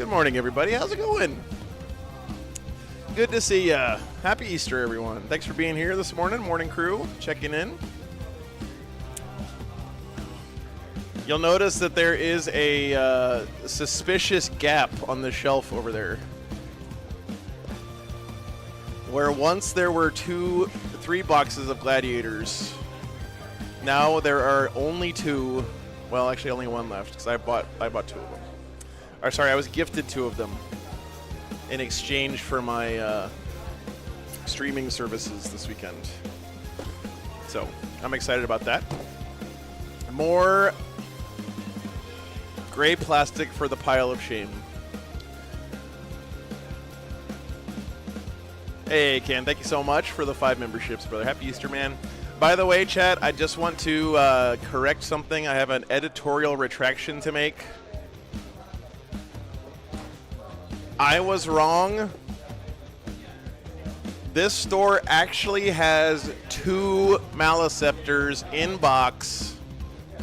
Good morning, everybody. How's it going? Good to see ya. Happy Easter, everyone. Thanks for being here this morning. Morning crew, checking in. You'll notice that there is a suspicious gap on the shelf over there. Where once there were 3 boxes of gladiators, now there are only 2. Well, actually, only 1 left because I bought 2 of them. Or sorry, I was gifted 2 of them in exchange for my streaming services this weekend. So I'm excited about that. More gray plastic for the pile of shame. Hey, Ken, thank you so much for the 5 memberships, brother. Happy Easter, man. By the way, chat, I just want to correct something. I have an editorial retraction to make. I was wrong. This store actually has 2 Maliceptors in box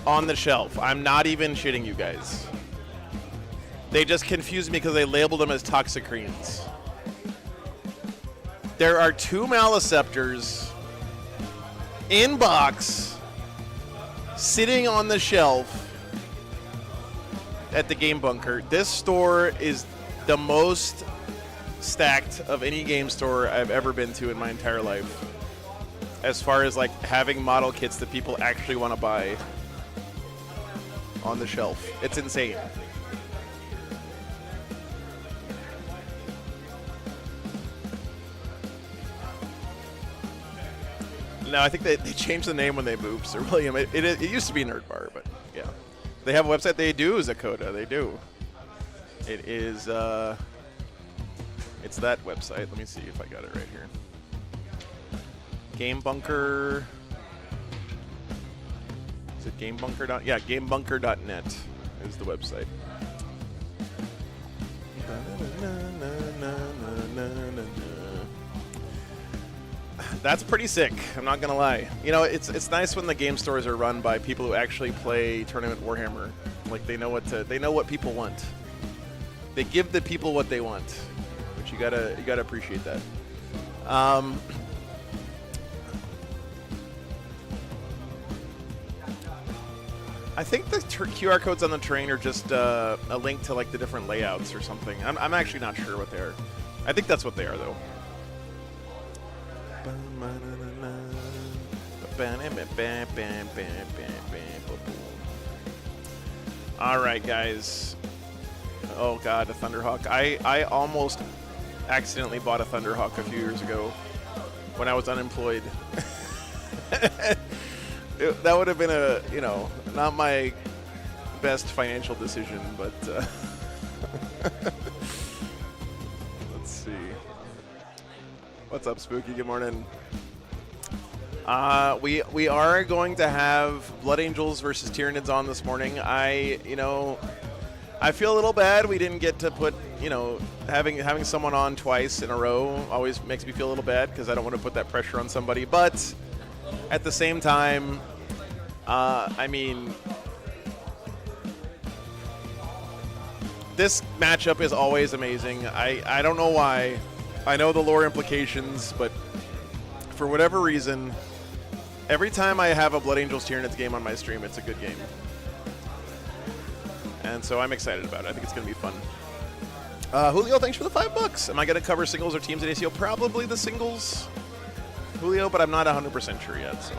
on the shelf. I'm not even shitting you guys. They just confused me because they labeled them as Toxicreens. There are 2 Maliceptors in box sitting on the shelf at the Game Bunker. This store is the most stacked of any game store I've ever been to in my entire life, as far as like having model kits that people actually want to buy on the shelf. It's insane. No, I think they changed the name when they moved, Sir William. It used to be Nerd Bar, but yeah. They have a website. They do, Zakoda. They do. It is, it's that website. Let me see if I got it right here. Game Bunker. Is it GameBunker? Yeah, GameBunker.net is the website. That's pretty sick. I'm not gonna lie. You know, it's nice when the game stores are run by people who actually play Tournament Warhammer. Like they know what people want. They give the people what they want, which you gotta appreciate that. I think the QR codes on the train are just a link to like the different layouts or something. I'm actually not sure what they are. I think that's what they are though. All right, guys. Oh God, a Thunderhawk. I almost accidentally bought a Thunderhawk a few years ago when I was unemployed. That would have been not my best financial decision, but let's see. What's up, Spooky? Good morning. We are going to have Blood Angels versus Tyranids on this morning. I feel a little bad we didn't get to put, having someone on twice in a row always makes me feel a little bad because I don't want to put that pressure on somebody. But at the same time, I mean, this matchup is always amazing. I don't know why. I know the lore implications, but for whatever reason, every time I have a Blood Angels Tyranids game on my stream, it's a good game. And so I'm excited about it. I think it's going to be fun. Julio, thanks for the $5. Am I going to cover singles or teams at ACO? Probably the singles, Julio, but I'm not 100% sure yet. So.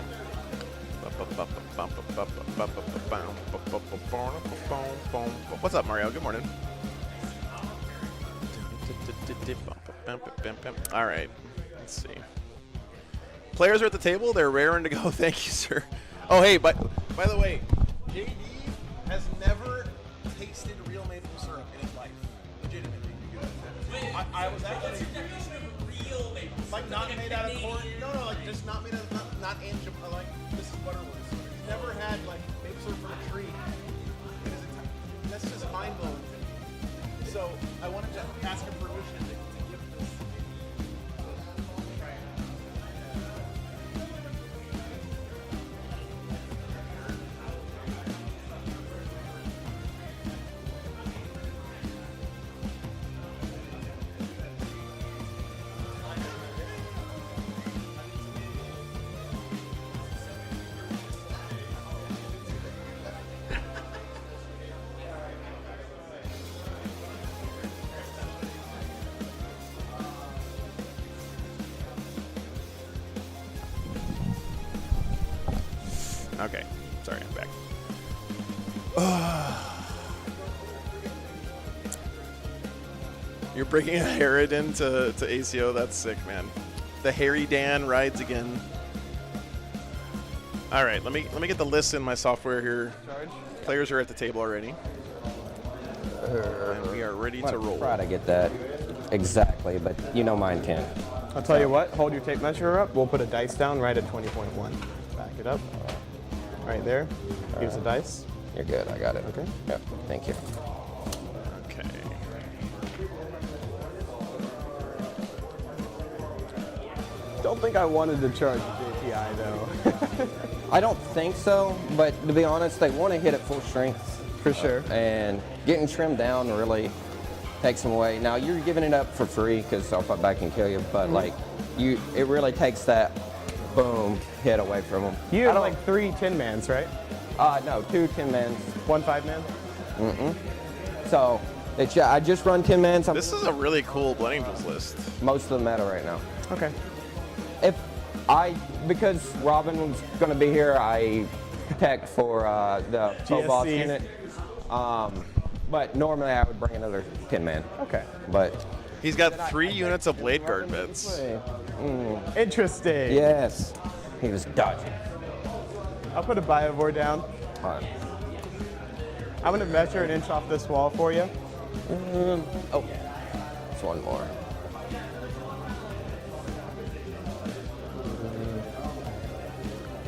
What's up, Mario? Good morning. All right. Let's see. Players are at the table. They're raring to go. Thank you, sir. Oh, hey, by the way, JD has never tasted real maple syrup in his life. Legitimately. I was actually real maple syrup. Like not made out of corn. No, like just not made out of not angel. Like this is butterwood. He's never had like maple syrup from a tree. That's just mind blowing. So I wanted to ask him permission to give this. Okay. Sorry, I'm back. You're breaking a Harridan to ACO. That's sick, man. The Harry Dan rides again. All right, let me get the list in my software here. Players are at the table already, and we are ready to roll. Try to get that exactly, but you know my intent. I'll tell you what. Hold your tape measure up. We'll put a dice down right at 20.1. Back it up. Right there. Here's the dice. You're good. I got it. Okay. Yep. Thank you. Okay. Don't think I wanted to charge JPI though. I don't think so, but to be honest, they want to hit at full strength. For sure. And getting trimmed down really takes them away. Now you're giving it up for free because I'll fight back and kill you, but like it really takes that boom hit away from them. You have like 3 10-mans, right? No, 2 10-mans. 1 5-man? So I just run 10-mans. This is a really cool Blood Angels list. Most of the meta right now. Okay. Because Robin was going to be here, I tech for the boss unit. But normally I would bring another 10-man. Okay. But He's got 3 units of Blade Guard bits. Interesting. yes, he was dodging. I'll put a Biovore down. All right. I'm gonna measure an inch off this wall for you. Oh, it's one more.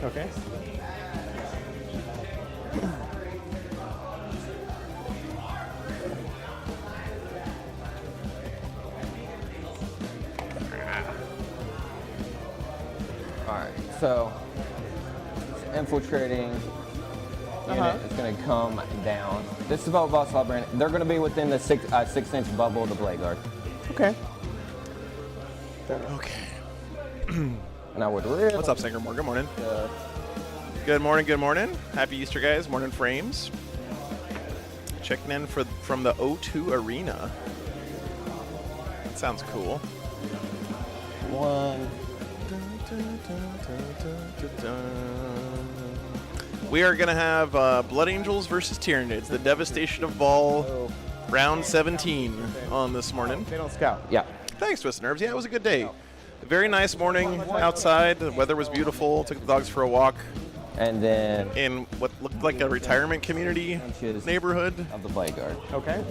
Okay. All right, so infiltrating unit is going to come down. This is about boss librarian. They're going to be within the 6-inch bubble of the blade guard. Okay. Okay. And I would really. What's up, Singer? Good morning. Good morning. Good morning. Happy Easter, guys. Morning, Frames. Checking in from the O2 Arena. That sounds cool. We are going to have Blood Angels versus Tyranids, the Devastation of Ball, round 17 on this morning. They don't scout. Yeah. Thanks, Twist Nerves. Yeah, it was a good day. A very nice morning outside. The weather was beautiful. Took the dogs for a walk And then in what looked like a retirement community neighborhood. of the blade guard. Okay.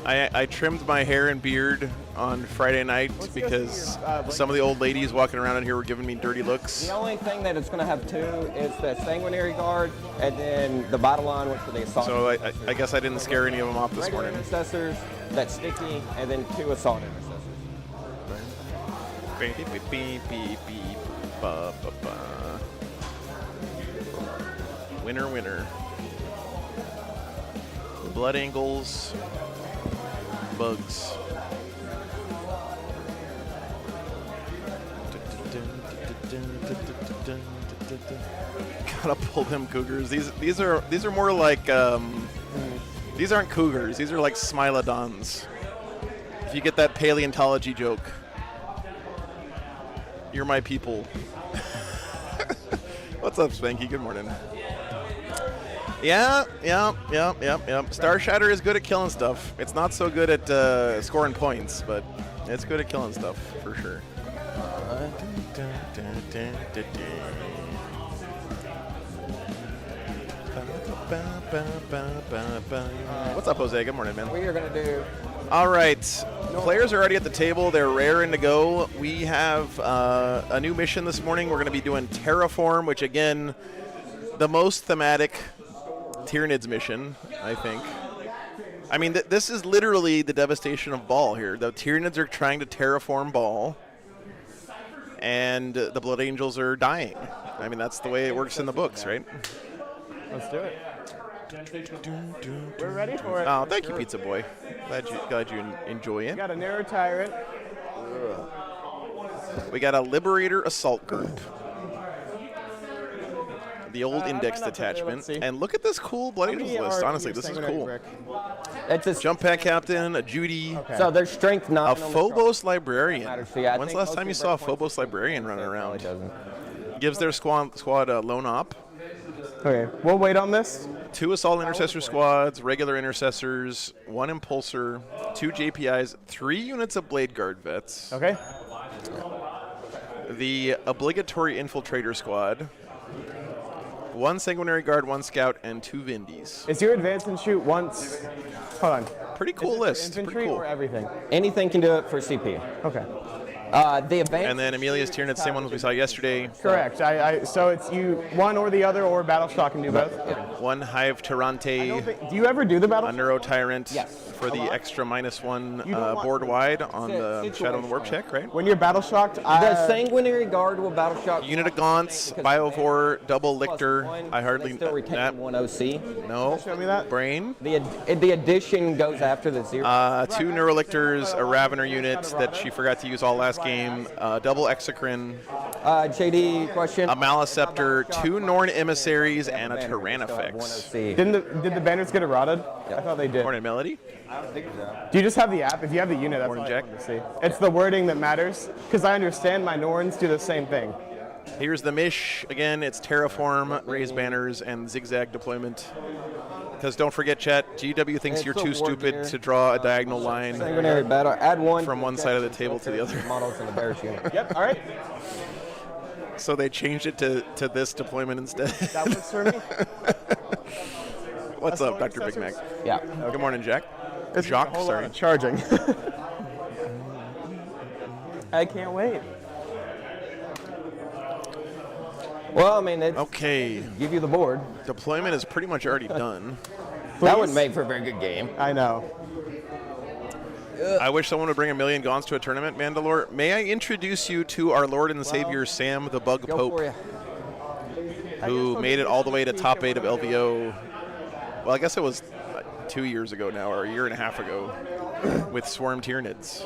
I trimmed my hair and beard on Friday night because some of the old ladies walking around in here were giving me dirty looks. The only thing that it's going to have 2 is the sanguinary guard, and then the battle line, which are the assault. So I guess I didn't scare any of them off this regular morning. intercessors, that's sticky, and then 2 assault intercessors. Winner, winner. Blood angles. Bugs. Gotta pull them cougars. These are more like these aren't cougars. These are like smilodons. If you get that paleontology joke, you're my people. What's up, Spanky? Good morning. Yeah. Star Shatter is good at killing stuff. It's not so good at scoring points, but it's good at killing stuff for sure. What's up, Jose? Good morning, man. What you're going to do? All right. Players are already at the table. They're raring to go. We have a new mission this morning. We're going to be doing Terraform, which, again, the most thematic Tyranids mission, I think. I mean, this is literally the devastation of Ball here. The Tyranids are trying to terraform Ball, and the Blood Angels are dying. I mean, that's the way it works in the books, right? Let's do it. We're ready for it. Oh, thank you, Pizza Boy. Glad you enjoy it. We got a narrow tyrant. We got a Liberator Assault Group. the old I indexed might not put it there, attachment. let's see. And look at this cool Blood How many Angels list. are Honestly, your this is sanguinary cool. brick? It's a Jump Pack Captain, a Judy, Okay. So there's strength 9. a on the chart. Phobos Librarian. Matters. So, yeah, I When's the think last time you most saw a of the break Phobos points Librarian it running probably around? doesn't. Gives their squad a lone op. Okay, we'll wait on this. 2 Assault Intercessor squads, regular Intercessors, 1 Impulsor, 2 JPIs, 3 units of Blade Guard vets, Okay. the obligatory Infiltrator squad, 1 Sanguinary Guard, 1 Scout, and 2 Vindies. Is your advance and shoot once? Hold on. Pretty cool Is it for list. Infantry Pretty cool. or everything? Anything can do it for CP. Okay. The advance. And then Amelia's Tyranid, same ones we saw yesterday. Correct. So it's you one or the other, or Battleshock can do both. 1 Hive Tarante, Do you ever do the a Battleshock? Neuro Tyrant Yes. for the extra -1 You don't want- board wide on the Situation. Shadow and the Warp check, right? When you're Battleshocked, the Sanguinary Guard will battle shock. Unit of Gaunts, Biovore, Double Lictor. +1, I hardly they still retain that. 1 OC. No. Show me that. Brain. The addition goes after the 0. 2 Neurolictors, a Ravener unit that she forgot to use all last game, double Exocrine, JD question. a Maliceptor, 2 Norn Emissaries, and a Banner, we still have 1 Tyrannofex. OC. Did the banners get eroded? Yeah. I thought they did. Morning Melody. Do you just have the app? If you have the unit, that's Morning, all I Jack. wanted to see. It's the wording that matters, because I understand my Norns do the same thing. Here's the Mish. Again, it's Terraform, Raise Banners, and Zigzag Deployment. Because don't forget, chat, GW thinks It's you're still too War stupid Gear. to draw a diagonal line Sanguinary battle. Add 1 from one side of the table to the other. Models in the Bears unit. Yep. All right. So they changed it to this deployment instead. That works for me. What's up, Assault Dr. Big Mac? Intercessors? Yeah. Good morning, Jack. It's Jock, a whole lot sorry. of charging. I can't wait. Well, I mean, it's Okay, give you the board. deployment is pretty much already done. That wouldn't make for a very good game. I know. I wish someone would bring a million Gaunts to a tournament, Mandalore. May I introduce you to our Lord and Savior, Sam the Bug Go Pope, for you. who made it all the way to top 8 of LVO. Well, I guess it was 2 years ago now, or a year and a half ago, with Swarm Tyranids.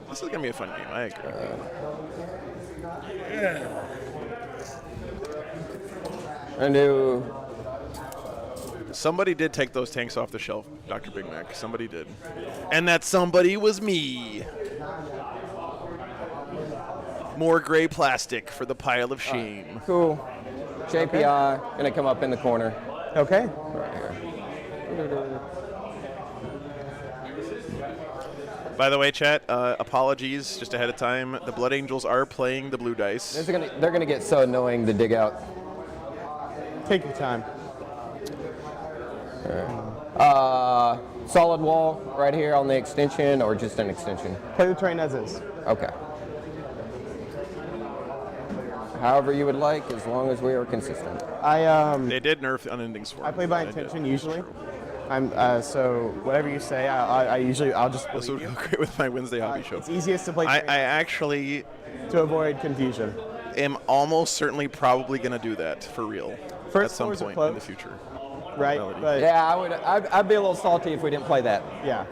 This is going to be a fun game, I agree. And do Somebody did take those tanks off the shelf, Dr. Big Mac. Somebody did. And that somebody was me. More gray plastic for the pile of shame. cool. JPI gonna come up in the corner. Okay. Right here. By the way, chat, apologies just ahead of time. The Blood Angels are playing the blue dice. They're gonna get so annoying to dig out. Take your time. Solid wall right here on the extension, or just an extension. Play the train as is. Okay. However you would like, as long as we are consistent. They did nerf Unending Swarm. I play by They did. intention usually. So whatever you say, I'll just This believe would you. go great with my Wednesday hobby show. It's easiest to play I train actually to avoid confusion. am almost certainly probably going to do that for real First at some floors are point in the closed. future. Right? Melody. But Yeah, I'd be a little salty if we didn't play that. yeah.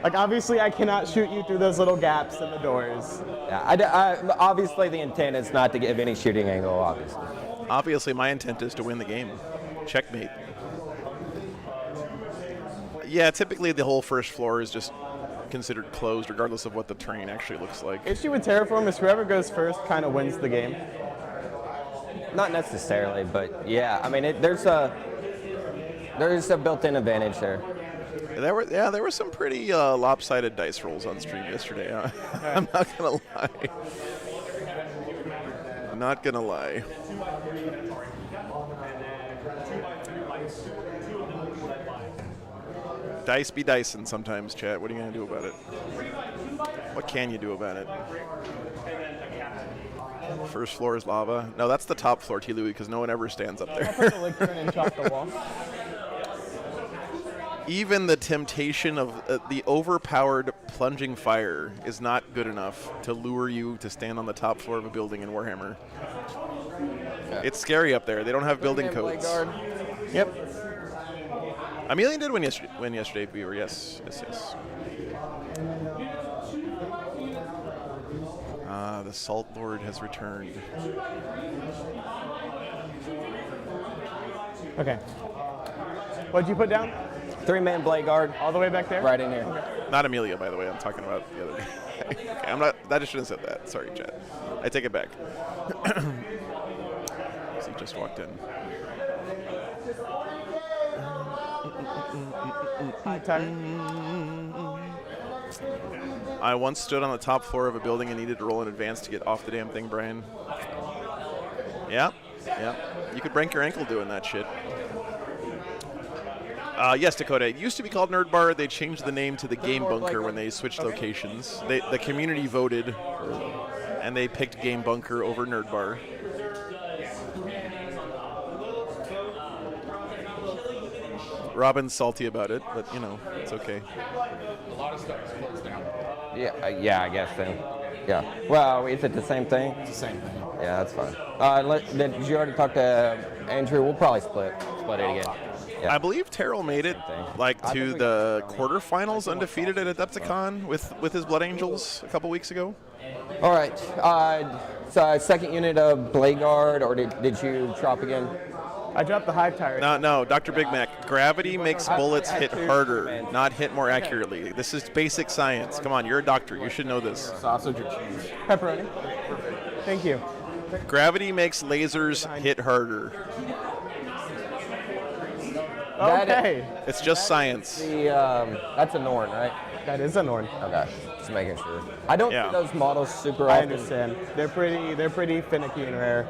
Like obviously I cannot shoot you through those little gaps in the doors. Yeah, obviously the intent is not to give any shooting angle, obviously. Obviously, my intent is to win the game. Checkmate. Yeah, typically the whole first floor is just considered closed, regardless of what the terrain actually looks like. Issue with Terraform is whoever goes first kind of wins the game. Not necessarily, but yeah, I mean, there's a built-in advantage there. There were some pretty lopsided dice rolls on stream yesterday. I'm not gonna lie. I'm not gonna lie. Dice be dicing sometimes, chat. What are you gonna do about it? What can you do about it? First floor is lava. No, that's the top floor, T. Louis, because no one ever stands up there. Put the liquor in and chop the wall. Even the temptation of the overpowered plunging fire is not good enough to lure you to stand on the top floor of a building in Warhammer. Yeah. It's scary up there. They don't have building codes. Yep. Amelia did win yesterday, Beaver. Yes. the Salt Lord has returned. Okay. What'd you put down? 3-man blade guard. All the way back there? Right in here. Okay. Not Amelia, by the way. I'm talking about the other guy. Okay, I'm not. I just shouldn't have said that. Sorry, Chad. I take it back. He just walked in. Hi, Tyler. I once stood on the top floor of a building and needed to roll in advance to get off the damn thing, Brian. Yeah. You could break your ankle doing that shit. Yes, Dakota. It used to be called Nerd Bar. They changed the name to the Game Bunker when they switched locations. The community voted, and they picked Game Bunker over Nerd Bar. Robin's salty about it, but you know, it's okay. A lot of stuff is closed down. Yeah, I guess then. Yeah. Well, is it the same thing? It's the same thing. Yeah, that's fine. Did you already talk to Andrew? We'll probably split it again. Yeah. I believe Terrell made it like I to think we the quarterfinals undefeated at Adepticon with his Blood Angels a couple weeks ago. All right. So second unit of Blade Guard, or did you drop again? I dropped the Hive Tyrant. No, Dr. Big Mac. Gravity makes bullets hit harder, not hit more accurately. This is basic science. Come on, you're a doctor. You should know this. Sausage or cheese? Pepperoni. Thank you. Gravity makes lasers hit harder. Okay. It's just science. That's a Norn, right? That is a Norn. Okay, just making sure. I don't Yeah. see those models super I often. understand. They're pretty finicky and rare.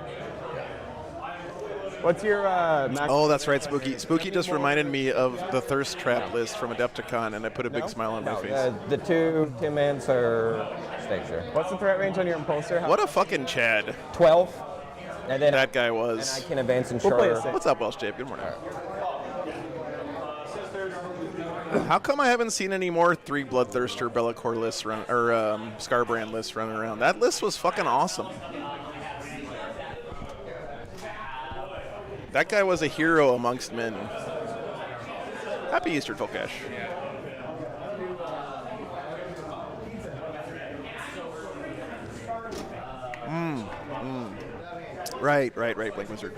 What's your max? Oh, that's right, Spooky. Spooky just reminded me of the thirst trap list from Adepticon, and I put a big smile on my face. The two 10-mans are sure. What's the threat range on your Impulsor? What a fucking Chad 12, and then that guy I was. can advance and We'll play a charter. six. What's up, Welsh Dave? Good morning. How come I haven't seen any more 3 Bloodthirster Bellacore lists run, or Scarbrand lists running around? That list was fucking awesome. That guy was a hero amongst men. Happy Easter, Tolkash. Right, Blake Wizard.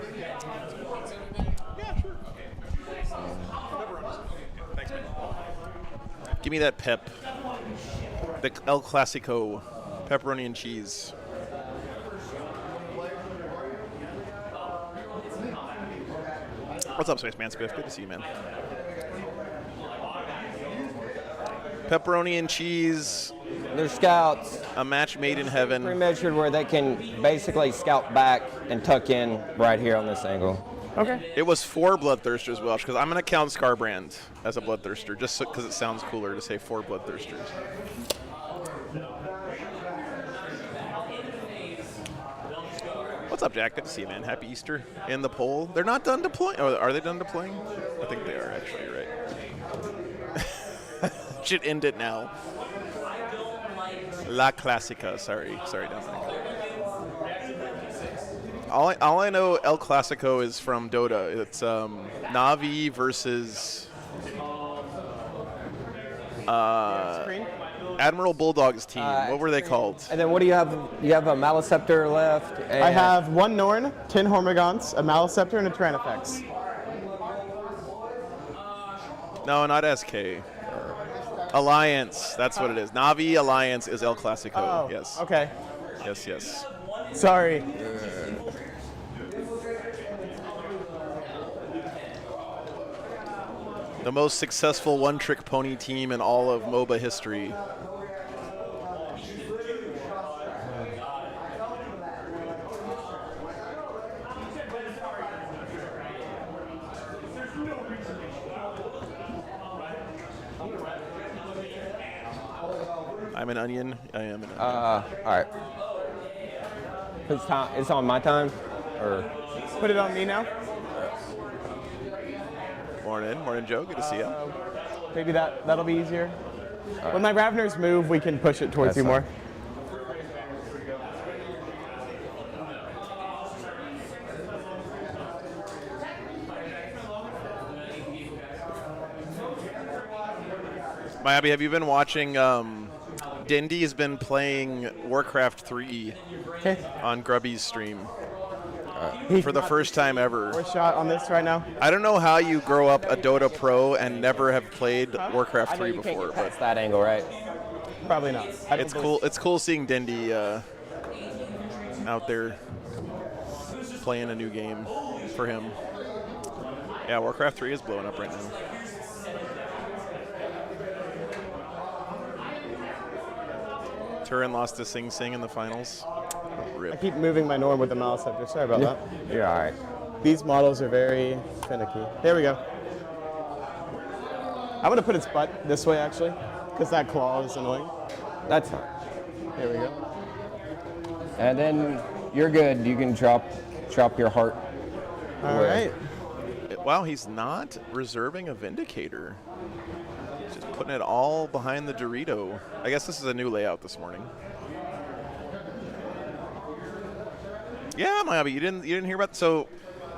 Give me that pep. The El Clasico. Pepperoni and cheese. What's up, Spaceman Spiff? Good to see you, man. Pepperoni and cheese. They're scouts. A match made in heaven. Pre-measured where they can basically scout back and tuck in right here on this angle. Okay. It was 4 Bloodthirsters, Welsh, because I'm going to count Scarbrand as a Bloodthirster, just because it sounds cooler to say 4 Bloodthirsters. What's up, Jack? Good to see you, man. Happy Easter. In the poll. They're not done deploying. Oh, are they done deploying? I think they are, actually. You're right. Should end it now. La Classica. Sorry, Dominic. All I know El Clasico is from Dota. It's Na'Vi versus Admiral Bulldog's team. What were they called? And then what do you have? You have a Maliceptor left. And I have 1 Norn, 10 Hormigons, a Maliceptor, and a Tyrannifex. No, not SK. Alliance. That's what it is. Na'Vi Alliance is El Clasico. Oh, Yes. okay. Yes. Sorry. The most successful one-trick pony team in all of MOBA history. I'm an onion. I am an onion. all right. Whose time? It's on my time, or Put it on me now. Morning, Joe. Good to see you. Maybe that'll be easier. When my Raveners move, we can push it towards That's you more. Miyabi, have you been watching Dindy has been playing Warcraft 3 Okay. on Grubby's stream He for the got first time ever. first shot on this right now. I don't know how you grow up a Dota pro and never have played Warcraft I know 3 you can't before, get but past that angle, right? Probably not. I don't it's believe- cool. It's cool seeing Dindy out there playing a new game for him. Yeah, Warcraft 3 is blowing up right now. Turin lost to Sing Sing in the finals. I Rip. keep moving my norm with the mouse up there. Sorry about that. You're all right. These models are very finicky. There we go. I'm gonna put its butt this way actually, because that claw is annoying. That's fine. There we go. And then you're good. You can drop your heart. All away. right. Wow, he's not reserving a Vindicator. He's just putting it all behind the Dorito. I guess this is a new layout this morning. Yeah, Miyabi, you didn't hear about so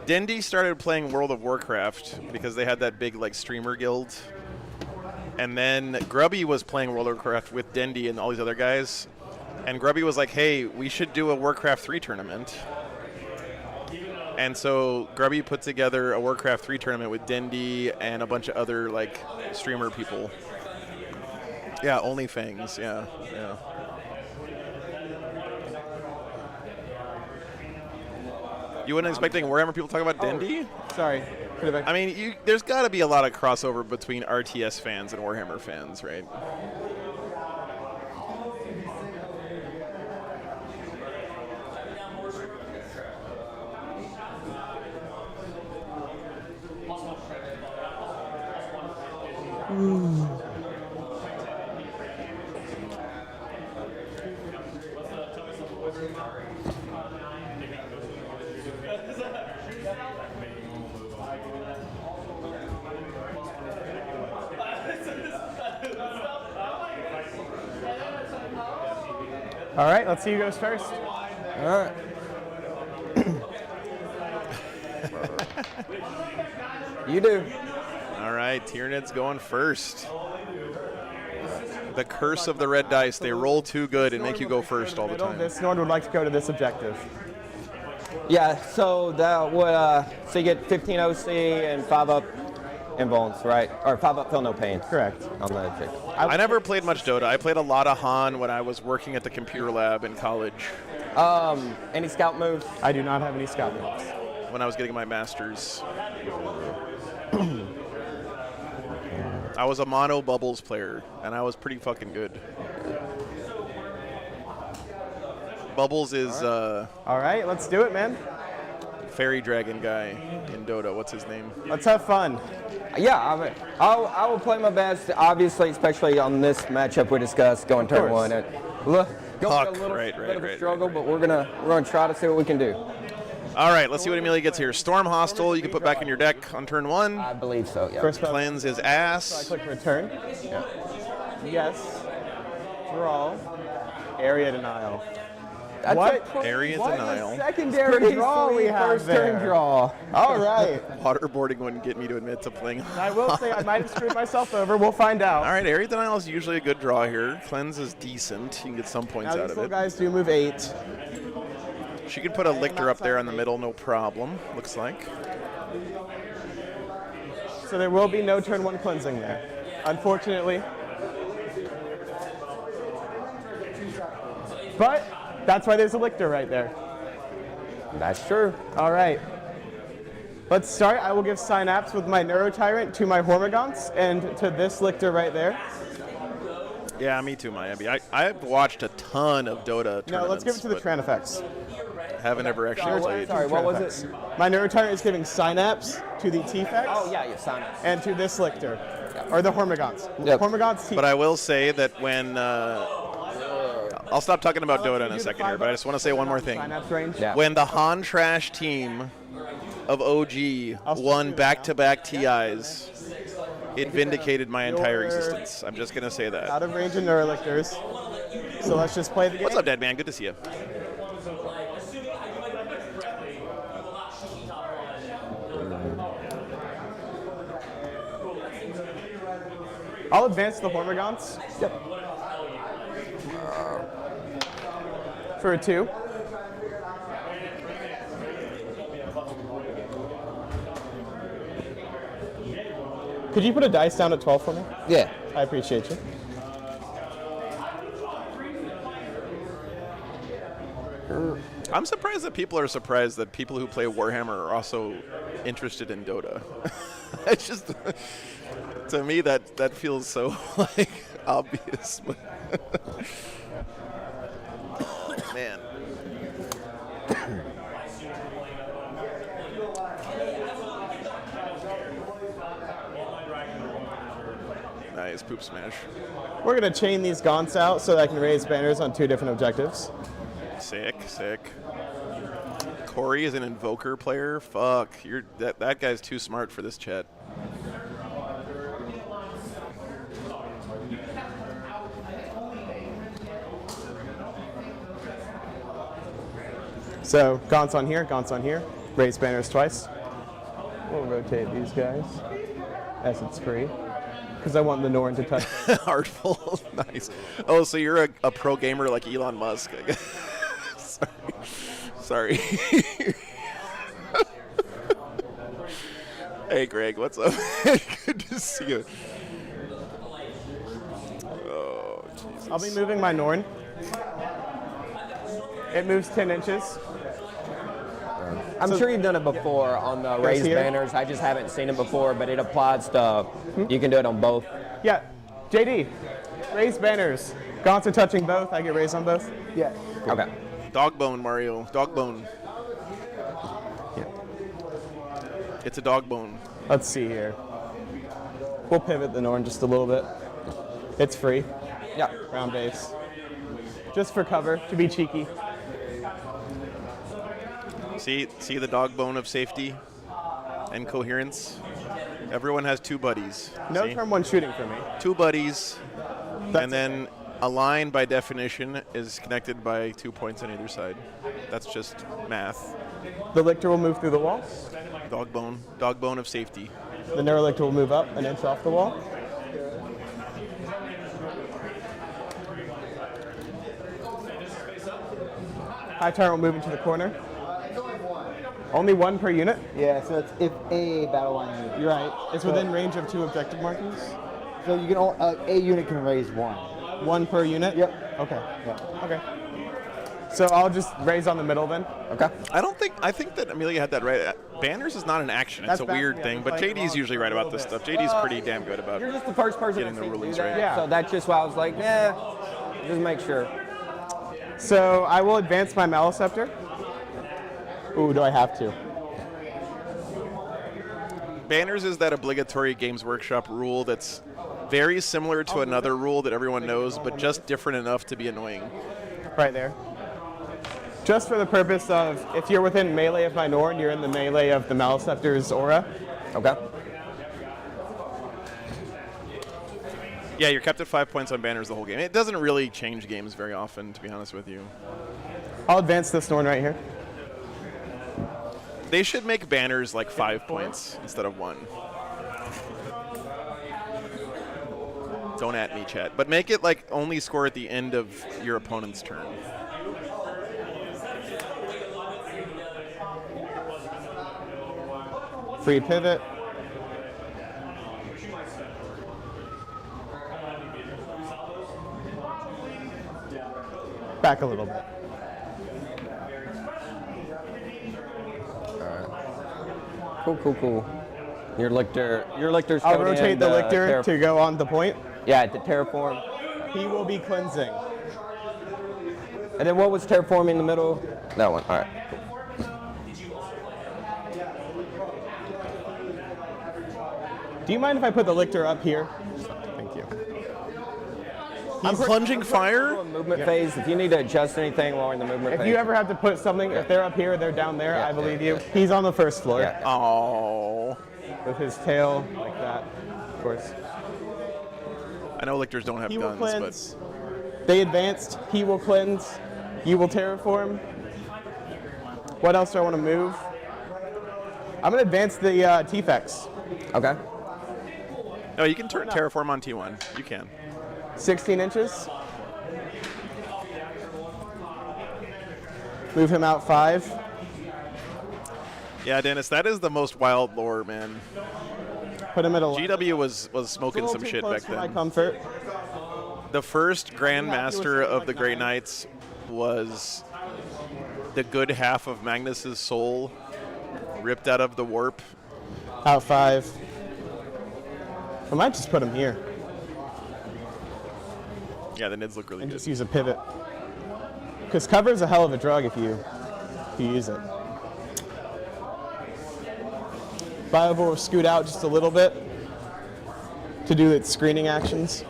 Dindy started playing World of Warcraft because they had that big like streamer guild. And then Grubby was playing World of Warcraft with Dindy and all these other guys. And Grubby was like, "Hey, we should do a Warcraft 3 tournament." And so Grubby put together a Warcraft 3 tournament with Dindy and a bunch of other like streamer people. Yeah, only Fangs. Yeah. You weren't expecting Warhammer people to talk about Dindy? Sorry. Put it back. I mean, there's got to be a lot of crossover between RTS fans and Warhammer fans, right? All right. Let's see who goes first. All right. You do. All right, Tyranid's going first. The curse of the red dice. They roll too good and make you go first all the time. This Nord would like to go to this objective. Yeah. So that would so you get 15 OC and 5 up in bones, right? Or 5 up, feel no pain. Correct. On the objective. I never played much Dota. I played a lot of Han when I was working at the computer lab in college Any scout moves? I do not have any scout moves. when I was getting my master's. I was a mono bubbles player, and I was pretty fucking good. Bubbles is All right. Let's do it, man. fairy dragon guy in Dota. What's his name? Let's have fun. Yeah, I will play my best, obviously, especially on this matchup we discussed going turn course. one. Going to Puck, a little right, bit of a right, struggle, but we're gonna try to see what we can do. All right, let's see what Amelia gets here. Storm Hostile, you can put back in your deck on turn one. I believe so. Yeah. First spell. Cleanse his I ass. click return. Yeah. Yes. Draw. Area denial. That's What? a pretty- Area What denial. a secondary pretty draw we sweet have first there. turn draw. All right. Waterboarding wouldn't get me to admit to playing. I will say I might have screwed myself over. We'll find out. All right, Area Denial is usually a good draw here. Cleanse is decent. You can get some points Now out these of little it. guys do move 8. She could put a Lictor up there in the middle, no problem, looks like. So there will be no turn 1 cleansing there. Unfortunately. But that's why there's a lictor right there. That's true. All right. Let's start. I will give Synapse with my Neurotyrant to my Hormigons and to this lictor right there. Yeah, me too, Miami. I've watched a ton of Dota tournaments. No, let's give it to the but Tran effects. haven't ever actually played. Sorry, what was it? My Neurotyrant is giving Synapse to the T-Fex Oh, yeah, you signed it. and to this lictor. Or the Hormigons. Yep. Hormigons T. But I will say that when I'll stop talking about Dota in a second here, but I just want to say one more thing. Synapse range. Yeah. When the Han Trash team of OG won back-to-back TIs, it vindicated my entire existence. I'm just going to say that. Out of range of Neurolictors. So let's just play the game. What's up, Dead Man? Good to see you. I'll advance the Hormigons. Yep. for a 2. Could you put a dice down at 12 for me? Yeah. I appreciate you. I'm surprised that people are surprised that people who play Warhammer are also interested in Dota. It's just, to me, that feels so like obvious. Man. Nice poop smash. We're going to chain these gaunts out so that I can raise banners on 2 different objectives. Sick, sick. Corey is an invoker player. Fuck, that guy's too smart for this chat. So gaunts on here, raise banners twice. We'll rotate these guys as it's free, because I want the Norn to touch. Artful, nice. Oh, so you're a pro gamer like Elon Musk, I guess. Sorry. Hey, Greg, what's up? Good to see you. Oh, Jesus. I'll be moving my Norn. It moves 10 inches. I'm sure you've done it before on the raised here? banners. I just haven't seen it before, but it applies to, you can do it on both. Yeah, JD, raise banners. Gaunts are touching both. I get raised on both. Yeah. Okay. Dog bone, Mario. Dog bone. Yeah. It's a dog bone. Let's see here. We'll pivot the Norn just a little bit. It's free. Yeah. Round base. Just for cover, to be cheeky. See the dog bone of safety and coherence? Everyone has 2 buddies. No see? turn 1 shooting for me. 2 buddies, That's and then a line by definition is connected by 2 points on either side. That's just math. The Lictor will move through the wall. Dog bone of safety. The Neurolictor will move up an inch off the wall. High Tyrant will move into the corner. Only 1 per unit. Yeah, so it's if a battle line unit. You're right. It's within range of 2 objective markings. So you can a unit can raise 1. 1 per unit? Yep. Okay. Yep. Okay. So I'll just raise on the middle then. Okay. I think that Amelia had that right. Banners is not an action. That's It's a weird yeah, thing, but playing JD's along usually right a about little this bit. stuff. JD's pretty damn good about You're just the first person getting to the see me do rulings that. right. Yeah. So that's just why I was like, just make sure. So I will advance my Maliceptor. Ooh, do I have to? Banners is that obligatory Games Workshop rule that's very similar to another rule that everyone knows, but just different enough to be annoying. Right there. Just for the purpose of, if you're within melee of my Norn, you're in the melee of the Maliceptor's aura. Okay. Yeah, you're kept at 5 points on banners the whole game. It doesn't really change games very often, to be honest with you. I'll advance this Norn right here. They should make banners like 5 points instead of 1. Don't at me, chat. But make it like only score at the end of your opponent's turn. Free pivot. Back a little bit. Cool. Your lictor's I'll coming rotate in the to Lictor to go on the point. Yeah, to terraform. He will be cleansing. And then what was terraforming in the middle? That one. All right. Do you mind if I put the Lictor up here? Thank you. I'm plunging fire? Movement phase. If you need to adjust anything while we're in the movement If phase. you ever have to put something, if they're up here, they're down there, I believe you. He's on the first floor Yeah. Oh. with his tail like that, of course. I know lictors don't have He will guns, cleanse. They advanced. He will cleanse. You will terraform. What else do I want to move? I'm going to advance the T-Fex. Okay. but no, you can terraform on T1. You can. 16 inches. Move him out 5. Yeah, Dennis, that is the most wild lore, man. Put him at 11. GW was smoking It's a some little too shit close back for my then. comfort. The first Grandmaster of the Grey Knights was the good half of Magnus's soul ripped out of the warp. Out 5. I might just put him here Yeah, the Nids look really and good. just use a pivot. Because cover is a hell of a drug if you use it. Biovore will scoot out just a little bit to do its screening actions.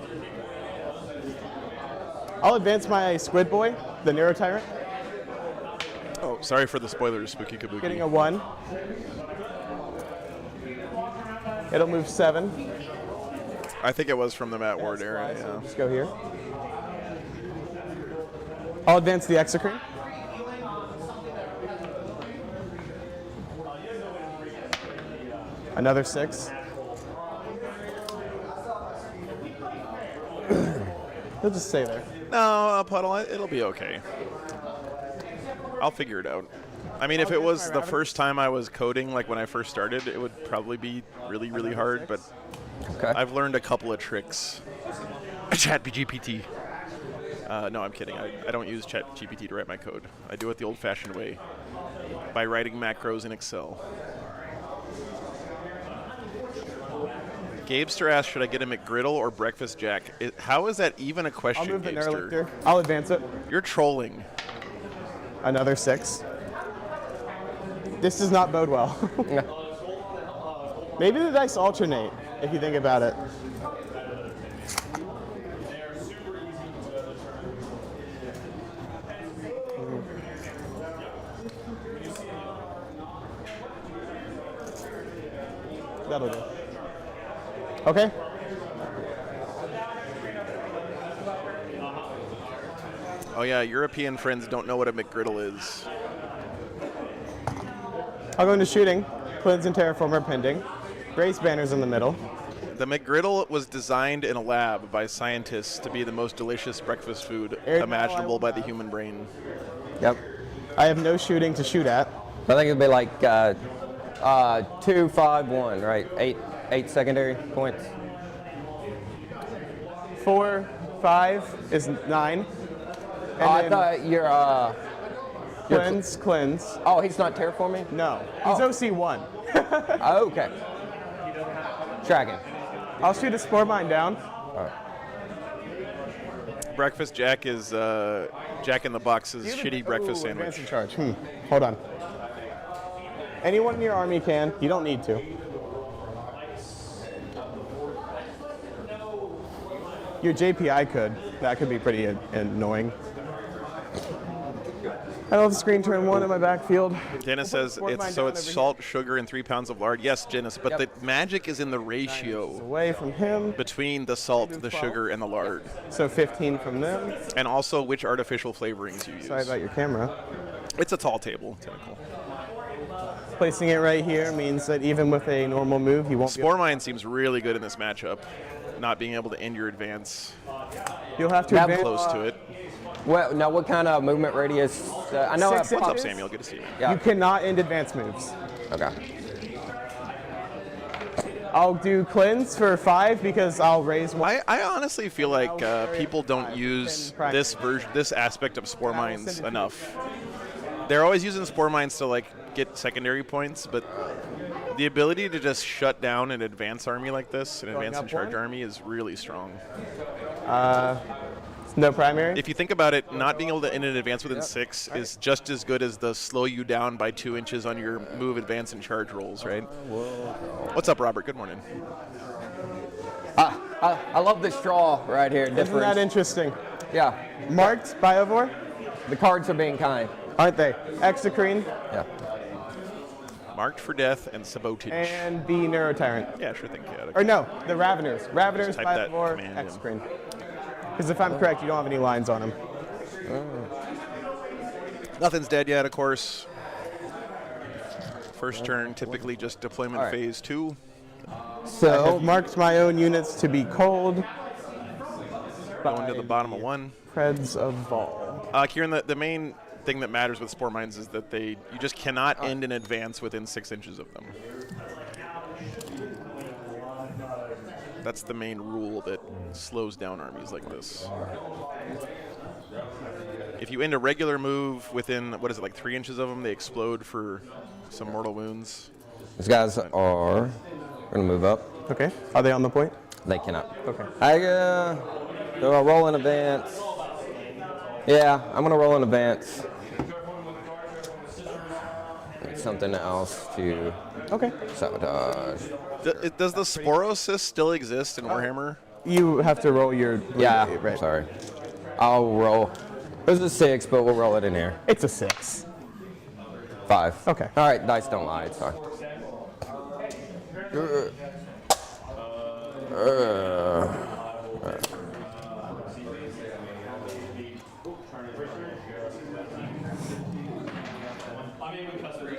I'll advance my Squid Boy, the Neurotyrant, Oh, sorry for the spoilers, Spooky Kabuki. getting a 1. It'll move 7. I think it was from the Matt Ward era, So yeah. just go here. I'll advance the Exocrine. Another 6. He'll just stay there. No, Puddle, it'll be okay. I'll figure it out. I mean, if it was the first time I was coding, like when I first started, it would probably be really, really hard, but Okay. I've learned a couple of tricks. ChatGPT. No, I'm kidding. I don't use ChatGPT to write my code. I do it the old-fashioned way, by writing macros in Excel. Gabester asked, should I get a McGriddle or Breakfast Jack? How is that even a I'll question, move the Gabester? Nerlictor. I'll advance it. You're trolling. Another 6. This does not bode well. Maybe the dice alternate, if you think about it. That'll do. Okay. Oh yeah, European friends don't know what a McGriddle is. I'll go into shooting. Cleanse and Terraformer pending. Grace banners in the middle. The McGriddle was designed in a lab by scientists to be the most delicious breakfast food Air imaginable now I by the human brain. Yep. I have no shooting to shoot at. I think it'd be like 2, 5, 1, right? 8 secondary points. 4, 5 is 9. And Oh, I then thought you're cleanse. oh, he's not terraforming? No, he's Oh. OC1. Oh, okay. Tracking. I'll shoot a Spore Mine down. Breakfast Jack is Jack in the Box's shitty breakfast Ooh, advance sandwich. in charge. Hold on. Anyone in your army can. You don't need to. Your JPI could. That could be pretty annoying. I don't have screen turn 1 in my backfield. Dennis says Spore Mine it's down over salt, sugar, and 3 pounds of lard. Yes, Dennis, but the magic is in the ratio Away from him. between the salt, the sugar, and the lard, So 15 from them. and also which artificial flavorings you use. Sorry about your camera. It's a tall table, typical. Placing it right here means that even with a normal move, he won't Spore Mine seems really good in this matchup, not being able to end your advance. You'll have to That advance. Close to it. Well, now what kind of movement radius? I know 6 I What's up, inches? Samuel? Good to see you. Yeah. You cannot end advance moves. Okay. I'll do cleanse for 5 because I'll raise 1. I honestly feel like people don't Five. use And this practice. this aspect of Spore And I will Mines send it to enough. They're always using Spore Mines to like get secondary points, but the ability to just shut down an advance army like this, an advance and up charge 1? army, is really strong. No primary. If you think about it, not being able to end an advance within 6 is just as good as the slow you down by 2 inches on your move, advance, and charge rolls, right? What's up, Robert? Good morning. I love this draw right here. Isn't that Difference. interesting? Yeah. Marked Biovore, The cards are being kind. aren't they? Exocrine Yeah. Marked for death and sabotage. and the Neurotyrant. Yeah, sure thing, chaotic. Or no, the Raveners. Raveners, type that Biovore, command in. Exocrine. Because if I'm correct, you don't have any lines on him. Nothing's dead yet, of course. First turn, typically just deployment All right. phase 2. I So have marked my own units to be cold. Going to the bottom of 1. Preds of Vol. Kieran, the main thing that matters with spore mines is that you just cannot end an advance within 6 inches of them. That's the main rule that slows down armies like this. If you end a regular move within, what is it, like 3 inches of them, they explode for some mortal wounds. These guys are going to move up. Okay. Are they on the point? They cannot. Okay. Do I roll in advance? Yeah, I'm going to roll in advance. Something else to sabotage. Does the Sporosis still exist in Warhammer? You have to roll your. Yeah, right. sorry. I'll roll. It was a 6, but we'll roll it in here. It's a 6. 5. Okay. All right, dice don't lie. It's fine.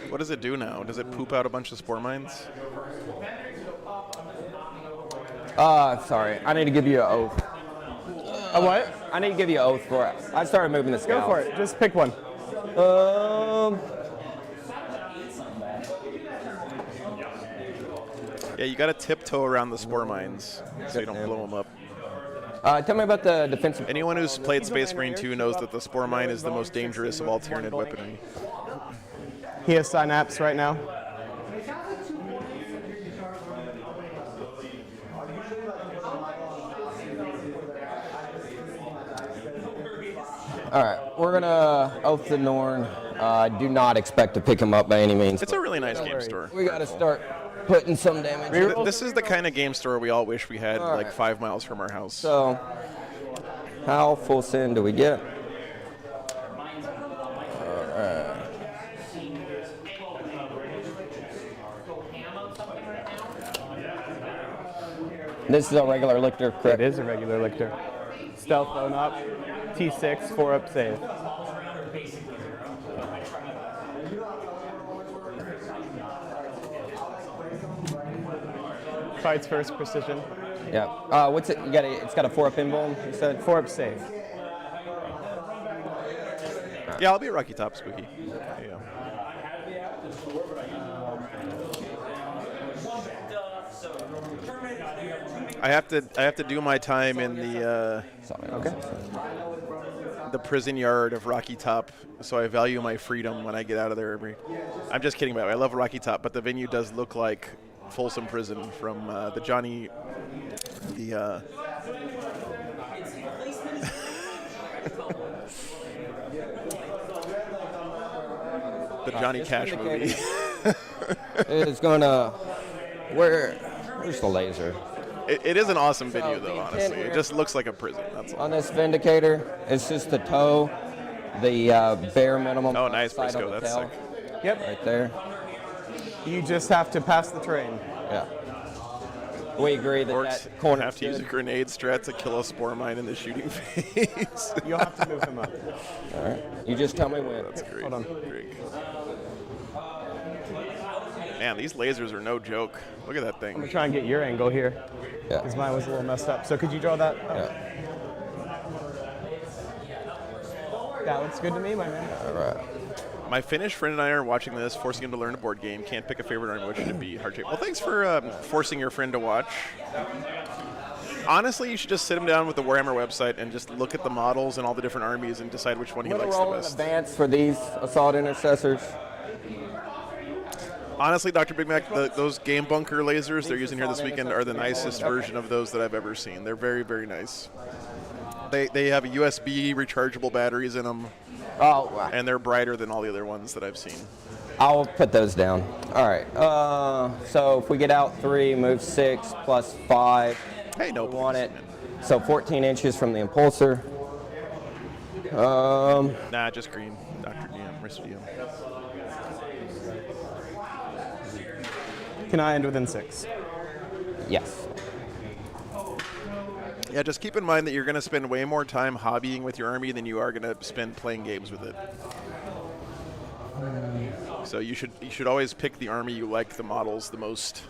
What does it do now? Does it poop out a bunch of spore mines? Sorry. I need to give you an oath. A what? I need to give you an oath for it. I started moving the scouts. Go for it. Just pick one. Yeah, you got to tiptoe around the spore mines so you don't blow them up. Tell me about the defensive. Anyone who's played Space Marine 2 knows that the spore mine is the most dangerous of all Tyranid weaponry. He has synapse right now. All right, we're gonna oath the Norn. I do not expect to pick him up by any means. It's a really nice game store. We got to start putting some damage. This is the kind of game store we all wish we had like 5 miles from our house. So, how full send do we get? This is a regular lictor, correct? It is a regular lictor. Stealth bone up. T6, 4 up save. Fights first, precision. Yeah. What's it? You got it's got a 4 up invuln. You said 4 up save. Yeah, I'll be a Rocky Top Spooky. Yeah. I have to do my time in the the prison yard of Rocky Top, so I value my freedom when I get out of there. I'm just kidding about it. I love Rocky Top, but the venue does look like Folsom Prison from the Johnny the the Johnny Cash movie. It's gonna. Where's the laser? It is an awesome venue, though, honestly. It just looks like a prison, that's all. On this Vindicator, it's just the toe, the bare minimum. Oh, nice, side Briscoe, of the that's tail. sick. Yep. Right there. You just have to pass the train. Yeah. We agree that Orcs that corner have to use a grenade strat to kill a spore mine in the shooting phase. You'll have to move him up. All right. You just tell me when. That's great. Hold on. Great. Man, these lasers are no joke. Look at that I'm thing. gonna try and get your angle here, Yeah. because mine was a little messed up. So could you draw that? Yeah. That looks good to me, my man. All right. My Finnish friend and I are watching this, forcing him to learn a board game. Can't pick a favorite army. What should it be? Heart shape. Well, thanks for forcing your friend to watch. Honestly, you should just sit him down with the Warhammer website and just look at the models and all the different armies and decide which one he I'm gonna likes the roll in best. advance for these assault intercessors. Honestly, Dr. Big Mac, those game bunker lasers they're using here this weekend are the nicest version of those that I've ever seen. They're very, very nice. They have a USB rechargeable batteries in them, Oh, wow. and they're brighter than all the other ones that I've seen. I'll put those down. All right. So if we get out 3, move 6 plus 5. Hey, no, We want please, it. man. So 14 inches from the impulsor. Nah, just green. Dr. DM, wrist DM. Can I end within 6? Yes. Yeah, just keep in mind that you're going to spend way more time hobbying with your army than you are going to spend playing games with it. So you should always pick the army you like the models the most.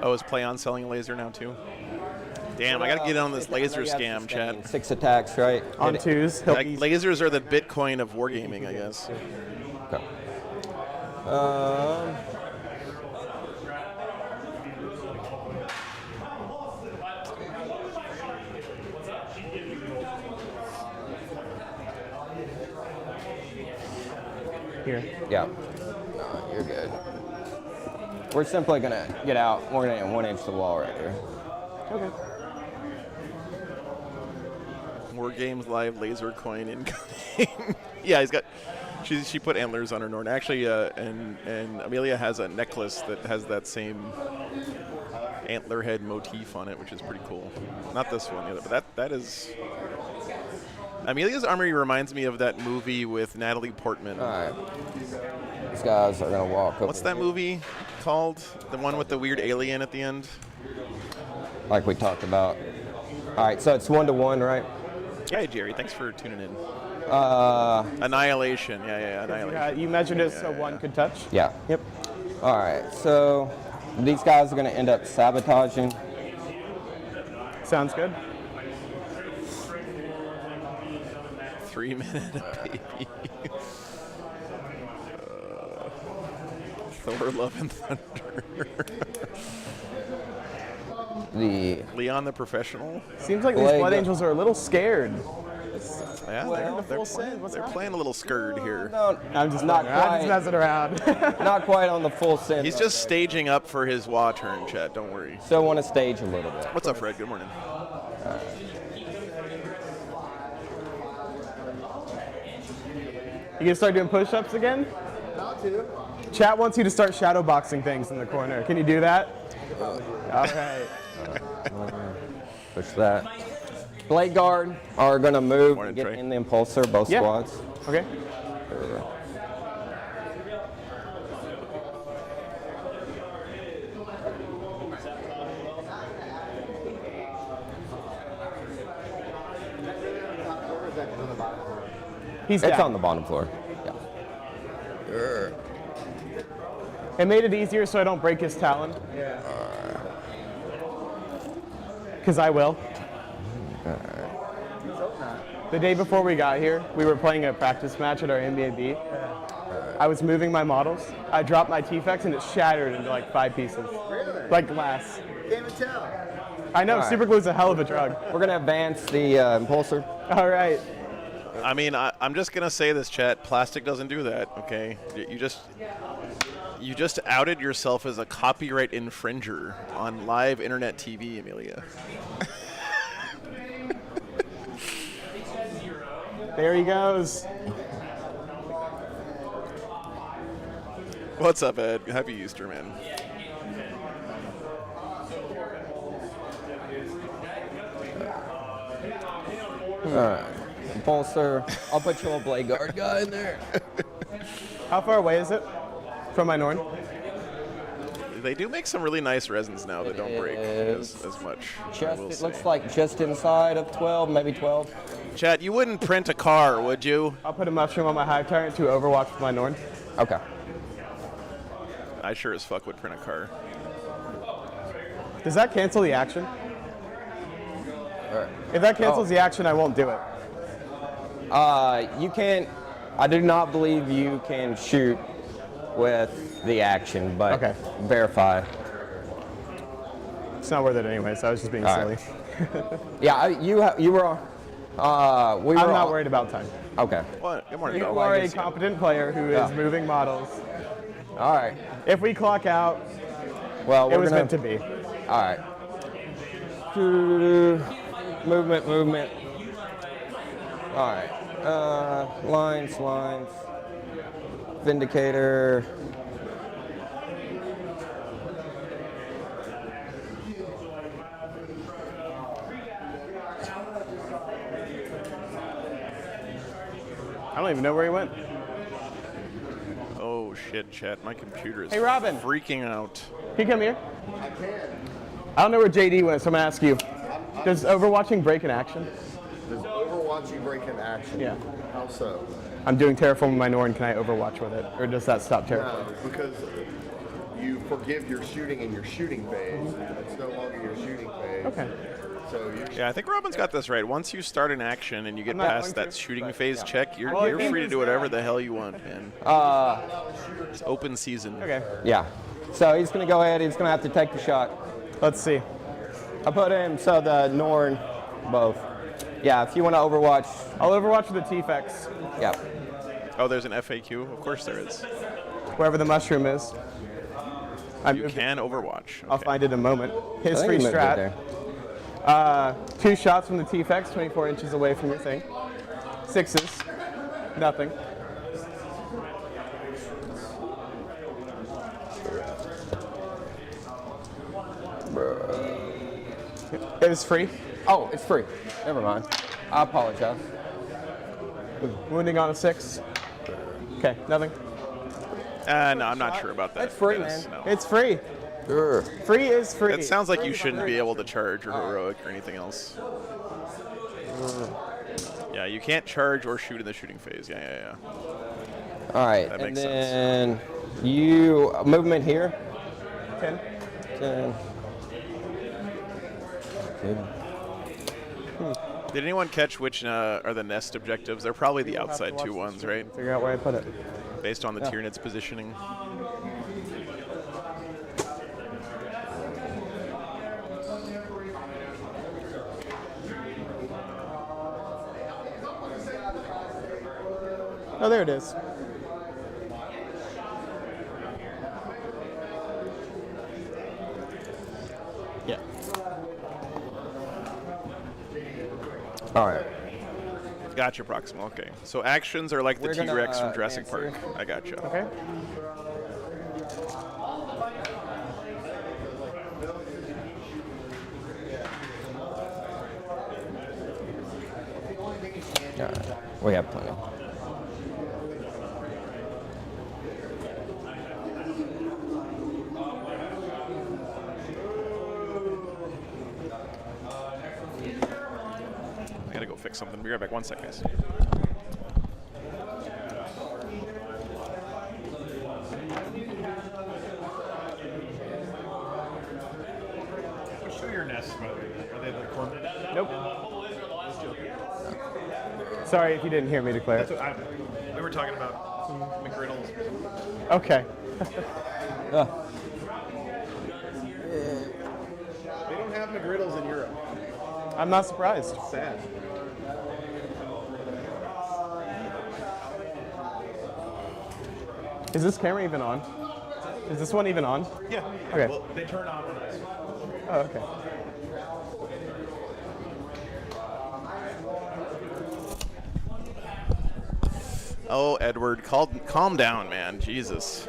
Oh, is Play on selling a laser now too? Damn, I gotta get in on this laser scam, chat. 6 attacks, right? On twos, he'll Like, be lasers are the Bitcoin of wargaming, I guess. Okay. here. Yeah. No, you're good. We're simply gonna get out. We're gonna 1-inch the wall right here. Okay. Wargames live laser coin incoming. Yeah, he's got. She put antlers on her Norn. Actually, and Amelia has a necklace that has that same antler head motif on it, which is pretty cool. Not this one either, but that is. Amelia's armory reminds me of that movie with Natalie Portman. All right. These guys are gonna walk over. What's that movie called? The one with the weird alien at the end? Like we talked about. All right, so it's 1-to-1, right? Yeah, Jerry, thanks for tuning in. Annihilation. Yeah, Annihilation. You measured it so one could touch? Yeah. Yep. All right, so these guys are gonna end up sabotaging. Sounds good. 3 minute baby. Thor, Love, and Thunder. The Leon the Professional. Seems like these Blade Blood gun. Angels are a little scared. Yeah, Well, they're playing a little scared here. no, I'm just Not I'm just quite. messing around. not quite on the full send. He's just staging up for his WA turn, chat. Don't worry. Still want to stage a little bit. What's up, Fred? Good morning. You gonna start doing push-ups again? Not to. Chat wants you to start shadow boxing things in the corner. Can you do that? All right. Push that. Blade guard are gonna move Morning, and get Trey. in the impulsor, both Yeah. squads. Okay. He's It's down. on the bottom floor. Yeah. It made it easier so I don't break his talon. Yeah. Because I will. Let's hope not. The day before we got here, we were playing a practice match at our NBAB. I was moving my models. I dropped my T-Fex and it shattered into like 5 pieces. Really? Like glass. Can't even tell. I know, right. super glue's a hell of a drug. We're gonna advance the impulsor. All right. I mean, I'm just gonna say this, chat. Plastic doesn't do that. Okay, you just outed yourself as a copyright infringer on live internet TV, Amelia. There he goes. What's up, Ed? Happy Easter, man. Alright. Impulsor. I'll put your little blade guard guy in there. How far away is it from my Norn? They do make some really nice resins now that don't break is. as much. I Just will it say. looks like just inside of 12, maybe 12. Chat, you wouldn't print a car, would you? I'll put a mushroom on my hive tyrant to overwatch with my Norn. Okay. I sure as fuck would print a car. Does that cancel the action? Alright. If that cancels the action, I won't do it. You can't. I do not believe you can shoot with the action, but Okay. verify. It's not worth it anyway, so I was just being All silly. right. Yeah, you were. We were. I'm not worried about time. Okay. What? Good morning, You Bill. are a competent player who is Yeah. moving models. All right. If we clock out, Well, it we're was gonna. meant to be. All right. Movement. All right. Lines. Vindicator. I don't even know where he went. Oh shit, chat. My computer is Hey, Robin. freaking out. Can you come here? I can. I don't know where JD went, so I'm gonna ask you. Does overwatching break in action? Does Overwatching break in action? Yeah. How so? I'm doing terraform with my Norn. Can I overwatch with it, or does that stop terraform? No, because you forgive your shooting in your shooting phase. It's no longer your shooting phase. Okay. So you Yeah, I think Robin's got this right. Once you start an action and you get I'm not past going that to, shooting but, phase yeah. check, you're, Well, I you're think free to it's- do whatever the hell you want, man. It's open season. Okay. Yeah. So he's going to go ahead. He's going to have to take the shot. Let's see. I put him so the Norn both. Yeah, if you want to Overwatch, I'll overwatch the T-Fex, yeah. Oh, there's an FAQ? Of course there is. wherever the mushroom is. You can Overwatch. I'll Okay. find it in a moment. His I think free he moved it strat. there. 2 shots from the T-Fex, 24 inches away from your thing. 6s. Nothing. It was free. Oh, it's free. Never mind. I apologize. Wounding on a 6. Okay, nothing. No, I'm not sure about that. That's free, Dennis, man. no. It's free. Sure. Free is free. It sounds like you shouldn't be able to charge or heroic or anything else. Yeah, you can't charge or shoot in the shooting phase. Yeah. All right. That And makes then you movement here. 10. 10. Good. Did anyone catch which are the nest objectives? They're probably the outside two ones, right? Figure out where I put it. Based on the Tyranid's positioning. Oh, there it is. Yeah. All right. Gotcha, Proximal. Okay. So actions are like the We're gonna, T-Rex from Jurassic answer. Park. I gotcha. Okay. All right. We have plenty. I gotta go fix something. Be right back. 1 second, guys. Show your nests, by the way. Are they the corner? Nope. Sorry if you didn't hear me declare. That's what we were talking about McGriddles. Okay. They don't have McGriddles in Europe. I'm not surprised. Sad. Is this camera even on? Is this one even on? Yeah. Okay. Well, they turn on when I. Oh, okay. Oh, Edward, calm down, man. Jesus.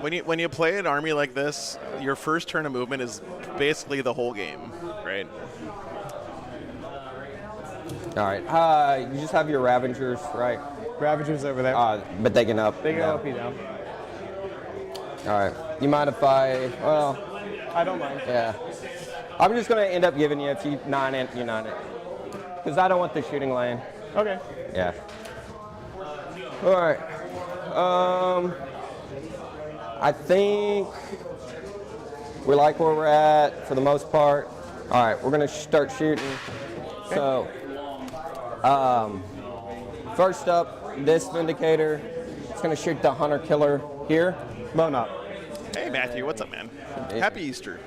When you play an army like this, your first turn of movement is basically the whole game, right? All right. You just have your Ravengers, right? Ravager's over there. But they can up. they can down. help you down. All right. You mind if I? Well, I don't mind. yeah. I'm just gonna end up giving you if you 9 it, you 9 it, because I don't want the shooting lane. Okay. Yeah. All right. I think we like where we're at for the most part. All right, we're gonna start shooting. So, first up, this Vindicator. It's gonna shoot the Hunter Killer here. Bone up. Hey, Matthew, what's up, man? Happy Easter.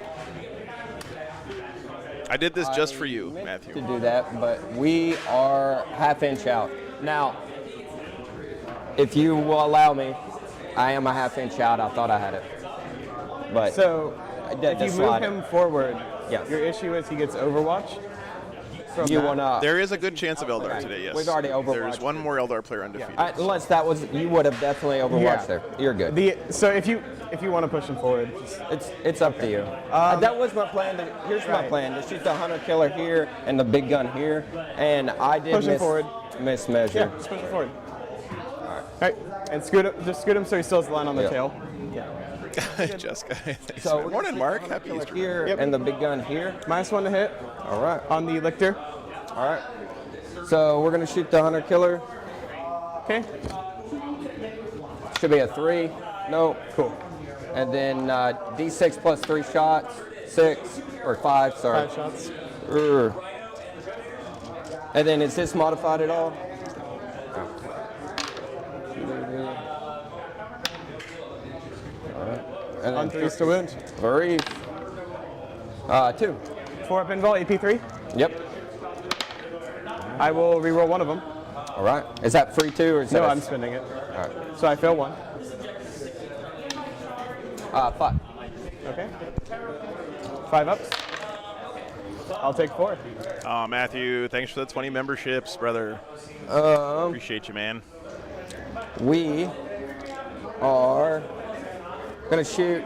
I did this just for you, To Matthew. do that, but we are half-inch out. Now, if you will allow me, I am a half-inch out. I thought I had it, but So, if you move slide it. him forward, Yes. your issue is he gets Overwatch. From You that. wanna? There is a good chance of Eldar today, yes. We've already overwatched There's one more Eldar player undefeated. Unless that was, you would have definitely overwatched Yeah. there. You're good. So if you want to push him forward, just, It's up to you. That was my plan. Here's my right. plan: to shoot the Hunter Killer here and the big gun here, and I did Push him forward. mismeasure. yeah, just push him forward. All right, and scoot him. Just scoot him so he still has the line on the Yeah. tail. Jessica, thanks. So man. we're Morning, gonna Mark. shoot the Happy Hunter Easter. Killer here Yep. and the big gun here. -1 to hit All right. on the Lictor. All right. So we're gonna shoot the Hunter Killer. Okay. Should be a 3. No. Cool. And then D6 plus 3 shots. 6 or 5. Sorry. 5 shots. And then is this modified at all? And On then 3s to wound. 3. 2. 4 up invul, AP 3. Yep. I will reroll one of them. All right. Is that free too, or is No, that? I'm spending it. All right. So I fail 1. 5. Okay. 5 ups. I'll take 4. Oh, Matthew, thanks for the 20 memberships, brother. Appreciate you, man. We are gonna shoot.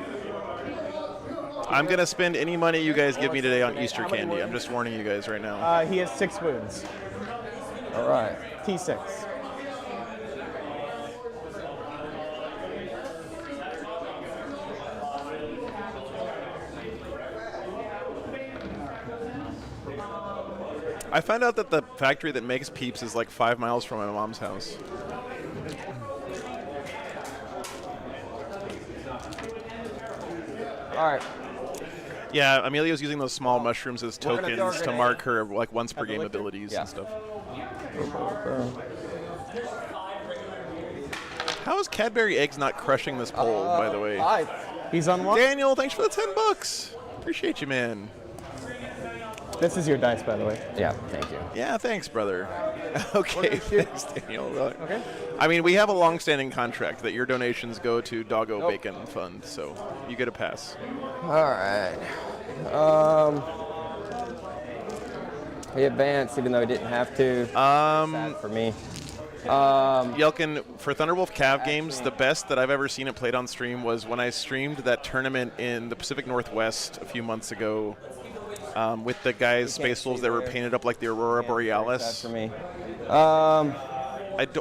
I'm gonna spend any money you guys give me today on Easter candy. I'm just warning you guys right now. He has 6 wounds. All right. T6. I found out that the factory that makes Peeps is like 5 miles from my mom's house. All right. Yeah, Amelia's using those small mushrooms as We're gonna throw a tokens to grenade. mark her like once per At the game lictor? abilities Yeah. and stuff. How is Cadbury Eggs not crushing this poll, by the way? 5. He's on 1. Daniel, thanks for the $10. Appreciate you, man. This is your dice, by the way. Yeah. Thank you. Yeah, thanks, brother. Okay, thanks, Daniel. Okay. I mean, we have a long-standing contract that your donations go to Doggo Bacon Fund, so you get a pass. All right. He advanced even though he didn't have to. Sad for me. Yelkin, for Thunderwolf Cav games, the best that I've ever seen it played on stream was when I streamed that tournament in the Pacific Northwest a few months ago with the guys, Space Wolves, that were painted up like the Aurora Sad Borealis. for me.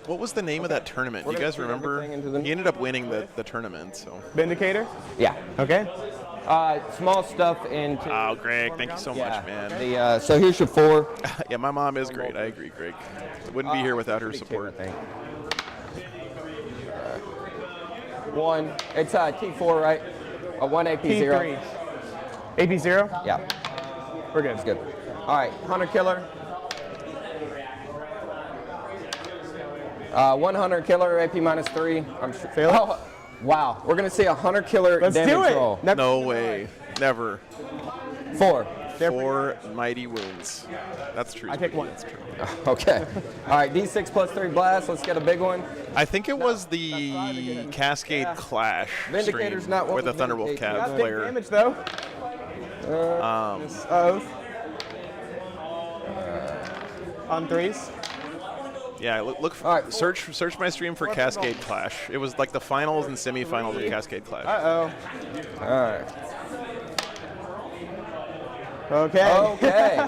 What was the name of that tournament? Do you gonna guys shoot remember? everything into the- He ended up winning the tournament. So. Vindicator. Yeah. Okay. Small stuff into. Oh, Greg, thank you so yeah. much, man. The so here's your 4. Yeah, my mom is great. I agree, Greg. Wouldn't be here without her support. I think. 1. It's T4, right? A 1 AP 0. T3. AP 0. Yeah. We're good. That's good. All right, Hunter Killer. 1 Hunter Killer, AP -3. I'm sure. Fail it? Oh, wow. We're going to see a Hunter Killer Let's damage do it. roll. No way. Never. 4. 4 mighty wounds. That's true. I take 1. That's true. Okay. All right, D6 plus 3 blast. Let's get a big one. I think it was the Cascade Clash Vindicator's stream not one with the with Thunderwolf Vindicator. Cav Got big player. damage though. Oath. On 3s. Yeah, look All right. search my stream for Cascade Clash. It was like the finals and semifinals of Cascade Clash. Uh-oh. All right. Okay. Okay.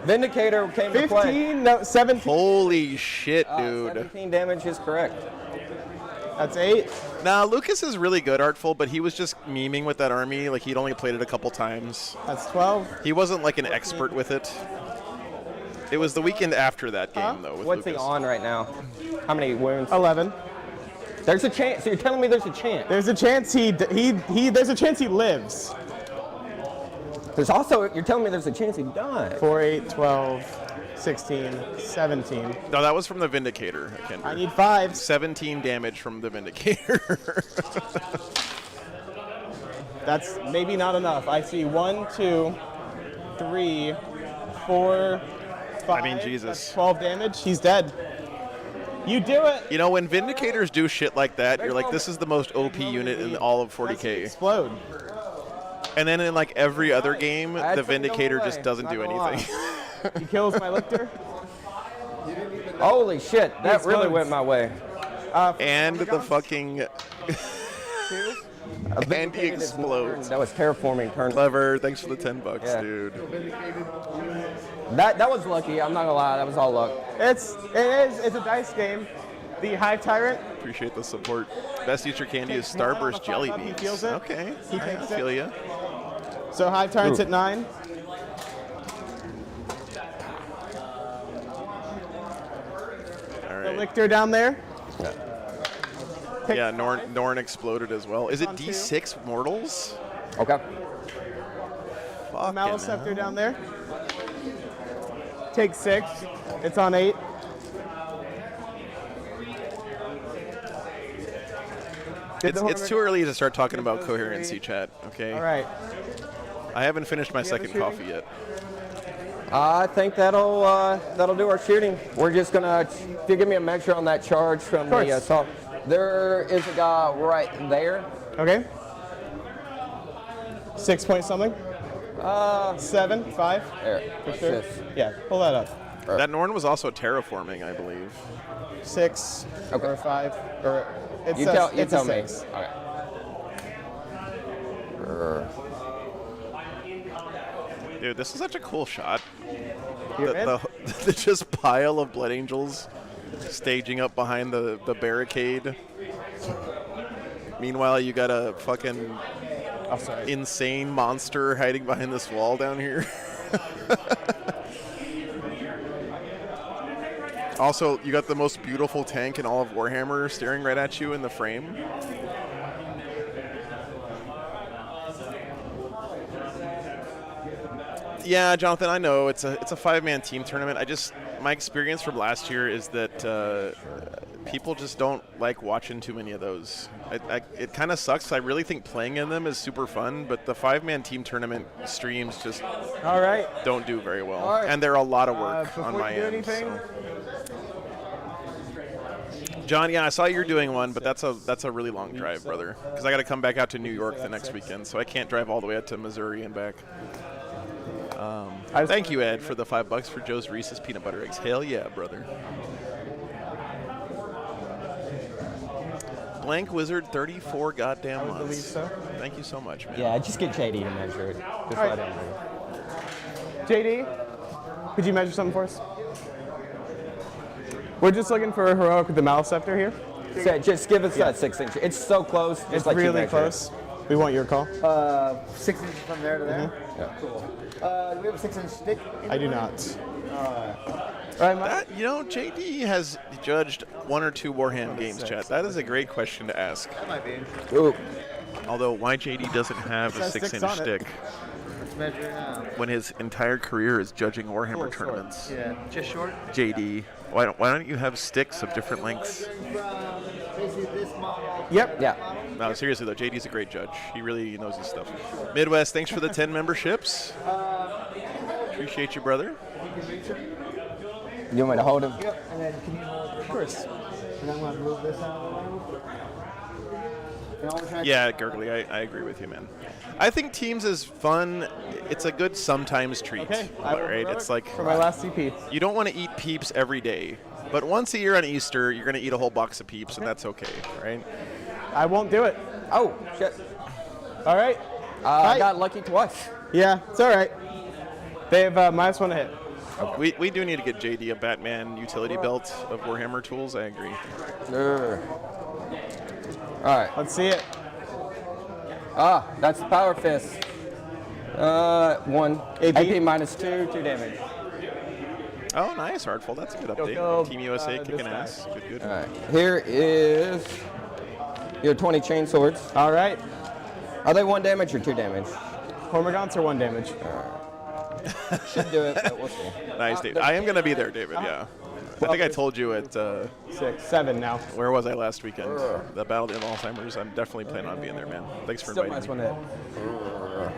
Vindicator came to play. 15, no, 17. Holy shit, dude. 17 damage is correct. That's 8. Nah, Lucas is really good, Artful, but he was just memeing with that army. Like, he'd only played it a couple times. That's 12. He wasn't like an expert with it. It was the weekend after that game, though, with What's he Lucas. on right now? How many wounds? 11. There's a chance. So you're telling me there's a chance? There's a chance there's a chance he lives. There's also, you're telling me there's a chance he died. 4, 8, 12, 16, 17. No, that was from the Vindicator. I need 5. 17 damage from the Vindicator. That's maybe not enough. I see 1, 2, 3, 4, 5. I mean, Jesus. That's 12 damage. He's dead. You do it. You know, when Vindicators do shit like that, you're like, this is the most OP unit in all of Let's 40K. explode. And then in like every other game, I had the something Vindicator going just away, doesn't not do gonna lie. anything. He kills my lictor. Holy shit, that really explodes. went my way. And the fucking and he explodes. That was terraforming turn. Clever. Thanks for the $10, Yeah. dude. That was lucky. I'm not gonna lie. That was all luck. It's a dice game. The Hive Tyrant. Appreciate the support. Best Easter candy is Starburst jelly He beans. feels it. Okay. He All right, takes I feel it. ya. So Hive Tyrant's Ooh. at 9. All right. right. Lictor down there. Yeah, Norn exploded as well. Is it On two. D6 mortals? Okay. Fucking Maliceptor hell. down there. Take 6. It's on 8. It's too early to start talking about coherency, chat. Okay. All right. I haven't finished my have a second shooting? coffee yet. I think that'll do our shooting. We're just gonna, if you give me a measure on that charge from course. the assault. There is a guy right there. Okay. 6 point something. 7, 5. There. For sure. This. Yeah, pull that up. That Norn was also terraforming, I believe. 6 Okay. or 5 or it You says tell, you it's a tell me. 6. Okay. Dude, this is such a cool shot. You're in? The just pile of Blood Angels staging up behind the barricade. Meanwhile, you got a fucking Oh, sorry. insane monster hiding behind this wall down here. Also, you got the most beautiful tank in all of Warhammer staring right at you in the frame. Yeah, Jonathan, I know it's a 5-man team tournament. My experience from last year is that people just don't like watching too many of those. It kind of sucks. I really think playing in them is super fun, but the 5-man team tournament streams just All right. don't do very well, All right. and they're a lot of work Before on you my do end. anything, So. John, yeah, I saw you're doing one, but that's a really long drive, brother. Because I got to come back out to New York the next weekend, so I can't drive all the way out to Missouri and back. Thank you, Ed, for the $5 for Joe's Reese's peanut butter eggs. Hell yeah, brother. Blank Wizard, 34 goddamn months. believe so. Thank you so much, man. Yeah, just get JD to measure it. Just All right. let him do it. JD, could you measure something for us? We're just looking for a heroic with the Maliceptor here. So just give us that 6 inch. It's so close. Just It's let you really measure close. We want your call. 6 inches from there to there. Yeah. Cool. Do we have a 6-inch stick? I do not. All right, Mike. That, JD has judged 1 or 2 Warhammer games, chat. That is a great question to ask. That might be interesting. Ooh. Although, why JD doesn't have a Says 6 6-inch on it. stick Let's measure it out. when his entire career is judging Warhammer tournaments? Yeah, just short. JD, why don't you have sticks of different lengths? Basically this model. Yep. Yeah. No, seriously though, JD's a great judge. He really knows his stuff. Midwest, thanks for the 10 memberships. Appreciate you, brother. You want me to hold him? Yep. And then can you hold it? Of course. And I'm going to move this out of the way. And all we're trying to- Yeah, Gurgly, I agree with you, man. I think Teams is fun. It's a good sometimes treat. Okay. I will Right? heroic It's like for my last CP. you don't want to eat Peeps every day, but once a year on Easter, you're going to eat a whole box of Peeps, and that's okay, right? I won't do it. Oh, shit. All right. I got lucky twice. Yeah, it's all right. They have -1 to hit. We do need to get JD a Batman utility belt of Warhammer tools. I agree. All right. Let's see it. Ah, that's the Power Fist. 1. AP. AP -2, 2 damage. Oh, nice, Artful. That's a good update. go, Team USA this kicking guy. ass. Good, good. All right. Here is your 20 chain swords. All right. Are they 1 damage or 2 damage? Hormagaunts are 1 damage. Should do it, but we'll see. Nice, David. I am going to be there, David, yeah. I think I told you at, 6, 7 now. where was I last weekend? The Battle of Alzheimer's. I'm definitely planning on being there, man. Thanks for Still inviting -1 me. to hit.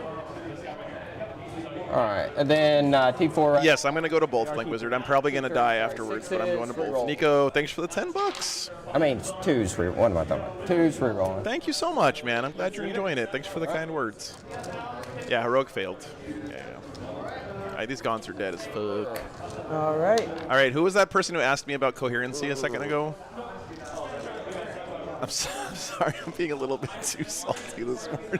All right, and then T4. Right? Yes, I'm going to go to both, Blink Wizard. I'm probably going to die afterwards, but I'm going to both. Nico, thanks for the $10. I mean, 2's free. What am I talking about? 2's free rolling. Thank you so much, man. I'm glad you're enjoying it. Thanks for the kind words. Yeah, Heroic failed. Yeah. All right, these gaunts are dead as fuck. All right. All right, who was that person who asked me about coherency a second ago? I'm sorry, I'm being a little bit too salty this morning.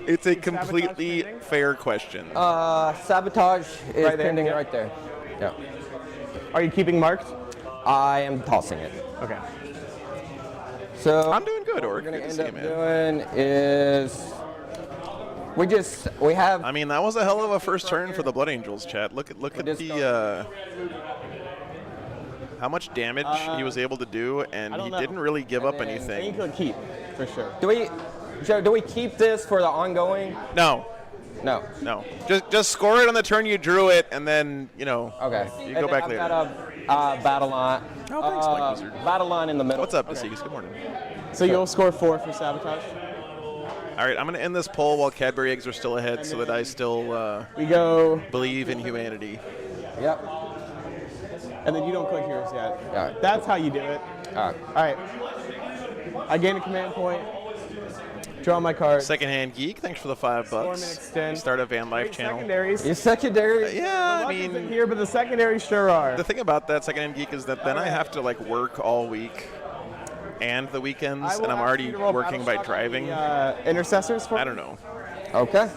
It's a completely pending? fair question. Sabotage is Right there, pending yeah. right there. Yeah. Are you keeping marked? I am tossing it. Okay. So I'm doing good, Orc. What we're Good gonna to see end you, up man. doing is we have. I mean, that was a hell of a first turn for the Blood Angels, chat. Look at just the how much damage he was able to do, and I don't he know. didn't really give up I think anything. he'll keep, for sure. Joe, do we keep this for the ongoing? No, No. no. Just score it on the turn you drew it, and then, you know, Okay. you And go then back I've later. got a battle line. Oh, thanks, Mike Wizard. Battle line in the middle. What's up, Deceased? Good morning. So you'll score 4 for sabotage. All right, I'm going to end this poll while Cadbury eggs are still ahead so that I still We go, believe in humanity. Yep. and then you don't click yours yet. All right. That's how you do it. All right. All right. I gain a command point. Draw my card. Secondhand Geek, thanks for the $5. Storm and extend. Start a Van Life Great channel. Secondaries. Your secondary. Yeah, I Luck isn't mean, here, but the secondaries sure are. the thing about that Secondhand Geek is that then I have to like work all week and the weekends, I will and I'm ask already you to roll working by Battleshock on driving. the, intercessors for I don't know. Okay.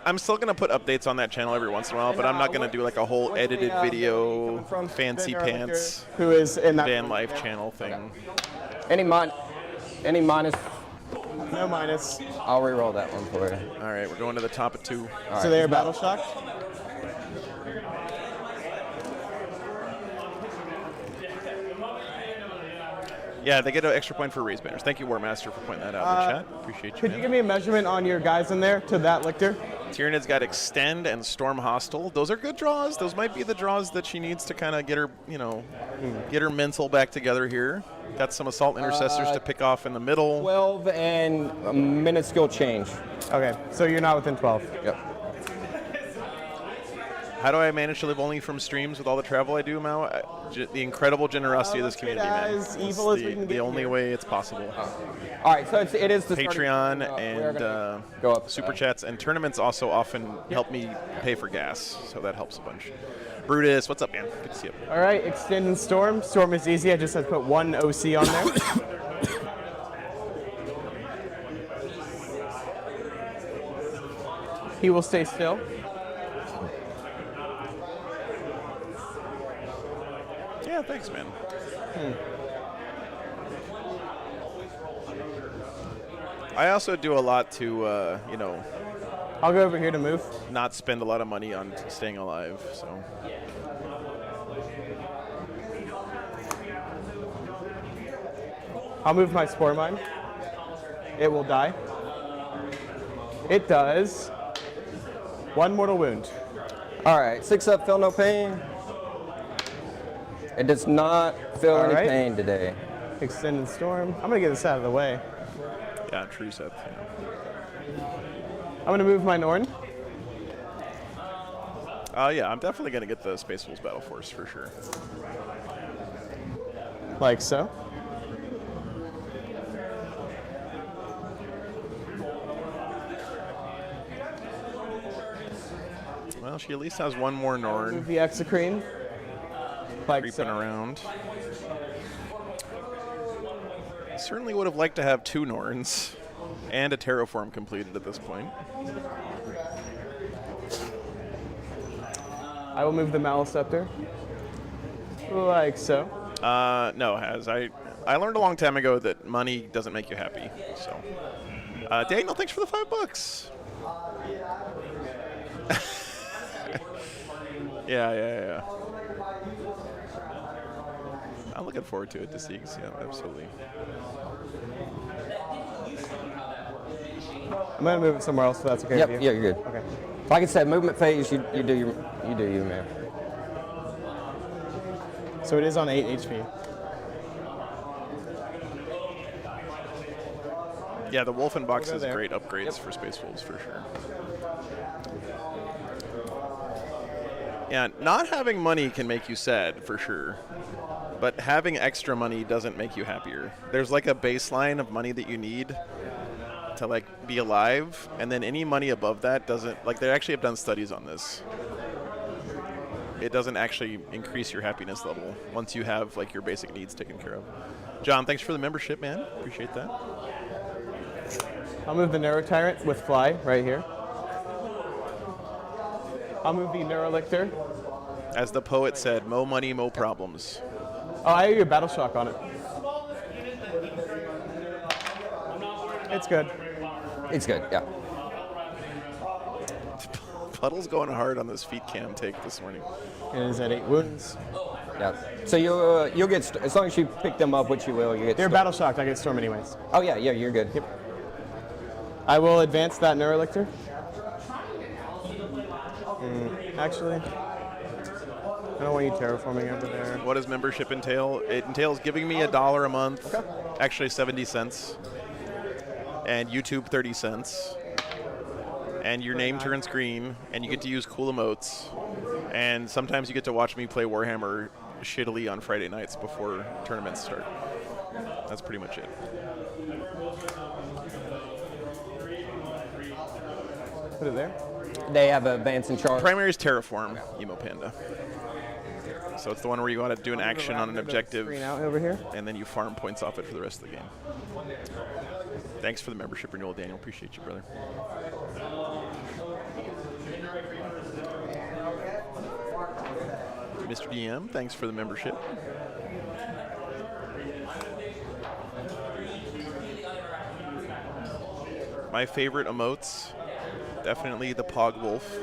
I'm still going to put updates on that channel every once in a while, but I'm not going to do like a whole what's the, edited video, coming from? fancy Ben Ehrlicher, pants, who is in that Van Life channel thing. Any minus? No minus. I'll re-roll that one for you. All right, we're going to the top of 2. All So right. they are battle shocked. Yeah, they get an extra point for raise banners. Thank you, Warmaster, for pointing that out in the chat. Appreciate you, Could you man. give me a measurement on your guys in there to that lictor? Tyranid's got Extend and Storm Hostile. Those are good draws. Those might be the draws that she needs to kind of get her, you know, get her mental back together here. Got some Assault Intercessors to pick off in the middle. 12 and a minuscule change. Okay, so you're not within 12. Yep. How do I manage to live only from streams with all the travel I do, Mao? The incredible generosity of this Let's get community, man. as It's evil as we can the get only here. way it's possible. All right, so it is the starting Patreon point. We're and gonna go up super chats and tournaments also often help me pay for gas, so that helps a bunch. Brutus, what's up, man? Good to see you. All right, extend and storm. Storm is easy. I just have to put 1 OC on there. He will stay still. Yeah, thanks, man. I also do a lot to, you know, I'll go over here to move. not spend a lot of money on staying alive, so. I'll move my spore mine. It will die. It does. 1 mortal wound. All right, 6 up, feel no pain. It does not feel All any right. pain today. Extend and storm. I'm gonna get this out of the way. Yeah, true set. I'm gonna move my Norn. Yeah, I'm definitely going to get the Space Wolves Battle Force for sure. Like so. Well, she at least has one more Norn Move the Exocrine. Like creeping so. around. Certainly would have liked to have 2 Norns and a Terraform completed at this point. I will move the Maliceptor. Like so. No, I learned a long time ago that money doesn't make you happy. So, Daniel, thanks for the $5. Yeah. I'm looking forward to it, Deceased. Yeah, absolutely. I'm gonna move it somewhere else if that's okay Yep, with yeah, you. you're good. Okay. Like I said, movement phase, you do you, man. So it is on 8 HP. Yeah, the Wolfen box We'll go is there. great upgrades for Space Wolves for sure. Yeah, not having money can make you sad for sure, but having extra money doesn't make you happier. There's like a baseline of money that you need to like be alive, and then any money above that doesn't, like, they actually have done studies on this. It doesn't actually increase your happiness level once you have like your basic needs taken care of. John, thanks for the membership, man. Appreciate that. I'll move the Neuro Tyrant with Fly right here. I'll move the Neurolictor. As the poet said, mo money, mo problems. Oh, I hear your Battle Shock on it. It's good. It's good, yeah. Puddle's going hard on this feet cam take this morning. It is at 8 wounds. Yeah. So you'll get as long as you pick them up, which you will. You get. They're storm. battle shocked. I get storm anyways. Oh yeah, yeah, you're good. Yep. I will advance that Neurolictor. Actually, I don't want you terraforming over there. What does membership entail? It entails giving me $1 a month, actually 70 cents, and YouTube 30 cents, and your name turns green, and you get to use cool emotes, and sometimes you get to watch me play Warhammer shittily on Friday nights before tournaments start. That's pretty much it. Put it there. They have advance and charge. Primary is Terraform, Emo Panda. So it's the one where you want to do an action on an objective, Screen out over here. and then you farm points off it for the rest of the game. Thanks for the membership renewal, Daniel. Appreciate you, brother. Mr. DM, thanks for the membership. My favorite emotes, definitely the Pog Wolf.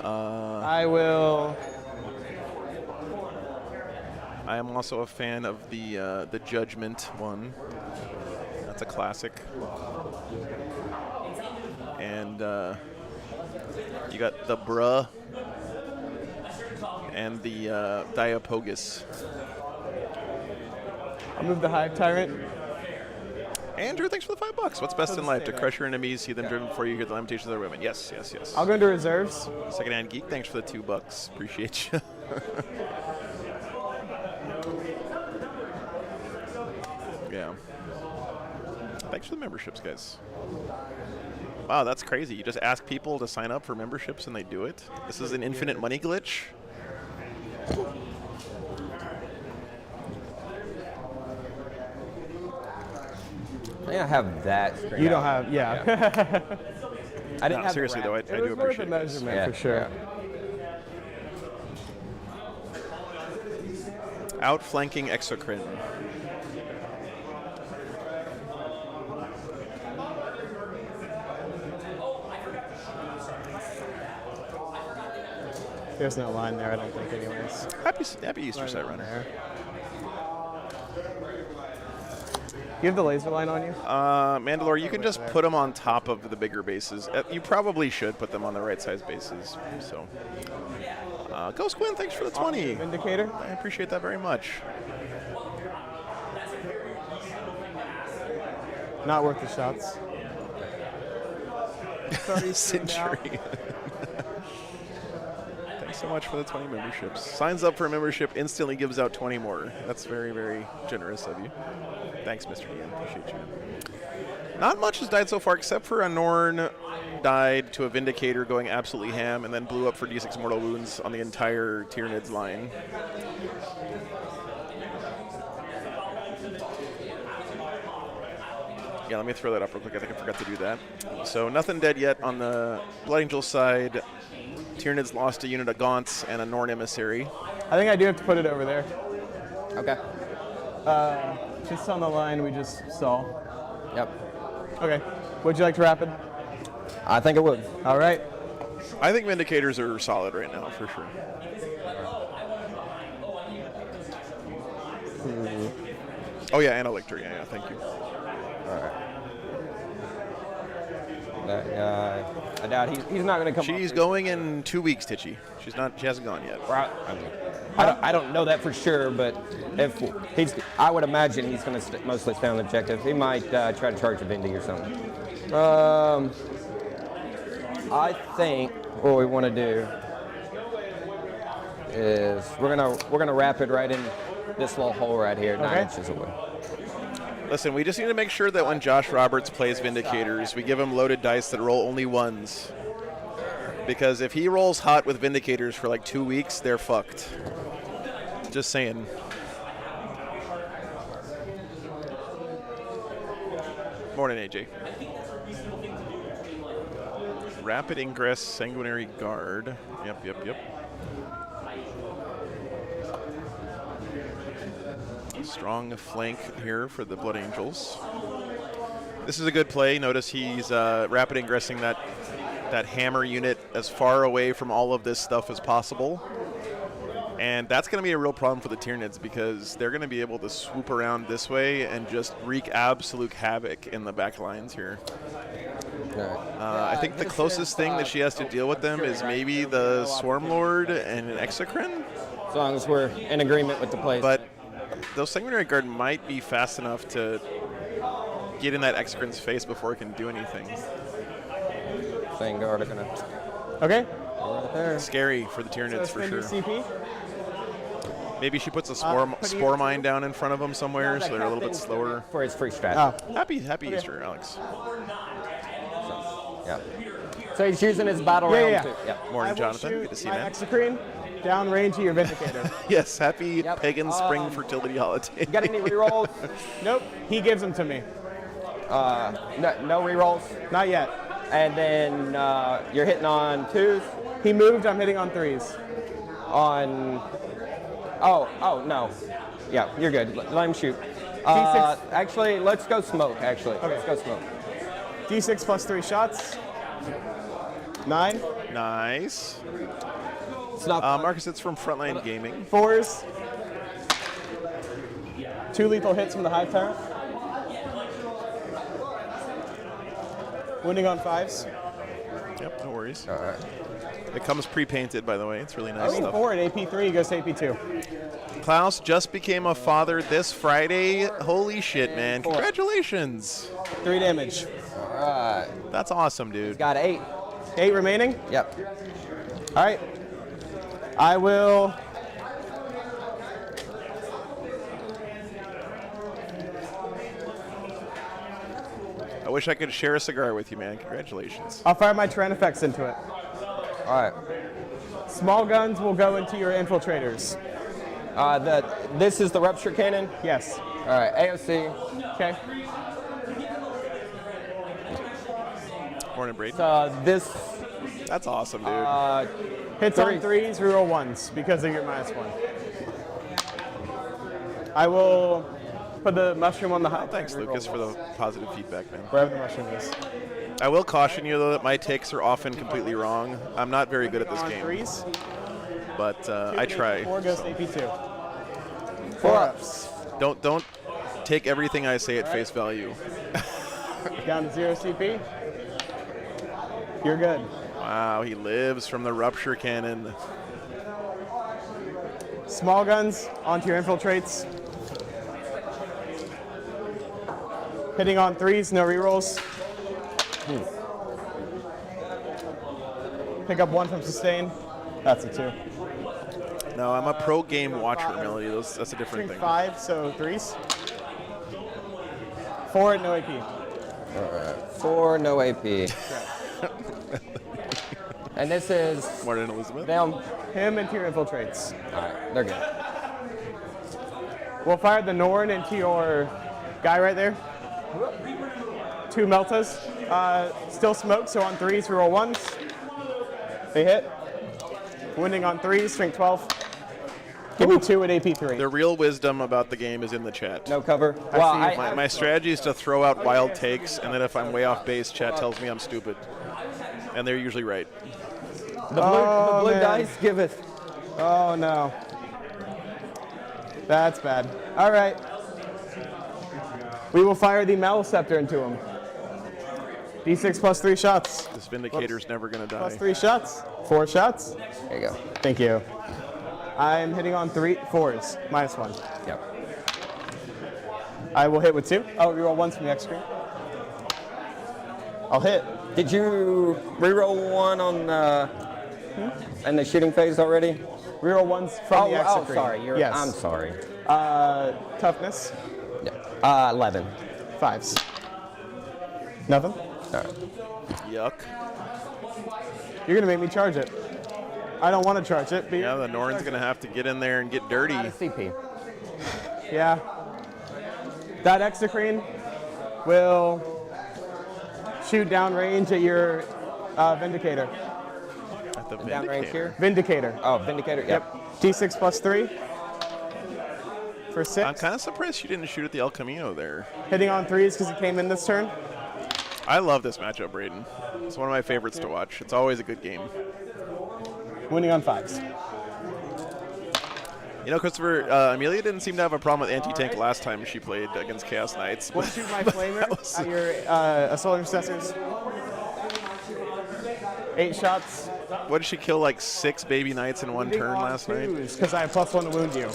I will. I am also a fan of the Judgment one. That's a classic. And you got the Bruh and the Diapogus. I'll move the Hive Tyrant. Andrew, thanks for the $5. What's best in life? To crush your enemies, see them driven before you hear the lamentations of their women. Yes, yes, yes. I'll go into reserves. Secondhand Geek, thanks for the $2. Appreciate you. Yeah. Thanks for the memberships, guys. Wow, that's crazy. You just ask people to sign up for memberships and they do it? This is an infinite money glitch? I think I have that. Screen You don't out. have, yeah. I didn't No, have seriously, though, I It do was worth a appreciate it. measurement Yeah, for sure. Outflanking Exocrine. There's no line there, I don't think, anyways. Happy Easter, Sight Runner. There. You have the laser line on you? Mandalore, you can just put them on top of the bigger bases. You probably should put them on the right size bases. So, Ghost Quinn, thanks for the 20. Vindicator? I appreciate that very much. Not worth the shots. Century. Thanks so much for the 20 memberships. Signs up for a membership, instantly gives out 20 more. That's very, very generous of you. Thanks, Mr. Ian. Appreciate you. Not much has died so far, except for a Norn died to a Vindicator going absolutely ham and then blew up for D6 mortal wounds on the entire Tyranids line. Yeah, let me throw that up real quick. I think I forgot to do that. So nothing dead yet on the Blood Angel side. Tyranids lost a unit of Gaunts and a Norn Emissary. I think I do have to put it over there. Okay. Just on the line we just saw. Yep. Okay. Would you like to rapid? I think it would. All right. I think Vindicators are solid right now, for sure. Oh yeah, and Elector. Yeah, thank you. All right. That guy. I doubt he's not going to come. She's going in 2 weeks, Titchy. She hasn't gone yet. I don't know that for sure, but if I would imagine he's going to mostly stay on the objective. He might try to charge a Vindy or something. I think what we want to do is we're gonna wrap it right in this little hole right here, 9 inches away. Listen, we just need to make sure that when Josh Roberts plays Vindicators, we give him loaded dice that roll only ones. Because if he rolls hot with Vindicators for like 2 weeks, they're fucked. Just saying. Morning, AJ. Rapid Ingress, Sanguinary Guard. Yep. Strong flank here for the Blood Angels. This is a good play. Notice he's rapid ingressing that hammer unit as far away from all of this stuff as possible. And that's going to be a real problem for the Tyranids because they're going to be able to swoop around this way and just wreak absolute havoc in the back lines here. I think the closest thing that she has to deal with them is maybe the Swarm Lord and an Exocrine. As long as we're in agreement with the plays. But those Sanguinary Guard might be fast enough to get in that Exocrine's face before it can do anything. Vanguard are gonna. Okay. Right there. Scary for the So Tyranids for spend your sure. CP. Maybe she puts a putting spore your- mine down in front of them somewhere, No, that so they're a little bit counts slower. For his free strat. Oh. Happy Easter, Alex. Yeah. So he's using his battle Yeah, round yeah. too. Yeah. I Morning, will Jonathan. shoot Good to see you, my man. Exocrine down range of your Vindicator. Yes, happy Yep. pagan spring fertility holiday. Got any rerolls? Nope. He gives them to me. No rerolls. Not yet. And then you're hitting on 2s. He moved. I'm hitting on 3s. On. Oh no. Yeah, you're good. Let him shoot. D6. Actually, let's go smoke. Actually, Okay. let's go smoke. D6 plus 3 shots. 9. Nice. It's not. Marcus, it's from Frontline Gaming. 4s. 2 lethal hits from the Hive Tyrant. Wounding on 5s. Yep, no worries. All right. It comes pre-painted, by the way. It's really nice stuff. 4 at AP3, he goes to AP2. Klaus just became a father this Friday. Holy shit, man. Congratulations. 3 damage. All right. That's awesome, dude. Got 8. 8 remaining. Yep. All right. I will. I wish I could share a cigar with you, man. Congratulations. I'll fire my Tyranid effects into it. All right. Small guns will go into your infiltrators. This is the rupture cannon. Yes. All right. AOC. Okay. Morning, Braden. This. That's awesome, dude. Hits on 3s, reroll 1s because of your -1. I will put the mushroom on the high. Thanks, Lucas, for the positive feedback, man. Wherever the mushroom is. I will caution you, though, that my takes are often completely wrong. I'm not very good at this On game, 3s. but I try. 4 goes to so. AP2. 4 ups. Don't take everything I say at face value. Down to 0 CP. You're good. Wow, he lives from the rupture cannon. Small guns onto your infiltrates. Hitting on 3s, no rerolls. Pick up 1 from sustain. That's a 2. No, I'm a pro game watcher, Melody. That's a different Drink thing. 5, so 3s. 4 at no AP. 4, no AP. And this is Morning, Elizabeth. them. Him into your infiltrates. All right, they're good. We'll fire the Norn into your guy right there. 2 Meltas. Still smoke, so on 3s, reroll 1s. They hit. Wounding on 3s, strength 12. Give me 2 at AP3. The real wisdom about the game is in the chat. No cover. I Well, see. My strategy is to throw out wild takes, and then if I'm way off base, chat tells me I'm stupid. And they're usually right. the Oh, blue man. dice giveth. Oh no. That's bad. All right. We will fire the Maleceptor into him. D6 plus 3 shots. This Vindicator's never going to die. Plus 3 shots. 4 shots. There you go. Thank you. I'm hitting on 4s. -1. Yep. I will hit with 2. Oh, reroll 1s from the X screen. I'll hit. Did you reroll 1 on in the shooting phase already? Reroll 1s from the X Oh, screen. sorry. Yes. I'm sorry. Toughness. Yeah. 11. 5s. Nothing. All right. Yuck. You're gonna make me charge it. I don't want to charge it. But Yeah, the Norn's going to have to get in there and get dirty. Out of CP. Yeah. That Exocrine will shoot downrange at your Vindicator. At the Downrange Vindicator. here. Vindicator. Oh, Vindicator. Yep. D6 plus 3 for 6. I'm kind of surprised you didn't shoot at the El Camino there. Hitting on 3s because it came in this turn. I love this matchup, Braden. It's one of my favorites to watch. It's always a good game. Wounding on 5s. You know, Christopher, Amelia didn't seem to have a problem with anti-tank last time she played against Chaos Knights. We'll shoot my flamer at your assault intercessors. 8 shots. What did she kill, like 6 baby knights in one turn last night? Because I have +1 to wound you.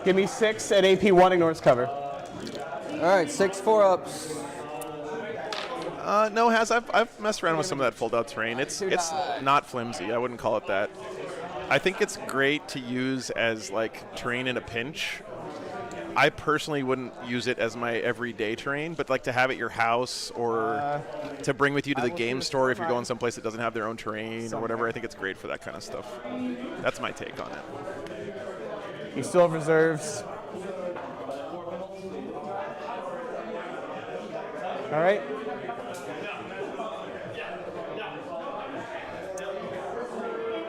Give me 6 at AP 1, ignores cover. All right, 6 4-ups. No, I've messed around with some of that fold-out terrain. It's not flimsy. I wouldn't call it that. I think it's great to use as like terrain in a pinch. I personally wouldn't use it as my everyday terrain, but like to have at your house or to bring with you to the game store if you're going someplace that doesn't have their own terrain or whatever. I think it's great for that kind of stuff. That's my take on it. He still have reserves. All right.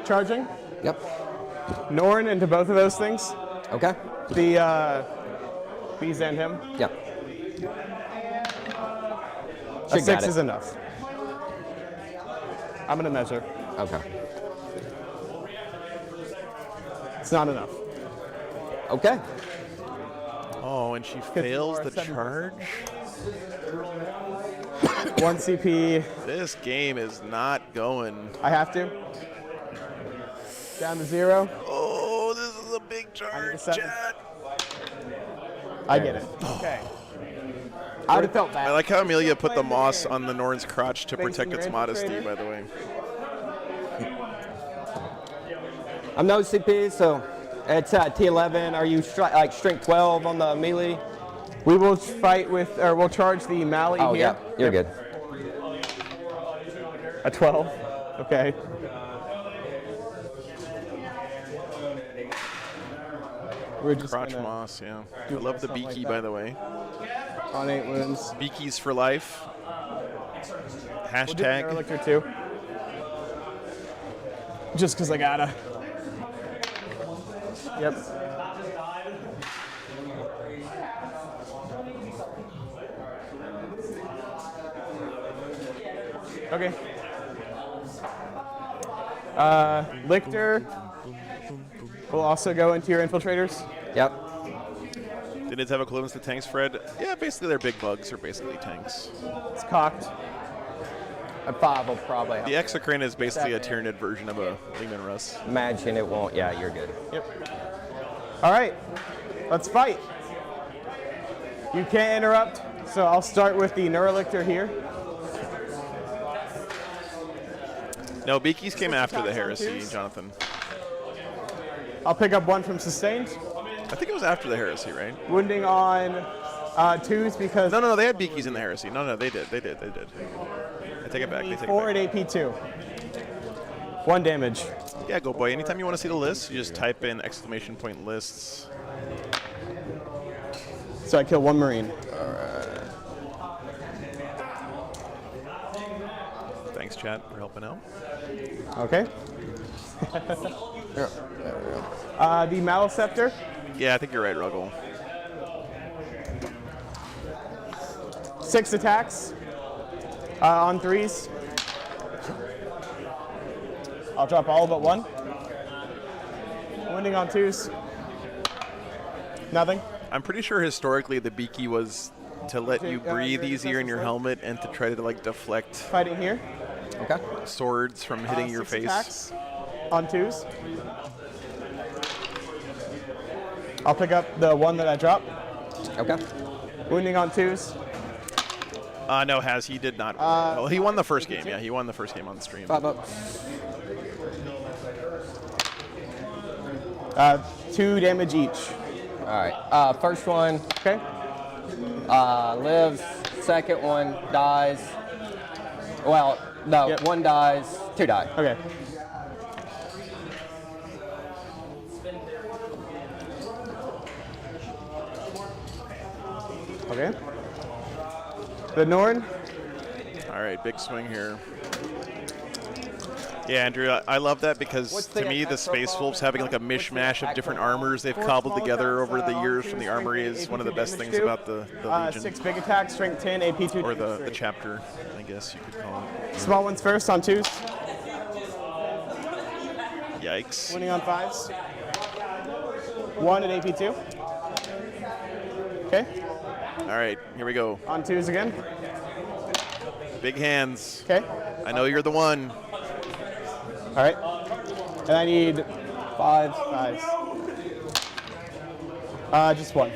Charging. Yep. Norn into both of those things. Okay. The bees and him. Yep. A 6 is enough. I'm gonna measure. Okay. It's not enough. Okay. Oh, and she fails the charge? 1 CP. This game is not going. I have to. Down to 0. Oh, this is a big charge, Chad. I get it. Okay. I would have felt I bad. like how Amelia put the moss on the Norn's crotch to protect its your modesty, infiltrator. by the way. I'm no CP, so it's T11. Are you like strength 12 on the melee? We will fight with, or we'll charge the Mali Oh, here. yeah, you're good. A 12. Okay. We're just Crotch gonna moss, yeah. I do love the something like beaky, that. by the way. on 8 wounds. Beakies for life. We'll do Hashtag. an Elixir too. Just because I gotta. Yep. Okay. Lictor will also go into your infiltrators. Yep. Did it have equivalents to tanks, Fred? Yeah, basically they're big bugs are basically tanks. It's cocked. A 5 will probably help. The Exocrine is basically a Tyranid version of a Lehman Russ. Imagine it won't. Yeah, you're good. Yep. All right, let's fight. You can't interrupt, so I'll start with the Neurolictor here. No, Beakies came after the Heresy, Jonathan. I'll pick up 1 from Sustained. I think it was after the Heresy, right? Wounding on 2s because No, they had Beakies in the Heresy. No, they did. I take it back. They take it 4 back. at AP2. 1 damage. Yeah, go boy. Anytime you want to see the list, you just type in ! lists. So I kill 1 Marine. Thanks, chat, for helping out. Okay. The Maleceptor. Yeah, I think you're right, Ruggle. 6 attacks on 3s. I'll drop all but 1. Wounding on 2s. Nothing. I'm pretty sure historically the Beaky was to let you breathe your easier in your defensive helmet and to try to like deflect Fighting here. Okay. swords from hitting your 6 face. attacks on 2s. I'll pick up the 1 that I dropped. Okay. Wounding on 2s. No, he did not. Well, he won the first game. Yeah, he won the first game on stream. 5 ups. 2 damage each. All right. First one Okay. lives. Second one dies. Well, no, Yep. 1 dies. 2 die. Okay. Okay. The Norn. All right, big swing here. Yeah, Andrew, I love that because to me, the Space Wolves having like a mishmash of different armors they've cobbled together over the years from the armory is one of the best things about the Legion. 6 big attacks, strength 10, AP 2. Or the chapter, I guess you could call it. Small ones first on 2s. Yikes. Winning on 5s. 1 at AP2. Okay. All right, here we go. On 2s again. Big hands. Okay. I know you're the one. All right. And I need 5s. Just 1.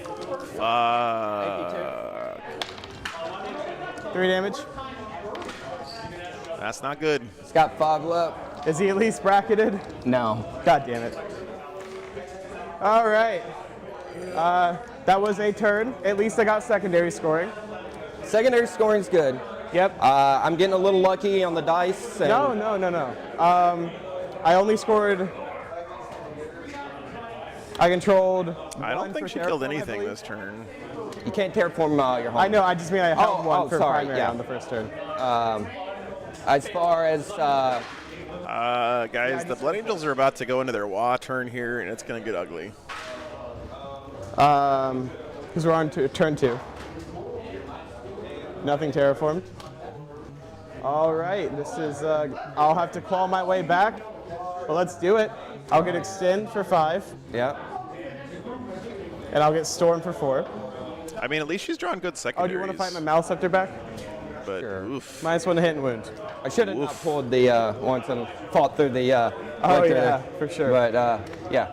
Fuck. 3 damage. That's not good. It's got 5 left. Is he at least bracketed? No. God damn it. All right. That was a turn. At least I got secondary scoring. Secondary scoring's good. Yep. I'm getting a little lucky on the dice. And No. I only scored. I controlled. I don't think she killed anything believe. this turn. You can't terraform your home. I know. I just mean I held one for sorry, primary yeah. on the first turn. As far as Guys, the Blood Angels are about to go into their Wah turn here, and it's going to get ugly. Because we're on turn 2. Nothing terraformed. All right. This is. I'll have to claw my way back, but let's do it. I'll get extend for 5, yeah. and I'll get storm for 4. I mean, at least she's drawn good Oh, secondaries. do you want to fight my mouse up there back? But, Sure. oof. -1 to hit and wound. I should have not pulled the once and fought through the. Oh went through yeah, the- for sure. But yeah.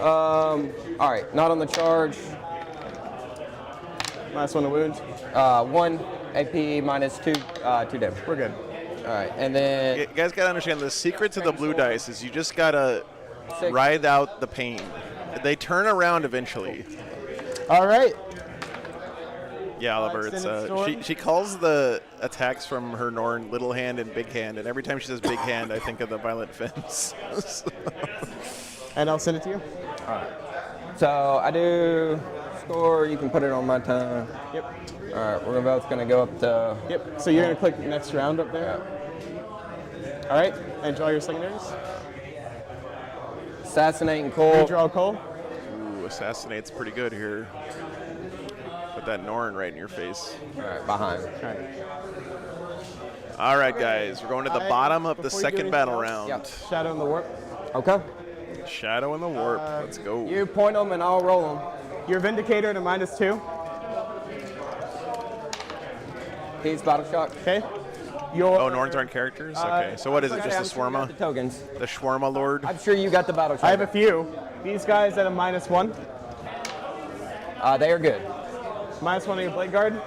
All right, not on the charge. -1 to wound. 1 AP minus 2 damage. We're good. All right, and then You guys got to understand, the secret to the blue dice is you just got to 6. ride out the pain. They turn around eventually. All right. Yeah, Oliver, it's, Extended storm. she calls the attacks from her Norn little hand and big hand, and every time she says big hand, I think of the violent fence. And I'll send it to you. so I do score. You can put it on my time. Yep. All right, we're both gonna go up to. Yep. So you're gonna click next round up there. All right. And draw your secondaries. Assassinating Cole. Redraw Cole. Ooh, Assassinate's pretty good here. Put that Norn right in your face. All right, behind. All right. All right, guys, we're going to the Alright, bottom of the before you do second anything battle else, round. Yep. Shadow in the warp. Okay. Shadow in the Warp. Let's go. You point them and I'll roll them. Your Vindicator at a -2. He's battle shock. Okay. Your. Oh, Norns aren't characters? Okay. So what is it, just I'm the sure you got Swarma? The tokens. The Shawarma Lord? I'm sure you got the battle shock. I have a few. These guys at a -1. They are good. -1 on your Blade Guard.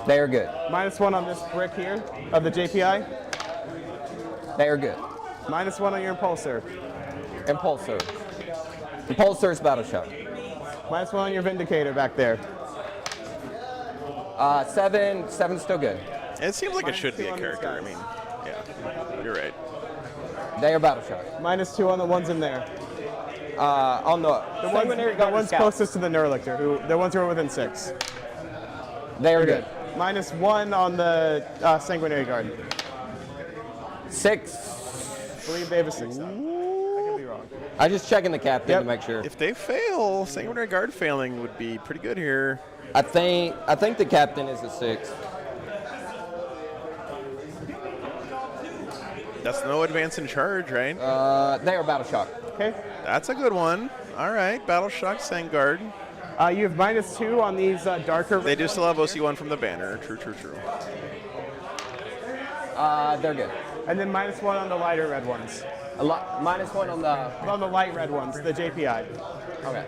They are good. -1 on this brick here of the JPI. They are good. -1 on your Impulsor. Impulsor. Impulsor's battle shock. -1 on your Vindicator back there. 7's still good. It seems like it should be -2 a on these character. I guys. mean, yeah, you're right. They are battle shock. -2 on the ones in there. On the The ones closest to the Neurolictor, the ones who are within 6. They are good. -1 on the Sanguinary Guard. 6. I believe they have a 6 though. I could be wrong. I'm just checking the captain Yep. to make sure. If they fail, Sanguinary Guard failing would be pretty good here. I think the captain is a 6. That's no advance in charge, right? They are battle shock. Okay. That's a good one. All right, Battle Shock, Sangard. You have -2 on these darker. They do still have OC1 from the banner. True. They're good. And then -1 on the lighter red ones. -1 on the. On the light red ones, the JPI. Okay.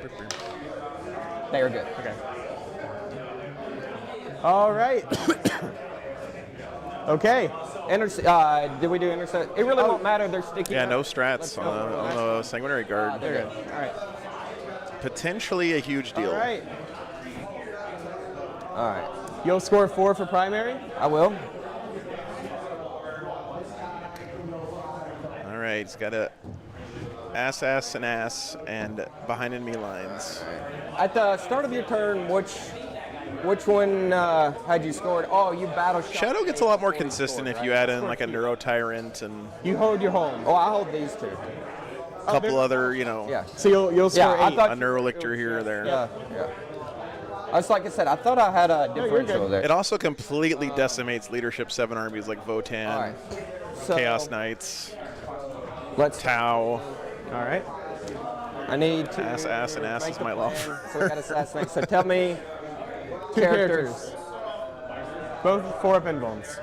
They are good. Okay. All right. Okay. Did we do intercept? It really won't matter. They're sticky. Yeah, up. no strats on the Sanguinary Guard. They're good. All right. Potentially a huge deal. All right. All right. You'll score 4 for primary. I will. All right, he's got a ass, and behind enemy lines. At the start of your turn, which one had you scored? Oh, you battle shock. Shadow gets a lot more consistent if you add in like a Neuro Tyrant and You hold your home. Oh, I hold these two. a couple there- other, Yeah. So you'll score Yeah, I 8. thought- a Neurolictor here or there. Yeah. It's like I said, I thought I had a you're differential good. there. It also completely decimates Leadership 7 armies like Votan, All right. So, Chaos Knights. Let's. Tau. All right. I need to. Ass, and ass is my love. So we got assassinate. So tell me. Two characters. Both 4-up invulns.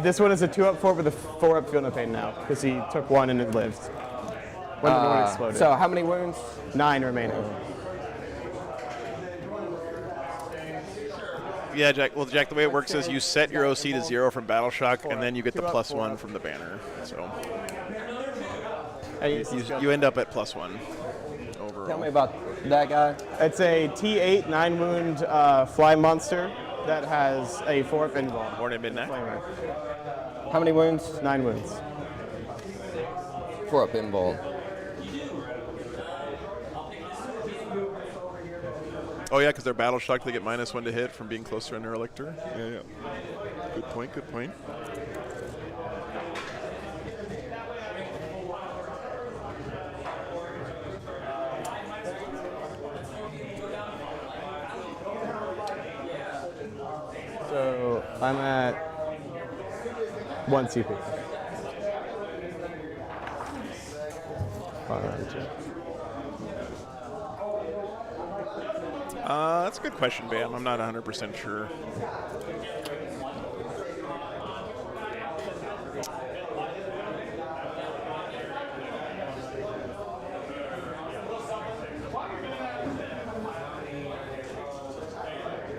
This one is a 2-up 4 with a 4-up Feel No Pain now, because he took 1 and it lived. When the one exploded. So how many wounds? 9 remaining. Yeah, Jack. Well, Jack, the way it works is you set your OC to 0 from Battle Shock, and then you get the +1 from the banner. So you end up at +1 overall. Tell me about that guy. It's a T8 9-wound fly monster that has a 4-up invuln. Born at midnight. Flamer. How many wounds? 9 wounds. 4-up invuln. Oh yeah, because they're Battle Shock, they get -1 to hit from being close to a Neurolictor. Yeah. Good point. Good point. So I'm at 1 CP. That's a good question, Bam. I'm not 100% sure.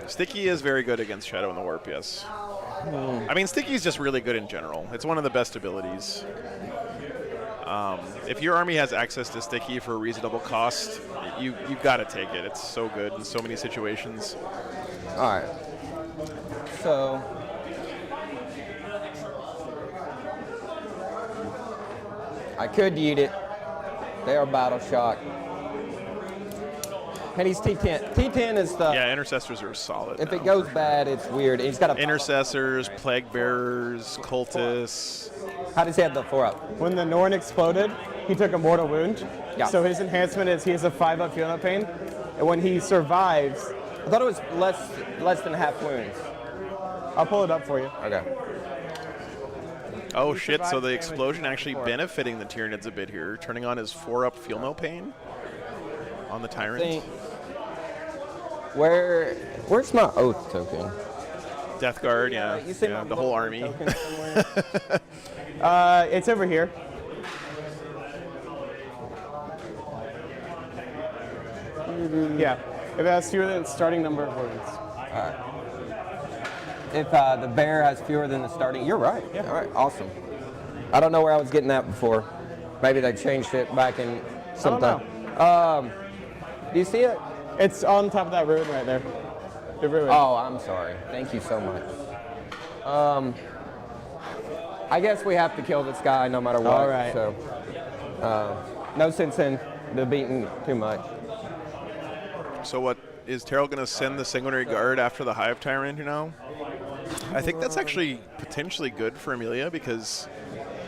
Sticky is very good against Shadow in the Warp, yes. I mean, Sticky is just really good in general. It's one of the best abilities. If your army has access to Sticky for a reasonable cost, you've got to take it. It's so good in so many situations. All right. So. I could yeet it. They are Battle Shock. And he's T10. T10 is the. Yeah, Intercessors are solid. If now. it goes bad, it's weird. He's got a. Intercessors, Plague Bearers, Cultists. How does he have the 4-up? When the Norn exploded, he took a mortal wound. Yeah. So his enhancement is he has a 5-up Feel No Pain. And when he survives, I thought it was less than half wounds. I'll pull it up for you. Okay. Oh shit, so survived the damage explosion actually before. benefiting the Tyranids a bit here, turning on his 4-up Feel No Pain on the Tyrant. Where's my oath token? Death Guard, yeah. You see yeah, my the whole oath army. token somewhere? It's over here. Yeah. If it has fewer than its starting number of wounds. If the bear has fewer than the starting, you're right. Yeah. All right, awesome. I don't know where I was getting that before. Maybe they changed it back in some I time. Do you see it? It's on top of that ruin right there. The ruin. Oh, I'm sorry. Thank you so much. I guess we have to kill this guy no matter what. All right. So, no sense in the beating too much. So what, is Terrell going to send the Sanguinary Guard after the Hive Tyrant now? I think that's actually potentially good for Amelia because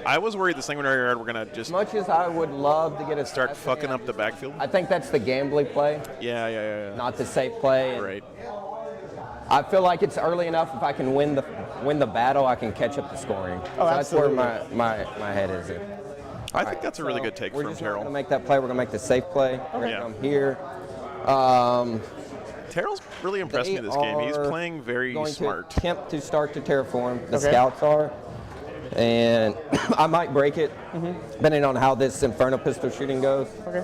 I was worried the Sanguinary Guard were going to just As much as I would love to get a start fucking up the backfield. I think that's the gambling play, Yeah. not the safe play. And Right. I feel like it's early enough. If I can win the battle, I can catch up the scoring. Oh, so that's where absolutely. my head is. I think that's a really good take We're from just not Terrell. going to make that play. We're going to make the safe play. We're going to Yeah. come here. Terrell's really impressed me this game. He's are playing very going smart. to attempt to start to terraform. The Okay. scouts are. And I might break it, depending on how this Inferno pistol shooting goes. Okay.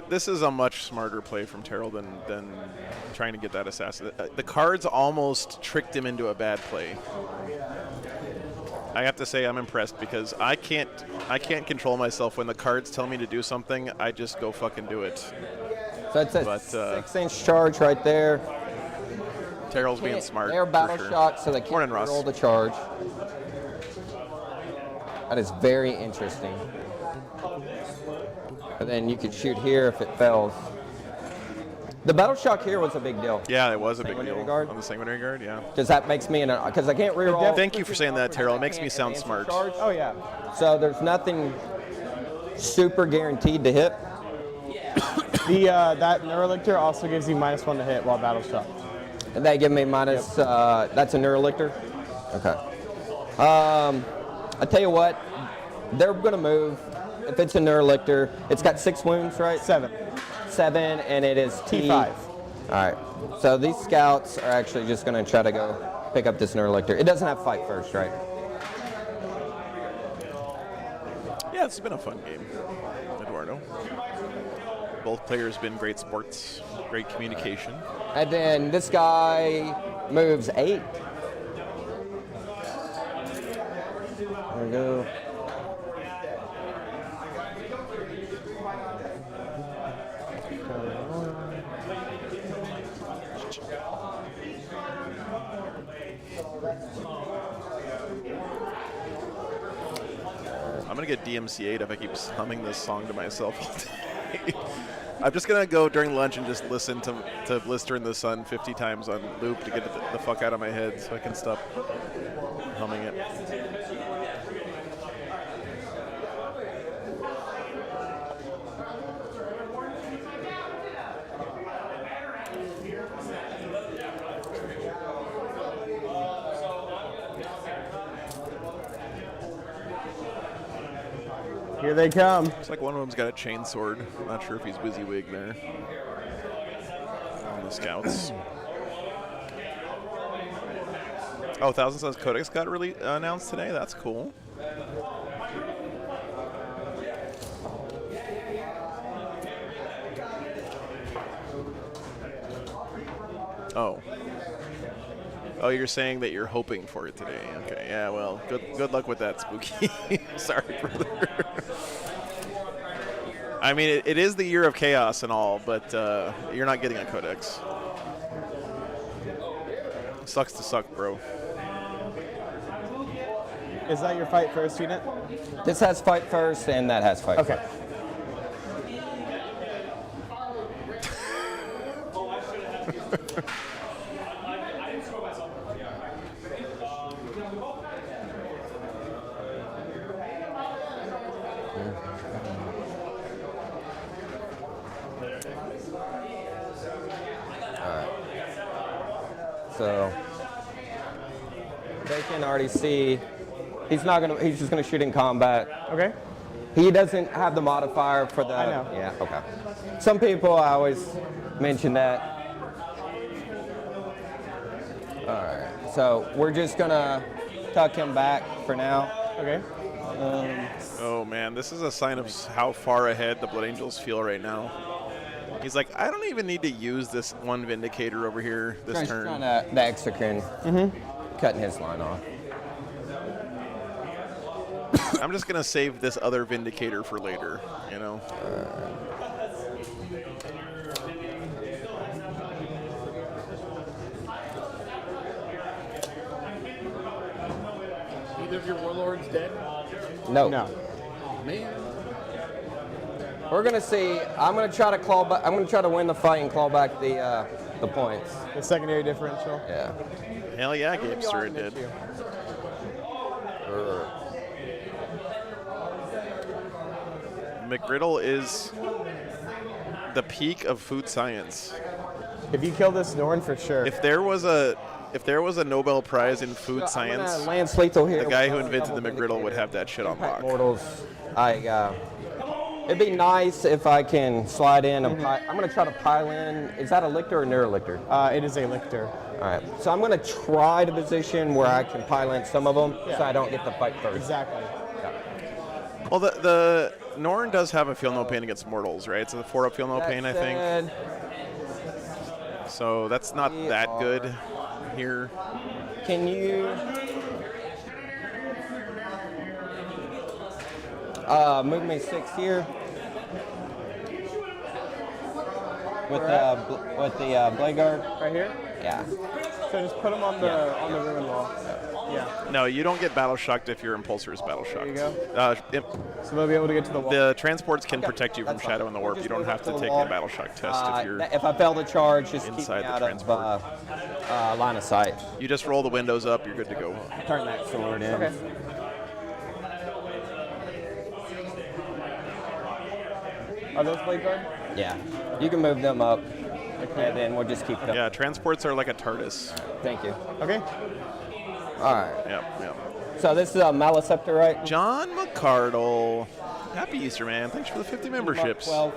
This is a much smarter play from Terrell than trying to get that assassin. The cards almost tricked him into a bad play. I have to say I'm impressed because I can't control myself when the cards tell me to do something. I just go fucking do it. So it's a But, 6-inch charge right there. Terrell's being smart. They're for battle sure. shots, so they can't Morning, Ross. roll the charge. That is very interesting. And then you could shoot here if it fails. The battle shock here was a big deal. Yeah, it was a big Sanguinary deal Guard? on the Sanguinary Guard, yeah. Because that makes me because I can't reroll. Thank you for saying that, Terrell. It makes me sound smart. Charge. Oh, yeah. So there's nothing super guaranteed to hit. That Neurolictor also gives you -1 to hit while battle shocked. And they give me minus, that's a Neurolictor? Okay. I tell you what, they're going to move. If it's a Neurolictor, it's got 6 wounds, right? 7. 7, and it is T5. All right. So these scouts are actually just going to try to go pick up this Neurolictor. It doesn't have fight first, right? Yeah, it's been a fun game, Eduardo. Both players been great sports, great communication. And then this guy moves 8. There we go. I'm gonna get DMCA'd if I keep humming this song to myself all day. I'm just gonna go during lunch and just listen to Blister in the Sun 50 times on loop to get the fuck out of my head so I can stop humming it. Here they come. Looks like one of them's got a chainsword. I'm not sure if he's WYSIWYG there. On the scouts. Oh, Thousand Suns Codex got announced today? That's cool. Oh. Oh, you're saying that you're hoping for it today. Okay, yeah, well, good luck with that, Spooky. Sorry, brother. I mean, it is the year of chaos and all, but you're not getting a codex. Sucks to suck, bro. Is that your fight first unit? This has fight first, and that has fight Okay. first. So they can already see he's just gonna shoot in combat. Okay. He doesn't have the modifier for the. I know. Yeah. Okay. Some people I always mention that. All right. So we're just gonna tuck him back for now. Okay. Oh man, this is a sign of how far ahead the Blood Angels feel right now. He's like, I don't even need to use this one Vindicator over here this turn. The Exocrine. Cutting his line off. I'm just gonna save this other Vindicator for later, you know? Either of your warlords dead? No. No. Man. We're gonna see. I'm gonna try to claw back. I'm gonna try to win the fight and claw back the points. The secondary differential. Yeah. Hell yeah, Gamester, it did. McGriddle is the peak of food science. If you kill this Norn, for sure. If there was a Nobel Prize in food science, I'm gonna Lance Lethal here. the guy who invented the McGriddle would have that shit on lock. Mortals. It'd be nice if I can slide in. I'm gonna try to pile in. Is that a lictor or Neurolictor? It is a lictor. All right. So I'm gonna try to position where I can pile in some of them, so I don't get the fight first. Exactly. Well, the Norn does have a feel no pain against mortals, right? It's a 4-up feel no pain, I think. Said, So that's not that good here. Can you move me 6 here with the blade guard? Right here. Yeah. So just put them on the ruin wall. Yeah. No, you don't get battle shocked if your impulsor is battle shocked. There you go. So they'll be able to get to the wall. The transports can protect you from That's Shadow fine. and the Warp. Just You don't move have up to the take wall. the battle shock test if you're. If I fail the charge, just keep me inside the out of transport. line of sight. You just roll the windows up. You're good to go. Turn that sword in. Okay. Are those blade guard? Yeah. You can move them up, and then we'll just keep them. Yeah, transports are like a TARDIS. Thank you. Okay. All right. Yep. So this is a Maliceptor, right? John McCardle. Happy Easter, man. Thanks for the 50 memberships. 12.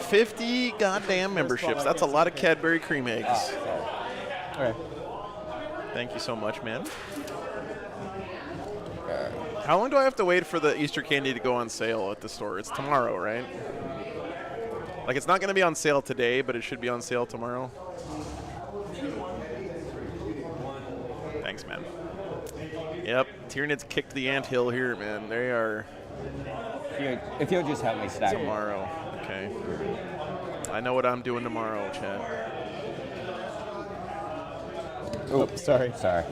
50 goddamn memberships. That's a lot of Cadbury cream eggs. Okay. Thank you so much, man. How long do I have to wait for the Easter candy to go on sale at the store? It's tomorrow, right? Like, it's not going to be on sale today, but it should be on sale tomorrow. Thanks, man. Yep, Tyranids kicked the anthill here, man. They are If you'll just help me stack them. tomorrow. Okay. I know what I'm doing tomorrow, Chad. Oh, sorry. Sorry.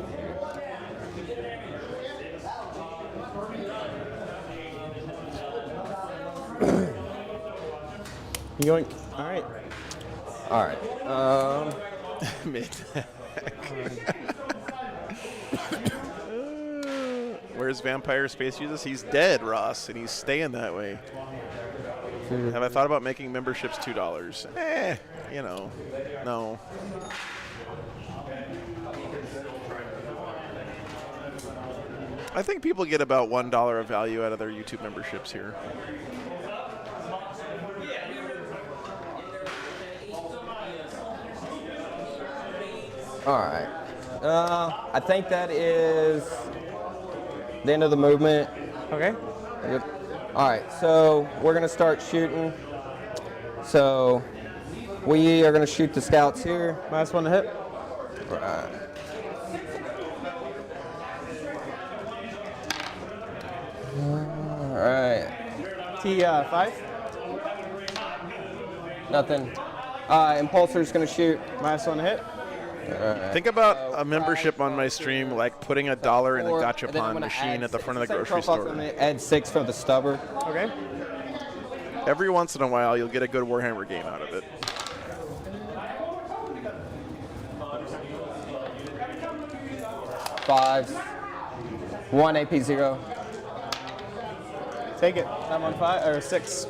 You going? All right. All right. Mid. Where's Vampire Space Jesus? He's dead, Ross, and he's staying that way. Have I thought about making memberships $2? You know, no. I think people get about $1 of value out of their YouTube memberships here. All right. I think that is the end of the movement. Okay. Yep. All right, so we're gonna start shooting. So we are gonna shoot the scouts here. Last one to hit. Right. All right. T5. Nothing. Impulsor's gonna shoot. Last one to hit. Think about a membership on my stream like putting $1 in a And then I'm gachapon gonna machine add at the front of the same grocery profile, so store. I'm gonna add 6 for the stubber. Okay. Every once in a while, you'll get a good Warhammer game out of it. Fives. 1 AP0. Take it. I'm on 5 or 6.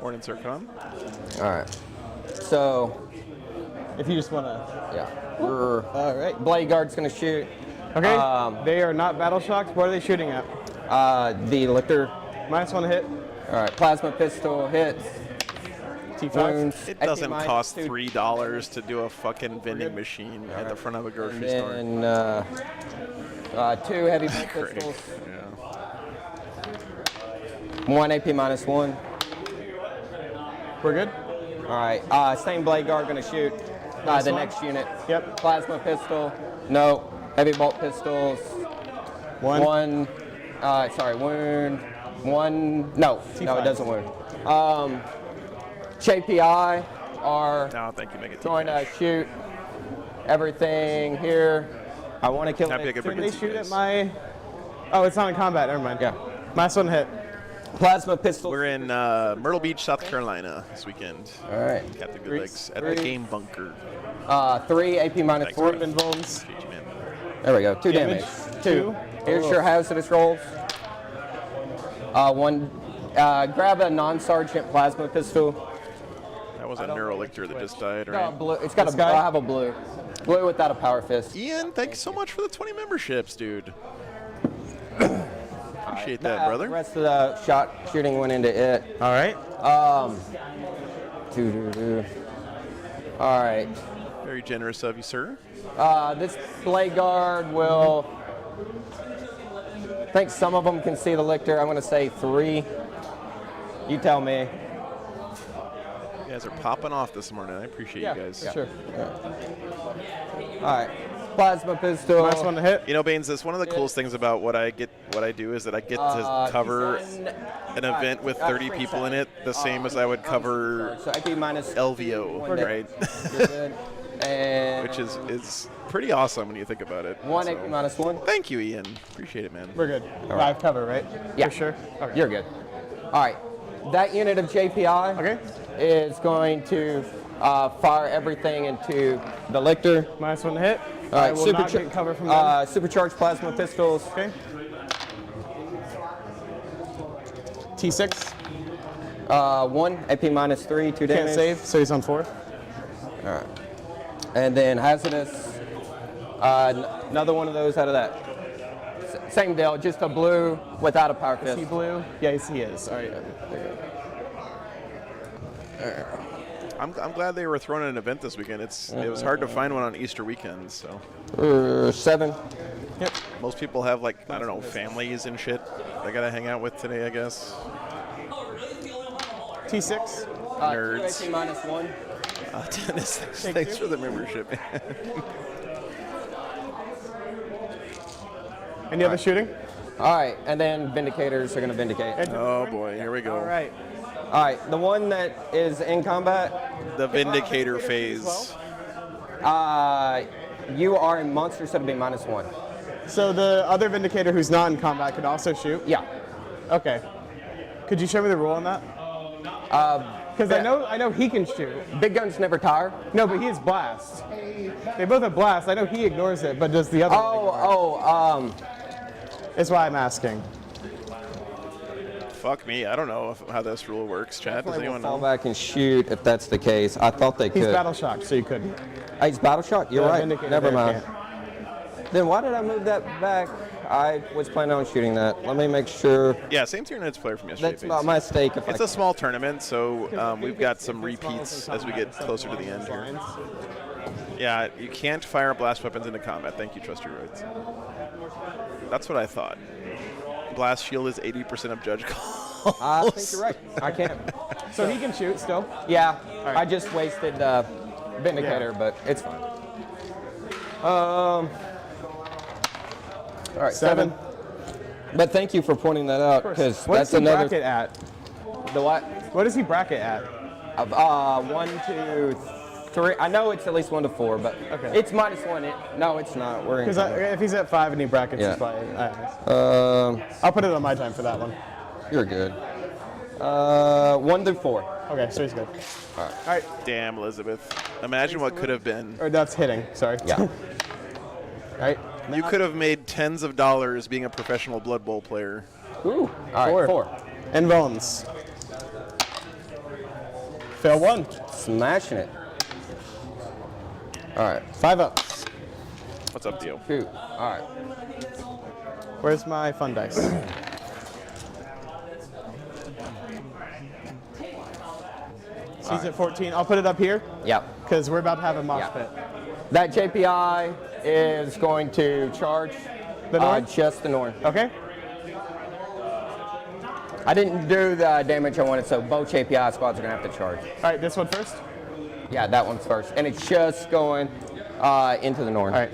Morning, Sir Con. All right. So If you just want to. yeah. All right. Blade Guard's gonna shoot. Okay. They are not battle shocks. What are they shooting at? The Lictor. Minus one to hit. All right. Plasma pistol hits. T5. Wounds. It doesn't AP cost -2. $3 to do a fucking vending machine at the front of a grocery store. And 2 heavy bolt Great. pistols. Yeah. 1 AP -1. We're good. All right. Same Blade Guard gonna shoot. Nice The one. next unit. Yep. Plasma pistol. No. Heavy bolt pistols. One. Wound. No, T5. it doesn't wound. JPI are No, thank you, make it going to shoot everything here. I want to kill Happy I it. could Didn't bring they it shoot to at my? Oh, it's not in combat. Never mind. Yeah. Minus one to hit. Plasma pistol. We're in Myrtle Beach, South Carolina this weekend. All right. Got the good legs at the game bunker. 3 AP Thanks, -4. man. And Volms. Appreciate you, man. There we go. 2 Damage. damage. 2. Here's your hazardous rolls. 1. Grab a non-sergeant plasma pistol. That was a Neurolictor that just died, No, right? blue. It's got This a. guy? I have a blue. Blue without a power fist. Ian, thanks so much for the 20 memberships, dude. Appreciate that, The brother. rest of the shooting went into it. All right. Doo-doo-doo. All right. Very generous of you, sir. This Blade Guard will. I think some of them can see the Lictor. I'm going to say 3. You tell me. You guys are popping off this morning. I appreciate you guys. Sure. All right. Plasma pistol. Minus one to hit. You know, Baines, that's one of the coolest things about what I do is that I get to cover an event with 30 people in it, the same as I would cover So AP minus LVO, right? You're good. And Which is pretty awesome when you think about it. 1 So, AP -1. Thank you, Ian. Appreciate it, man. We're good. Live cover, right? Yeah. For sure. Okay. You're good. All right. That unit of JPI Okay. is going to fire everything into the Lictor. Minus one to hit. All I right, will not get cover from them. supercharged plasma pistols. Okay. T6. 1 AP -3, 2 damage. Can't save, so he's on 4. All right. And then hazardous. Another one of those out of that. Same deal, just a blue without a power Is fist. he blue? Yes, he is. All right. I'm glad they were throwing an event this weekend. It was hard to find one on Easter weekend, so. 7. Yep. Most people have, like, I don't know, families and shit they gotta hang out with today, I guess. T6. Nerds. 218 minus 1. Dennis, thanks for the membership, man. Any other shooting? All right, and then Vindicators are going to Vindicate. Oh boy, here we go. All right. All right, the one that is in combat, The Vindicator phase. you are a monster, so it'll be minus 1. So the other Vindicator who's not in combat could also shoot? Yeah. Okay. Could you show me the rule on that? Because I know he can shoot. Big guns never tire. No, but he has blast. They both have blast. I know he ignores it, but does the other one ignore it? That's why I'm asking. Fuck me, I don't know how this rule works, chat. Does anyone Fall know? back and shoot if that's the case. I thought they He's could. battle shocked, so you couldn't. Oh, he's battle shock? You're The right. Vindicator Never there mind. Then why did I move that back? I was planning on shooting that. Let me make sure. Yeah, same Tyranid's player from yesterday. That's not my mistake. If It's I a small tournament, so we've got some repeats as we get closer to the end here. Yeah, you can't fire blast weapons into combat. Thank you, Trusty Roids. That's what I thought. Blast shield is 80% of judge calls. I think you're right. I can't. So he can shoot still? Yeah, right. I just wasted Vindicator, Yeah. but it's fine. All right, 7. But thank you for pointing that out, because What's that's the another. bracket at? The what? What does he bracket at? 1, 2, 3. I know it's at least 1 to 4, but Okay. it's minus 1. No, it's not. We're in. Because if he's at 5 and he brackets, Yeah. it's fine. I'll put it on my time for that one. You're good. 1 to 4. Okay, so he's good. All right. Damn, Elizabeth. Imagine what could have been. Or that's hitting, sorry. Yeah. All right. You could have made tens of dollars being a professional Blood Bowl player. Ooh. All right, 4. And bones. Fail 1. Smashing it. All right. 5 up. What's up, Dio? Shoot. All right. Where's my fun dice? He's at 14. I'll put it up here Yep. because we're about to have a mosh Yeah. pit. That JPI is going to charge The Norn? just the Norn. Okay. I didn't do the damage I wanted, so both JPI squads are going to have to charge. All right, this one first. Yeah, that one's first. And it's just going into the Norn. All right.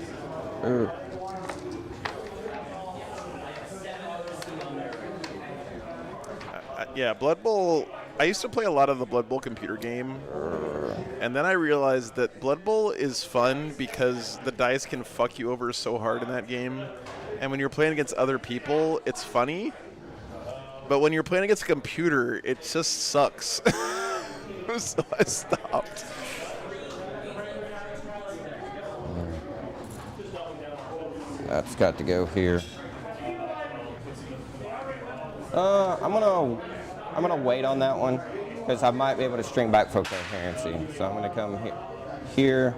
Ooh. Yeah, Blood Bowl. I used to play a lot of the Blood Bowl computer game, and then I realized that Blood Bowl is fun because the dice can fuck you over so hard in that game. And when you're playing against other people, it's funny. But when you're playing against a computer, it just sucks. So I stopped. That's got to go here. I'm gonna wait on that one because I might be able to string back for coherency. So I'm gonna come here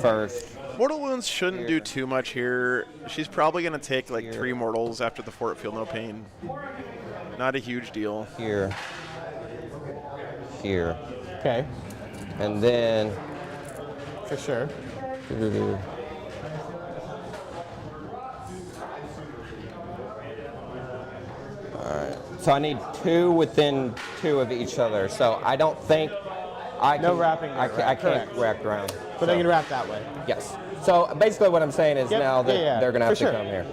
first. Mortal Wounds shouldn't do too much here. She's probably going to take like 3 mortals after the Fort Feel No Pain. Not a huge deal. Here. Okay. And then For sure. Alright. So I need 2 within 2 of each other. So I don't think I can. No wrapping I, there, I right? can't Correct. wrap around. But they can wrap that way. Yes. So basically what I'm saying is Yep. now that Yeah, they're going to have for to sure. come here.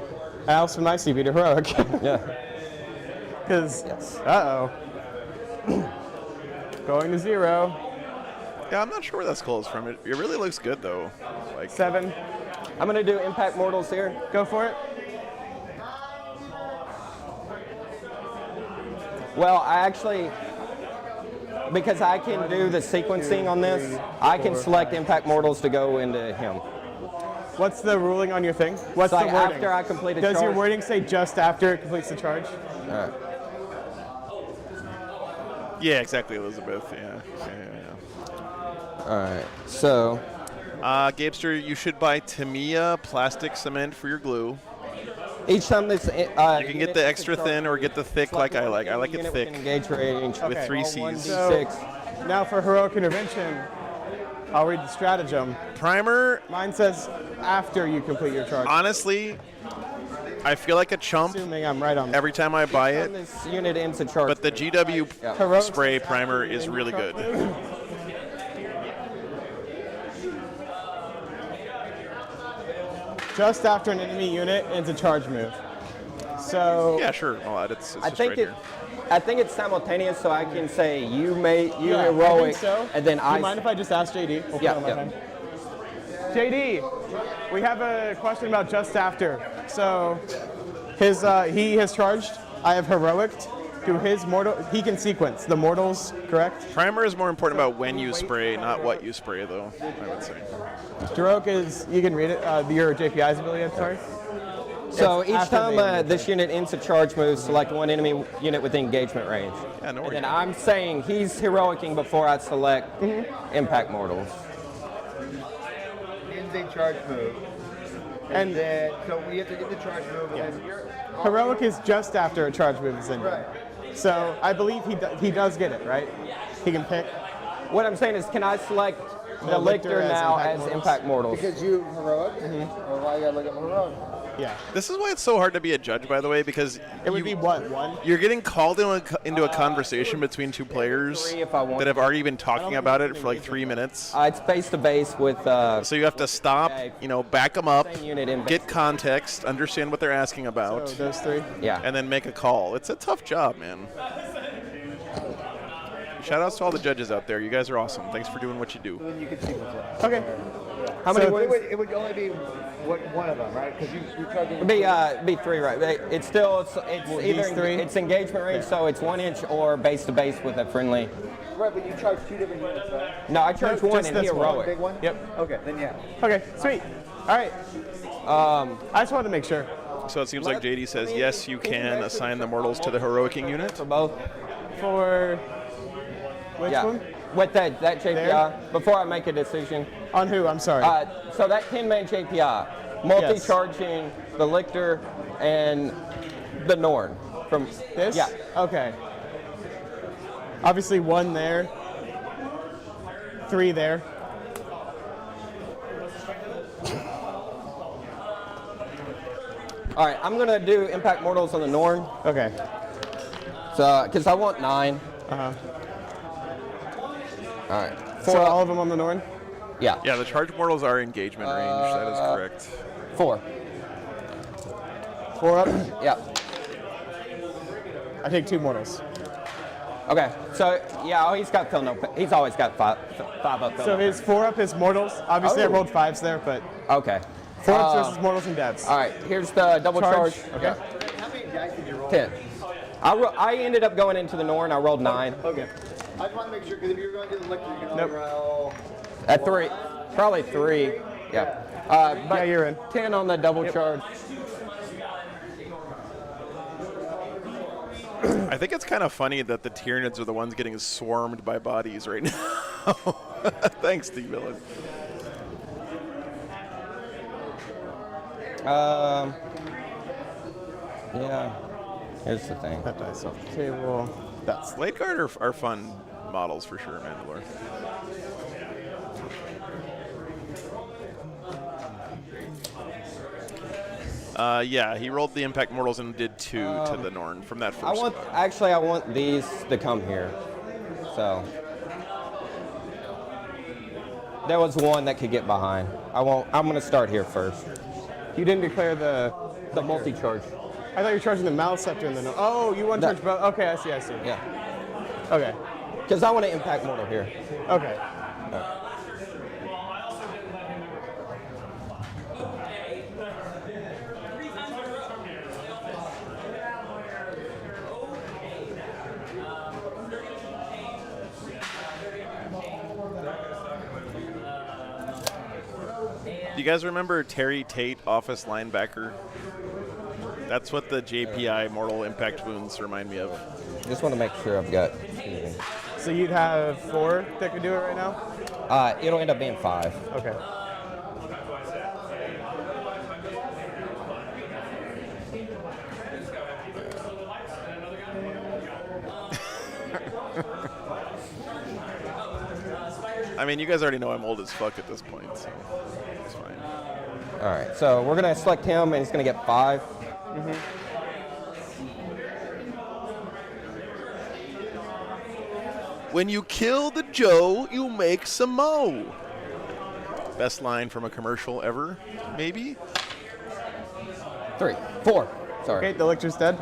Alice and Icy beat a heroic. Yeah. Because, Yes. uh-oh. Going to 0. Yeah, I'm not sure where that skull is from. It really looks good though. Like 7. I'm going to do Impact Mortals here. Go for it. Well, I actually, because I can do the sequencing on this, I can select Impact Mortals to go into him. What's the ruling on your thing? What's So the wording? after I complete a Does your charge- wording say just after it completes the charge? Alright. yeah, exactly, Elizabeth. Yeah. All right. So, Gabester, you should buy Tamiya plastic cement for your glue. each time this You can get the extra thin or get the thick like I like. I like it thick. Engage range With 3 Roll C's. So now for heroic intervention, I'll read the stratagem. Primer, Mine says after you complete your charge. honestly, I feel like a chump Assuming I'm right on that. every time I buy it, This unit ends a charge. but the GW Heroic spray primer is really good. Just after an enemy unit ends a charge move. So Yeah, sure. Well, it's I just think right it. here. I think it's simultaneous, so I can say you yeah, heroic, I think so. and then Do you mind if I just ask JD? We'll Yeah, put it on my yeah. time. JD, we have a question about just after. So he has charged. I have heroiced. Do his mortal? He can sequence the mortals, correct? Primer is more important about when you spray, not what you spray, though, I would say. Heroic is, you can read it. Your JPI's ability. I'm sorry. So It's each after time the this unit ends a charge move, select one enemy unit with engagement range. Yeah, no And worries. then I'm saying he's heroicing before I select impact mortals. Ends a charge move. And Then, so we have to get the charge move. Yeah. And then you're heroic is just after a charge move is ended. Right. So I believe he does get it, right? He can pick. What I'm saying is, can I select the The lictor lictor as now impact as mortals? impact mortals? Because you heroic? Or why you gotta look at my heroic? Yeah. This is why it's so hard to be a judge, by the way, because It would be what, one? you're getting called into a conversation between two players Three if I want. that have already been don't talking think about you it can for like engage 3 minutes. It's base to base with So you have to stop, back them up, Same unit in get context, understand what they're asking So about, those three. yeah. and then make a call. It's a tough job, man. Shout outs to all the judges out there. You guys are awesome. Thanks for doing what you do. Then you can sequence it. Okay. How many So would It would only be one of them, right? Because you're charging. be three, right? It's still it's either these three? it's engagement range, so it's 1 inch or base to base with a friendly. Right, but you charge two different units, right? No, I charge No, one just in this one. heroic. Big one? Yep. Okay, then yeah. Okay, sweet. All right. I just wanted to make sure. So it seems like JD says, yes, you can assign the mortals to the heroicing unit. For both. For which Yeah. one? With that JPI, There? before I make a decision. On who? I'm sorry. So that 10-man JPI, multi-charging the lictor and the Norn from This? Yeah. Okay. Obviously one there. 3 there. All right, I'm gonna do impact mortals on the Norn, Okay. so because I want 9. Uh-huh. All right. So all of them on the Norn? Yeah. Yeah, the charge mortals are engagement range. That is correct. 4. 4 up? Yeah. I take 2 mortals. Okay. So yeah, he's got fill no. He's always got five up. Fill So no. his 4 up is mortals. Obviously I Oh. rolled 5s there, but Okay. 4 ups versus mortals and devs. All right. Here's the double charge. Okay. How many dice did you roll? 10. I ended up going into the Norn. I rolled 9. Okay. I just want to make sure, because if you're going to do the liquor, you're going to Nope. roll. At 3. Probably 3. Yeah. But Yeah, you're in. 10 on the double charge. I think it's kind of funny that the Tyranids are the ones getting swarmed by bodies right now. Thanks, Steve Villain. Yeah. Here's the thing. That dice off the table. That's Blade Guard are fun models for sure, Mandalore. Yeah, he rolled the Impact Mortals and did 2 to the Norn from that first book. I want these to come here. So there was one that could get behind. I'm gonna start here first. you didn't declare the multi-charge. I thought you were charging the Mal Scepter and the Oh, you want to charge both? Okay, I see. Yeah. Okay. Because I want to impact mortal here. Okay. Do you guys remember Terry Tate, office linebacker? That's what the JPI Mortal Impact wounds remind me of. Just want to make sure I've got. So you'd have 4 that could do it right now? It'll end up being 5. Okay. I mean, you guys already know I'm old as fuck at this point, so it's fine. All right, so we're gonna select him, and he's gonna get 5. When you kill the Joe, you make some mo. Best line from a commercial ever, maybe? 3, 4. Sorry. Okay, the lictor's dead.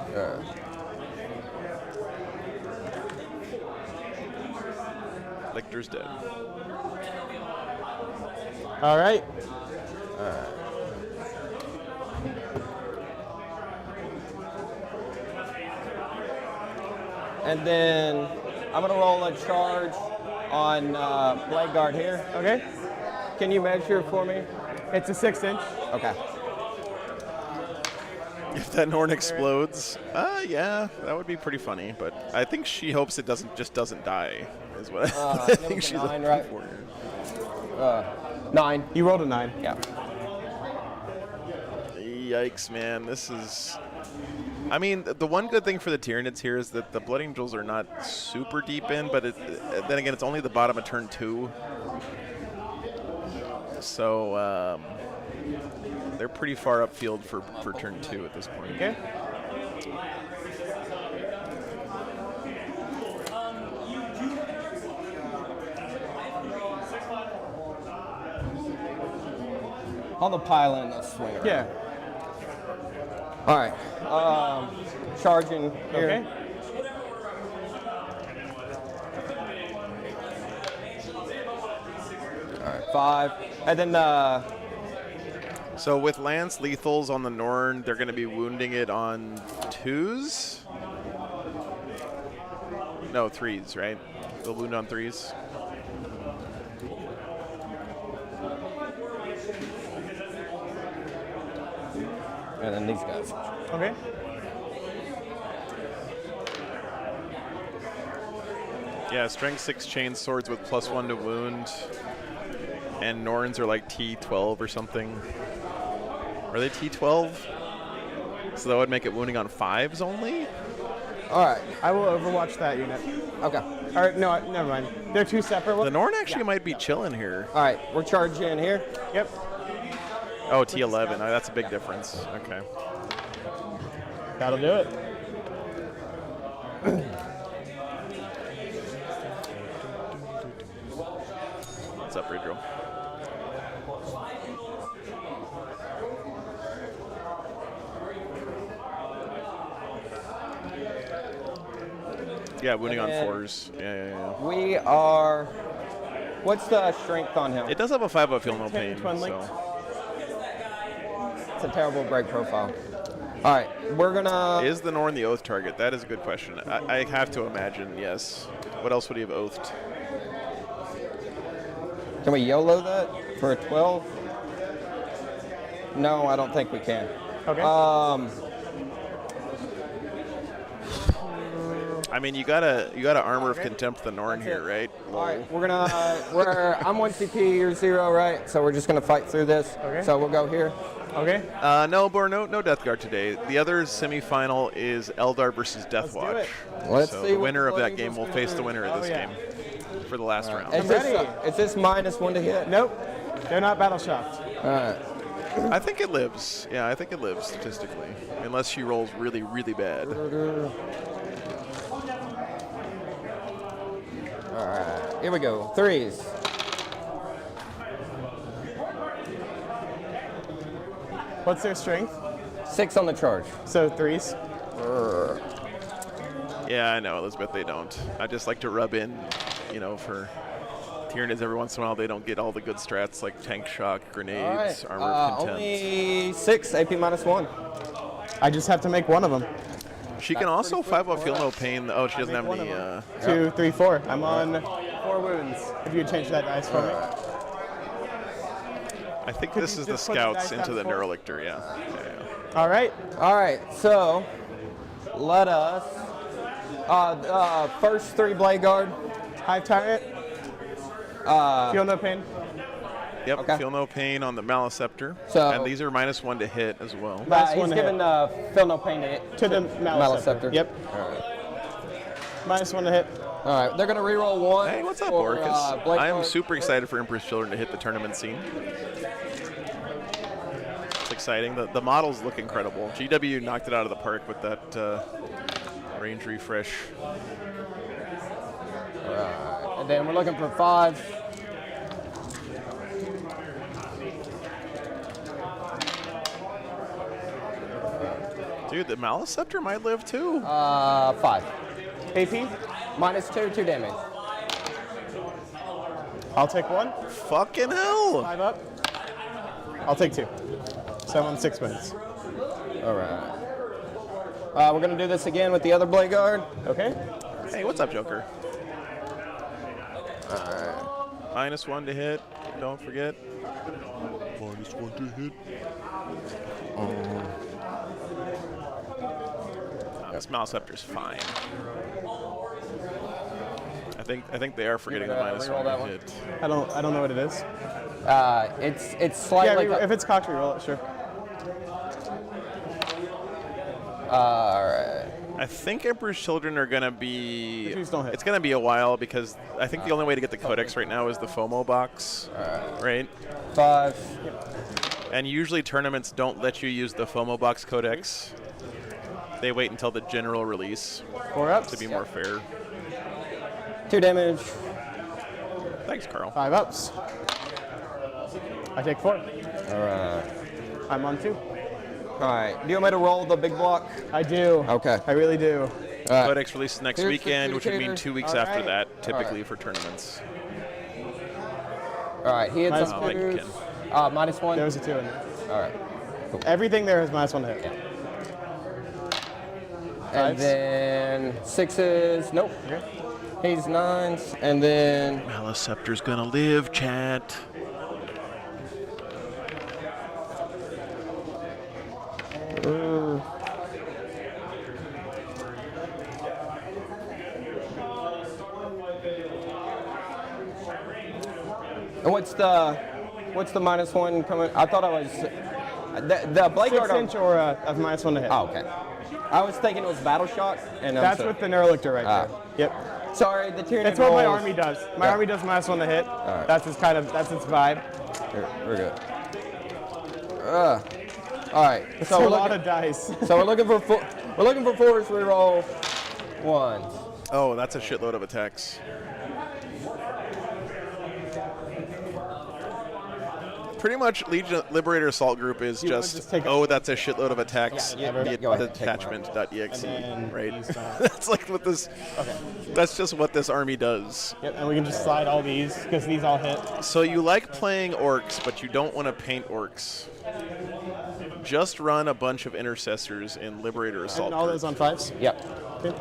Lictor's dead. All right. And then I'm gonna roll a charge on Blade Guard here. Okay. Can you measure for me? It's a 6-inch. Okay. If that Norn explodes, yeah, that would be pretty funny. But I think she hopes it doesn't die. Is what I think she's 9, looking right? for here. 9. You rolled a 9. Yeah. Yikes, man! This is. I mean, the one good thing for the Tyranids here is that the Blood Angels are not super deep in, but then again, it's only the bottom of turn 2. So they're pretty far upfield for turn 2 at this point. Okay. On the pylon, a swinger. Yeah. All right. Charging here. Okay. All right, 5. And then So with Lance lethals on the Norn, they're going to be wounding it on 2s? No, 3s, right? They'll wound on 3s. and then these guys. Okay. Yeah, strength 6 chain swords with +1 to wound. And Norns are like T12 or something. Are they T12? So that would make it wounding on 5s only? All right. I will overwatch that unit. Okay. Or no, never mind. They're two separate The ones. Norn actually might be chilling here. All right. We're charging here. Yep. Oh, T11. Oh, that's a big difference. Okay. That'll do it. What's up, Redro? Yeah, wounding on then- 4s. Yeah. We are. What's the strength on him? It does have a 5-0 feel no pain. Twin linked. So. It's a terrible break profile. All right. We're gonna. Is the Norn the oath target? That is a good question. I have to imagine, yes. What else would he have oathed? Can we YOLO that for a 12? No, I don't think we can. Okay. I mean, you gotta armor of contempt the Norn here, right? All right, I'm 1 CP, you're 0, right? So we're just gonna fight through this. Okay. So we'll go here. Okay. No, Bor, no Death Guard today. The other semifinal is Eldar versus Deathwatch. it. Let's So see the what winner of the that Blood game will Angels face can the do. winner of this yeah. game for the last round. Is this, ready. is this -1 to hit? Nope. They're not battle shocked. All right. I think it lives. Yeah, I think it lives statistically, unless she rolls really, really bad. All right. Here we go. 3s. What's their strength? 6 on the charge. So 3s. Yeah, I know, Elizabeth. They don't. I just like to rub in, for Tyranids every once in a while. They don't get all the good strats like tank shock, All grenades, right. armor of contempt. Only 6 AP -1. I just have to make one of them. She can also 5-0 feel no pain. Oh, she doesn't have one any. of 2, 3, 4. I'm on 4 wounds. If you would change that dice for me. I think Could this you is the just put the scouts dice into down the for us? Neurolictor. Yeah. All right. All right. So let us. First 3 Blade Guard. Hive Tyrant. Feel no pain. Yep, Okay. feel no pain on the Maliceptor. So- and these are -1 to hit as well. Minus He's one to given feel no pain To the Maliceptor. Yep. -1 to hit. All right, they're going to reroll 1. Hey, what's up, for, Orcus? Blade I am Guard. super excited for Emperor's Children to hit the tournament scene. It's exciting. The models look incredible. GW knocked it out of the park with that range refresh. And then we're looking for 5. Dude, the Maliceptor might live too. 5. AP. -2, 2 damage. I'll take 1. Fucking hell. 5 up. I'll take 2. So I'm on 6 minutes. All right. We're going to do this again with the other Blade Guard. Okay. Hey, what's up, Joker? -1 to hit. Don't forget. -1 to hit. This Maliceptor's fine. I think they are forgetting the Reroll -1 that to one. hit. I don't know what it is. It's Yeah, slightly. if it's cocked, reroll it. Sure. All right. I think Emperor's Children are gonna be. Please don't hit. It's gonna be a while because I think the only way to get the Codex right now is the FOMO box, right? 5. And usually tournaments don't let you use the FOMO box Codex. They wait until the general release 4 ups. to be more fair. 2 damage. Thanks, Carl. 5 ups. I take 4. All right. I'm on 2. All right. Do you want me to roll the big block? I do. Okay. I really do. All right. Codex releases next Here's the weekend, which would mean indicator. 2 weeks All after right. that, typically for tournaments. All right. He hits Minus up one. to -1. There was a 2 in there. All right. Everything there is -1 to hit. And Fives. then 6s. Nope. He's 9s. And then Maliceptor's gonna live, chat. and what's the -1 coming? I thought I was the Blade 6 Guard. are- inch or of -1 to hit. Oh, okay. I was thinking it was Battle Shock, and That's with the Neurolictor right there. Yep. Sorry, the Tyranid. That's what my rolls- army does. My Yeah. army does -1 to hit. right. That's its vibe. Here, we're good. All right. It's So a we're lot looking, of dice. so we're looking for 4s. We roll 1s. Oh, that's a shitload of attacks. Pretty much Legion Liberator Assault Group is You wanna just, just take a- oh, that's a shitload of attacks. Yeah, the go ahead, take mine. attachment.exe, And then right? use that. That's like what this, that's just what this army does. Yep, and we can just slide all these because these all hit. So you like playing orcs, but you don't want to paint orcs. Just run a bunch of intercessors in Liberator Assault And all Group. those on 5s. Yep. Okay.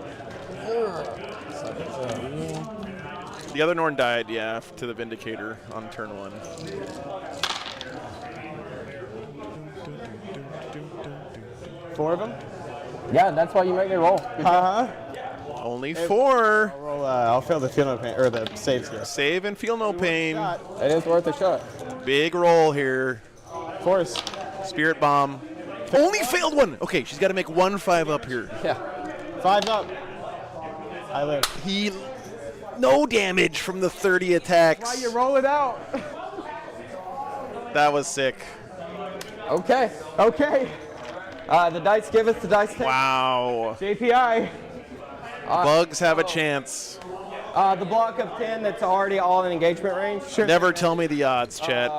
The other Norn died, yeah, to the Vindicator on turn 1. Four of them. Yeah, that's why you make me roll. Only 4. I'll fail the field pain or the save skill. Save and feel no pain. Shot. It is worth a shot. Big roll here. 4s. Spirit Bomb. Only failed one. Okay, she's got to make 1 5 up here. Yeah. 5 up. I live. He, no damage from the 30 attacks. Why you roll it out? That was sick. Okay. Okay. The dice give us the dice take. Wow. JPI. Bugs have a chance. The block of 10 that's already all in engagement range. Sure. Never tell me the odds, chat.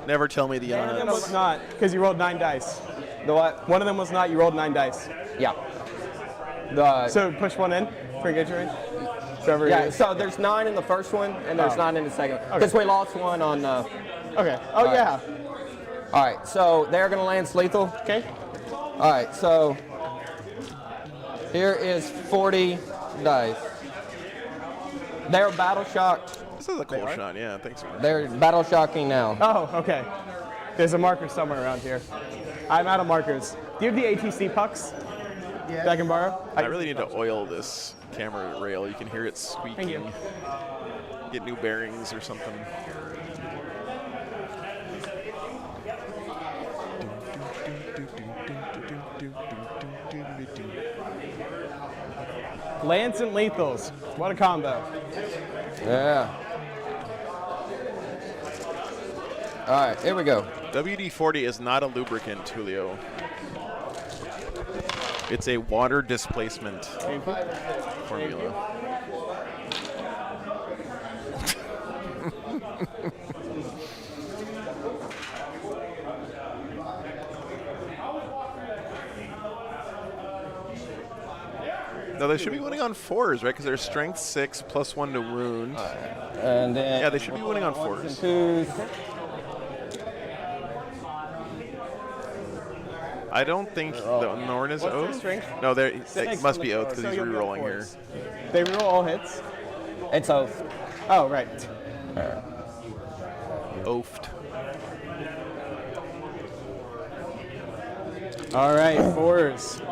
Never tell me the One of them was odds. not because you rolled 9 dice. The what? One of them was not. You rolled 9 dice. Yeah. The So push 1 in for engagement range. Whoever it yeah. is. So there's 9 in the first one, and there's 9 in the second. Because we lost one on. Okay. Oh right. yeah. All right. So they're gonna lance lethal. Okay. All right. So here is 40 dice. They're battle shocked. This is a cool shot, yeah. Thanks for that. They're battle shocking now. Oh, okay. There's a marker somewhere around here. I'm out of markers. Do you have the ATC pucks that I can borrow? I really need to oil this camera rail. You can hear it squeaking. Thank you. Get new bearings or something. Lance and lethals. What a combo. Yeah. All right, here we go. WD-40 is not a lubricant, Julio. It's a water displacement formula. No, they should be winning on 4s, right? Because they're strength 6 plus 1 to wound. And then Yeah, they should be winning on 1s 4s. and 2s. I don't think the Norn is What's their oath. strength? No, they Six must on be the oath four, because so he's you'll be on re-rolling here. fours. They reroll all hits. It's oath. Oh, right. Oafed. All right, 4s.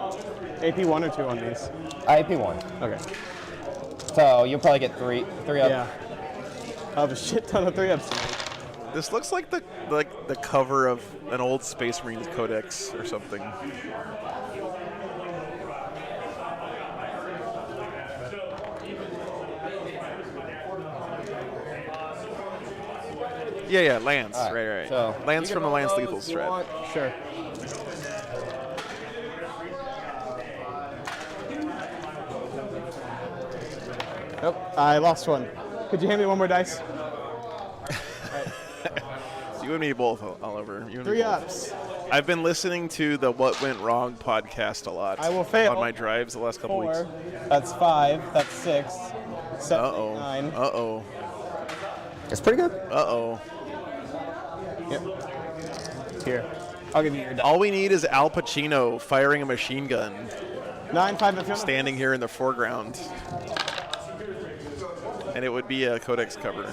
AP 1 or 2 on these. IP 1. Okay. So you'll probably get three up. Yeah. I have a shit ton of 3-ups. This looks like the cover of an old Space Marines Codex or something. Yeah, Lance. All Right. So Lance you from the can Lance roll Lethal if you strat. want. Sure. Nope, I lost one. Could you hand me one more dice? You and me both, Oliver. You and me 3 both. ups. I've been listening to the What Went Wrong podcast a lot. I will fail. On my drives the last couple 4. weeks. That's 5. That's 6. 7, Uh-oh. 9. Uh-oh. It's pretty good. Uh-oh. Yep. Here. I'll give you your dice. All we need is Al Pacino firing a machine gun, 9, 5, and 5. standing here in the foreground. And it would be a Codex cover.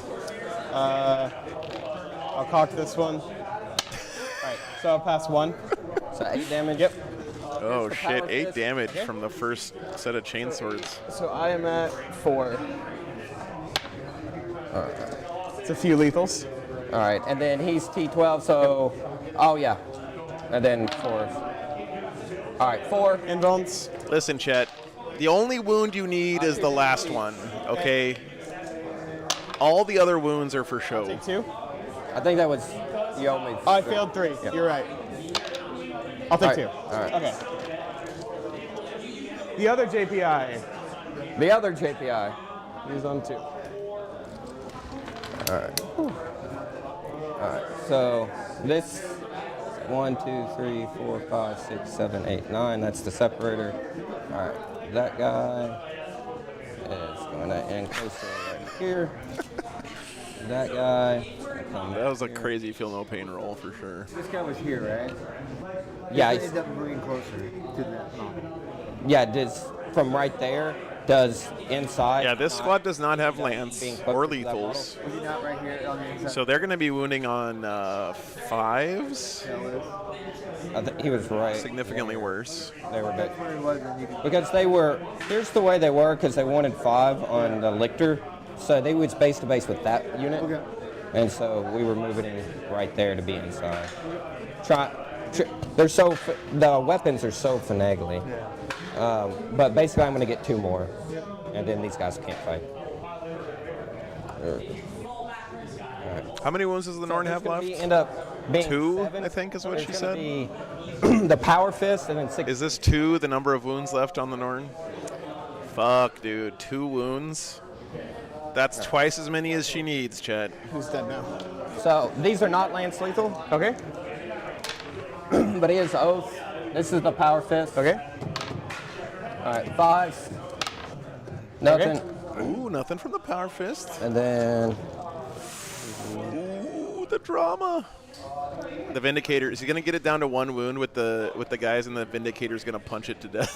I'll cock this one. Alright, so I'll pass 1. So 8 damage. Yep. Oh the shit, power 8 fist. damage Okay. from the first set of chain swords. So I am at 4. It's a few lethals. All right, and then he's T12, so, oh yeah. And then 4. All right, 4. Invulns. Listen, Chet, the only wound you need is the last one, okay? All the other wounds are for show. Take 2. I think that was, you owe me. Oh, I failed 3. Yep. You're right. I'll take 2. All right. Okay. The other JPI The other JPI. is on 2. All right, so this 1, 2, 3, 4, 5, 6, 7, 8, 9. That's the separator. All right, that guy is going to end closer right here. That guy. That was a crazy feel no pain roll for sure. This guy was here, right? Yeah, He it's, ended up moving closer to that. yeah. Does from right there does inside. Yeah, this squad does not have Lance Being or close to that lethals. Was he not right here on the inside? So they're going to be wounding on 5s. I think he was right. Significantly worse. They were big. That's where he was, and you can. Because they were, here's the way they were, because they wanted 5 on the Lictor, so they was base to base with that unit, Okay. and so we were moving in right there to be inside. The weapons are so finagly, but basically I'm going to get 2 more, and then these guys can't fight. How many wounds does the Norn have left? End up being 2, 7. I think is what There's she gonna said. be the Power Fist, and then 6. Is this 2 the number of wounds left on the Norn? Fuck, dude. 2 wounds? That's twice as many as she needs, Chet. Who's dead now? So these are not Lance Lethal, Okay. but he is Oath. This is the Power Fist. Okay. All right, 5. Nothing. Ooh, nothing from the Power Fist. And then Ooh, the drama. The Vindicator, is he going to get it down to 1 wound with the guys, and the Vindicator's going to punch it to death?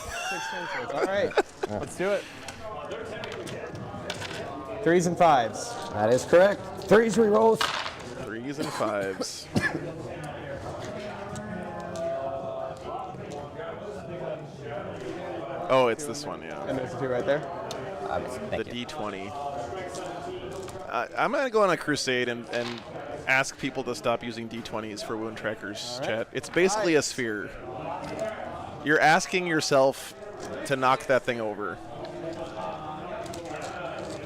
6 All right. Let's do it. 3s and 5s. that is correct. 3s rerolls. 3s and 5s. Oh, it's this one, yeah. And there's a 2 right there. The D20. I'm going to go on a crusade and ask people to stop using D20s for wound trackers, chat. It's basically a sphere. You're asking yourself to knock that thing over.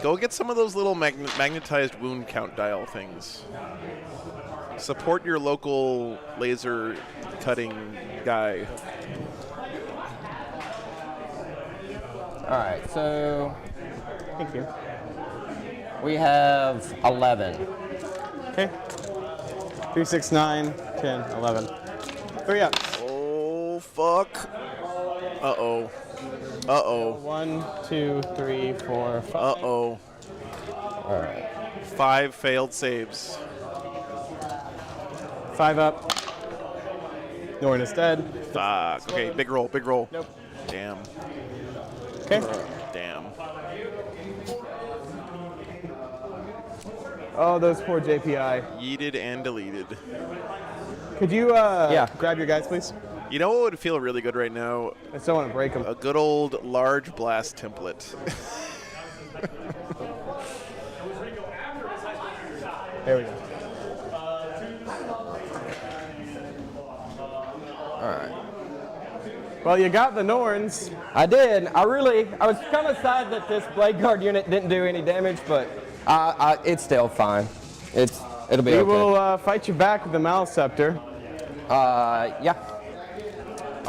Go get some of those little magnetized wound count dial things. Support your local laser cutting guy. All right, so Thank you. we have 11. Okay. 3, 6, 9, 10, 11. 3 up. Oh, fuck. Uh-oh. Uh-oh. 1, 2, 3, 4, 5. Uh-oh. All right. 5 failed saves. 5 up. Norn is dead. Fuck. Okay, big roll, big roll. Nope. Damn. Okay. Damn. Oh, those poor JPI. Yeeted and deleted. Could you grab your guys, please? You know what would feel really good right now? I still want to break them. A good old large blast template. There we go. All right. Well, you got the Norns. I did. I was kind of sad that this Blade Guard unit didn't do any damage, but it's still fine. It'll be We okay. will fight you back with the Malscepter. Yeah.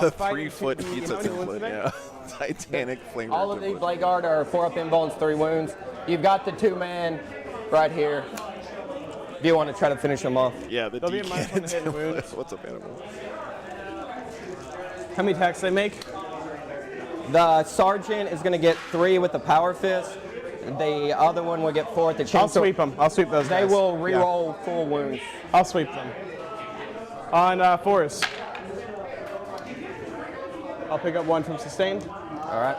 The fight 3-foot you. pizza How many wounds template, are yeah. Titanic flame. All of these Blade Guard are 4-up inbones, 3 wounds. You've got the 2-man right here. Do you want to try to finish them off? Yeah, the There'll be a minus one to hit template. wounds. What's up, animal? How many attacks they make? The Sergeant is going to get 3 with the Power Fist. The other one will get 4 with the Chainsaw. I'll sweep them. I'll sweep those They guys. will Yeah. re-roll full wounds. I'll sweep them. On Forrest. I'll pick up 1 from sustained. All right.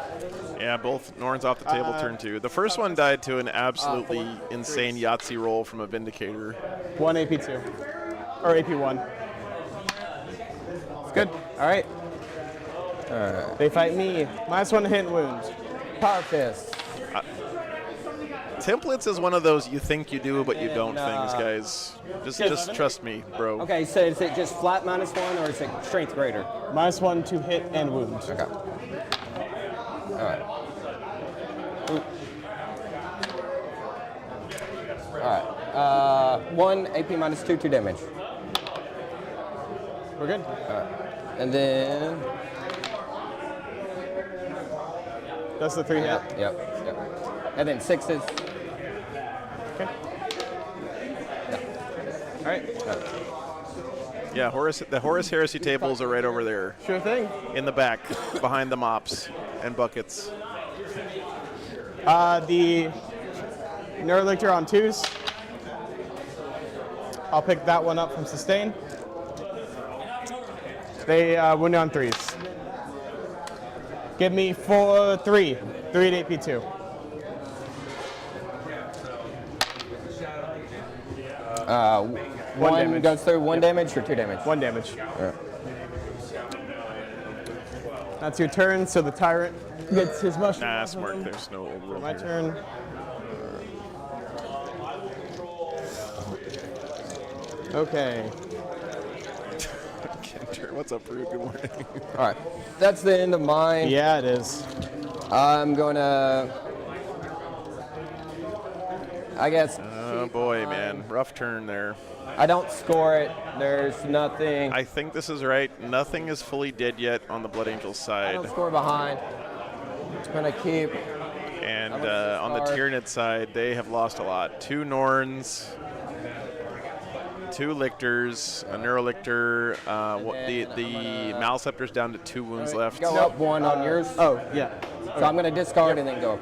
Yeah, both Norns off the table, turn 2. The first one died to an absolutely insane Yahtzee roll from a Vindicator. 1 AP2. Or AP1. It's good. All right. They fight me. -1 to hit and wound. Power Fist. Templates is one of those you think you do but you don't things, guys. Just trust me, bro. Okay, so is it just flat -1 or is it strength greater? -1 to hit and wound. Okay. All right. All right. 1 AP -2, 2 damage. We're good. And then. That's the 3 hit. Yep. And then 6s. Okay. All right. Yeah, the Horus Heresy tables are right over there. Sure thing. In the back, behind the mops and buckets. The Neurolictor on 2s. I'll pick that one up from sustain. They wound on 3s. Give me 3. 3 at AP2. One damage. goes through 1 damage or 2 damage? 1 damage. Alright. That's your turn, so the Tyrant gets his mushroom. Nah, off of smart. him. There's no old world My here. turn. Okay. Kenter, what's up, Rude? Good morning. All right. That's the end of mine. Yeah, it is. I'm going to, I guess, Oh boy, man. Rough turn there. I don't score it. There's nothing. I think this is right. Nothing is fully dead yet on the Blood Angels I side. don't score behind. I'm going to keep. And I'm gonna on the start. Tyranid side, they have lost a lot. 2 Norns, 2 Lictors, a Neurolictor. The Malscepter's down to 2 wounds left. Go up 1 on yours. Oh, yeah. So I'm going to discard and then go up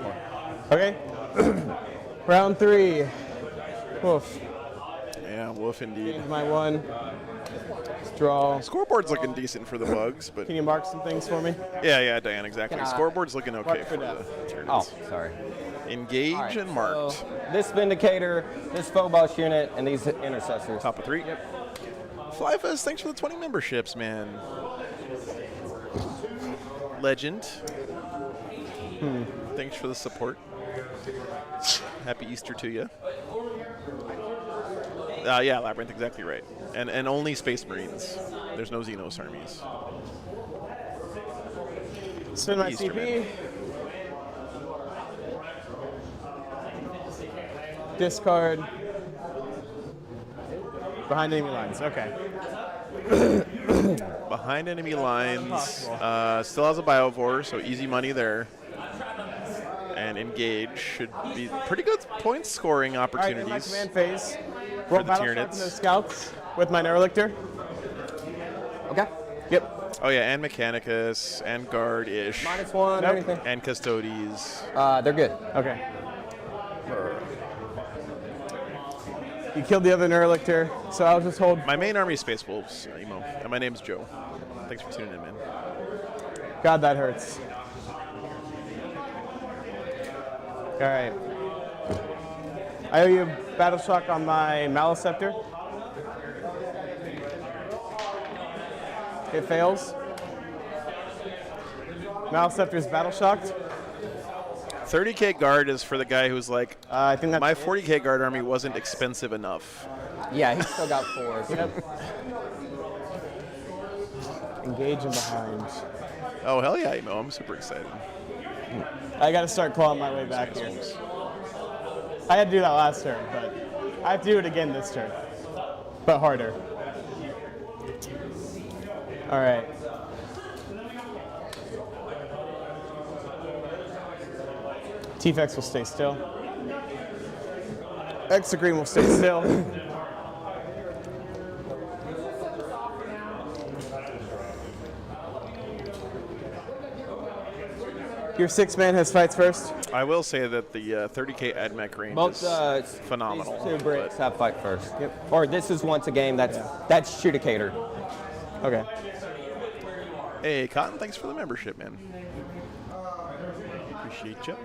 1. Okay. Round 3. Woof. Yeah, woof indeed. Change my 1. Draw. Scoreboard's looking decent for the bugs, but Can you mark some things for me? yeah, Diane, exactly. Can I- Scoreboard's looking okay Mark for for the death. Tyranids. Oh, sorry. Engage All right, and marked. so this Vindicator, this Phobos unit, and these Intercessors. Top of 3. Yep. Flyfus, thanks for the 20 memberships, man. Legend. Thanks for the support. Happy Easter to you. Yeah, Labyrinth, exactly right. And only Space Marines. There's no Xenos armies. Spin my Easterman. CP. Discard. Behind enemy lines. Okay. Behind enemy lines. Still has a Biovore, so easy money there. And engage should be pretty good point scoring All right, in my opportunities. command phase, roll the battle shock Tyranids. into the scouts with my Neurolictor. Okay. Yep. Oh yeah, and Mechanicus, and Guard-ish, -1, Nope. everything. and Custodes. They're good. Okay. You killed the other Neurolictor, so I'll just hold. My main army is Space Wolves, Emo, and my name's Joe. Thanks for tuning in, man. God, that hurts. All right. I owe you a battle shock on my Maliceptor. It fails. Maliceptor's battle shocked. 30k guard is for the guy who's like, I think that's my it. 40k guard army wasn't expensive enough. Yeah, he's still got 4. Yep. Engage him behind. Oh hell yeah, Emo! I'm super excited. I got to start clawing my way back here. I had to do that last turn, but I have to do it again this turn, but harder. All right. T-Fex will stay still. Exocrine will stay still. Your 6-man has fights first. I will say that the 30k AdMech range Both is phenomenal. These 2 bricks but- have fight first. Yep. Or this is once a game. That's Shooticator. Okay. Hey, Cotton, thanks for the membership, man. Appreciate you.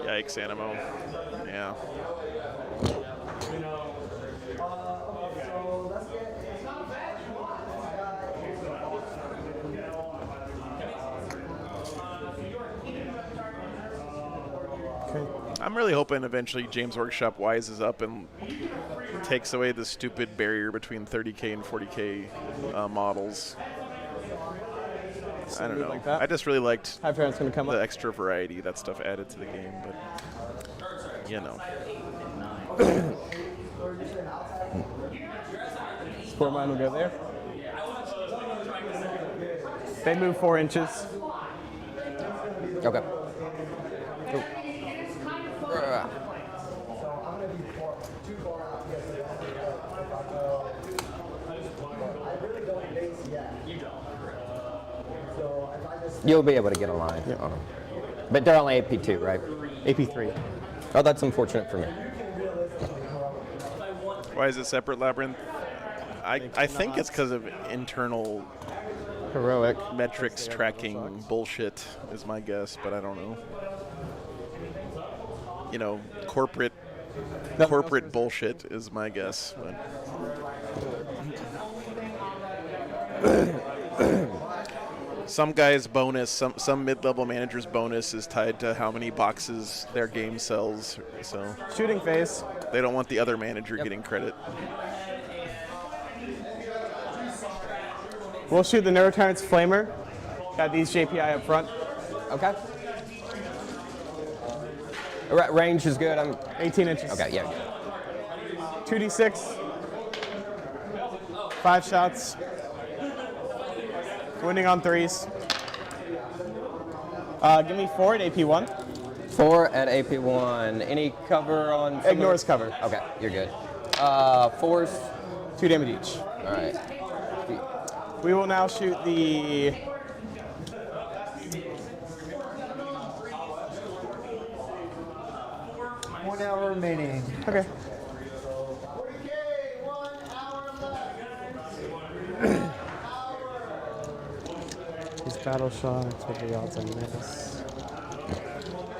Yikes, Animo. Yeah. Okay. I'm really hoping eventually James Workshop wises up and takes away the stupid barrier between 30k and 40k models. I don't know. like that. I just really liked High parent's gonna come the up. extra variety that stuff added to the game, but you know. Spore mine will go there. They move 4 inches. Okay. You'll be able to get a line on them. But they're only AP2, right? AP3. Oh, that's unfortunate for me. Why is it separate, Labyrinth? I think it's because of internal Heroic. metrics tracking bullshit is my guess, but I don't know. You know, corporate bullshit is my guess. But some guy's bonus, some mid-level manager's bonus is tied to how many boxes their game sells, so Shooting phase. they don't want the other manager getting credit. We'll shoot the Neurotyrant's Flamer. Got these JPI up front. Okay. Range is good. I'm 18 inches. okay. Yeah. 2d6. 5 shots. Winning on 3s. Give me 4 at AP1. 4 at AP1. Any cover on? some Ignores of- cover. Okay, you're good. 4s. 2 damage each. All right. We will now shoot the... One hour remaining. Okay. These battle shots, what are the odds on this?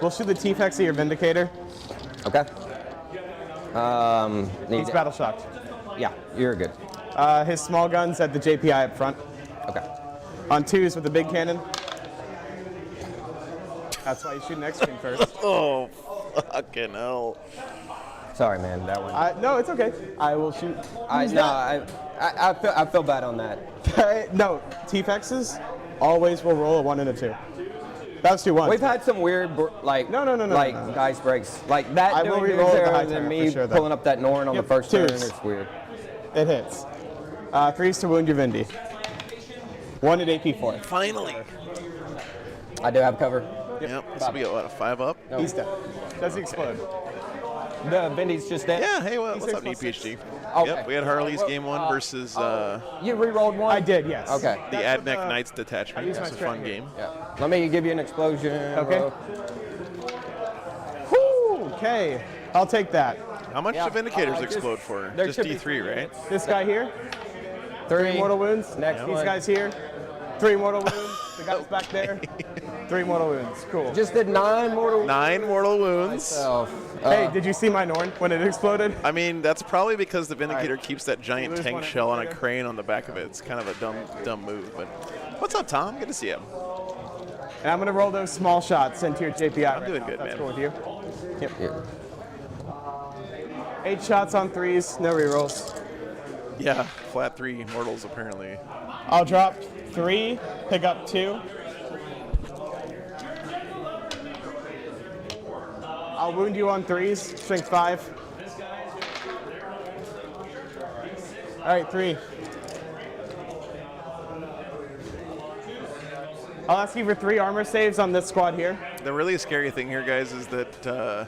We'll shoot the T-Fex of your Vindicator. Okay. Need He's battle shocked. Yeah, you're good. His small guns at the JPI up front. Okay. On 2s with the big cannon. That's why you shoot next screen first. Oh, fucking hell. Sorry, man. That one. No, it's okay. I will shoot. I feel bad on that. No, T-Fexes always will roll a 1 and a 2. That was 2 1s. We've had some weird, No. dice breaks. Like that I will doing re-roll the high zero turn and for me sure, though. pulling up that Norn on Yep, the first turn twos. is weird. It hits. 3s to wound your Vindy. 1 at AP4. Finally. I do have cover. Yep. This will be a 5 up. No. He's dead. Does he explode? The Vindy's just dead. Yeah. Hey, what's up, plus PhD? Okay. Yep. We had Harley's game 1 versus You re-rolled one. I did, yes. Okay. the That's Admech what Knights detachment. use It's my a fun strat here. game. Yeah. Let me give you an explosion. Okay. roll. Whew, okay. I'll take that. How much Yeah. do Vindicators Just- explode for? there Just should be- D3, right? This guy here, 3 mortal wounds. Next These one. guys here, 3 mortal wounds. The guys back there, 3 mortal wounds. Cool. Just did 9 mortal. 9 mortal wounds. Myself. Hey, did you see my Norn when it exploded? I mean, that's probably because the Vindicator keeps that giant Lose tank one shell on a later. crane on the back of it. It's kind of a dumb move. But what's up, Tom? Good to see you. And I'm gonna roll those small shots into your JPI. I'm doing good, That's man. cool with you. Yep. Yeah. 8 shots on 3s, no rerolls. Yeah, flat 3 mortals apparently. I'll drop 3, pick up 2. I'll wound you on 3s, strength 5. All right, 3. I'll ask you for 3 armor saves on this squad here. The really scary thing here, guys, is that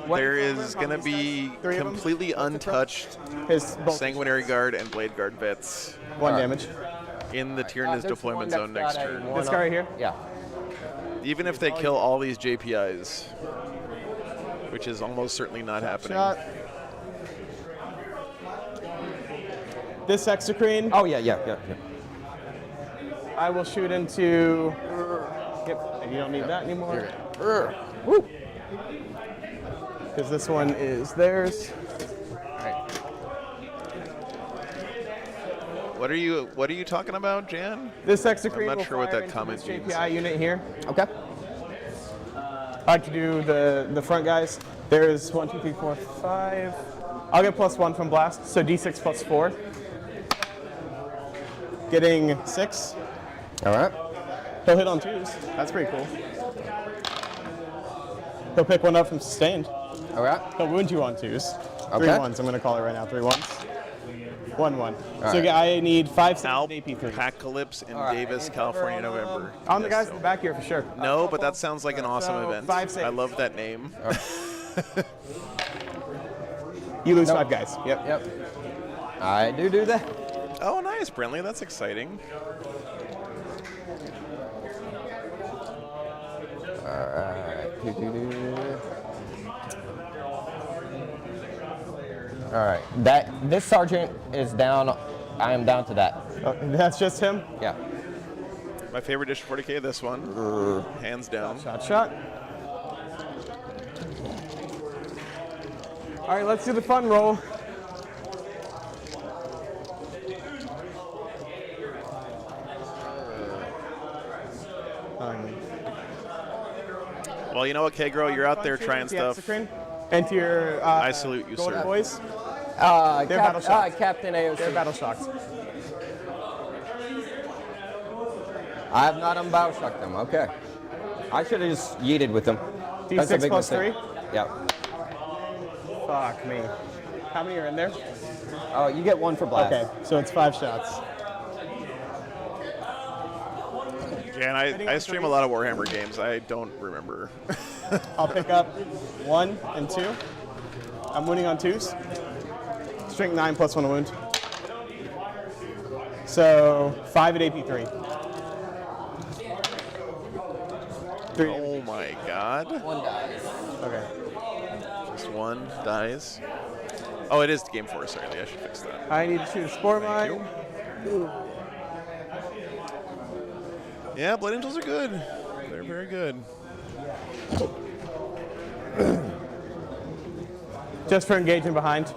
What- there is going to be 3 of them? completely untouched His both Sanguinary Guard and Blade Guard vets 1 damage. in the there's Tyranids one deployment that's zone next got a turn. one This guy right here? Yeah. Even if they kill all these JPIs, which is almost certainly not happening. Shot. This Exocrine, Oh yeah. I will shoot into. Yep, you don't need that anymore. Woo. Because this one is theirs. What are you talking about, Jan? This Exocrine I'm not will sure what fire that into comment this means. JPI unit here. Okay. I like to do the front guys. There's 1, 2, 3, 4, 5. I'll get +1 from blast, so D6 plus 4. Getting 6. All right. He'll hit on 2s. That's pretty cool. He'll pick 1 up from sustained. All right. He'll wound you on 2s. 3 Okay. 1s. I'm going to call it right now. 3 1s. 1 1. So right. I need 5 saves Alp, and AP3. Apocalypse in right. Davis, Any California, cover on, November. On the Yes, guys so- in the back here for sure. No, but that sounds like an awesome So, event. 5 saves. I love that name. You lose 5 guys. Yep. Yep. I do that. Oh, nice, Brentley. That's exciting. All right. All right. This sergeant is down. I am down to that. That's just him. Yeah. My favorite dish 40K, this one. Hands down. Shot. All right, let's do the fun roll. Well, you know what, Kegro? You're out there trying stuff. And to your I salute you, golden sir. boys, They're battle shocked. Captain AOC. they're battle shocked. I have not unbow shocked them. Okay. I should have just yeeted with them. That's a D6 big plus mistake. 3? Yep. Fuck me. How many are in there? Oh, you get 1 for blast. Okay, so it's 5 shots. Jan, I stream a lot of Warhammer games. I don't remember. I'll pick up 1 and 2. I'm wounding on 2s. Strength 9 plus 1 wound. So 5 at AP3. 3. Oh my god. 1 dies. Okay. Just 1 dies. Oh, it is game 4. Sorry, I should fix that. I need to shoot a spore mine. Yeah, Blood Angels are good. They're very good. Just for engaging behind.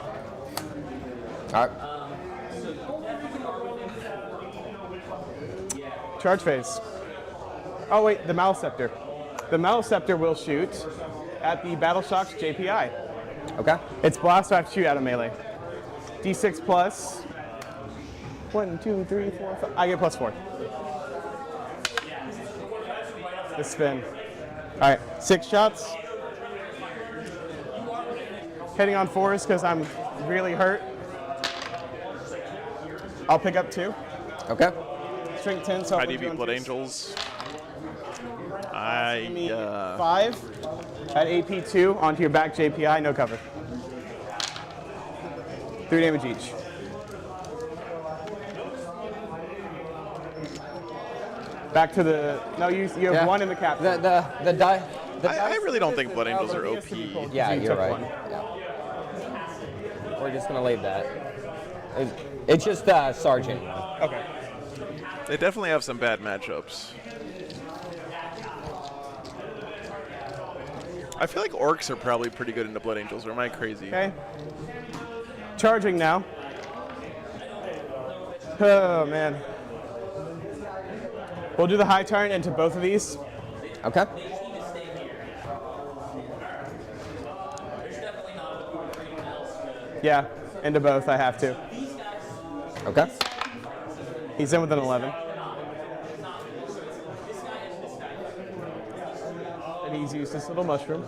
All right. Charge phase. Oh wait, the Maleceptor. The Maleceptor will shoot at the Battle Shock's JPI. Okay. It's blast, so I have to shoot out of melee. D6 plus 1, 2, 3, 4, 5. I get plus 4. The spin. All right, 6 shots. Hitting on 4s because I'm really hurt. I'll pick up 2. Okay. Strength 10, so I'll put you IDV on Blood 2s. Angels. Give me 5 at AP 2 onto your back JPI, no cover. 3 damage each. Back to the. No, you have Yeah. 1 in the captain. The die. I really don't think Blood Angels are OP. Yeah, You you're took right. 1. Yeah. We're just gonna leave that. It's just Sergeant. Okay. They definitely have some bad matchups. I feel like orcs are probably pretty good into Blood Angels, or am I crazy? Okay. Charging now. Oh man. We'll do the high turn into both of these. Okay. Yeah, into both. I have to. Okay. He's in with an 11. And he's used this little mushroom.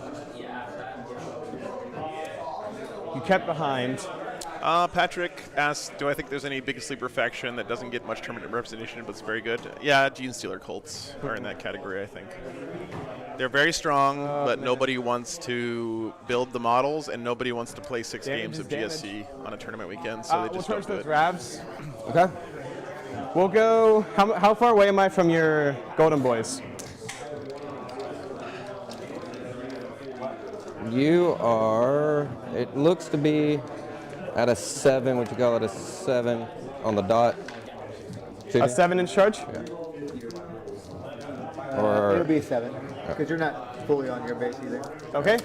You kept behind. Patrick asked, do I think there's any Big Sleeper faction that doesn't get much tournament representation but it's very good? Yeah, Gene Stealer cults are in that category, I think. They're very strong, but nobody wants to build the models and nobody wants to play 6 Damage games is of damage. GSC on a tournament weekend, so they We'll just charge don't do those it. Ravs. Okay. We'll go. How far away am I from your Golden Boys? You are. It looks to be at a 7. Would you call it a 7 on the dot? A Shooting? 7-inch charge? It'll Or be 7, because you're not fully on your base either. Okay.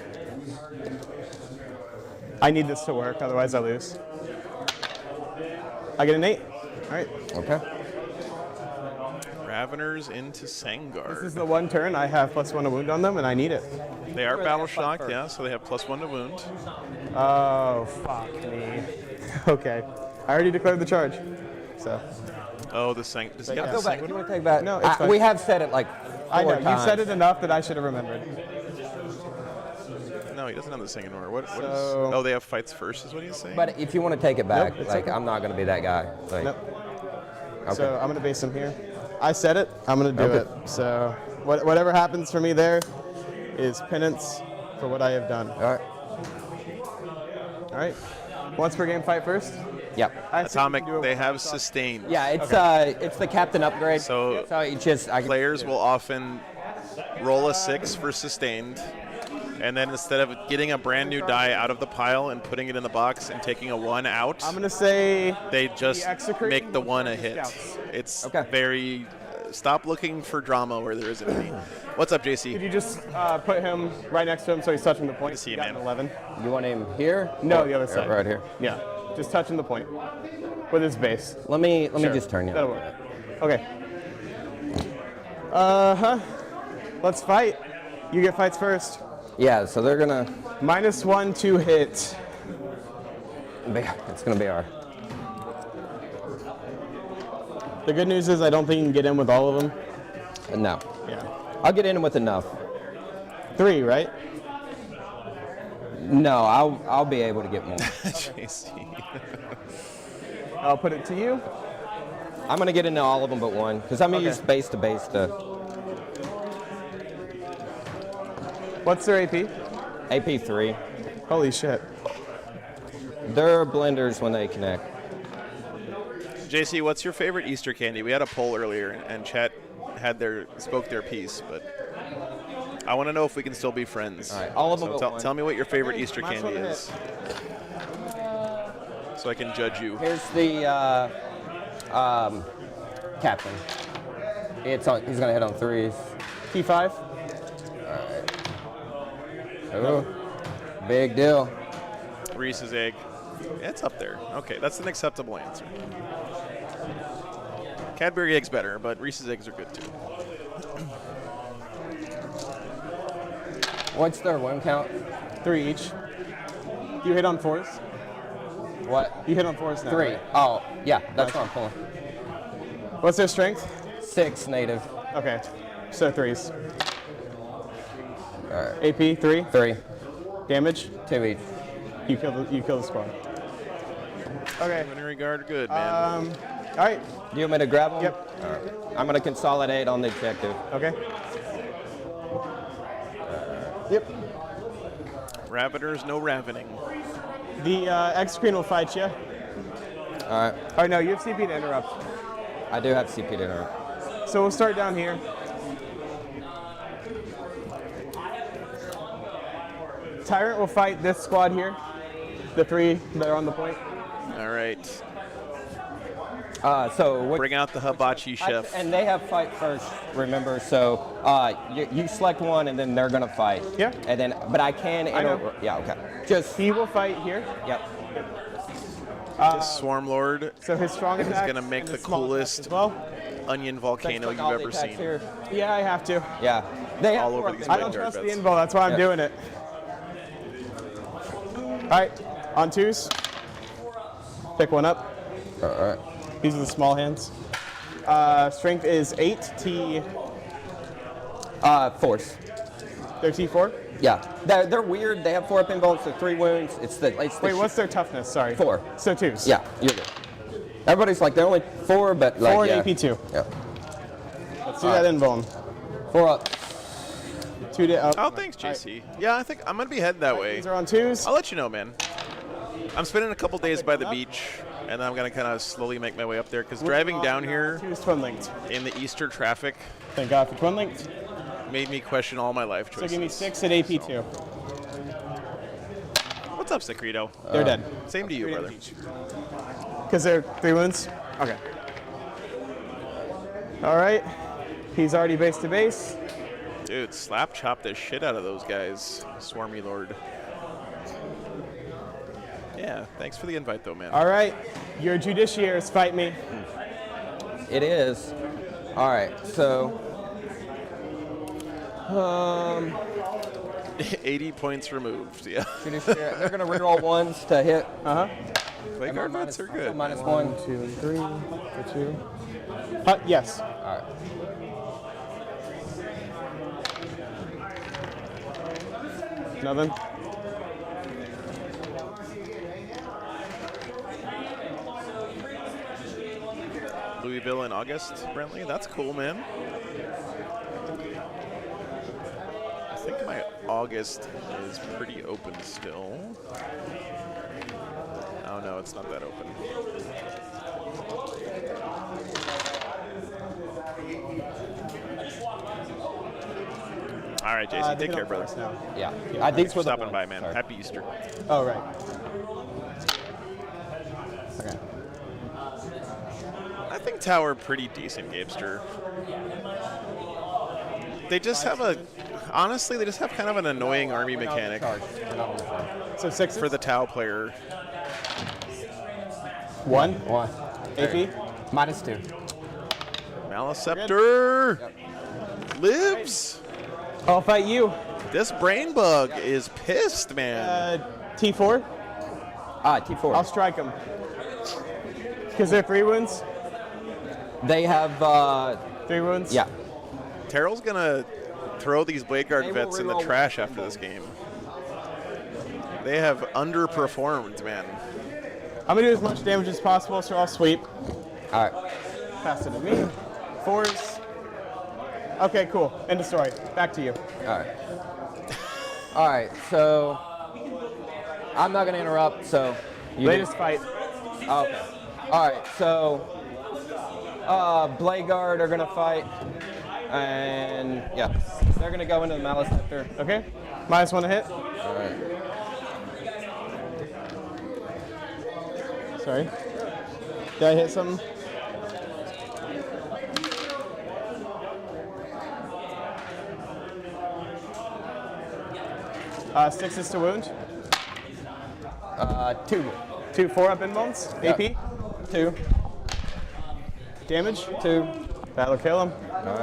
I need this to work, otherwise I lose. I get an 8. All right. okay. Raveners into Sangard. This is the one turn I have +1 to wound on them, and I need it. They are battle shocked, yeah, so they have +1 to wound. Oh, fuck me. Okay. I already declared the charge. So. Oh, the Sang. Does he have Yeah. the Go back. Sanguine? You want to take back? No, it's fine. We have said it like 4 I know. times. You said it enough that I should have remembered. No, he doesn't have the Sanguine Order. What is? So- Oh, they have fights first, is what he's saying? But if you want to take it back, it's like okay. I'm not going to be that guy. Like, Nope. okay. So I'm going to base him here. I said it. I'm going to do Okay. it. So whatever happens for me there is penance for what I have done. All right. All right. Once per game fight first. Yep. I assume Atomic, you can do a- they have sustained. Yeah, it's the captain upgrade. So it just Players will often roll a 6 for sustained, and then instead of getting a brand new die out of the pile and putting it in the box and taking a 1 out, I'm going to say they just execrate make the 1 a hit. scouts. It's Okay. very. Stop looking for drama where there isn't any. What's up, Could JC? you just put him right next to him so he's touching the point? to see He you, got an man. 11. You want him here? No, Or- the other side. Right here. Yeah, just touching the point with his base. Let me Sure. just turn you. That'll work. Okay. Let's fight. You get fights first. Yeah, so they're gonna. -1 to hit. It's gonna be our. The good news is I don't think you can get in with all of them. No, Yeah. I'll get in with enough. 3, right? No, I'll be able to get more. JC. I'll put it to you. I'm gonna get into all of them but one because I'm gonna Okay. use base to base to What's their AP? AP3. Holy shit. They're blenders when they connect. JC, what's your favorite Easter candy? We had a poll earlier, and chat had spoke their piece, but I want to know if we can still be friends. All right, all of them but one. Tell me what your favorite Easter might as candy well is, so I can judge you. Here's the captain. He's gonna hit on threes. P5. Oh, big deal. Reese's egg. Yeah, it's up there. Okay, that's an acceptable answer. Cadbury eggs better, but Reese's eggs are good too. What's their wound count? 3 each. You hit on 4s? What? You hit on 4s now. 3. Right? Oh, yeah, that's what I'm pulling. What's their strength? 6 native. Okay, so 3s. All right. AP 3. 3. Damage. 2 each. You kill the squad. Okay. In regard, good man. All right. Do you want me to grab them? Yep. All right. I'm going to consolidate on the objective. Okay. Yep. Ravagers, no ravening. The X-Screen will fight you. All right. Oh no, you have CP to interrupt. I do have CP to interrupt. So we'll start down here. Tyrant will fight this squad here. The 3 that are on the point. All right. So what, Bring out the hibachi chef. and they have fight first, remember? So you select one, and then they're gonna fight. Yeah. And then, but I can. know. Yeah. Okay. Just. He will fight here. Yep. This Swarm Lord So his strong is attack going to make and the small attack coolest as well. onion volcano Like you've all the ever attacks seen. here. Yeah, I have to. Yeah. They have All over four these up I in don't Vanguard trust the vets. info. That's why I'm Yeah. doing it. All right, on 2s. Pick one up. All right. These are the small hands. Strength is 8. Force. They're T4. Yeah. They're weird. They have 4 pinballs, so 3 wounds. It's the. Wait, what's their toughness? Sorry. 4. So 2s. Yeah. You're good. Everybody's like they're only 4, but like 4 yeah. and AP2. Yeah. Let's do that invuln. 4 up. 2 to up. Oh, thanks, JC. Yeah, I think I'm going to be heading that way. These are on 2s. I'll let you know, man. I'm spending a couple days by the beach, and then I'm going to kind of slowly make my way up there, because driving down here 2s twin linked. in the Easter traffic Thank God for twin linked. made me question all my life So choices. give me 6 at AP2. What's up, Secreto? They're dead. Same to you, brother. Because they're 3 wounds? Okay. All right. He's already base to base. Dude, slap chop the shit out of those guys, Swarmy Lord. Yeah, thanks for the invite, though, man. All right. Your judiciaries fight me. It is. All right. So. 80 points removed, yeah. They're gonna reroll 1s to hit. Vanguard vets are good. Minus 1. 2 and 3 for 2. Yes. All right. Nothing. Louisville in August, Brentley. That's cool, man. I think my August is pretty open still. Oh, no, it's not that open. All right, Jason, take care, brother. Now. Yeah. Thanks These for were the stopping by, ones. man. Sorry. Happy Easter. Oh, right. Okay. I think Tower pretty decent, Gamester. They just have honestly, they just have kind of an annoying army mechanic So 6 for the Tau player. 1. 1. AP. Minus 2. Maliceptor lives. I'll fight you. This brain bug is pissed, man. T4. T4. I'll strike him. Because they're 3 wounds. They have. 3 wounds. Yeah. Terrell's gonna throw these Blade Guard They will vets in the reroll trash after this game. They have underperformed, man. I'm going to do as much damage as possible, so I'll sweep. All right. Pass it to me. 4s. Okay, cool. End of story. Back to you. All right. All right. So I'm not gonna interrupt. So you. Latest fight. Okay. All right. So Blade Guard are gonna fight, and yeah, they're gonna go into the Malice Scepter. Okay. -1 to hit. All right. Sorry. Did I hit something? Sixes to wound. 2. 2 4-up invulns. Yeah. AP. 2. Damage. 2. That'll kill him.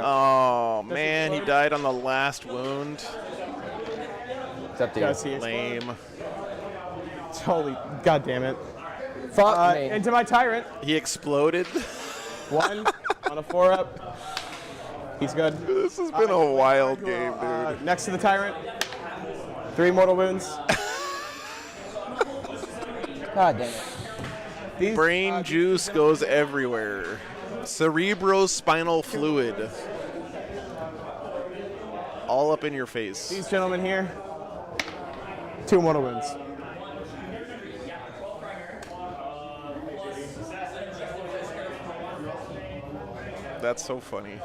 Oh man, he died on the last wound. It's up to you. Does he? Lame. Holy, god damn it. Fuck me. Into my Tyrant. He exploded. 1 on a 4-up. He's good. This has been a wild game, dude. Next to the Tyrant. 3 mortal wounds. God damn it. These, Brain juice goes everywhere. Cerebrospinal fluid. All up in your face. these gentlemen here. 2 mortal wounds. That's so funny.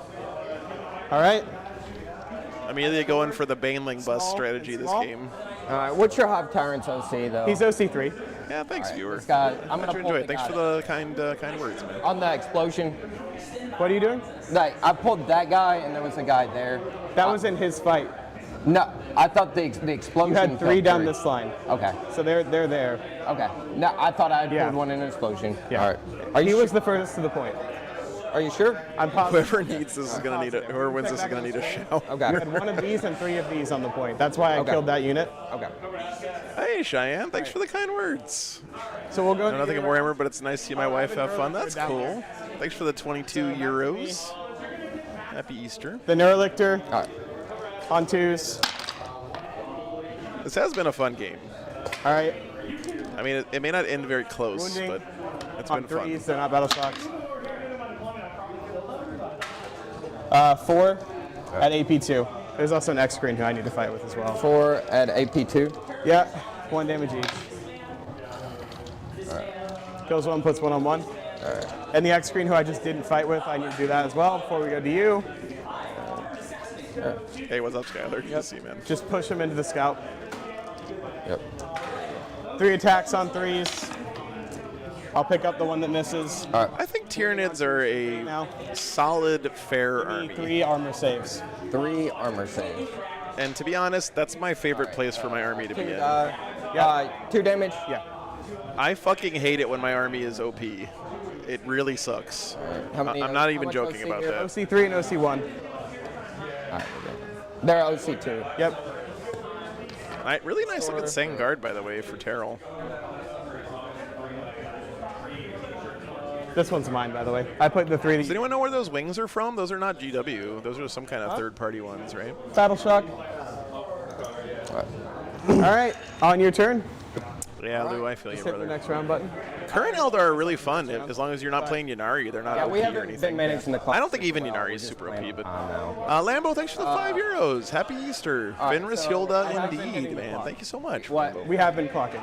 All right. Immediately going for the Baneling bus Small, strategy it's this small. game. All right, what's your Hive Tyrant's OC, though? He's OC3. Yeah, thanks, viewer. This guy, I'm Glad gonna you pull enjoyed. the Thanks guy. for the kind words, man. On the explosion, What are you doing? like, I pulled that guy, and there was a guy there. That was in his fight. No, I thought the explosion. You had 3 felt down through. this line. Okay. So they're there. Okay. No, I thought I had Yeah. pulled one in an explosion. Yeah. All right. Are He you was the furthest to the point. Are you sure? I'm positive. Whoever needs this is gonna need it. Whoever wins this is gonna need a shout. Okay. You had 1 of these and 3 of these on the point. That's why I Okay. killed that unit. Okay. Hey, Cheyenne. Thanks for the kind words. So we'll go. I know nothing in Warhammer, but it's nice to see my wife have fun. That's cool. Thanks for the 22 euros. Happy Easter. The Neurolictor All right. on 2s. This has been a fun game. All right. I mean, it may not end very close, Wounding but it's on been fun. 3s. They're not battle shocks. 4 at AP2. There's also an X screen who I need to fight with as well. 4 at AP2. Yeah, 1 damage each. Kills 1, puts 1 on 1. And the X screen who I just didn't fight with, I need to do that as well before we go to you. Hey, what's up, Skyler? Good to see you, man. Just push him into the scalp. Yep. 3 attacks on 3s. I'll pick up the one that misses. I think Tyranids are a Now, solid, fair army. 3 armor saves. 3 armor save. And to be honest, that's my favorite place for my army to be in. 2 damage. Yeah. I fucking hate it when my army is OP. It really sucks. How many- I'm not how even much joking OC about here? that. OC3 and OC1. All right, we're good. They're OC2. Yep. Really nice looking Sang Guard, by the way, for Terrell. This one's mine, by the way. I put the 3 Does anyone know where those wings are from? Those are not GW. Those are some kind of third-party ones, right? Battle shock. All right, on your turn. Yeah, Lou, I feel you, Just hit the brother. next round button. Current Eldar are really fun, as long as you're not playing Yanari. They're not Yeah, OP we or haven't anything. been managing the class. I don't think even well. Yanari We're is just super playing OP, but now. Lambo, thanks for the 5 euros. Happy Easter. right, Finris so Hilda, I have been indeed, hitting the man. clock. Thank you so much. What? We have been clocking.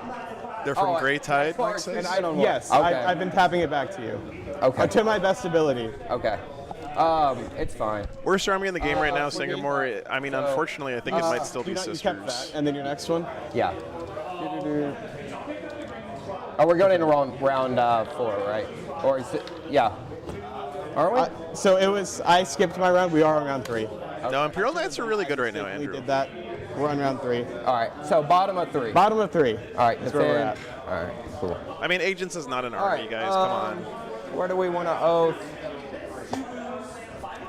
They're from Oh, Grey Tide, as far Mike as- says? and I don't know. Yes, Okay. I've been tapping it back to you. Okay. To my best ability. Okay. It's fine. Worst army in the game right now, for me, Singermore. I mean, unfortunately, I think it might still be You kept Sisters. that. And then your next one. Yeah. Oh, we're going into round 4, right? Or is it? Yeah. Aren't we? So it was, I skipped my round. We are on round 3. No, Imperial Knights are really good right now, We Andrew. did that. We're on round 3. All right. So bottom of 3. Bottom of 3. All right. That's where we're defend. at. All right. Cool. I mean, Agents is not an All army, right, guys. Come on. Where do we want to oath?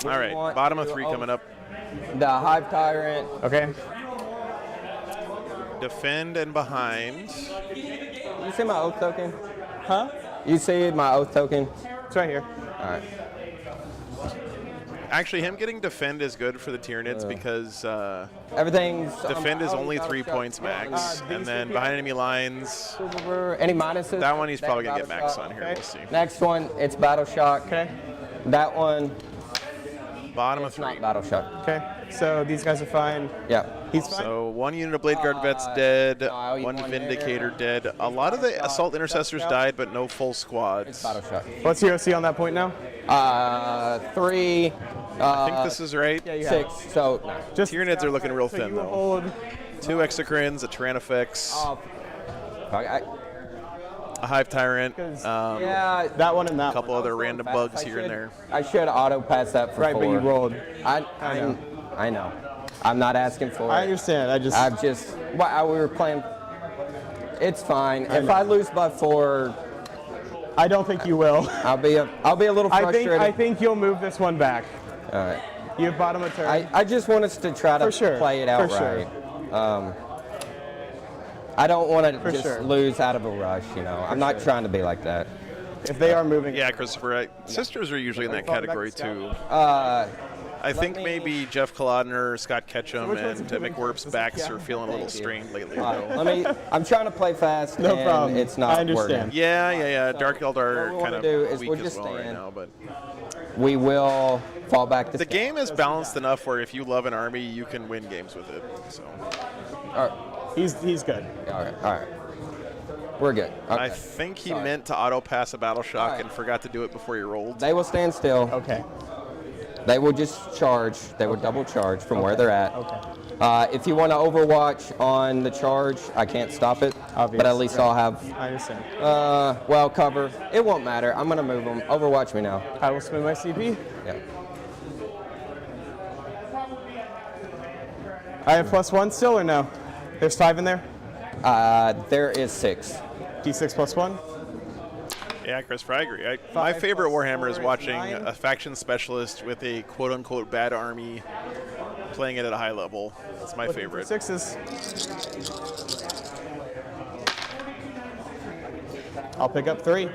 All right, want bottom of to 3 oath coming up. The Hive Tyrant. Okay. Defend and behind. You see my oath token? Huh? You see my oath token? It's right here. All right. Actually, him getting defend is good for the Tyranids because Everything's. defend is oh, only battle 3 shot. points max. these And then would be- behind enemy lines, Any minuses? that one he's probably going to get battle max shot. on here. Okay. We'll see. Next one, it's Battle Shock. Okay. That one, Bottom of it's 3. not Battle Shock. Okay. So these guys are fine. Yeah. He's fine. So 1 unit of Blade Guard vets dead, no, I'll eat 1 one Vindicator dead. A lot of the Assault Intercessors died, but no full squads. Battle Shock. What's your OC on that point now? 3, I think this is right. Yeah, 6. So, no. Just Tyranids are looking real so thin, you though. hold 2 Exocrines, a Tyranofex, I, a Hive Tyrant, yeah. that one and that a couple one. other random bugs here and there. I should auto pass that for Right, 4. but you rolled. I know. I'm not asking for I it. understand. I've just. We were playing. It's fine. If I lose by 4, I don't think you will. I'll be a little frustrated. I think you'll move this one back. All right. You have bottom of turn. I just want us to try to For sure, play it out for sure. right. I don't want to For just sure. lose out of a rush, you know. I'm not trying to be like that. If they are moving. Yeah, Christopher. Sisters are usually in that category too. I think me- maybe Jeff Kolodner, Scott Ketchum, which one's and moving? McWhirp's backs are feeling a little Thank you. strained lately. All right, though. let me. I'm trying to play fast. No and problem. It's not I understand. working. Yeah. Dark what Eldar we are kind wanna of do is weak we'll as just well right stand. now, but We will fall back to the game is balanced enough where if you love an army, you can win games with it. So All right. He's good. All right. We're good. I Okay. think he Sorry. meant to auto pass a battle shock Alright. and forgot to do it before he rolled. They will stand still. Okay. They will just charge. They will double charge from where they're at. Okay. If you want to overwatch on the charge, I can't stop it. Obvious. But at least I'll have, I understand. well, cover. It won't matter. I'm going to move them. Overwatch me now. I will spend my CP. Yeah. I have +1 still or no? There's 5 in there? There is 6. D6 +1? Yeah, Chris, I agree. My Five favorite plus Warhammer is 4 is watching 9. a faction specialist with a quote-unquote bad army playing it at a high level. That's my favorite. 6s. I'll pick up 3.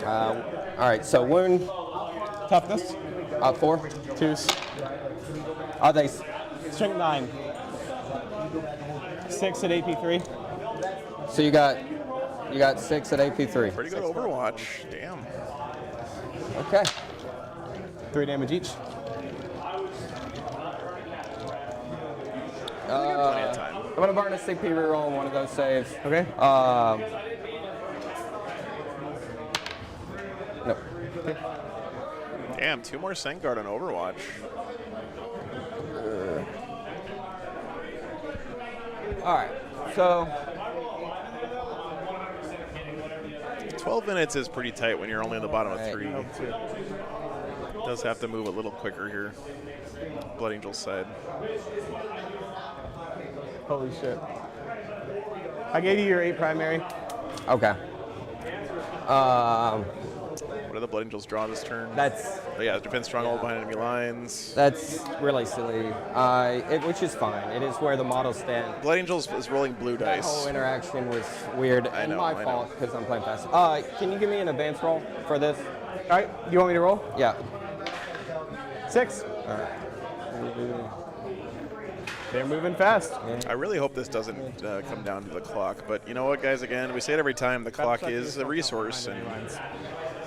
All right, so wound Toughness. 4. 2s. Are they? Strength 9. 6 at AP3. So you got 6 at AP3. Pretty good Overwatch. Damn. Okay. 3 damage each. Plenty of time. I'm gonna burn a CP reroll on one of those saves. Okay. Nope. Damn, 2 more Sengard on Overwatch. All right. So 12 minutes is pretty tight when you're only in the bottom of Right. 3. Does have to move a little quicker here. Blood Angel's side. Holy shit. I gave you your 8 primary. okay. What do the Blood Angels draw this turn? That's Oh, yeah, defense stronghold behind enemy lines. really silly. Which is fine. It is where the models stand. Blood Angels is rolling blue That dice. whole interaction was weird. I and know, my I fault know. because I'm playing fast. Can you give me an advance roll for this? All right. You want me to roll? Yeah. 6. All right. They're moving fast. I really hope this doesn't come down to the clock, but you know what, guys? Again, we say it every time. The clock is a resource, and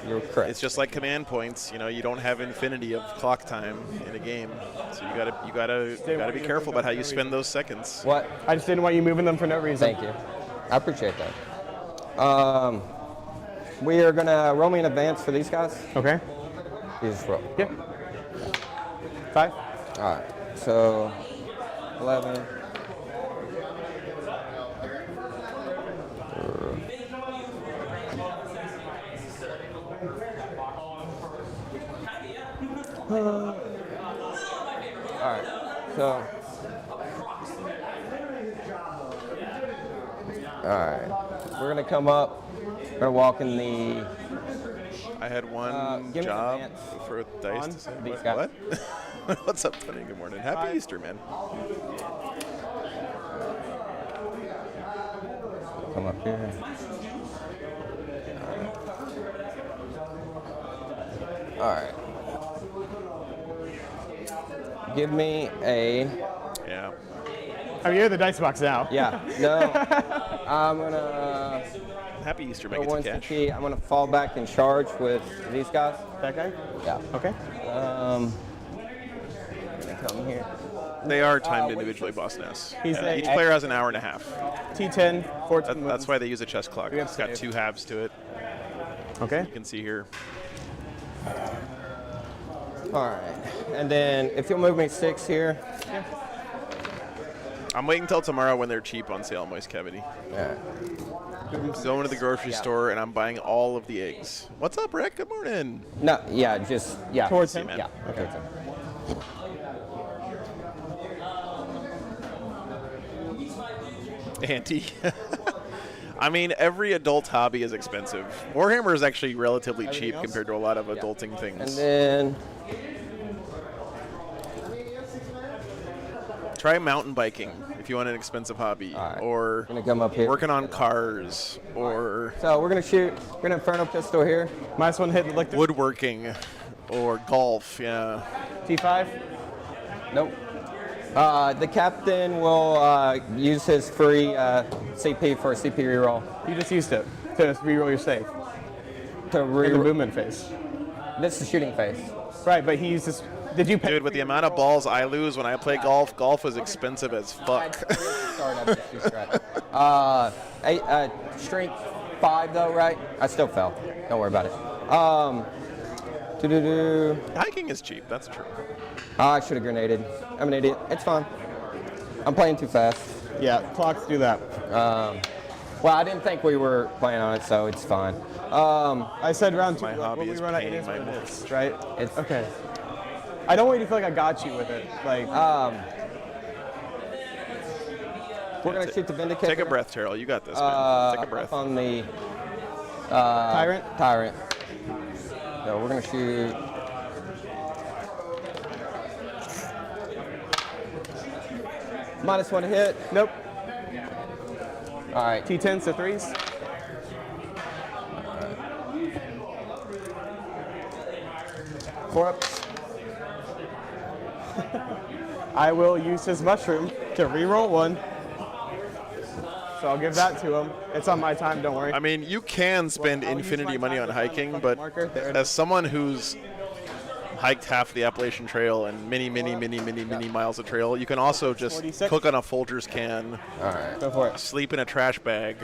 You're correct. it's just like command points. You know, you don't have infinity of clock time in a game, so you gotta be careful about how you spend those seconds. What? I just didn't want you moving them for no reason. Thank you. I appreciate that. We are gonna roll me in advance for these guys. Okay. You just roll. Yeah. 5. All right. So 11. All right. So. All right. We're gonna come up. We're gonna walk in the. I had one give me job advance for dice on to say. these What? guys. What? What's up, Tony? Good morning. Happy Easter, man. Come up here. All right. Give me a. Yeah. I mean, you're the dice box now. Yeah. No. I'm gonna. Happy Easter, Go make it one to cash. CP. I'm gonna fall back and charge with these guys. That guy? Yeah. Okay. Gonna come here. They are timed individually, Boss Ness. He's a- Each player has an hour and a half. T10, 14 That's why they use a chess clock. We have It's got save. 2 halves to it. Okay. You can see here. All right. And then if you'll move me 6 here. I'm waiting until tomorrow when they're cheap on sale, Moist Cavity. Yeah. Going to the grocery store and I'm buying all of the eggs. What's up, Rick? Good morning. No. Yeah. Just yeah. Towards him? Yeah. Okay. Towards him. Auntie. I mean, every adult hobby is expensive. Warhammer is actually relatively cheap else? compared to a lot of adulting And things. then Try mountain biking if you want an expensive hobby, All right. or Gonna come up here. working on cars, or So we're gonna shoot. We're gonna Inferno pistol here. -1 hit the lick. woodworking, or golf. Yeah. T5. Nope. The captain will use his free CP for a CP reroll You just used it to reroll your save. to In the reroll. movement phase. This is shooting phase. Right, but he uses. Did you pay? Dude, with the amount of balls I lose when I play golf, golf is expensive as fuck. Strength 5 though, right? I still fell. Don't worry about it. Hiking is cheap, that's true. I should have grenaded. I'm an idiot. It's fine. I'm playing too fast. Yeah, clocks do that. Well, I didn't think we were playing on it, so it's fine. I said round 2. My hobby when we is run out, it painting is my what it moves. is, right? It's Okay. I don't want you to feel like I got you with it. Like, we're gonna shoot the Vindicator. Take a breath, Terrell. You got this, man. Take a breath. On the Tyrant. So we're gonna shoot. -1 hit. Nope. All right. T10s to 3s. Four ups. I will use his mushroom to reroll 1. So I'll give that to him. It's on my time, don't worry. I mean, you can spend I'll use infinity my money time on to find hiking, the but marker. There it as is. someone who's hiked half the Appalachian Trail and many miles of trail, you can also just 46. cook on a Folgers can, All right. Go for it. sleep in a trash bag,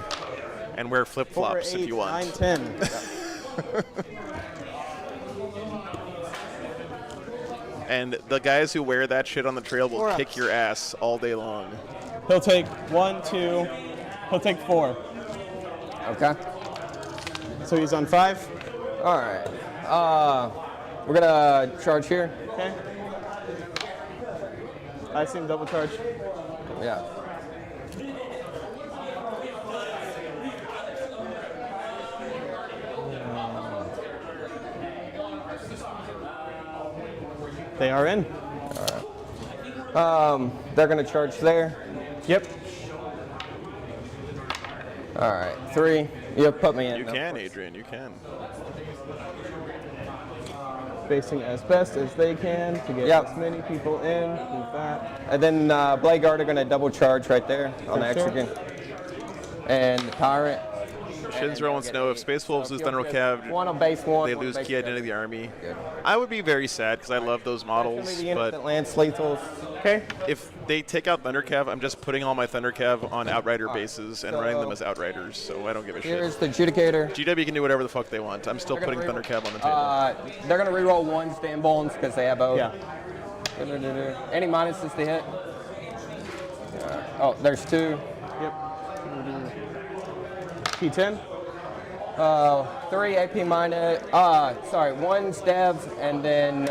and wear 4, flip-flops 8, if you want. 9, 10. And the guys who wear that shit on the trail will 4 kick ups. your ass all day long. He'll take 1, 2. He'll take 4. Okay. So he's on 5. All right. We're gonna charge here. Okay. I see him double charge. Yeah. They are in. They're gonna charge there. Yep. All right. 3. You put me in. You No, can, of course. Adrian, you can. Facing as best as they can to get Yep. as many people in. Move that. And then Blade Guard are gonna double charge right there on the Sure. extra gun. And the Tyrant. Shinzro wants to know if Space Wolves lose Thunder Cav, One on base 1. they one lose base key 2. identity of the army. Good. I would be very sad because I love those It's gonna models, be the but instant Lance Lethals. Okay. if they take out Thundercav, I'm just putting all my Thundercav on Outrider bases and running them So- as Outriders, so I don't give a Here's shit. the Adjudicator. GW can do whatever the fuck they want. I'm still They're putting gonna Thundercav on the table. They're gonna reroll 1 stand bones because they have both. Yeah. Any minuses to hit? Oh, there's 2. Yep. T10. 3 AP minus. 1's dev, and then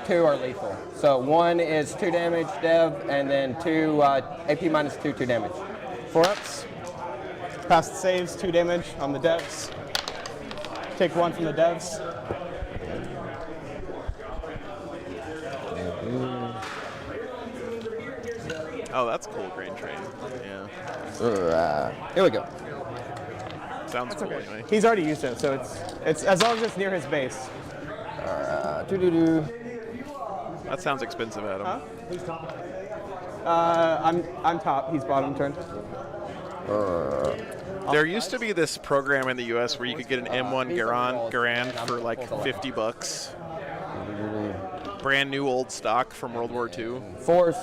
2 are lethal. So 1 is 2 damage dev, and then 2 AP minus 2 damage. 4 ups. Past saves, 2 damage on the devs. Take 1 from the devs. Oh, that's cool, Grain Train. Yeah. Here we go. Sounds cool anyway. He's already used it, so it's as long as it's near his base. Doo-doo-doo. That sounds expensive, Adam. I'm top. He's bottom turn. There used to be this program in the U.S. where you could get an M1 Garand for like $50. Brand new old stock from World War II. Force.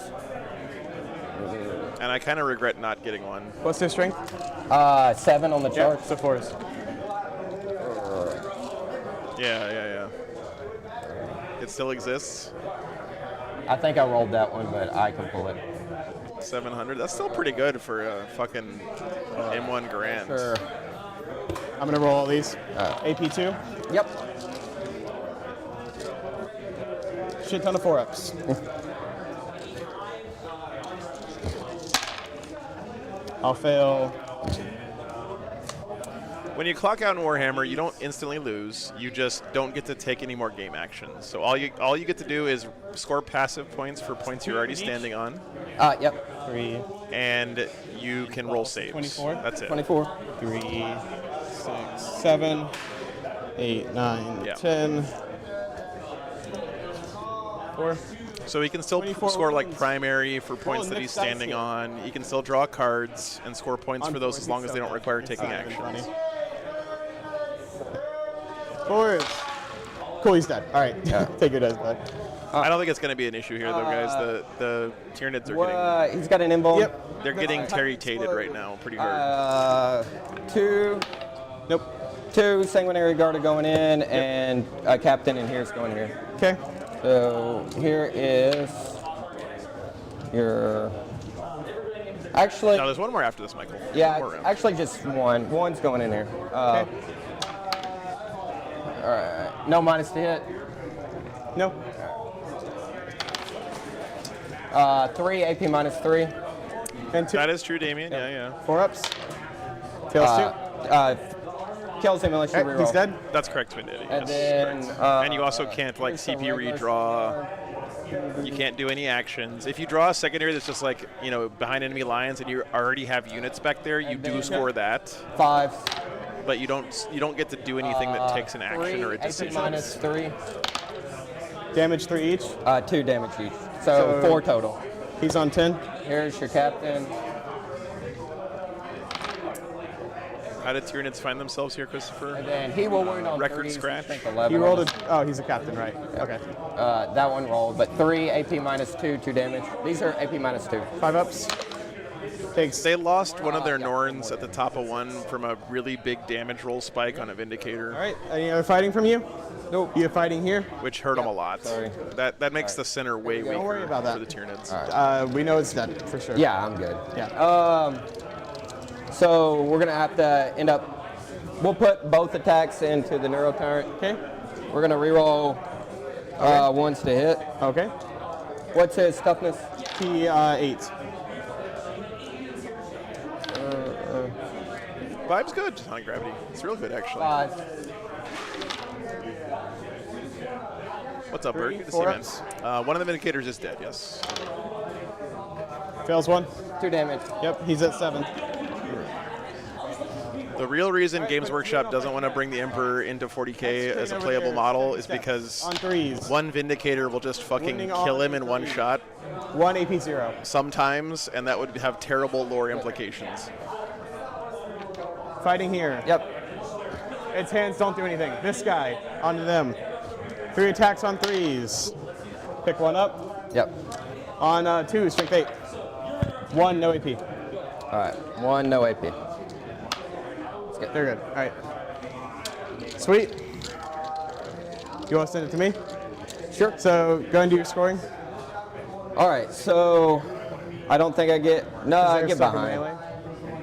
And I kind of regret not getting one. What's their strength? 7 on the Yeah, chart. it's a forest. Yeah. It still exists. I think I rolled that one, but I can pull it. 700. That's still pretty good for a fucking M1 Garand. Sure. I'm gonna roll all these. AP2. Yep. Shit ton of 4 ups. I'll fail When you clock out in Warhammer, you don't instantly lose. You just don't get to take any more game actions. So all you get to do is score passive points for points you're already standing on, Yep. 3, and you can roll saves. 24. That's it. 24. 3, 6, 7, 8, 9, Yeah. 10. 4. So he can still 24 score like wins. primary for points Roll that he's mixed dice standing here. on. He can still draw cards and score points for those as long as they don't require It's taking not even actions. funny. 4. Cool, he's dead. All right, take your dice back. I don't think it's going to be an issue here, though, guys. The Tyranids are What? He's got an invuln. Yep. they're getting Terry-tated right now pretty hard. 2. Nope. 2 sanguinary guard are going in, and a captain in here is going here. Okay. So here is your. Actually, No, there's one more after this, Michael. yeah, One more round. actually just one. One's going in here. Okay. All right. No minus to hit. No. 3 AP minus 3. And 2. That is true, Damien. Yeah, yeah. 4 ups. Fails 2. Kills him unless you Okay, reroll. he's dead. That's correct, Twin Daddy. And yes. then. And you also can't like CP redraw. You can't do any actions. If you draw a secondary that's just like, behind enemy lines and you already have units back there, you do score that. 5. But you don't get to do anything that takes an action or a decision. minus 3. Damage 3 each. 2 damage each. So 4 total. He's on 10. Here's your captain. How did Tyranids find themselves here, Christopher? And then he will wound on Record 3s, scratch? I think 11. He rolled a. Oh, he's a captain, right? Okay. That one rolled, but 3 AP minus 2, 2 damage. These are AP minus 2. 5 ups. Takes. They lost one of their Norns at the top of one from a really big damage roll spike on a Vindicator, All right. Any other fighting from you? Nope. You fighting here? which hurt them a lot. Sorry. That makes the center way weaker worry about that. for the Tyranids. We know it's dead for sure. Yeah, I'm good. Yeah. So we're going to have to end up. We'll put both attacks into the Neuro Tyrant. Okay. We're going to reroll ones to hit. Okay. What's his toughness? He 8. Vibe's good on Gravity. It's real good, actually. 5. What's up, Bert? 3, Good to see you, 4 man. ups. One of the Vindicators is dead, yes. Fails 1. 2 damage. Yep. He's at 7. The real reason Games Workshop doesn't want to bring the Emperor into 40K as a over playable there. model is Steps. because On 3s. one Vindicator will just fucking Wounding kill him on in one three. shot 1 AP 0. sometimes, and that would have terrible lore implications. Fighting here. Yep. Its hands don't do anything. This guy, onto them. 3 attacks on 3s. Pick 1 up. Yep. On 2, strength 8. 1, no AP. All right. 1, no AP. They're good. All right. Sweet. You want to send it to me? Sure. So go and do your scoring. All right. So I don't think I get. No, I They're get stuck in behind. melee.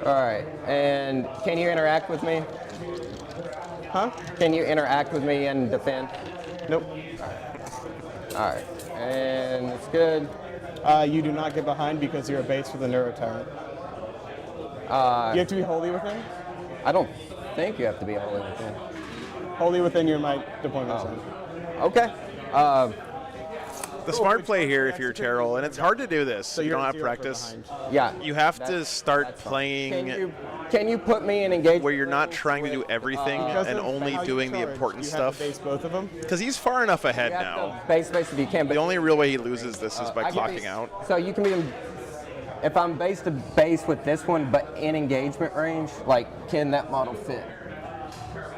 All right. And can you interact with me? Huh? Can you interact with me and defend? Nope. All right. And it's good. You do not get behind because you're a base for the Neuro Tyrant. You have to be wholly within. I don't think you have to be all in with him. Wholly within your might deployment zone. Okay. The smart play here, if you're Terrell, and it's hard to do this, So you you're don't at have 0 for practice. behind. Yeah. You have to That's- start that's fine. playing Can you put me in engagement? where you're not trying to do everything Because and of only how you doing the charge, important you have stuff. to base both of them. Because he's far enough ahead You have now. to base if you can, but The only real way he loses this is by I can clocking base- out. So you can be in, if I'm base to base with this one, but in engagement range, like can that model fit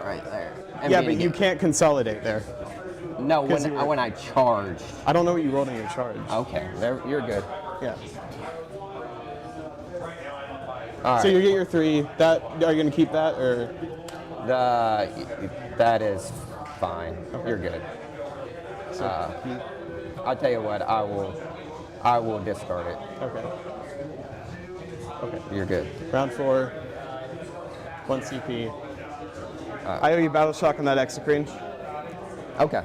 right there? And Yeah, be but you engaged? can't consolidate there. No, 'cause when you were- when I charged. I don't know what you rolled in your charge. Okay, there, you're good. Yeah. All right. So you get your 3. That are you gonna keep that or? That is fine. You're good. I'll tell you what. I will discard it. Okay. Okay. You're good. Round 4. 1 CP. I owe you battle shock on that exocrine. Okay.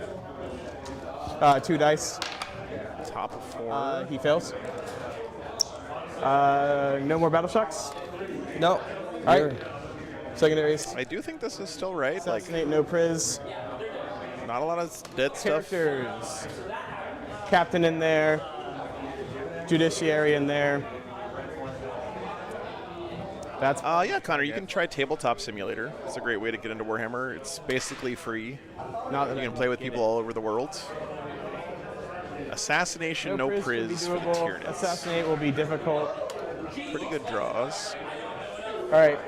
2 dice. Top of 4. He fails. No more battle shocks. No. All right. Secondaries. I do think this is still right. Like, Assassinate, no priz. not a lot of dead stuff. Characters. Captain in there. Judiciary in there. That's Yeah, Connor, you can try Tabletop Simulator. It's a great way to get into Warhammer. It's basically free. not that You I can play with people all over the world. Assassination, no will be priz for the doable. Tyranids. Assassinate will be difficult. Pretty good draws. All right.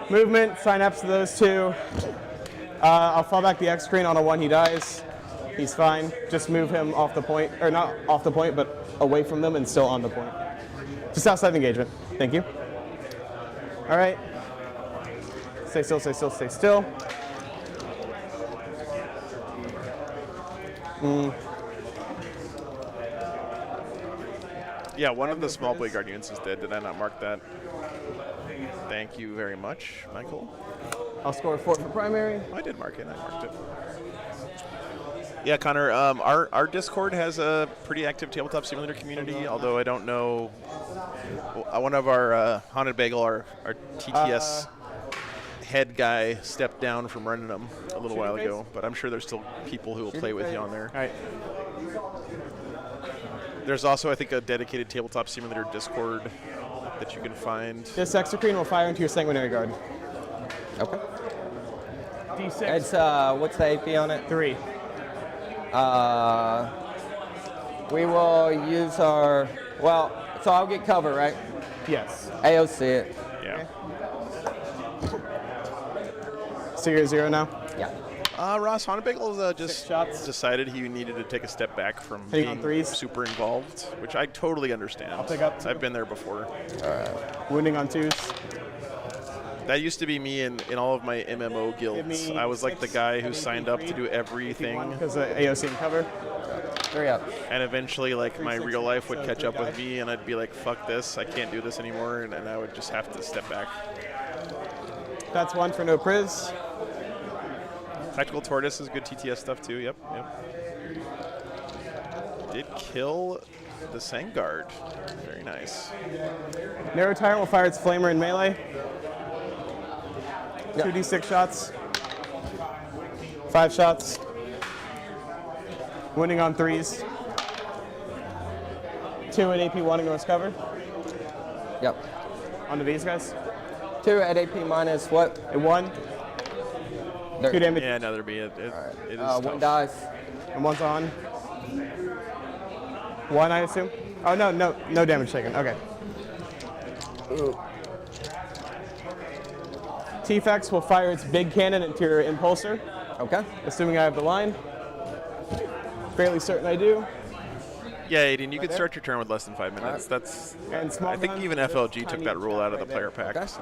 Movement, synapse to those two. I'll fall back the X screen on a 1, he dies. He's fine. Just move him off the point, or not off the point, but away from them and still on the point. Just outside the engagement. Thank you. All right. Stay still, stay still, stay still. Yeah, one of the small blade guard units is dead. Did I not mark that? Thank you very much, Michael. I'll score a 4 for primary. I did mark it. I marked it. Yeah, Connor, our Discord has a pretty active Tabletop Simulator community, although I don't know. One of our Haunted Bagel, our TTS head guy, stepped down from running them a little while ago, but I'm sure there's still people who will play with you on there. All right. There's also, I think, a dedicated Tabletop Simulator Discord that you can find. This exocrine will fire into your sanguinary guard. Okay. D6. It's what's the AP on it? 3. We will use our, well, so I'll get cover, right? Yes. AOC it. Yeah. So you're 0 now? Yeah. Ross Haunted Bagel just 6 shots. decided he needed to take a step back from Hitting on being 3s. super involved, which I totally understand. I'll pick up 2. I've been there before. Wounding on 2s. That used to be me in all of my MMO Give guilds. me I was like the 6, guy who give me signed up 3, to do everything, Because of AOC and cover. 3 up. and eventually, like, my 6, real life would so catch 3 up with die. me, and I'd be like, "Fuck this! I can't do this anymore," and I would just have to step back. That's 1 for no priz. Tactical Tortoise is good TTS stuff too. Yep. Did kill the Sangard. Very nice. Narrow Tyrant will fire its flamer in melee. Yep. 2d6 shots. 5 shots. Wounding on 3s. 2 at AP, 1 ignores cover. Yep. On to these guys. 2 at AP minus what? At 1. There. 2 damage. Yeah, another B. It is 1 tough. dies. And 1's on. 1, I assume. Oh, no damage taken. Okay. T-Fex will fire its big cannon into your impulsor, Okay. assuming I have the line. Fairly certain I do. Yeah, Aiden, you can start your turn with less than 5 minutes. That's. And small I think gun, even FLG took that rule out of the player pack. Okay. So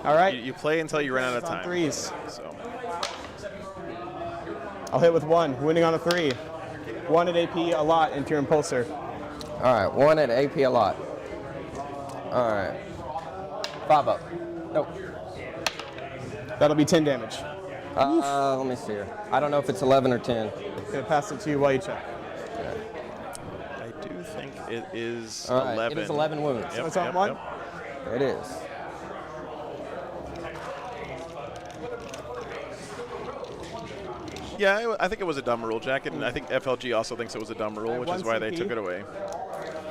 All right. you play until you run out of On time. 3s. So I'll hit with 1, wounding on a 3. 1 at AP, a lot into your impulsor. All right. 1 at AP a lot. All right. 5 up. Nope. That'll be 10 damage. Let me see here. I don't know if it's 11 or 10. Gonna pass it to you while you check. I do think it is All right. 11. It is 11 wounds. Yep, it's on yep, 1? yep. There it is. Yeah, I think it was a dumb rule, Jack, and I think FLG also thinks it was a dumb rule, which is why they took it away.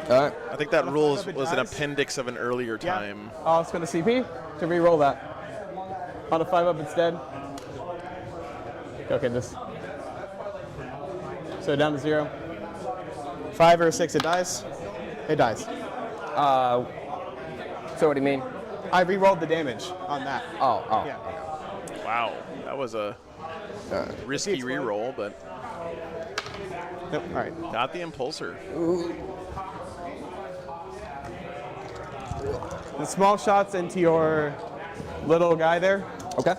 All right. I think that rule if it was an dies? appendix of an earlier time. I'll spend a CP to re-roll that. On a 5 up, it's dead. Okay, this. So down to 0. 5 or 6, it dies. It dies. So what do you mean? I re-rolled the damage on that. Oh. Yeah. Wow, that was a risky It's fine. reroll, but Nope. All right. got the impulsor. The small shots into your little guy there. Okay.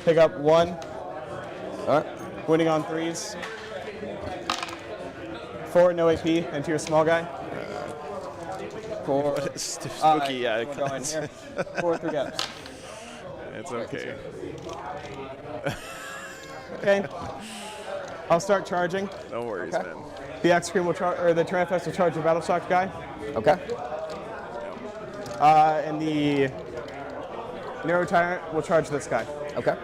Pick up 1, All right. winning on 3s. 4, no AP, into your small guy. 4. Spooky, yeah. We'll go in here. 4 3 gaps. It's okay. Okay. I'll start charging. No worries, Okay. man. The X-Scream will charge, or the Tyranid will charge the Battle Shock guy, Okay. and the Neuro Tyrant will charge this guy. Okay.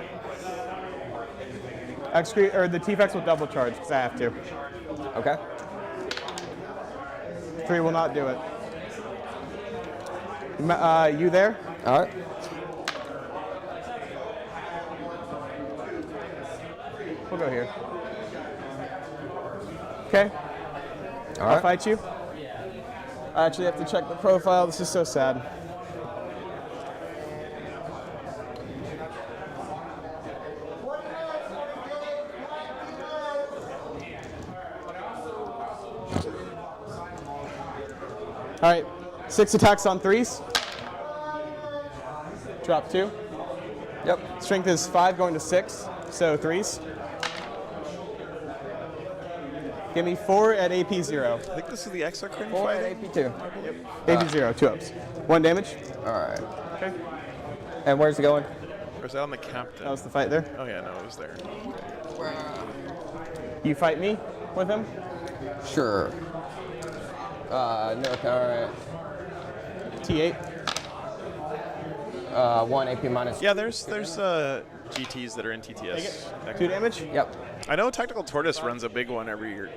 X-Scream, or the T-Fex will double charge because I have to. Okay. 3 will not do it. You there? All right. We'll go here. Okay. All I'll right. fight you. I actually have to check the profile. This is so sad. All right, 6 attacks on 3s. Drop 2. Yep. Strength is 5 going to 6, so 3s. Give me 4 at AP 0. I think this is the X Arcane 4 fight. at AP2. AP 0, 2 ups. 1 damage. All right. Okay. And where's it going? Or is that on the captain? That was the fight there. Oh yeah, no, it was there. You fight me with him. Sure. No current. T8. 1 AP minus. Yeah, there's GTs that are in TTS. 2 damage. Yep. I know Tactical Tortoise runs a big one every year,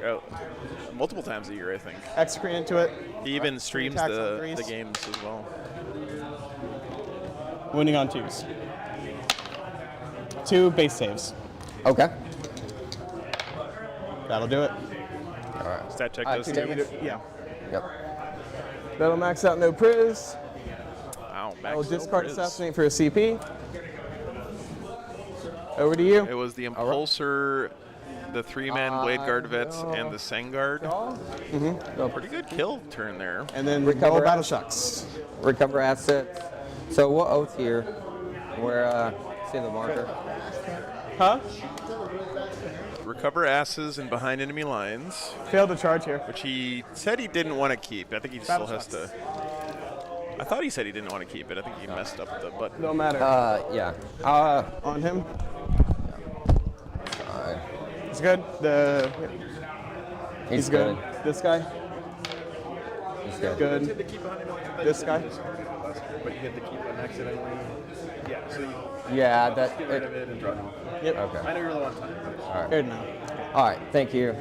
multiple times a year, I think. X-Screen into it. He even streams attacks on the 3s. games as well. Wounding on 2s. 2 base saves. Okay. That'll do it. All right. Stat check All right, those 2 two. damage. Yeah. Yep. That'll max out no priz. Wow, I will max discard Priz. Assassinate for a CP. Over to you. It was the Impulsor, the 3-man Blade Guard vet, no. and the Sangard. Pretty good kill turn there. And then Recover. roll Battle Shocks. Recover assets. So what oath here? Where see the marker? Huh? Recover asses and behind enemy lines, Failed to charge here. which he said he didn't want to keep. I think he Battle still has to. I thought he said he didn't want to keep it. I think he messed up the button. No matter. Yeah. On him. Alright. He's good. He's good. good. This guy. He's good. Good. This guy. But you had to keep an accidentally. Yeah, so you Yeah. That. get rid of it and draw them. Yep. Okay. I know you're low on time. Good now. All right. Thank you.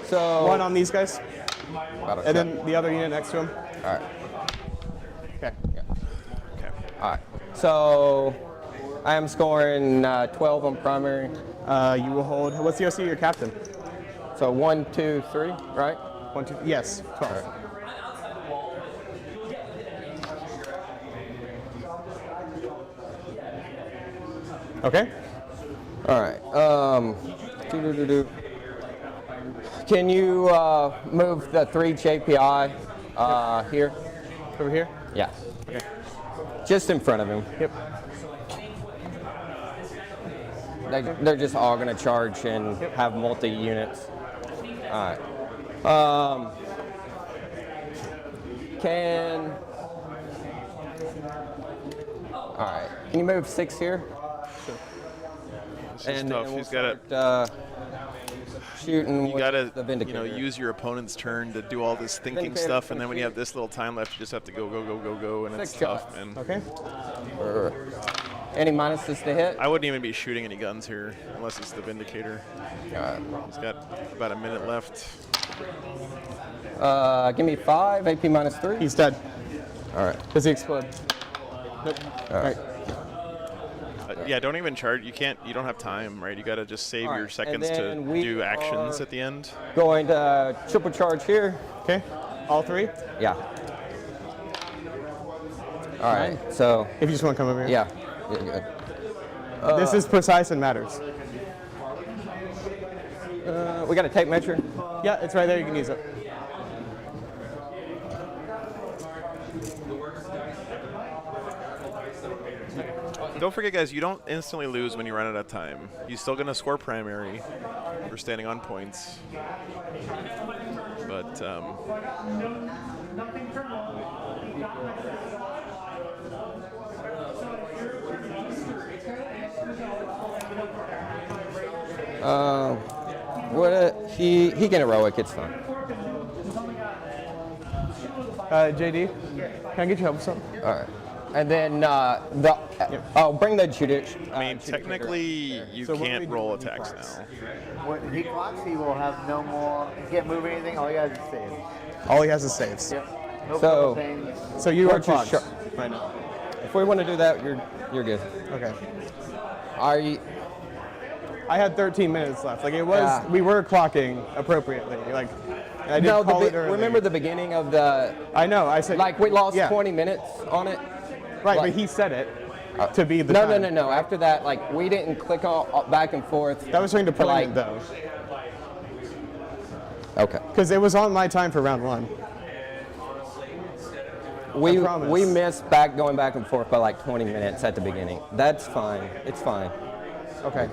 So 1 on these guys. Battle And check. then the other unit next to him. All right. Okay. Okay. All right. So I am scoring 12 on primary. You will hold. What's the OC of your captain? So 1, 2, 3. Right. 1, 2. Yes. 12. Okay. All right. doo-doo-doo-doo. Can you move the 3 JPI here? Over here. Yeah. Okay. Just in front of him. Yep. They're just all going to charge and have multi-units. All right. All right. Can you move 6 here? This is tough. we'll He's got to. start, shooting You with gotta, the Vindicator. use your opponent's turn to do all this thinking Vindicator, stuff, and then when you have this little time left, you just have to go, and it's 6 tough. shots. And Okay. Any minuses to hit? I wouldn't even be shooting any guns here unless it's the Vindicator. All right. He's got about a minute left. Give me 5, AP minus 3. He's dead. All right. Does he explode? Nope. All right. Yeah, don't even charge. You can't. You don't have time, right? You got to just save All your right, seconds and to then we do actions are- at the end. Going to triple charge here. Okay. All 3. Yeah. All right. So, If you just want to come over here. yeah. You're good. This is precise and matters. We got a tape measure. Yeah, it's right there. You can use it. Don't forget, guys, you don't instantly lose when you run out of time. You're still going to score primary for standing on points. But He can heroic. It's fine. JD, can I get you help with something? All right. And then bring the judicial. I mean, technically, you So what do we can't do roll when he attacks clocks? now. When he clocks, he will have no more. He can't move anything. All he has is saves. All he has is saves. Yep. No So- pains. So you are What's your clocked shot? right now. If we want to do that, you're good. Okay. Are you? I had 13 minutes left. Like it was, Yeah. we were clocking appropriately. Like I did No, call it early. remember the beginning of the. I know. I said Like we lost yeah. 20 minutes on it. Right, like- but he said it to be the No, time. no. After that, like we didn't click all back and forth. That was during for, deployment though, Okay. because it was on my time for round 1. promise. We missed going back and forth by like 20 minutes at the beginning. That's fine. It's fine. Okay.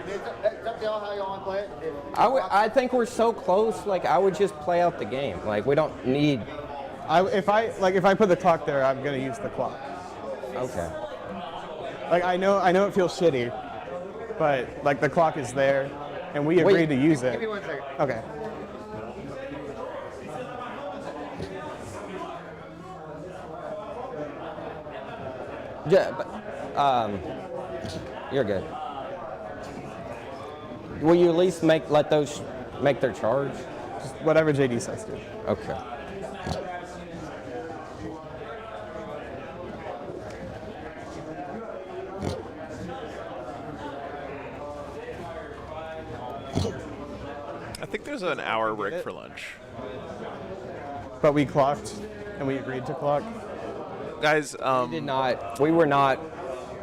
It's up to y'all how y'all want to play it. I think we're so close. Like I would just play out the game. Like we don't need. If I put the clock there, I'm gonna use the clock. Okay. Like I know it feels shitty, but like the clock is there, and we agreed to use Give me it. 1 second. Okay. Yeah, but you're good. Will you at least let those make their charge? Just whatever JD says to. Okay. I think there's an hour break for lunch. But we clocked, and we agreed to clock. Guys, We were not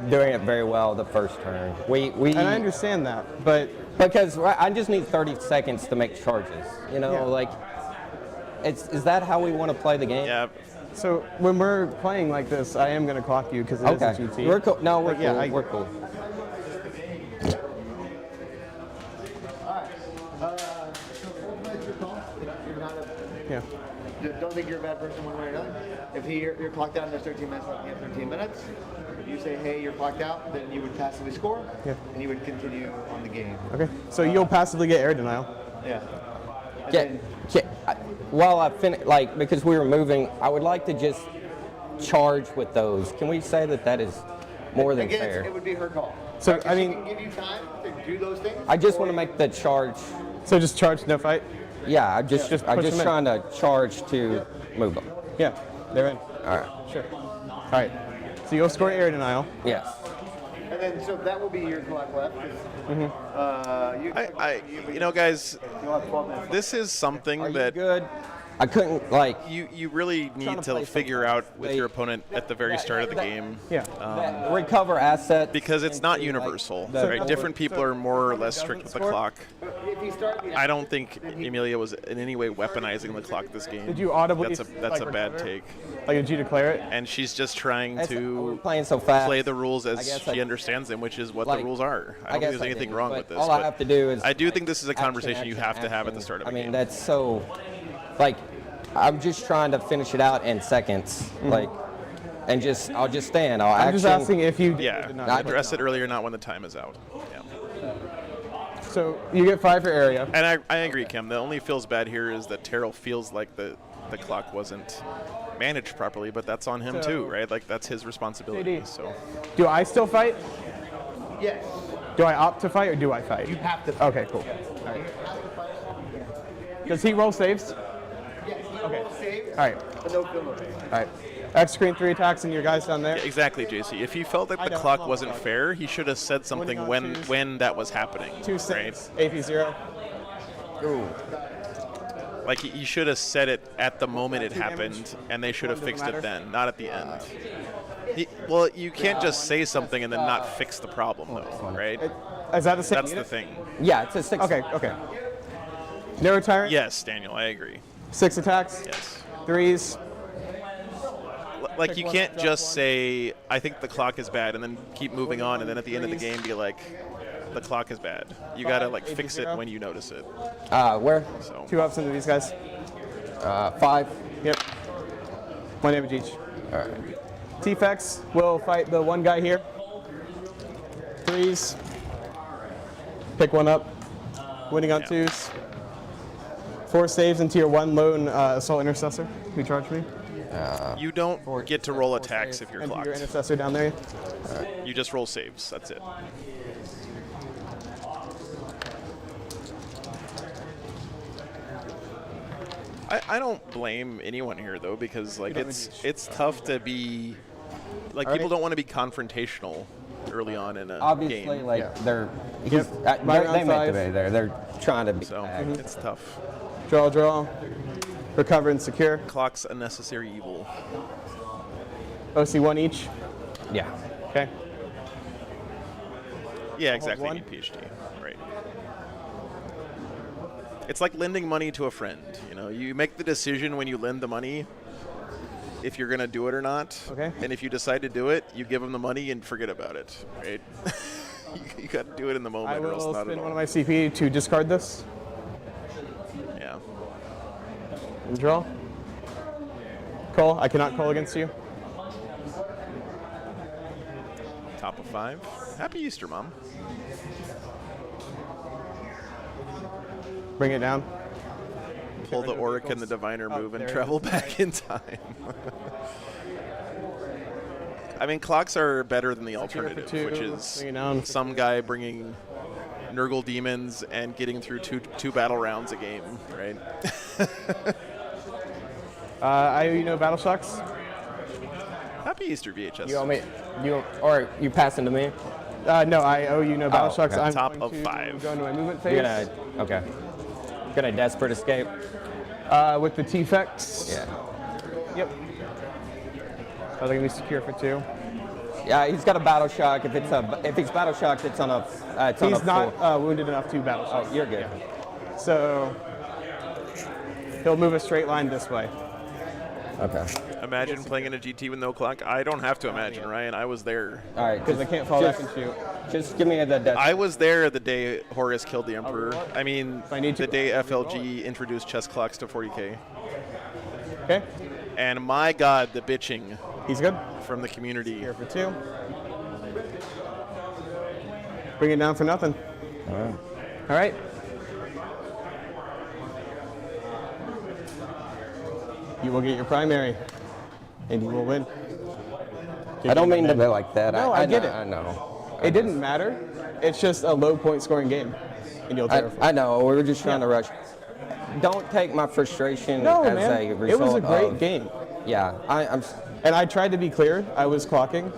doing it very well the first turn. We And I understand that, but because I just need 30 seconds to make charges. You know, Yeah. like is that how we want to play the game? yeah, so when we're playing like this, I am gonna clock you because it is Okay. a GT. We're cool. No, we're But yeah, cool. I- We're cool. So ultimately, it's your call. You're not Yeah. don't think you're a bad person one way or another. If you're clocked out and there's 13 minutes left, you have 13 minutes. If you say, hey, you're clocked out, then you would passively score, Yeah. and you would continue on the game. Okay. So you'll passively get air denial. Yeah. And Yeah. then- While I finish, like because we were moving, I would like to just charge with those. Can we say that is more than again, fair? it would be her call. So, If I she mean- can give you time to do those things. I just or want to you- make the charge. So just charge, no fight. Yeah, I'm just push them in. trying to charge to move them. Yeah, they're in. All right. Sure. All right. So you'll score air denial. Yes. And then, so that will be your clock left. you know, guys, You'll have 12 minutes. this is something Are you that good? I couldn't like. you really Trying need to to play figure something out with your opponent at the very start of the game. Yeah. Recover assets Because it's not into, universal, the- right? Different people are more or less strict with the clock. If you start the I don't think Emilia was in any way weaponizing the clock this game. Did you audibly, That's a like, bad recover? take. Like, did you declare it? And she's just trying We're to playing so fast. play the rules I as guess she I- understands them, which is what like, the rules are. I I don't guess think there's anything didn't, wrong but with this. all I but have to do is. I do think this is a action, conversation you have to have at the action. start of a I mean, game. that's so. Like, I'm just trying to finish it out in seconds. Like, and I'll just stand. I'll I'm action. just asking if you Yeah, did not. address it earlier, not when the time is out. Yeah. So you get 5 for area. And I agree, Kim. The only feels bad here is that Terrell feels like the clock wasn't managed properly, but that's on him So- too, right? Like that's his responsibility. JD. So Do I still fight? Yes. Do I opt to fight or do I fight? You have to fight. Okay, cool. Does he roll saves? Yes. Okay. Save. All right. But no fill moves. All right. X screen 3 attacks and your guys down there. exactly, JC. If he felt that I the know, clock I'm wasn't on. fair, he should have said something Winning on twos. when that was happening. 2 right? 6. AP 0. Ooh. Like he should have said it at the moment it 2 damage. happened, and they should have Doesn't fixed matter. it then, not at the end. Well, you can't just say something and then not fix the problem, though, right? Is that the same That's the unit? thing. Yeah, it's a 6. Okay, okay. Narrow tyrant? Yes, Daniel, I agree. 6 attacks? Yes. 3s? Like Pick you one, can't drop just one. say I think the clock is bad and then keep moving on and then at the end of the game be like the clock is bad. You gotta 5, like fix it 0. when you notice it. Where? So 2 ups into these guys? 5. Yep. 1 damage each. All right. T-Fex will fight the one guy here. 3s. Pick one up. winning on Yeah. 2s. 4 saves into your 1 lone assault intercessor who charged me. You don't get to roll attacks if you're And your clocked. intercessor down there. You just roll saves. That's it. I don't blame anyone here though, because like it's tough to be like people don't want to be confrontational early on in a Obviously, game. like they're Right they around meant to 5. be there. They're trying to be. So it's tough. Draw. Recover and secure. Clock's a necessary evil. OC 1 each. Yeah. Okay. Yeah, exactly. You one. need PhD. Right. It's like lending money to a friend. You know, you make the decision when you lend the money if you're going to do it or not. Okay. And if you decide to do it, you give them the money and forget about it. Right. you got to do it in the moment, I or else will not at spend all. one of my CP to discard this Yeah. and draw. Call. I cannot call against you. Top of 5. Happy Easter, Mom. Bring it down. Pull the Auric and the Diviner move and travel back in time. I mean, clocks are better than the alternative, two, which is bring it down. some guy bringing Nurgle demons and getting through two battle rounds a game, right? I owe you no battle shocks. Happy Easter, VHS. You owe me. Or you passing to me? No, I owe you no battle Oh, shocks. okay. I'm Top going of to 5. go into my movement phase. You're gonna okay. Gonna desperate escape. With the T-Fex. Yeah. Yep. Are they gonna be secure for 2? Yeah, he's got a battle shock. If he's battle shocked, it's on a. It's on He's a not full. wounded enough to battle shock. Oh, you're good. So he'll move a straight line this way. Okay. Imagine playing in a GT with no clock. I don't have to imagine, Ryan. I was there. All right. Because I can't fall back and shoot. Just give me the death. I was there the day Horus killed the Emperor. I mean, I need to- the day FLG introduced chess clocks to 40K. Okay. And my God, the bitching He's good. from the community. Here for 2. Bring it down for nothing. All right. You will get your primary, and you will win. I don't mean to be like that. No, I get know, it. I know. It didn't matter. It's just a low point scoring game, and you'll terrify. I know. We were just trying to rush. Don't take my frustration No, as man. a It result was a great of, game, Yeah, I'm. and I tried to be clear. I was clocking.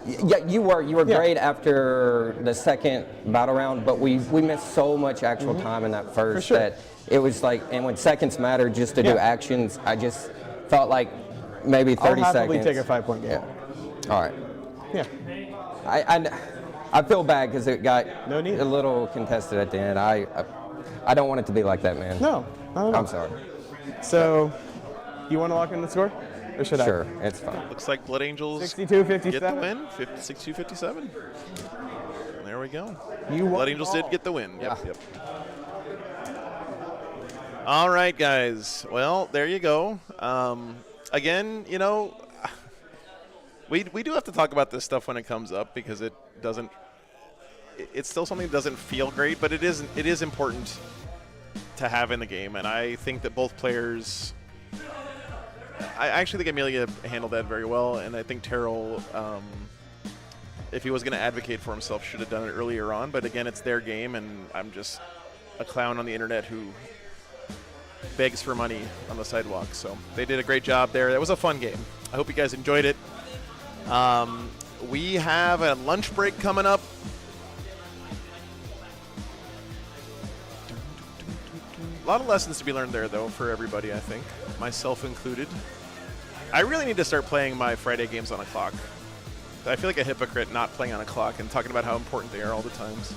Yeah, you were Yeah. great after the second battle round, but we missed so much actual time in that first sure. that it was like, and when seconds matter just to do Yeah. actions, I just felt like maybe 30 I'll happily seconds. take a 5-point game. All right. Yeah. I feel bad because it got No need. a little contested at the end. I don't want it to be like that, man. No, not at all. I'm sorry. So, you want to lock in the score, or should Sure, it's fine. Looks like Blood Angels 62-57. get the win. 62-57. There we go. You won Blood Angels all. did get the win. Yep. All right, guys. Well, there you go. Again, you know, we do have to talk about this stuff when it comes up because it doesn't. It's still something that doesn't feel great, but it is important to have in the game, and I think that both players. I actually think Amelia handled that very well, and I think Terrell, if he was going to advocate for himself, should have done it earlier on. But again, it's their game, and I'm just a clown on the internet who begs for money on the sidewalk. So they did a great job there. That was a fun game. I hope you guys enjoyed it. We have a lunch break coming up. A lot of lessons to be learned there, though, for everybody, I think, myself included. I really need to start playing my Friday games on a clock. I feel like a hypocrite not playing on a clock and talking about how important they are all the time. So,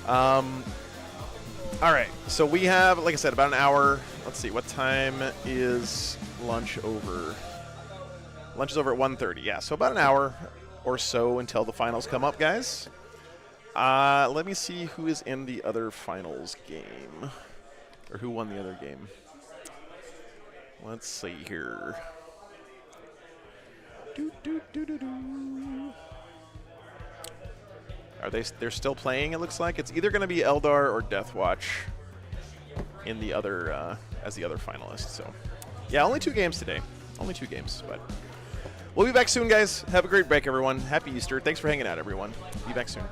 all right, so we have, like I said, about an hour. Let's see, what time is lunch over? Lunch is over at 1:30. Yeah, so about an hour or so until the finals come up, guys. Let me see who is in the other finals game, or who won the other game. Let's see here. They're still playing. It looks like it's either going to be Eldar or Deathwatch in the other as the other finalist. So, yeah, only 2 games today. Only 2 games, but we'll be back soon, guys. Have a great break, everyone. Happy Easter. Thanks for hanging out, everyone. Be back soon.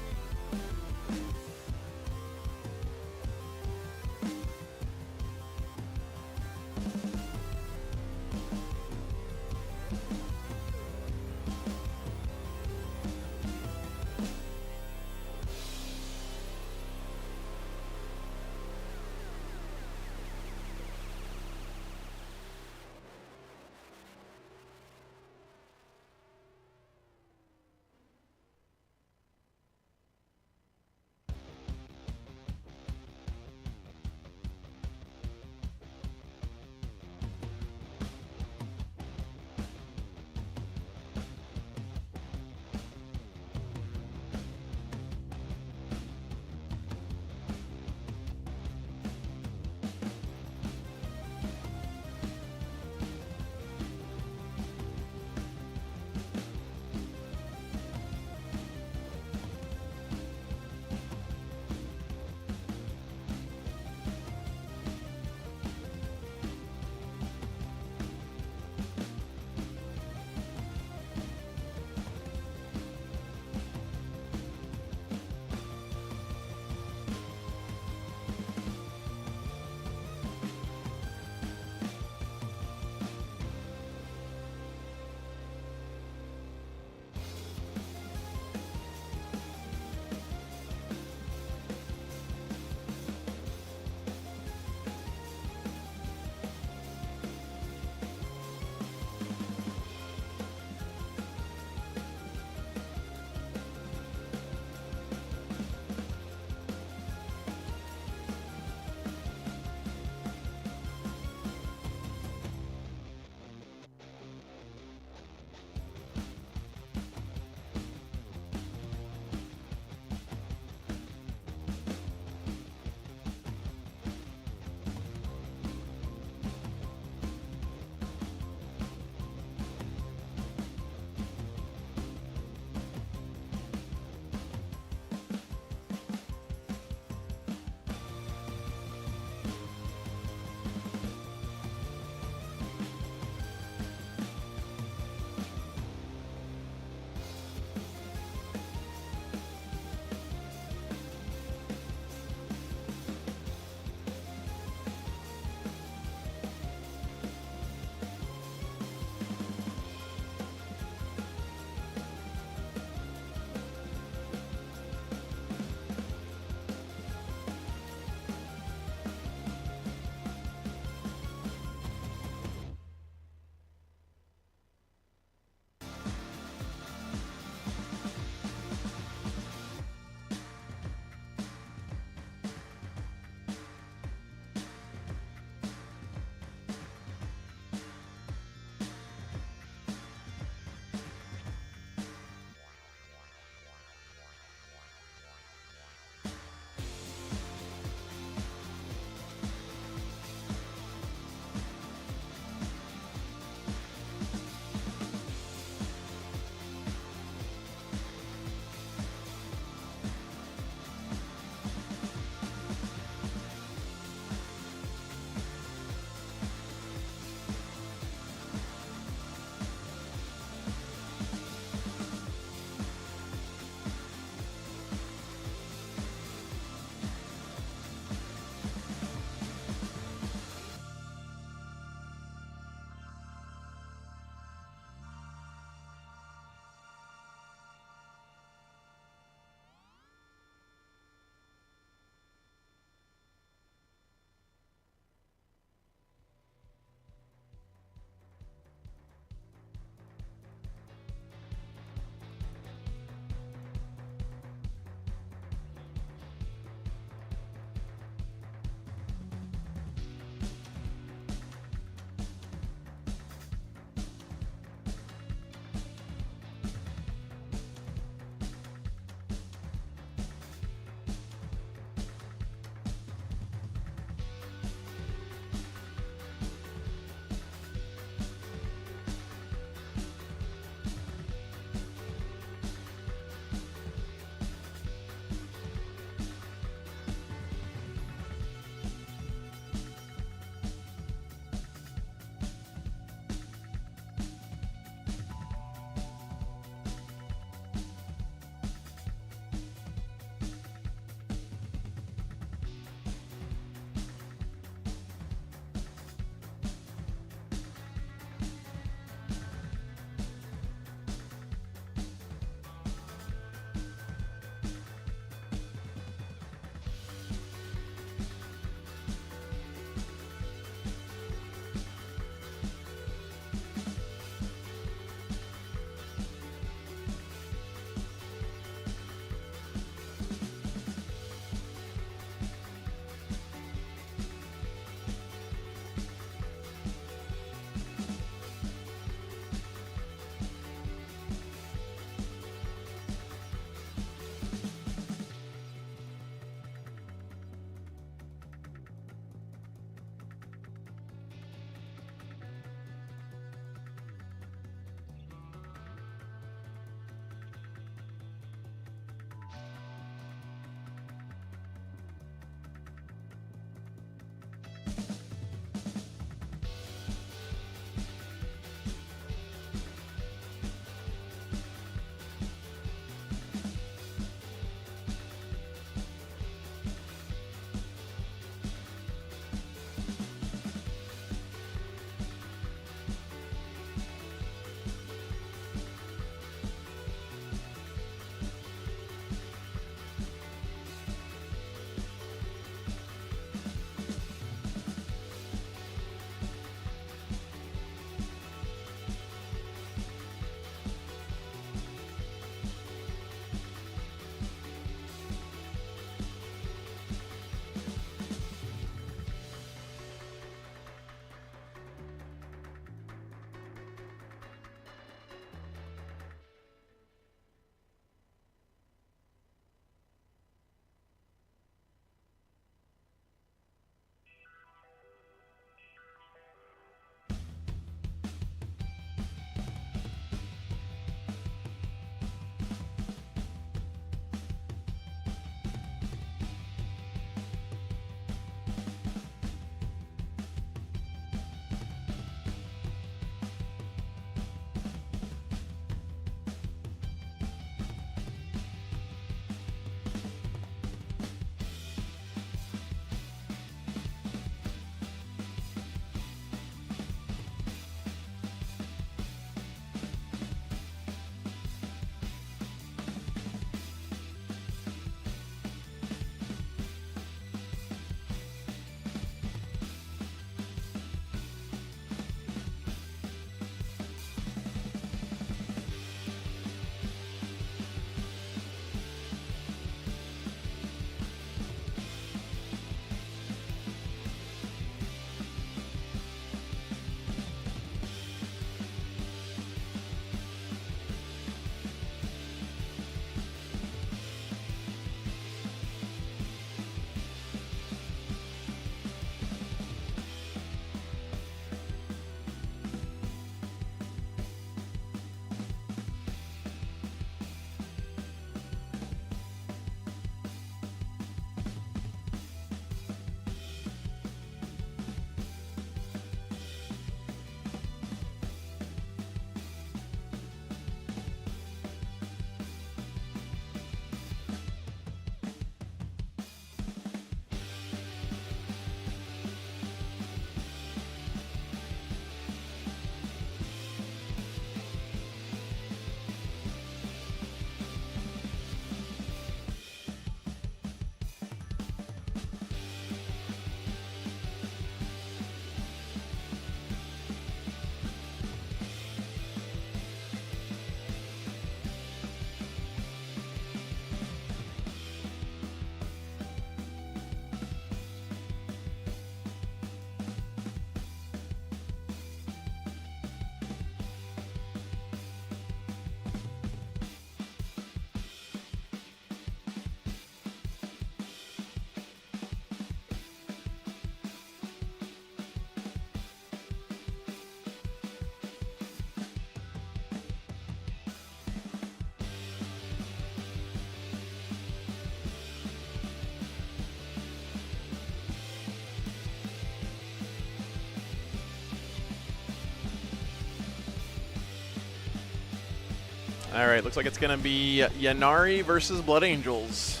All right, looks like it's going to be Yanari versus Blood Angels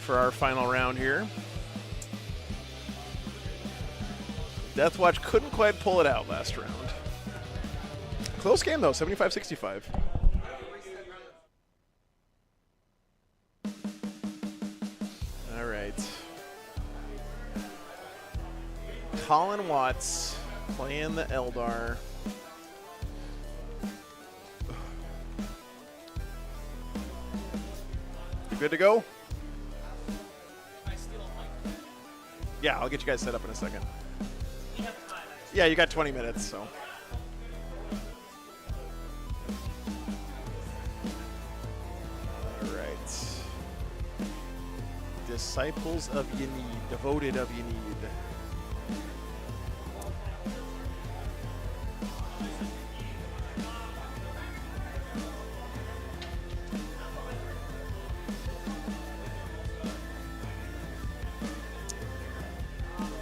for our final round here. Deathwatch couldn't quite pull it out last round. Close game, though, 75-65. All right. Colin Watts playing the Eldar. You good to go? Yeah, I'll get you guys set up in a second. Yeah, you got 20 minutes, so. All right. Disciples of Yanid, devoted of Yanid.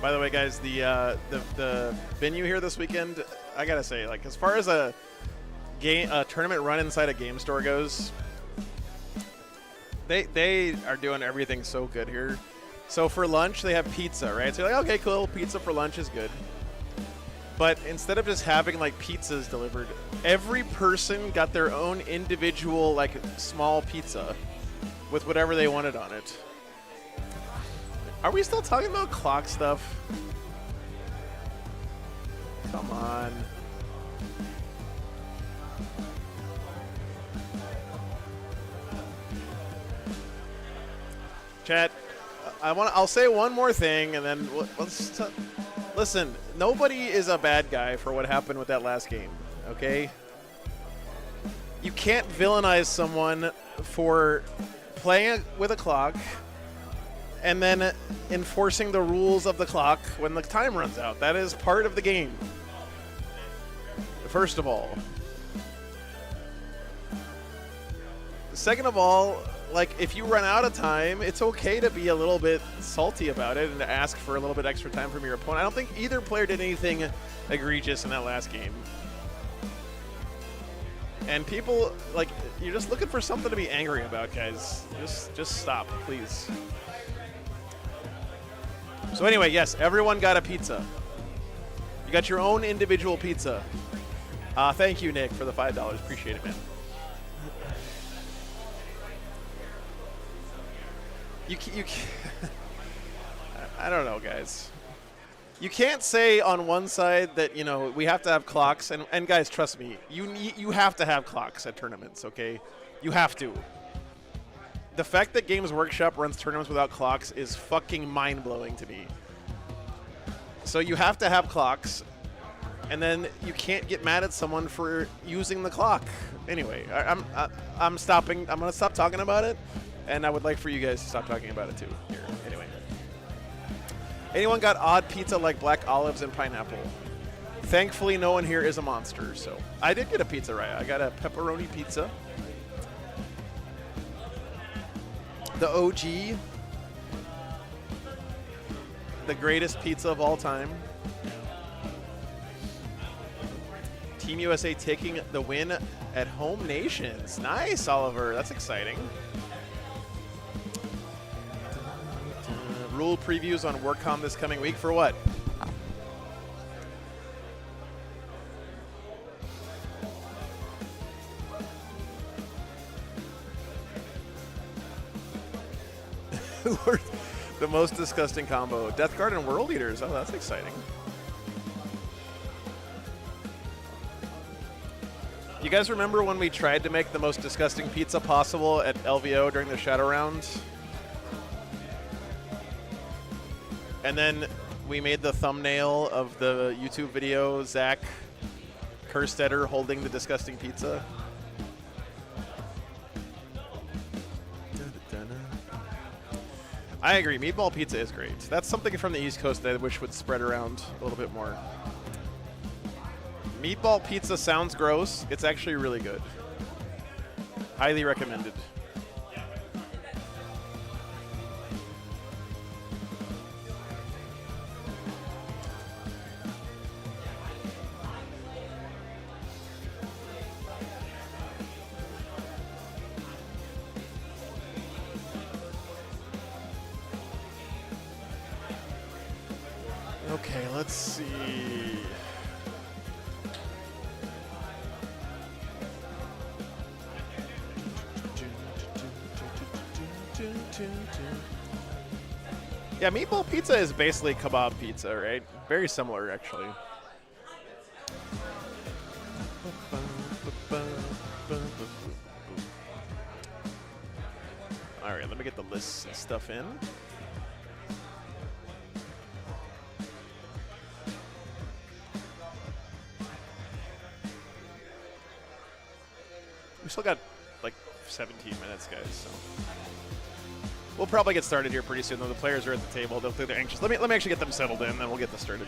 By the way, guys, the venue here this weekend, I gotta say, like, as far as a tournament run inside a game store goes, they are doing everything so good here. So for lunch, they have pizza, right? So you're like, okay, cool, pizza for lunch is good. But instead of just having like pizzas delivered, every person got their own individual like small pizza with whatever they wanted on it. Are we still talking about clock stuff? Come on. Chat, I'll say one more thing and then let's listen, nobody is a bad guy for what happened with that last game, okay? You can't villainize someone for playing with a clock and then enforcing the rules of the clock when the time runs out. That is part of the game. First of all. Second of all, like, if you run out of time, it's okay to be a little bit salty about it and to ask for a little bit extra time from your opponent. I don't think either player did anything egregious in that last game. And people, like, you're just looking for something to be angry about, guys. Just stop, please. So anyway, yes, everyone got a pizza. You got your own individual pizza. Thank you, Nick, for the $5. Appreciate it, man. You I don't know, guys. You can't say on one side that, you know, we have to have clocks, and guys, trust me, you have to have clocks at tournaments, okay? You have to. The fact that Games Workshop runs tournaments without clocks is fucking mind-blowing to me. So you have to have clocks, and then you can't get mad at someone for using the clock. Anyway, I'm stopping. I'm gonna stop talking about it, and I would like for you guys to stop talking about it too. Here, anyway. Anyone got odd pizza like black olives and pineapple? Thankfully, no one here is a monster. So I did get a pizza right. I got a pepperoni pizza. The OG, the greatest pizza of all time. Team USA taking the win at home nations. Nice, Oliver. That's exciting. Rule previews on WorkCom this coming week for what? The most disgusting combo. Death Guard and World Eaters. Oh, that's exciting. You guys remember when we tried to make the most disgusting pizza possible at LVO during the Shadow Round? And then we made the thumbnail of the YouTube video, Zach Kerstetter holding the disgusting pizza. I agree. Meatball pizza is great. That's something from the East Coast that I wish would spread around a little bit more. Meatball pizza sounds gross. It's actually really good. Highly recommended. Okay, let's see. Yeah, meatball pizza is basically kebab pizza, right? Very similar, actually. All right, let me get the lists and stuff in. We still got like 17 minutes, guys, so we'll probably get started here pretty soon. Though the players are at the table, they're anxious. Let me actually get them settled in, then we'll get this started.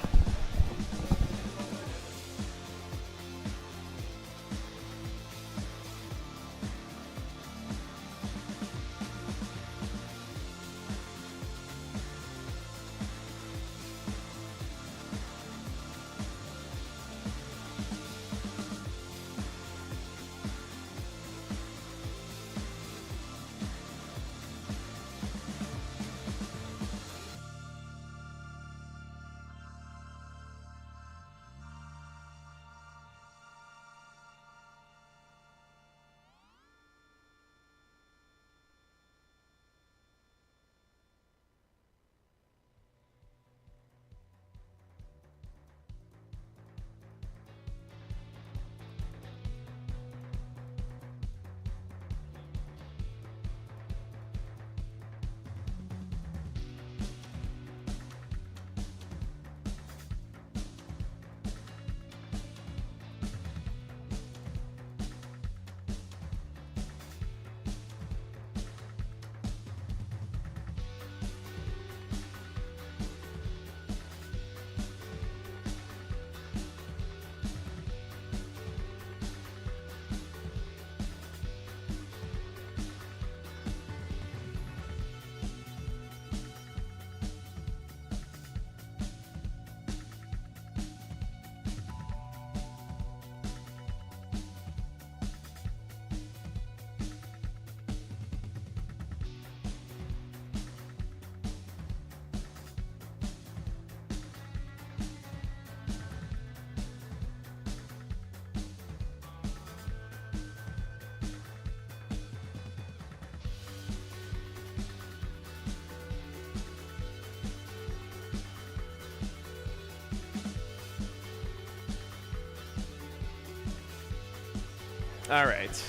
All right,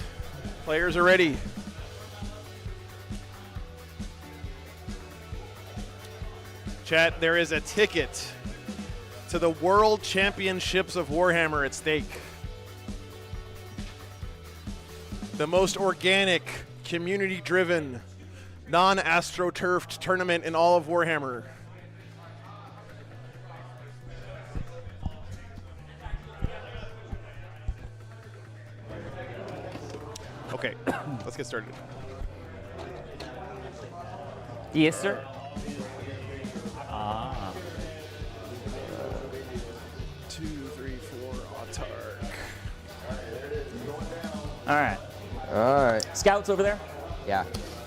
players are ready. Chat, there is a ticket to the World Championships of Warhammer at stake. The most organic, community-driven, non-astroturfed tournament in all of Warhammer. Okay, let's get started. Yes, sir. 2, 3, 4, autark. All right. All right. Scouts over there? Yeah.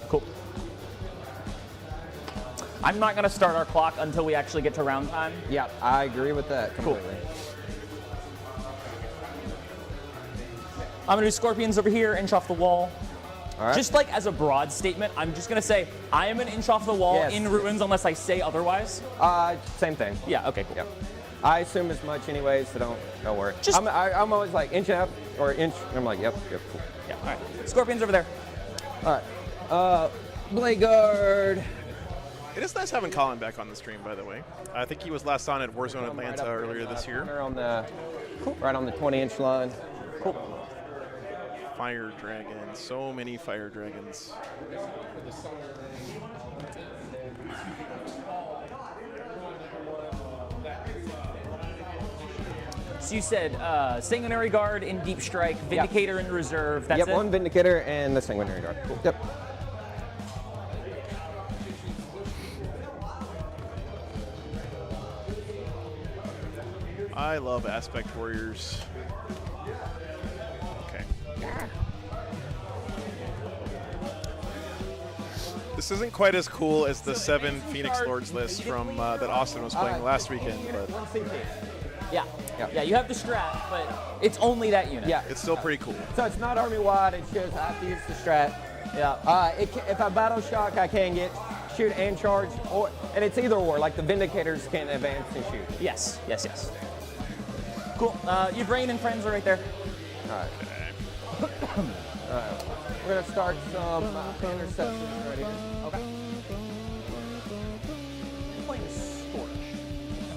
Cool. I'm not going to start our clock until we actually get to round time. Yeah, I agree with that Cool. completely. I'm going to do scorpions over here, inch off the wall. All right. Just like as a broad statement, I'm just going to say I am an inch off the wall Yes. in ruins unless I say otherwise. Same thing. Yeah, okay, cool. Yep. I assume as much anyways, so don't worry. Just- I'm always like inch up or inch. And I'm like, yep, cool. Yeah, all right. Scorpions over there. All right. Blade Guard. It is nice having Colin back on the stream, by the way. I think he was last on at Warzone Atlanta earlier this year. On the, right on the 20-inch line. Cool. Fire dragons, so many fire dragons. So you said Sanguinary Guard in Deep Strike, Vindicator in Reserve. That's Yep, it? one Vindicator and the Sanguinary Guard. Cool. Yep. I love Aspect Warriors. Okay. This isn't quite as cool as the 7 Phoenix Lords list from that Austin was playing last weekend, but Yeah. Yeah, you have the strat, but it's only that unit. Yeah. it's still pretty cool. So it's not army wide. It's just I have to use the strat. Yeah. If I battle shock, I can get shoot and charge, and it's either or. Like the Vindicators can advance and shoot. Yes. Cool. Your brain and friends are right there. All right. All right. We're gonna start some interceptions right here. Okay. You're playing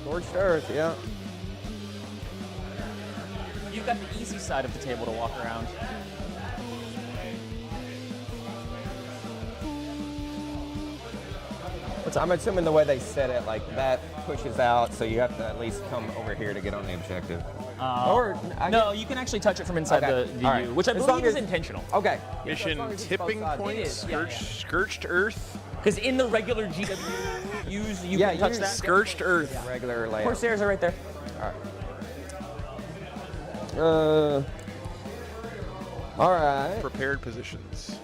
Scorched Earth, yeah. You've got the easy side of the table to walk around. I'm assuming the way they set it, like that pushes out, so you have to at least come over here to get on the objective. No, you can actually touch it from inside Okay. the All right. U, which I As long believe is as- intentional. Okay. Mission long as it's tipping both sides. point, It is, yeah. scorched Earth. Because in the regular GW use, you can touch use that. Scorched Earth. Regular layout. Corsairs are right there. All right. Prepared positions.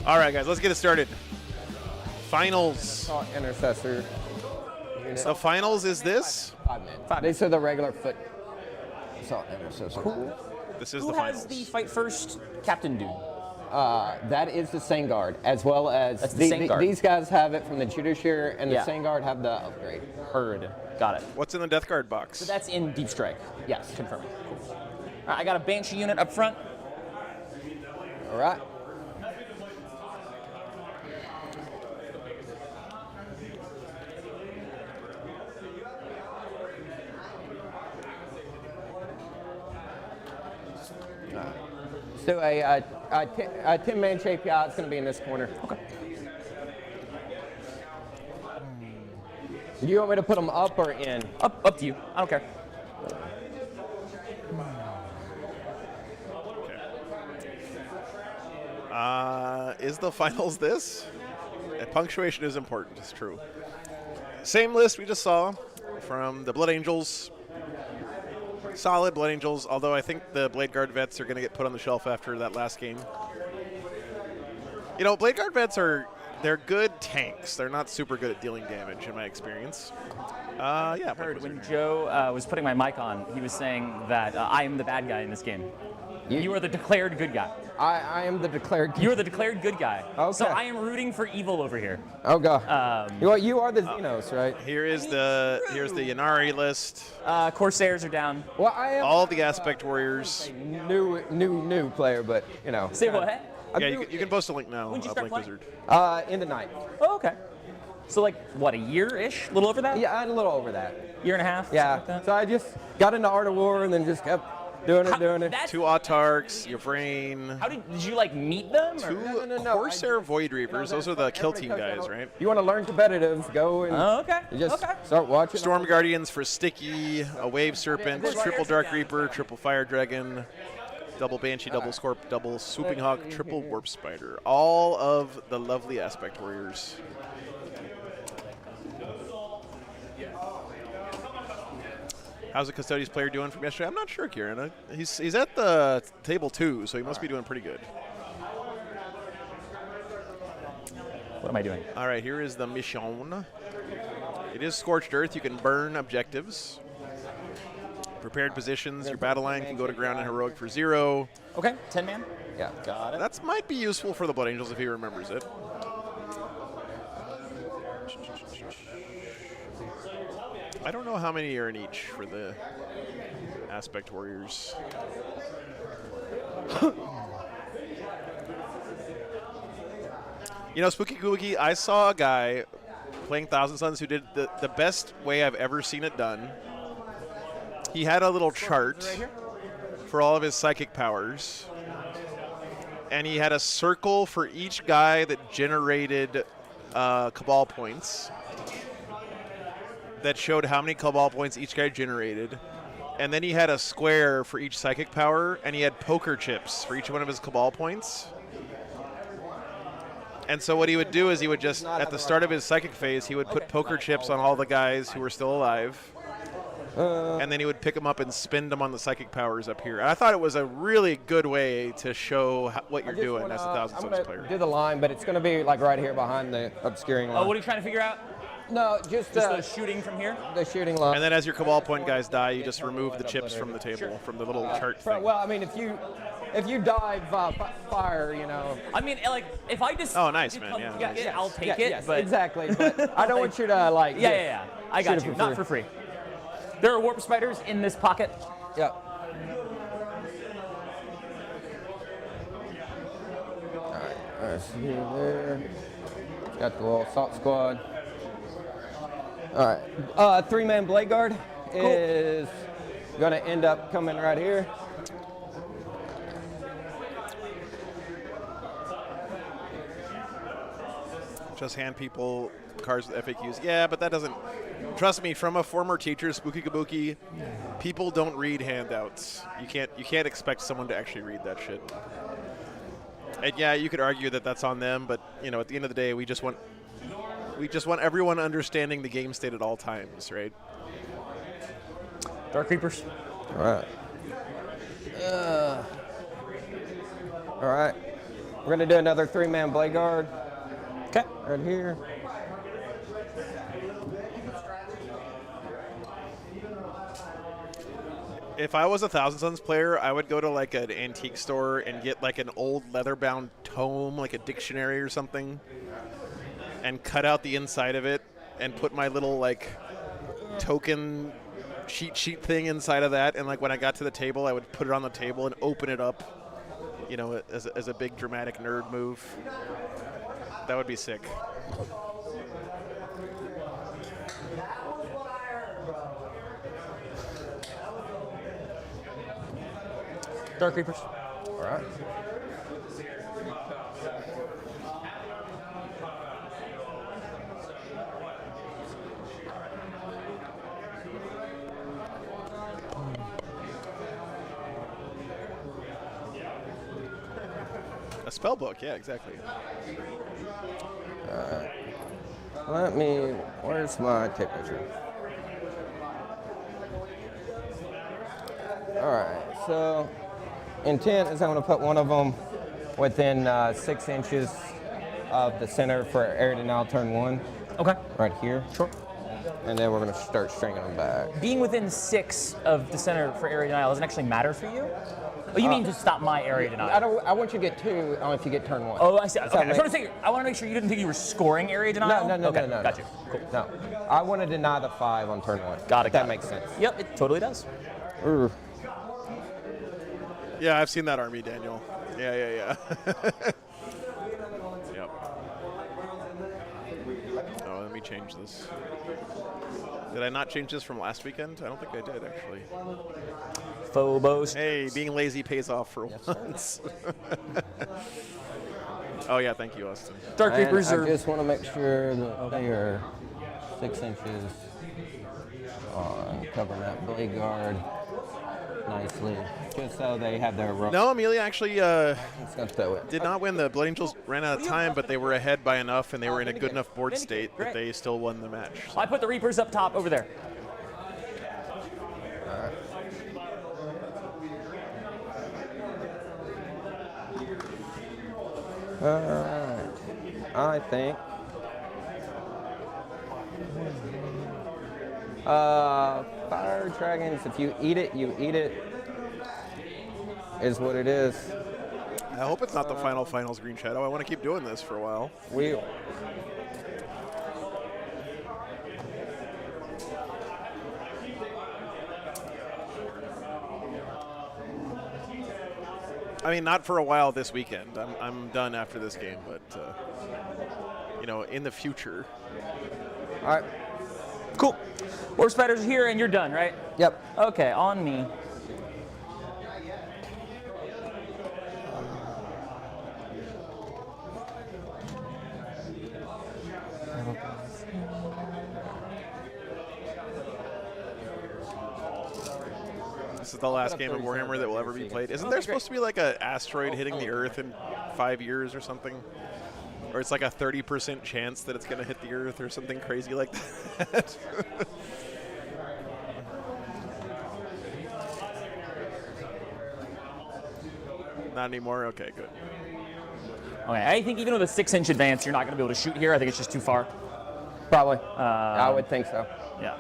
All right, guys, let's get it started. Finals. Assault Intercessor. The finals is this. 5 minutes. They said the regular foot. Assault Intercessor. Cool. This is Who the has finals. the fight first captain dude? That is the Sangard, as well as That's the Sangard. these guys have it from the Judiciary, and Yeah. the Sangard have the upgrade. Heard. Got it. What's in the Death Guard box? So that's in Deep Strike. Yes. Confirming. Cool. All right, I got a Banshee unit up front. All right. So a 10-man JPI is going to be in this corner. Okay. Do you want me to put them up or in? Up to you. I don't care. Is the finals this? Punctuation is important, it's true. Same list we just saw from the Blood Angels. Solid Blood Angels, although I think the Blade Guard vets are going to get put on the shelf after that last game. You know, Blade Guard vets they're good tanks. They're not super good at dealing damage in my experience. Yeah. Heard when Joe was putting my mic on, he was saying that I am the bad guy in this game. You are the declared good guy. I am the declared. You are the declared good guy. Okay. So I am rooting for evil over here. Oh god. You are the Xenos, right? Here's the Yanari list. Corsairs are down. Well, I am All the Aspect Warriors. new player, but you know. Say what? Yeah, you can post a link now. When'd you of start Link playing? Wizard. In the night. Oh, okay. So like what, a year-ish? A little over that? Yeah, I'm a little over that. Year and a half? Yeah. something like So I just got into Art of War and then just kept doing it. That's, 2 Autarchs, Yvrain. how did you like meet them? Or? 2 No. Corsair Void Reapers. Those are the kill team guys, right? You want to learn competitive? Go and Oh, okay. you just okay. start watching. Storm Guardians for Sticky, a Wave Serpent, triple Dark Reaper, triple Fire Dragon, double Banshee, double Scorp, double Swooping Hawk, triple Warp Spider. All of the lovely Aspect Warriors. How's the Custodians player doing from yesterday? I'm not sure, Kieran. He's at the table 2, so he must be doing pretty good. What am I doing? All right, here is the mission. It is Scorched Earth. You can burn objectives. Prepared positions. Your battle line can go to ground and heroic for 0. Okay, 10 man. Yeah. Got it. That might be useful for the Blood Angels if he remembers it. I don't know how many are in each for the Aspect Warriors. You know, Spooky Googie, I saw a guy playing Thousand Suns who did the best way I've ever seen it done. He had a little chart for all of his psychic powers, and he had a circle for each guy that generated Cabal points that showed how many Cabal points each guy generated. And then he had a square for each psychic power, and he had poker chips for each one of his Cabal points. And so what he would do is he would just, at the start of his psychic phase, he would put poker chips on all the guys who were still alive. and then he would pick them up and spin them on the psychic powers up here. And I thought it was a really good way to show what you're doing as a Thousand Suns player. Do the line, but it's going to be like right here behind the obscuring line. Oh, what are you trying to figure out? No, just the shooting from here? The shooting line. And then as your Cabal point guys die, you just remove the chips from the table, from the little chart thing. Well, I mean, if you dive fire, you know. I mean, like, if I just. Oh, nice, man. Yeah. I'll take it. Yes, but exactly. But I don't want you to, like. Yeah. I got you. Not for free. There are warp spiders in this pocket. Yeah. All right, see there. Got the little assault squad. All right, 3-man blade guard is going to end up coming right here. Just hand people cards with FAQs. Yeah, but that doesn't. Trust me, from a former teacher, Spooky Kabuki, people don't read handouts. You can't expect someone to actually read that shit. And yeah, you could argue that that's on them, but you know, at the end of the day, we just want everyone understanding the game state at all times, right? Dark Reapers. All right. All right. We're going to do another 3-man blade guard. Okay. Right here. If I was a Thousand Suns player, I would go to like an antique store and get like an old leather-bound tome, like a dictionary or something, and cut out the inside of it and put my little like token cheat sheet thing inside of that. And like when I got to the table, I would put it on the table and open it up, you know, as a big dramatic nerd move. That would be sick. Dark Reapers. All right. A spell book, yeah, exactly. Where's my tape measure? All right, so intent is I'm going to put one of them within 6 inches of the center for area denial turn 1. Okay. Right here. Sure. And then we're going to start stringing them back. Being within 6 of the center for area denial doesn't actually matter for you? Oh, you mean to stop my area denial? I want you to get 2 if you get turn 1. Oh, I see. Okay. I want to make sure you didn't think you were scoring area denial. No. Okay, No. got you. Cool. No, I want to deny the 5 on turn 1. Got it. That makes sense. Yep, it totally does. Yeah, I've seen that army, Daniel. Yeah. Yep. Oh, let me change this. Did I not change this from last weekend? I don't think I did, actually. Phobos. Hey, being lazy pays off for once. Oh, yeah, thank you, Austin. Dark Reapers I are. just want to make sure that they are 6 inches on covering that blade guard nicely, just so they have their rope. No, Amelia actually It. did not win. The Blood Angels ran out of time, but they were ahead by enough, and they were in a good enough board state that they still won the match. So. I put the Reapers up top over there. Alright. I think. Fire dragons, if you eat it, you eat it. Is what it is. I hope it's not the finals Green Shadow. I want to keep doing this for a while. I mean, not for a while this weekend. I'm done after this game, but you know, in the future. All right. Cool. Warp spiders are here, and you're done, right? Yep. Okay, on me. This is the last game of Warhammer that will ever be played. Isn't there supposed to be like an asteroid hitting the Earth in 5 years or something? Or it's like a 30% chance that it's going to hit the Earth or something crazy like that? Not anymore? Okay, good. Okay, I think even with a 6-inch advance, you're not going to be able to shoot here. I think it's just too far. Probably. I would think so. Yeah.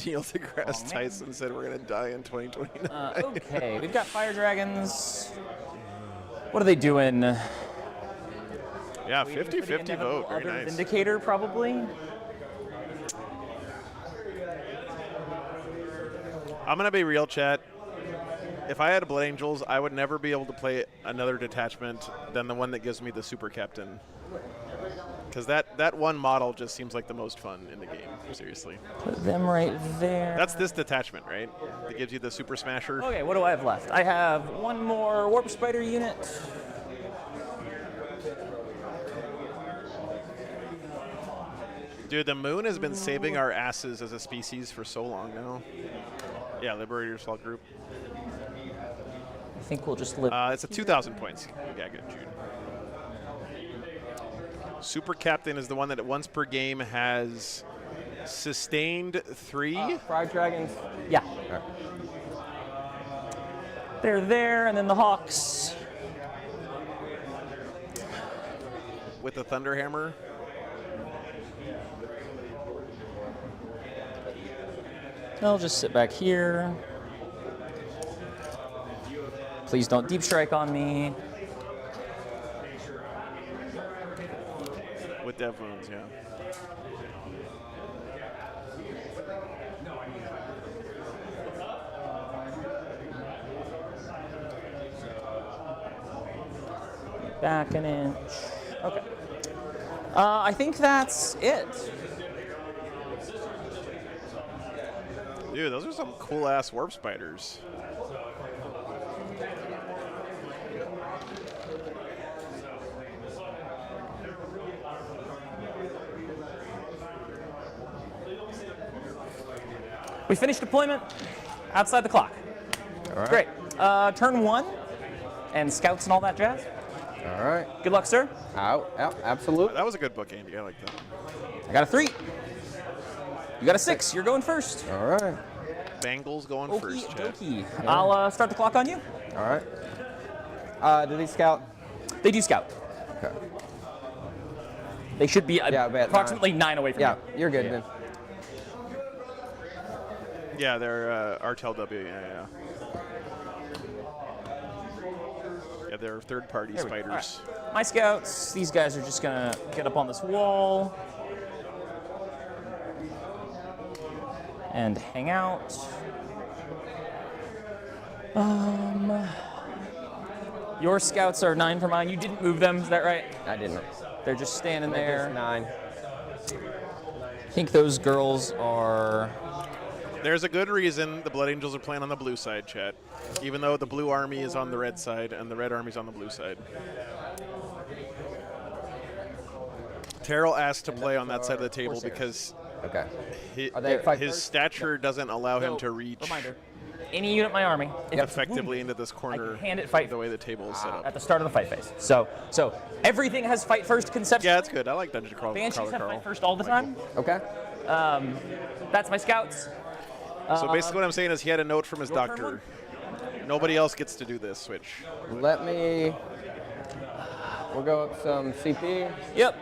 Neil deGrasse Tyson said we're going to die in 2029. Okay, we've got fire dragons. What are they doing? Yeah, 50-50 vote. Very Other nice. Vindicator, probably. I'm going to be real, chat. If I had Blood Angels, I would never be able to play another detachment than the one that gives me the Super Captain. Because that one model just seems like the most fun in the game, seriously. Put them right there. That's this detachment, right? That gives you the Super Smasher. Okay, what do I have left? I have one more Warp Spider unit. Dude, the moon has been saving our asses as a species for so long now. Yeah, Liberator Assault Group. I think we'll just live. It's a 2,000 points. Yeah, good, June. Super Captain is the one that once per game has sustained 3. Fire dragons. Yeah. They're there, and then the Hawks. With the Thunderhammer. I'll just sit back here. Please don't deep strike on me. With Dev Wounds, yeah. Back an inch. Okay. I think that's it. Dude, those are some cool-ass Warp Spiders. We finished deployment outside the clock. All right. Great. Turn 1 and scouts and all that jazz. All right. Good luck, sir. Out. Absolutely. That was a good book, Andy. I like that. I got a 3. You got a 6. You're going first. All right. Bangles going first, chat. Okey-dokey. I'll start the clock on you. All right. Do these scout? They do scout. Okay. They should be Yeah, I bet approximately 9 away from Yeah, you. you're good then. Yeah, they're RTLW, yeah. Yeah, they're third-party There we go. spiders. All right. My scouts, these guys are just gonna get up on this wall and hang out. Your scouts are 9 for mine. You didn't move them, is that right? I didn't. They're just standing there. 9. I think those girls are. There's a good reason the Blood Angels are playing on the blue side, chat. Even though the blue army is on the red side and the red army's on the blue side. Terrell asked to play on that side of the table because Okay. his Are they fight first? stature doesn't allow him So, to reach Reminder. Any unit in my army, if it's effectively wounded, into this I corner can hand it fight the way the table is set at up. the start of the fight phase. So everything has fight first conception. Yeah, it's good. I like Dungeon Crawler. Banshees have Carl. fight first all the time. Okay. That's my scouts. So basically what I'm saying is he had a note from his your turn doctor. Nobody else gets to do this switch. Let me. We'll go up some CP. Yep.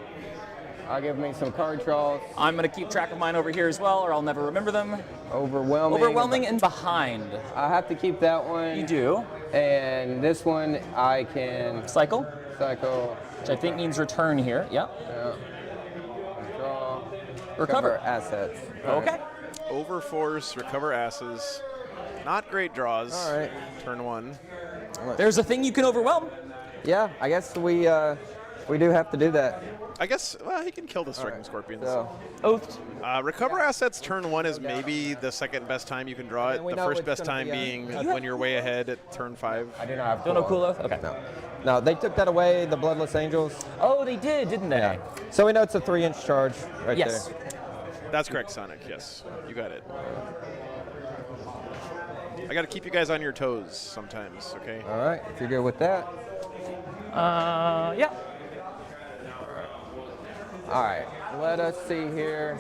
I'll give me some card draws. I'm going to keep track of mine over here as well, or I'll never remember them. Overwhelming. Overwhelming and behind. I have to keep that one. You do. And this one I can Cycle, cycle. which I think means return here. Yep. Yeah. Draw. Recover. assets. Okay. Overforce, recover asses. Not great draws. All right. Turn 1. There's a thing you can overwhelm. Yeah, I guess we do have to do that. I guess, well, he can kill the Striking Scorpions. So Oathed. Recover assets turn 1 is maybe the second best time you can draw it. And we The know first it's best gonna time be being have- when you're way ahead at turn 5. I do not have. Don't know cool oath? Okay. No, they took that away. The Bloodless Angels. Oh, they did, didn't they? So we know it's a 3-inch charge right Yes. there. That's correct, Sonic. Yes, you got it. I got to keep you guys on your toes sometimes, okay? All right, if you're good with that. Yeah. All right. Let us see here.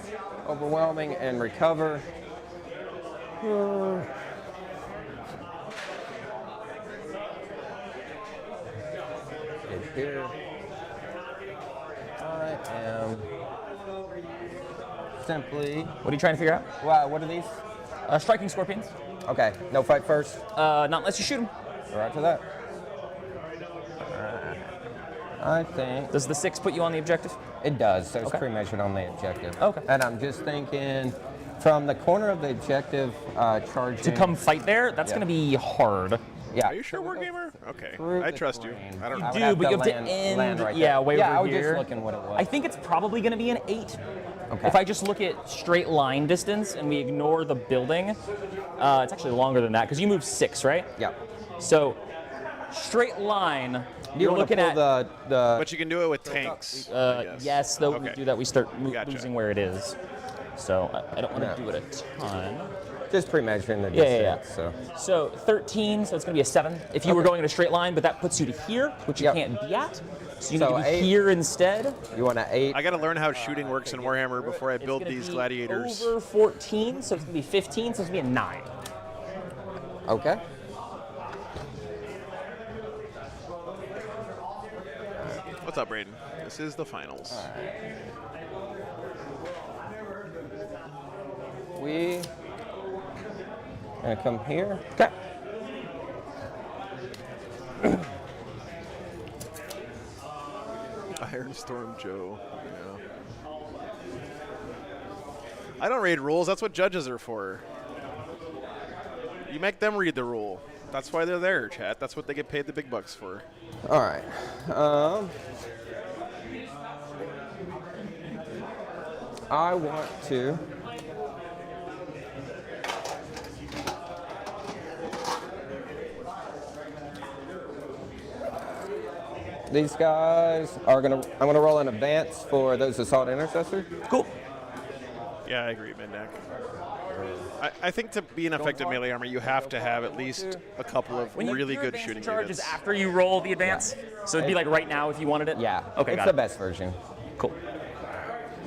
Overwhelming and recover. Get here. I am simply. What are you trying to figure out? Wow, what are these? Striking scorpions. Okay, no fight first. Not unless you shoot them. Right to that. I think Does the 6 put you on the objective? it does. So it's Okay. pre-measured on the objective. Okay. And I'm just thinking, from the corner of the objective, charging. To come fight there, that's Yeah. going to be hard. Yeah. Are you sure, Wargamer? Okay, Through I the trust you. terrain. I don't I know. would Do, have but to you have land- to end. land right yeah, there. way Yeah, over I was here. just looking what it was. I think it's probably going to be an 8. Okay. If I just look at straight line distance and we ignore the building, it's actually longer than that because you move 6, right? Yeah. So straight line, You you're wanna looking pull at. the But you can do it with tanks. I guess. Yes, though when we Okay. do that, we start Gotcha. losing where it is. So I don't want to Yeah. do it a ton. just pre-measuring the Yeah, distance. yeah, So So 13, so it's going to be a 7 if you were going in a straight line, but that puts you to here, which you Yep. can't be at. So you So need to be 8. here instead. you want an 8? I got to learn how shooting works in Warhammer before I It's build gonna these be gladiators. Over 14, so it's going to be 15, so it's going to be a 9. Okay. What's up, Braden? This is the finals. We gonna come here. Okay. Iron Storm Joe. Yeah. I don't read rules. That's what judges are for. You make them read the rule. That's why they're there, chat. That's what they get paid the big bucks for. All right. I want to. These guys are gonna. I'm gonna roll an advance for those assault intercessor. Cool. Yeah, I agree, Midneck. I think to be an effective melee armor, you have to have at least a couple of really your good advance shooting charge units. is after you roll the advance. So it'd be like right now if you wanted it. Yeah. Okay. It's Got the it. best version. Cool.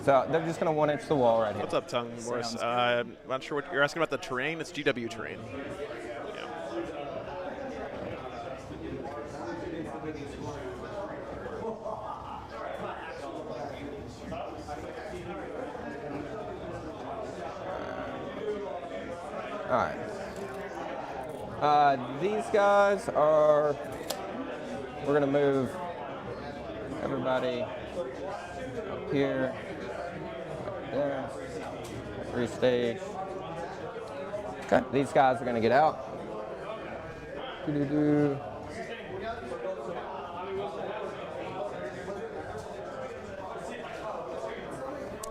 So they're just gonna 1-inch the wall right here. What's up, Tongue Morris? I'm not sure what you're asking about the terrain. It's GW terrain. Yeah. All right. These guys are. We're gonna move everybody up here, right there, restage. Okay. These guys are gonna get out. Doo-doo-doo.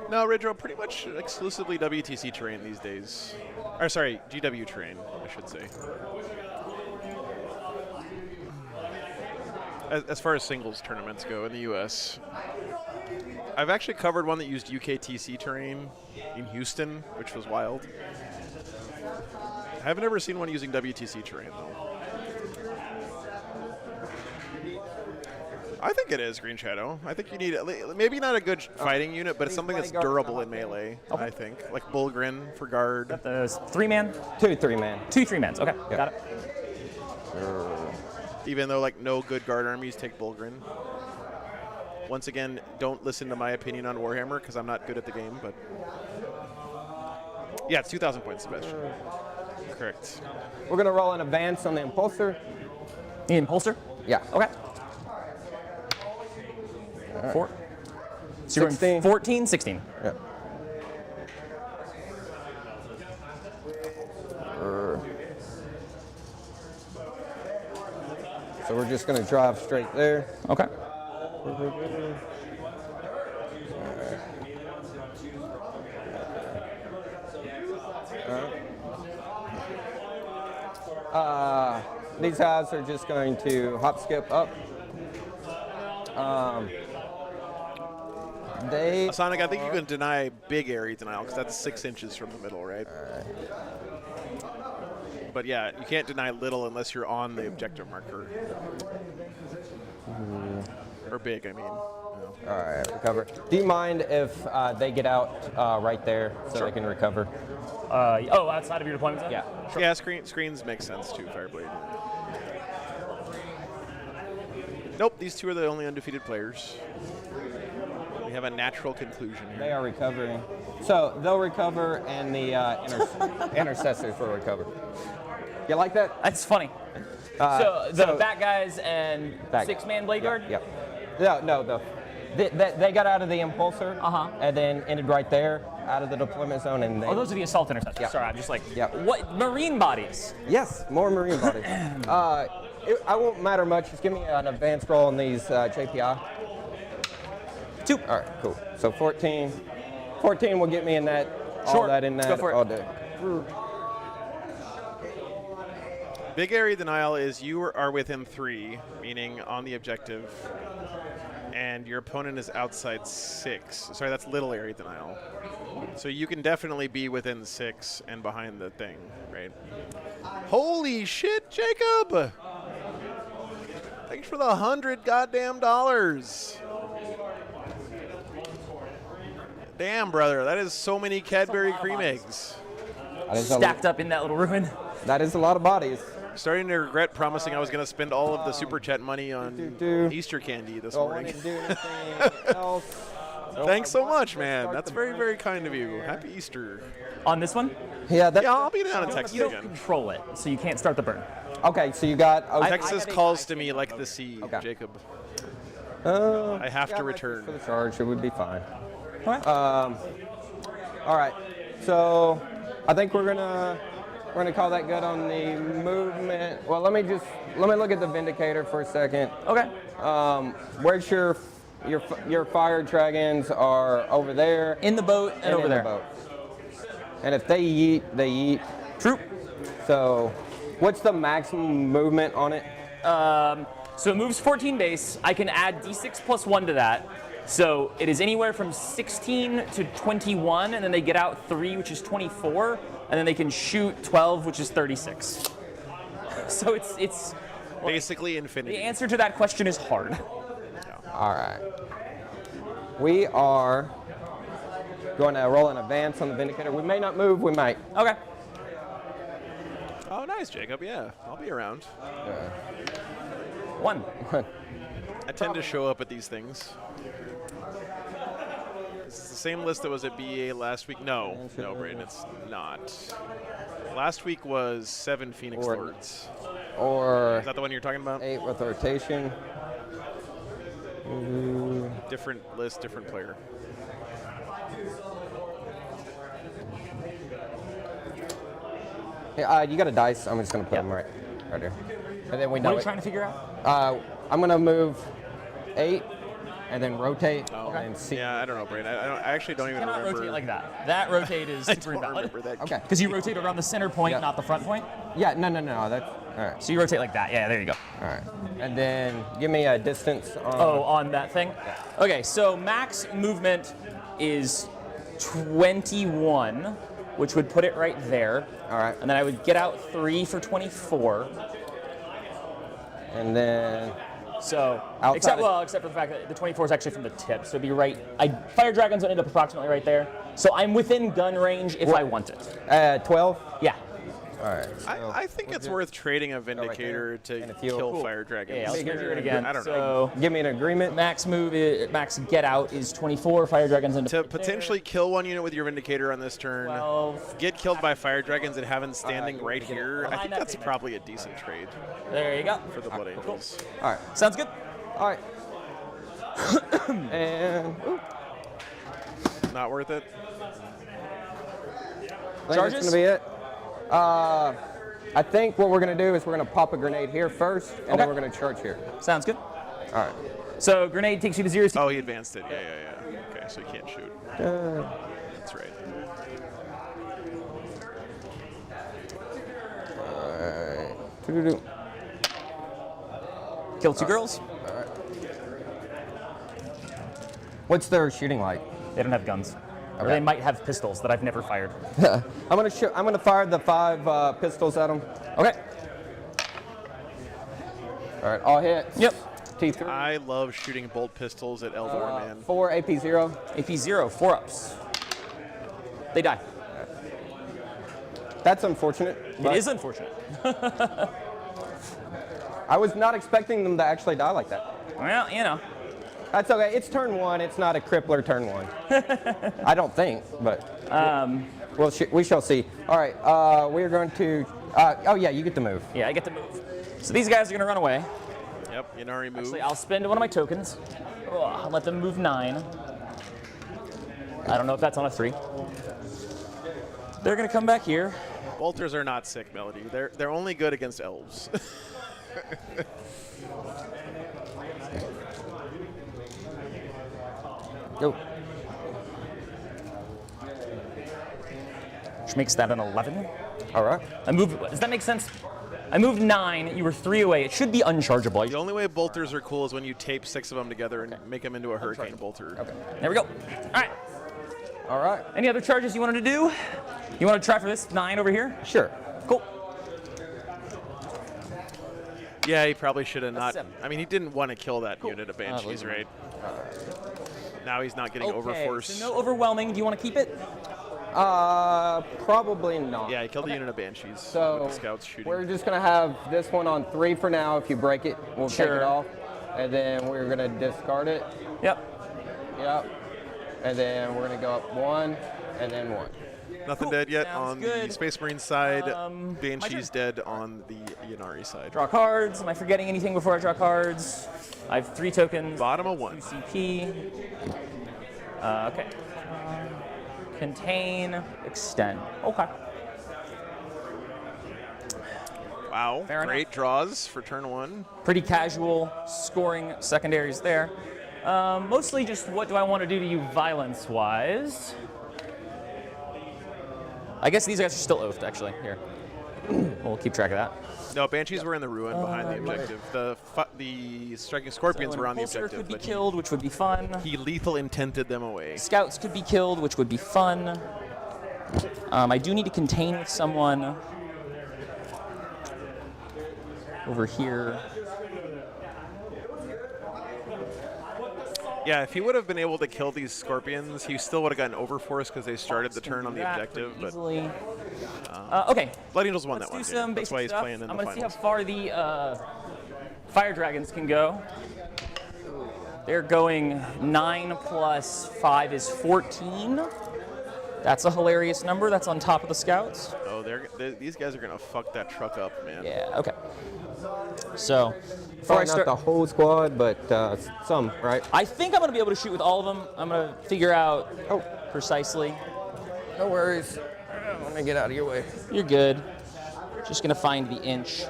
No, Ridro, pretty much exclusively WTC terrain these days. Or sorry, GW terrain, I should say. As far as singles tournaments go in the U.S., I've actually covered one that used UKTC terrain in Houston, which was wild. I haven't ever seen one using WTC terrain, though. I think it is Green Shadow. I think you need maybe not a good fighting unit, but it's something that's durable in melee. I think, like Bullgrin for guard. The 3-man, 2 3-man. 2 3-mans. Okay. Yeah. Got it. Even though like no good guard armies take Bullgrin. Once again, don't listen to my opinion on Warhammer because I'm not good at the game. But yeah, it's 2,000 points, Sebastian. Correct. We're gonna roll an advance on the impulsor. The impulsor. Yeah. Okay. 4. So you're 16. going 14, 16. Yeah. So we're just gonna drive straight there. Okay. These guys are just going to hop skip up. Sonic, I think you can deny big area denial because that's 6 inches from the middle, right? But yeah, you can't deny little unless you're on the objective marker. Or big, I mean. You know. now. All right, recover. Do you mind if they get out right there so they can recover? Outside of your deployment zone? Yeah. Yeah, screens make sense too, Fireblade. Nope, these two are the only undefeated players. We have a natural conclusion here. They are recovering. So they'll recover, and the intercessors will recover. You like that? That's funny. So the Bat Guys and six-man Blade Guard? Yep. No. They got out of the impulsor, and then ended right there, out of the deployment zone, and those are the assault intercessors. Yep. Sorry, I'm just like, Yep. what marine bodies? Yes, more marine bodies. I won't matter much. Just give me an advanced roll on these JPI. 2. All right, cool. So 14. 14 will get me in that. All Sure. that in that Go for it. all day. Big area denial is you are within 3, meaning on the objective, and your opponent is outside 6. Sorry, that's little area denial. So you can definitely be within 6 and behind the thing, right? Holy shit, Jacob! Thanks for the $100 goddamn dollars. Damn, brother, that is so many Cadbury cream eggs. Stacked up in that little ruin. That is a lot of bodies. Starting to regret promising I was going to spend all of the super chat money on Easter candy this morning. Do anything else. Thanks so much, man. That's very, very kind of you. Happy Easter. On this one, Yeah. I'll be down in Texas you don't again. control it, so you can't start the burn. Okay, so you got. Texas calls to me like the sea, Jacob. I have to return. For the charge, it would be fine. All right. All right. So I think we're gonna call that good on the movement. Well, let me look at the Vindicator for a second. Okay. Where's your fire dragons are over there. In the boat and over in there. The boat. And if they eat, they eat. True. So what's the maximum movement on it? So it moves 14 base. I can add d6 plus 1 to that. So it is anywhere from 16 to 21, and then they get out 3, which is 24, and then they can shoot 12, which is 36. So it's Basically infinity. the answer to that question is hard. All right. We are going to roll an advance on the Vindicator. We may not move, we might. Okay. Oh, nice, Jacob. Yeah, I'll be around. 1. I tend to show up at these things. Is this the same list that was at BA last week? No, Braden, it's not. Last week was 7 Phoenix Lords. Or Is that the one you're talking about? 8 with rotation. Different list, different player. Hey, you got a dice. I'm just going to put them right here. And then we What know are you it. trying to figure out? I'm going to move 8 and then rotate and see. Yeah, I don't know, Braden. I actually don't even Cannot remember. rotate like that. That rotate is I super don't invalid. remember that. Okay. Because you rotate around the center point, Yeah. not the front point. Yeah, no. That's all right. So you rotate like that. Yeah, there you go. All right. And then give me a distance on. Oh, on that thing? Okay, so max movement is 21, which would put it right there. All right. And then I would get out 3 for 24. And then. So, Outside except for the fact that the 24 is actually from the tip, so it'd be right. Fire dragons would end up approximately right there. So I'm within gun range if I want it. 12. Yeah. All right. I think it's worth trading a Vindicator And to if you- kill Cool. fire dragons. Yeah, I'll figure it again. I don't know. So Give me an agreement. max get out is 24. Fire dragons end up To right potentially kill one unit with your Vindicator on this turn, 12. get killed by fire dragons and have them standing right here. I Behind think that that's pavement. probably a decent trade There you go. for the Blood Angels. All right. Sounds good. All right. And. Not worth it. I think Charges? that's going to be it. I think what we're going to do is we're going to pop a grenade here first, and then Okay. we're going to charge here. Sounds good. All right. So grenade takes you to 0. Oh, he advanced it. Yeah. Okay, so he can't shoot. That's right. Doo-doo-doo. Kill 2 girls. What's their shooting like? They don't have guns. Or Okay. they might have pistols that I've never fired. I'm gonna fire the 5 pistols at them. Okay. All right, all hits. Yep. T3. I love shooting bolt pistols at Eldor, man. 4 AP0. AP0, 4-ups. They die. That's unfortunate. It is unfortunate. I was not expecting them to actually die like that. Well, you know. That's okay. It's turn 1. It's not a crippler turn 1. I don't think, but we shall see. All right, we're going to. Oh yeah, you get to move. Yeah, I get to move. So these guys are gonna run away. Yep, Yanari move. Actually, I'll spend one of my tokens. I'll let them move 9. I don't know if that's on a 3. They're gonna come back here. Bolters are not sick, Melody. They're only good against elves. Go. Which makes that an 11. All right. I moved. Does that make sense? I moved 9. You were 3 away. It should be unchargeable. The only way bolters are cool is when you tape 6 of them together and make them into a hurricane bolter. Okay. There we go. All right. All right. Any other charges you wanted to do? You want to try for this 9 over here? Sure. Cool. Yeah, he probably should have not. 7. I mean, he didn't want to kill that unit of Banshees, right? Now he's not getting overforce. So no overwhelming. Do you want to keep it? Probably not. Yeah, he killed the unit of Banshees So with the scouts shooting. we're just gonna have this one on 3 for now. If you break it, we'll take Sure. it off, and then we're gonna discard it. Yep. Yep. And then we're gonna go up 1, and then 1. Nothing Cool. dead yet Sounds on the good. Space Marine side. my Banshee's dead on the Yanari side. Draw cards. Am I forgetting anything before I draw cards? I have 3 tokens. Bottom of 1. CP. Okay. Contain. Extend. Okay. Wow, Fair great enough. draws for turn 1. Pretty casual scoring secondaries there. Mostly just what do I want to do to you violence-wise? I guess these guys are still oathed, actually. Here. We'll keep track of that. No, Banshees were in the ruin behind the objective. The striking scorpions were on the Impulsor objective, could be but killed, which would be fun. he lethal intented them away. Scouts could be killed, which would be fun. I do need to contain with someone over here. Yeah, if he would have been able to kill these scorpions, he still would have gotten overforce because they started the turn on the That objective. pretty But easily. Okay, Blood Angels won let's that do one. some That's basic why he's stuff. playing in I'm the gonna see how finals. far the fire dragons can go. They're going 9 plus 5 is 14. That's a hilarious number. That's on top of the scouts. Oh, these guys are gonna fuck that truck up, man. Yeah. Okay. So before Probably I start, not the whole squad, but some, right? I think I'm gonna be able to shoot with all of them. I'm gonna figure out precisely. No worries. Let me get out of your way. You're good. Just gonna find the inch.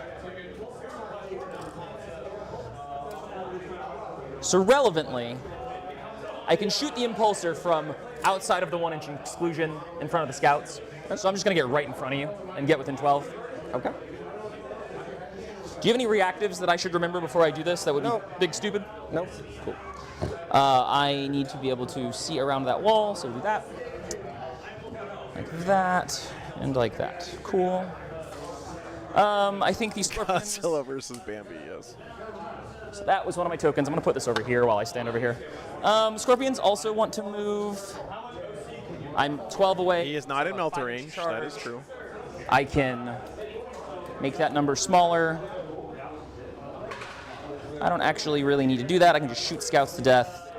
So relevantly, I can shoot the impulsor from outside of the 1-inch exclusion in front of the scouts. So I'm just gonna get right in front of you and get within 12. Okay. Do you have any reactives that I should remember before I do this that would No. be big stupid? Nope. Cool. I need to be able to see around that wall, so we'll do that. Like that, and like that. Cool. I think these scorpions. Godzilla versus Bambi, yes. So that was one of my tokens. I'm gonna put this over here while I stand over here. Scorpions also want to move. I'm 12 away. He is not in melter 5 range, charge. that is true. I can make that number smaller. I don't actually really need to do that. I can just shoot scouts to death,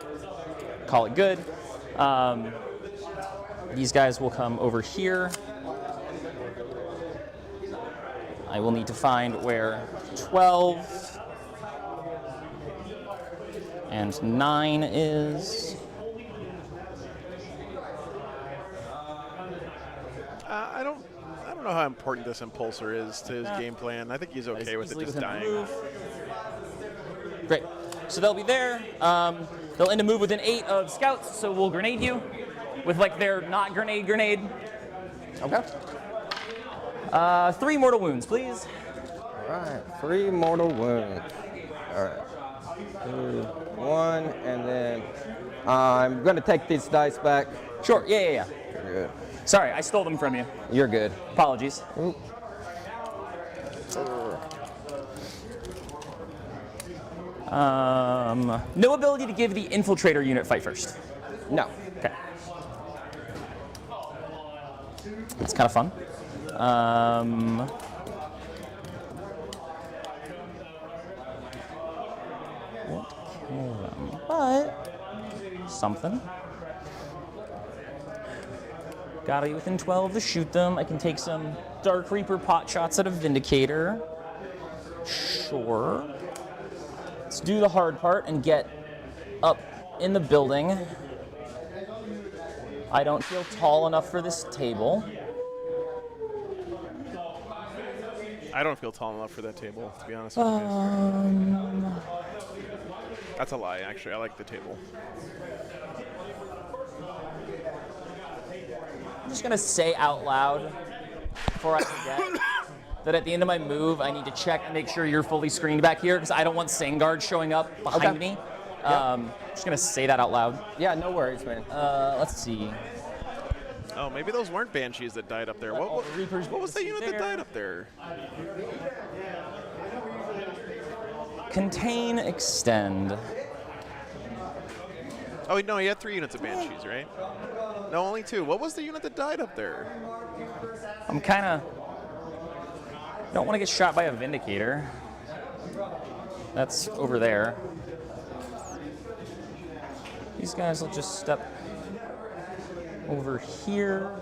call it good. These guys will come over here. I will need to find where 12 and 9 is. I don't know how important this impulsor is to his game plan. I think he's okay with it Easily just within the dying. move. Great. So they'll be there. They'll end a move within 8 of scouts, so we'll grenade you with like their not grenade. Okay. 3 mortal wounds, please. All right. 3 mortal wounds. All right. 2, 1, and then I'm going to take these dice back. Sure. Yeah. You're good. Sorry, I stole them from you. You're good. Apologies. No ability to give the infiltrator unit fight first. No. Okay. It's kind of fun. Won't kill them, but something. Gotta be within 12 to shoot them. I can take some Dark Reaper pot shots at a Vindicator. Sure. Let's do the hard part and get up in the building. I don't feel tall enough for this table. I don't feel tall enough for that table, to be honest with you. That's a lie, actually. I like the table. I'm just gonna say out loud before I forget that at the end of my move, I need to check and make sure you're fully screened back here because I don't want Sangard showing up behind me. Just gonna say that out loud. Yeah, no worries, man. Let's see. Oh, maybe those weren't Banshees that died up there. What was the unit that died up there? Contain, extend. Oh, no, he had 3 units of Banshees, right? No, only 2. What was the unit that died up there? I'm kind of don't want to get shot by a Vindicator. That's over there. These guys will just step over here.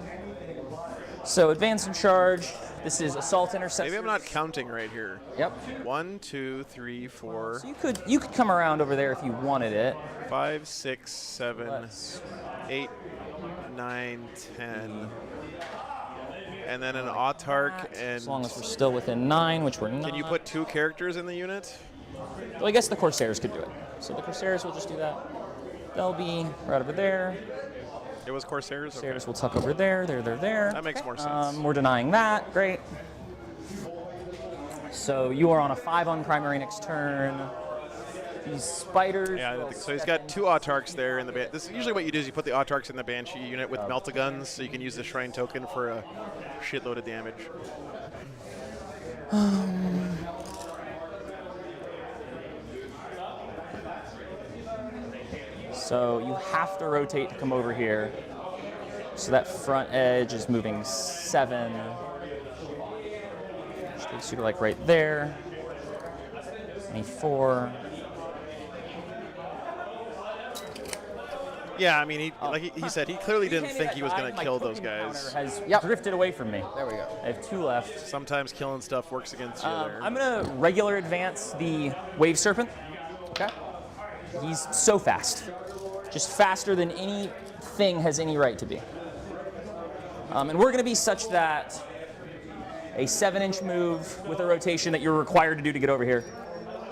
So advance and charge. This is assault interception. Maybe I'm not counting right here. Yep. 1, 2, 3, 4. So you could come around over there if you wanted it. 5, 6, 7, 8, 9, 10. And then an autark and. As long as we're still within 9, which we're not. Can you put 2 characters in the unit? Well, I guess the Corsairs could do it. So the Corsairs will just do that. They'll be right over there. It was Corsairs? Corsairs will tuck over there. There. That makes more sense. We're denying that. Great. So you are on a 5 on primary next turn. These spiders. Yeah, so he's got 2 autarks there in the this is usually what you do is you put the autarks in the Banshee unit with melt-a-guns so you can use the shrine token for a shitload of damage. So you have to rotate to come over here. So that front edge is moving 7. Which takes you to like right there. 24. Yeah, I mean, he said, he clearly didn't think he was going to kill those guys. Has drifted away from me. There we go. I have 2 left. Sometimes killing stuff works against you there. I'm going to regular advance the Wave Serpent. Okay. He's so fast. Just faster than anything has any right to be. And we're going to be such that a 7-inch move with a rotation that you're required to do to get over here,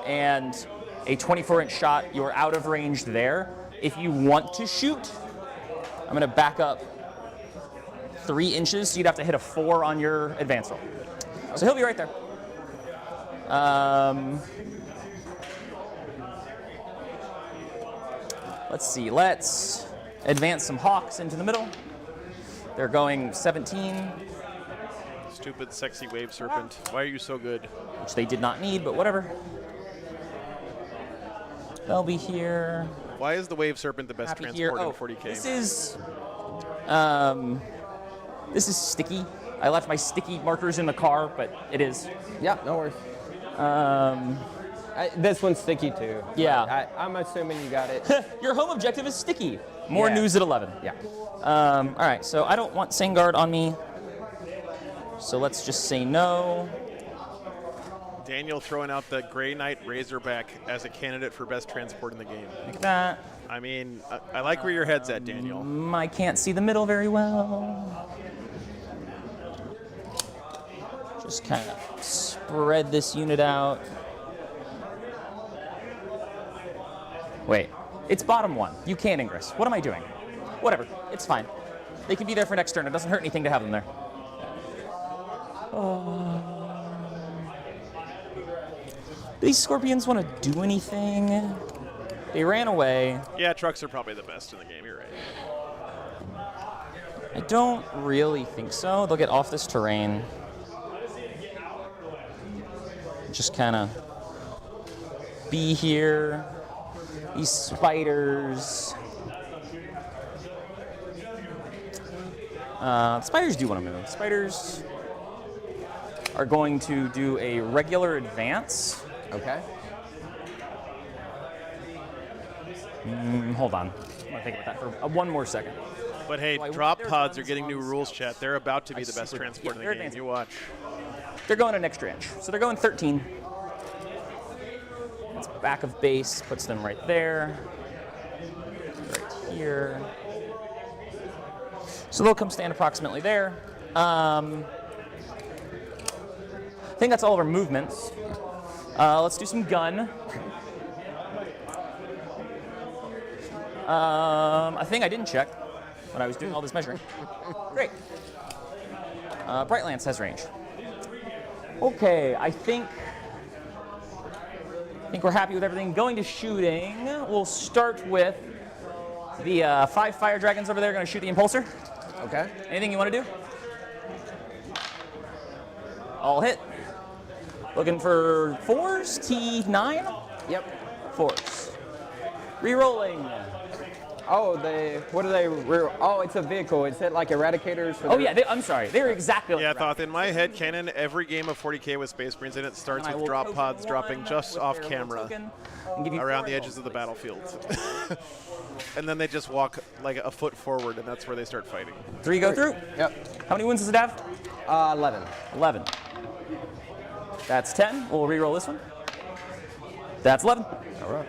and a 24-inch shot, you're out of range there. If you want to shoot, I'm going to back up 3 inches, so you'd have to hit a 4 on your advance roll. So he'll be right there. Let's see. Let's advance some Hawks into the middle. They're going 17. Stupid, sexy Wave Serpent. Why are you so good? Which they did not need, but whatever. They'll be here. Why is the Wave Serpent the best transport in 40K? This is sticky. I left my sticky markers in the car, but it is. Yeah, no worries. This one's sticky too. Yeah. I'm assuming you got it. Your home objective is sticky. More Yeah. news at 11. Yeah. All right, so I don't want Sangard on me. So let's just say no. Daniel throwing out the Grey Knight Razorback as a candidate for best transport in the game. Like that. I mean, I like where your head's at, Daniel. I can't see the middle very well. Just kind of spread this unit out. Wait, it's bottom 1. You can't ingress. What am I doing? Whatever, it's fine. They can be there for next turn. It doesn't hurt anything to have them there. Do these Scorpions want to do anything? They ran away. Yeah, trucks are probably the best in the game. You're right. I don't really think so. They'll get off this terrain. Just kind of be here. These spiders. Spiders do want to move. Spiders are going to do a regular advance. Okay. Hold on. I'm going to think about that for one more second. But hey, So drop their pods are guns getting on new the rules, scouts. chat. They're about to be the best super- transport yeah, in they're the game. advancing. You watch. They're going to next range. So they're going 13. That's back of base, puts them right there. Right here. So they'll come stand approximately there. I think that's all of our movements. Let's do some gun. I think I didn't check when I was doing all this measuring. Great. Bright Lance has range. Okay, I think we're happy with everything. Going to shooting, we'll start with the 5 fire dragons over there. Going to shoot the impulsor. Okay. Anything you want to do? All hit. Looking for 4s, T9? Yep. 4s. Rerolling. Oh, what do they? Oh, it's a vehicle. Is it like eradicators? For Oh yeah, I'm sorry. They're exactly like Yeah, that. Thoth, in my head canon, every game of 40k with Space Marines in it starts And I with will drop token pods one dropping just with off their little camera token and give you around 4 the edges of the invulns. battlefield. And then they just walk like a foot forward, and that's where they start fighting. 3 go through. Yep. How many wounds does it have? 11. 11. That's 10. We'll re-roll this one. That's 11. All right.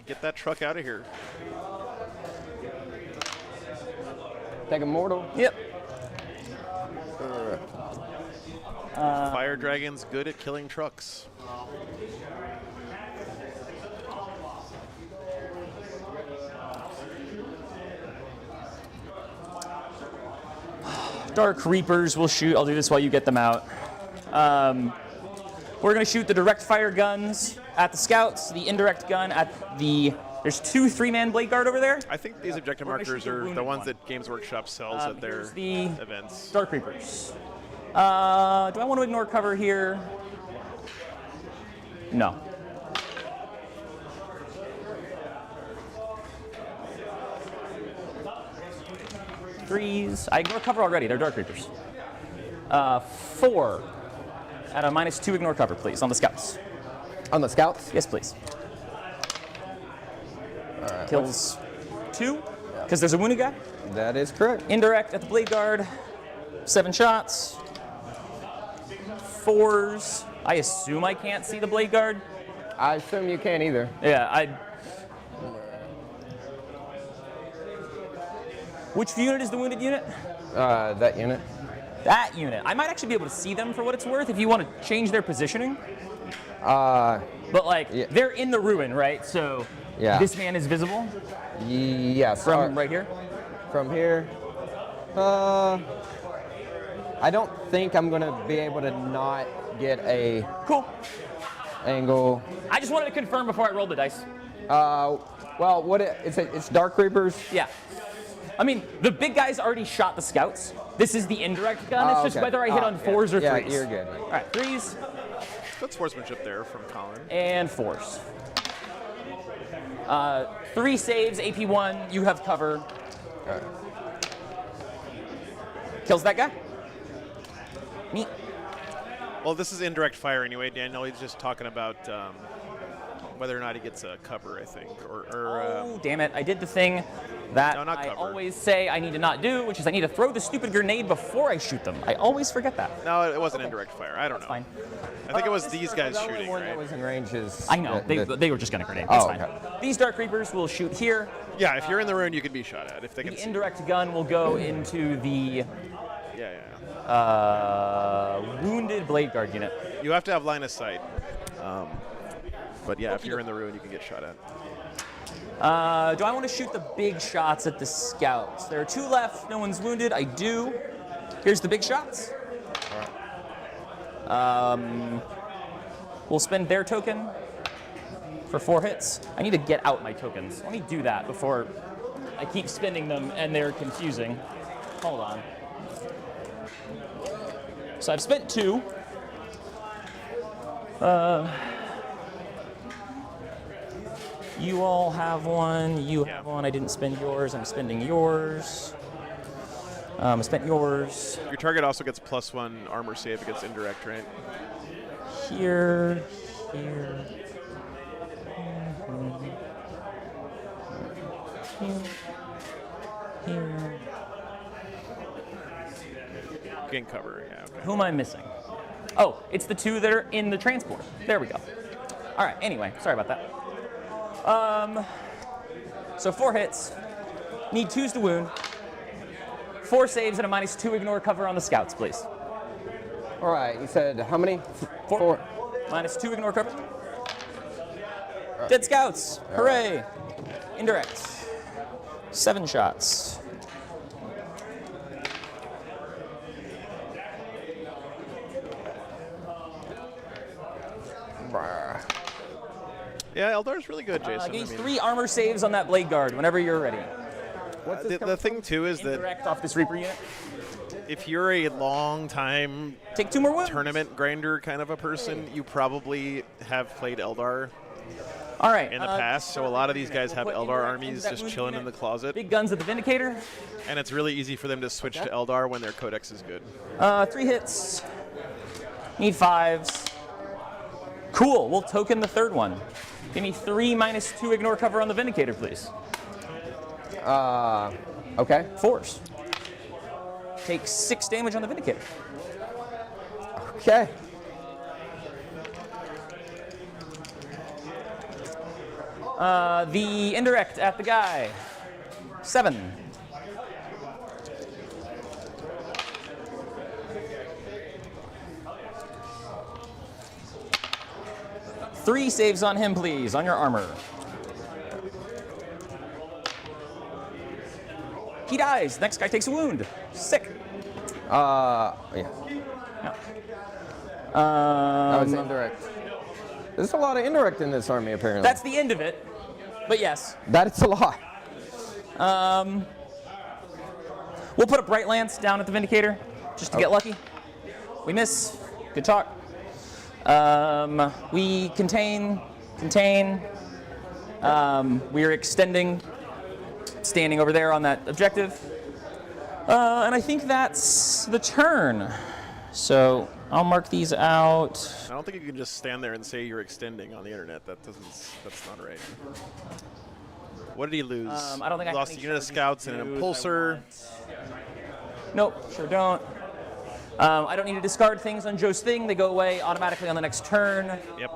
Get that truck out of here. Take a mortal. Yep. Fire dragons good at killing trucks. Dark Reapers will shoot. I'll do this while you get them out. We're going to shoot the direct fire guns at the scouts, the indirect gun at the... There's 2 3-man blade guard over there. I think these objective We're gonna markers shoot the are the wounded ones one. that Games Workshop sells at their Here's the events. Dark Reapers. Do I want to ignore cover here? No. Threes. I ignore cover already. They're Dark Reapers. 4 at a -2 ignore cover, please, on the scouts. On the scouts? Yes, please. Kills 2, because there's a wounded guy. That is correct. Indirect at the blade guard. 7 shots. 4s. I assume I can't see the blade guard. I assume you can't either. Yeah, Which unit is the wounded unit? That unit. That unit. I might actually be able to see them for what it's worth if you want to change their positioning. But like, yeah. they're in the ruin, right? So Yeah. this man is visible Yes. from right here. From here. I don't think I'm gonna be able to not get a Cool. angle. I just wanted to confirm before I rolled the dice. Well, it's Dark Reapers. Yeah. I mean, the big guy's already shot the scouts. This is the indirect gun. It's just Okay. whether I hit on 4s or 3s. Yeah, you're good. All right, 3s Good sportsmanship there from Colin. and 4s. 3 saves, AP1, you have cover. Kills that guy. Neat. Well, this is indirect fire anyway, Daniel. He's just talking about whether or not he gets a cover, I think. Oh, damn it. I did the thing that No, not I cover. always say I need to not do, which is I need to throw the stupid grenade before I shoot them. I always forget that. No, it wasn't indirect fire. I don't know. Fine. I think it was these guys The only shooting, one that right? was in range is. I know. They were just going to grenade. That's fine. okay. These Dark Reapers will shoot here. Yeah, if you're in the ruin, you can be shot at if they can The see. indirect gun will go into the Yeah. wounded blade guard unit. You have to have line of sight. But yeah, if you're in the ruin, you can get shot at. Do I want to shoot the big shots at the scouts? There are 2 left. No one's wounded. I do. Here's the big shots. We'll spend their token for 4 hits. I need to get out my tokens. Let me do that before I keep spending them and they're confusing. Hold on. So I've spent 2. You all have one. You have one. I didn't spend yours. I'm spending yours. I spent yours. Your target also gets +1 armor save against indirect, right? Here. Here. Here. Gain cover, yeah, okay. Who am I missing? Oh, it's the 2 that are in the transport. There we go. All right, anyway, sorry about that. So 4 hits. Need 2s to wound. 4 saves and a -2 ignore cover on the scouts, please. All right, you said how many? 4. -2 ignore cover. Dead scouts. Hooray. Indirect. 7 shots. Yeah, Eldar's really good, Jason. Gains 3 armor saves on that blade guard whenever you're ready. The thing too is that Indirect off this Reaper unit. if you're a long time Take 2 more wounds. tournament grinder kind of a person, you probably have played Eldar All right. in the past. So a lot of these guys have put Eldar indirect armies into that just wounded chilling in unit. the closet, Big guns at the Vindicator. and it's really easy for them to switch to Eldar when their codex is good. 3 hits. Need 5s. Cool. We'll token the 3rd one. Give me 3 -2 ignore cover on the Vindicator, please. Okay. 4s. Take 6 damage on the Vindicator. Okay. The indirect at the guy. 7. Three saves on him, please, on your armor. He dies. Next guy takes a wound. Sick. Yeah. That was indirect. There's a lot of indirect in this army, apparently. That's the end of it. But yes. That's a lot. We'll put a Bright Lance down at the Vindicator just to get lucky. We miss. Good talk. We contain. We are extending, standing over there on that objective. And I think that's the turn. So I'll mark these out. I don't think you can just stand there and say you're extending on the internet. That's not right. What did he lose? I don't think I lost have a any unit of scouts and an impulsor. Nope, sure don't. I don't need to discard things on Joe's thing. They go away automatically on the next turn. Yep.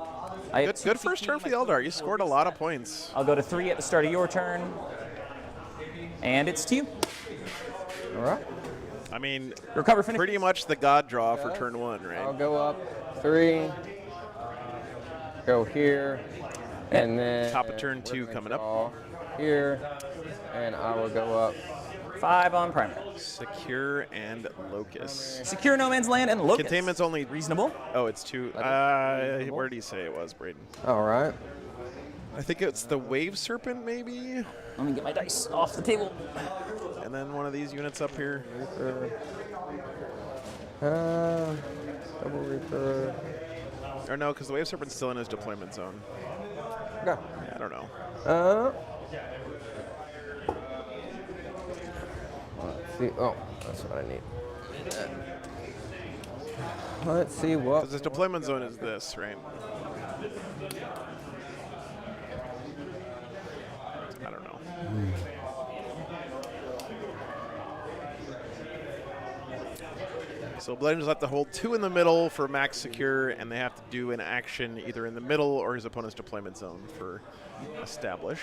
I have Good first turn for the Eldar. You scored a lot of points. I'll go to 3 at the start of your turn. And it's to you. All right. I mean, Recover finish. pretty much the god draw for turn 1, right? I'll go up 3. Go here. And then Top of turn 2 coming up. draw here. And I will go up. 5 on primary. Secure and Locust. Secure no man's land and locust. Containment's only reasonable. Oh, it's 2. Where did he say it was, Braden? All right. I think it's the Wave Serpent, maybe? Let me get my dice off the table. And then one of these units up here. Double Reaper. Or no, because the Wave Serpent's still in his deployment zone. Go. Yeah, I don't know. Let's see. Oh, that's what I need. Let's see what. Because his deployment zone is this, right? I don't know. So Bludgeons have to hold 2 in the middle for max secure, and they have to do an action either in the middle or his opponent's deployment zone for establish.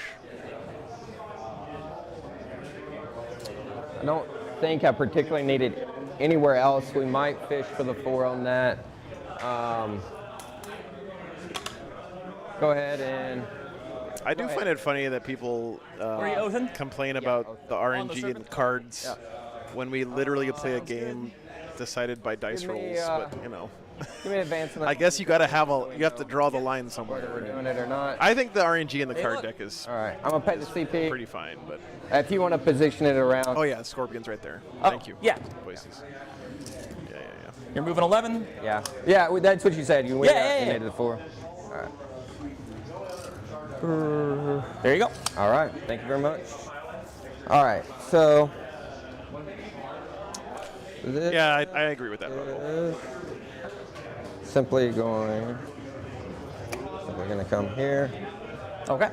I don't think I particularly needed anywhere else. We might fish for the 4 on that. Go ahead and. I do find it funny that people complain about the RNG and cards when we literally play a game decided by dice rolls. But you know, Give me an advance. I guess you got to have you have to draw the line somewhere. Whether we're doing it or not. I think the RNG in the card deck is All right, I'm gonna pay the CP. pretty fine, but If you want to position it around. oh yeah, Scorpion's right there. Thank you. Yeah. Places. Yeah. You're moving 11. Yeah. Yeah, that's what you said. You Yeah. needed a 4. There you go. All right. Thank you very much. All right. So. This Yeah, I agree with that. is simply going. So we're going to come here. Okay.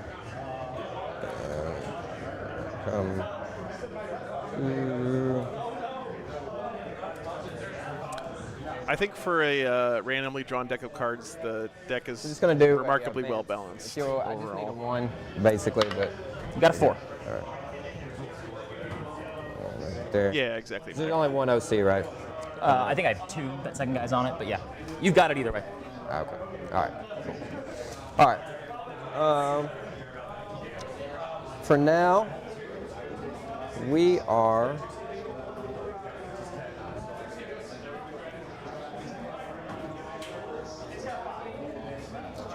Come. Through. I think for a randomly drawn deck of cards, the deck is Just gonna do remarkably well balanced. I just need a overall. 1, basically, but You got a 4. there. Yeah, exactly. There's only one OC, right? I think I have 2. That second guy's on it, but yeah, you've got it either way. Okay. All right. Cool. All right. For now, we are.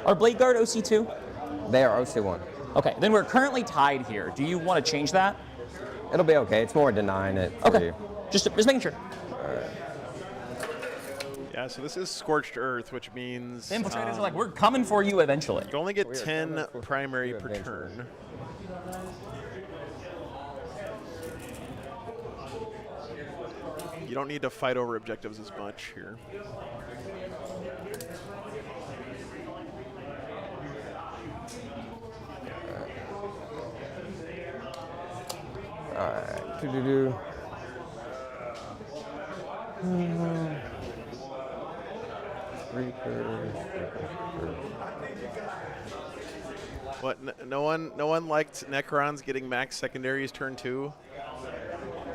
Are Blade Guard OC2? They are OC1. Okay, then we're currently tied here. Do you want to change that? It'll be okay. It's more denying it for Okay. you. Just making sure. Yeah, so this is Scorched Earth, which means The infiltrators are like, we're coming for you eventually. you only get 10 coming for primary you per eventually. turn. You don't need to fight over objectives as much here. All right. Do. What? No one liked Necrons getting max secondaries turn 2.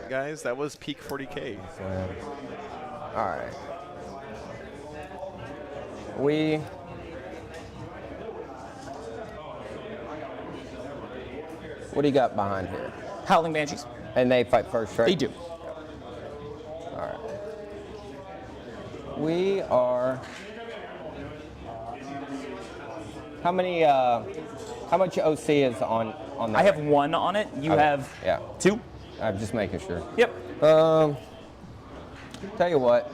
Guys, that was peak 40k. All right. What do you got behind here? Howling Banshees. And they fight first, right? They do. All right. We are. How much OC is on that? I have 1 on it. You Okay. have Yeah. 2? I'm just making sure. Yep. Tell you what,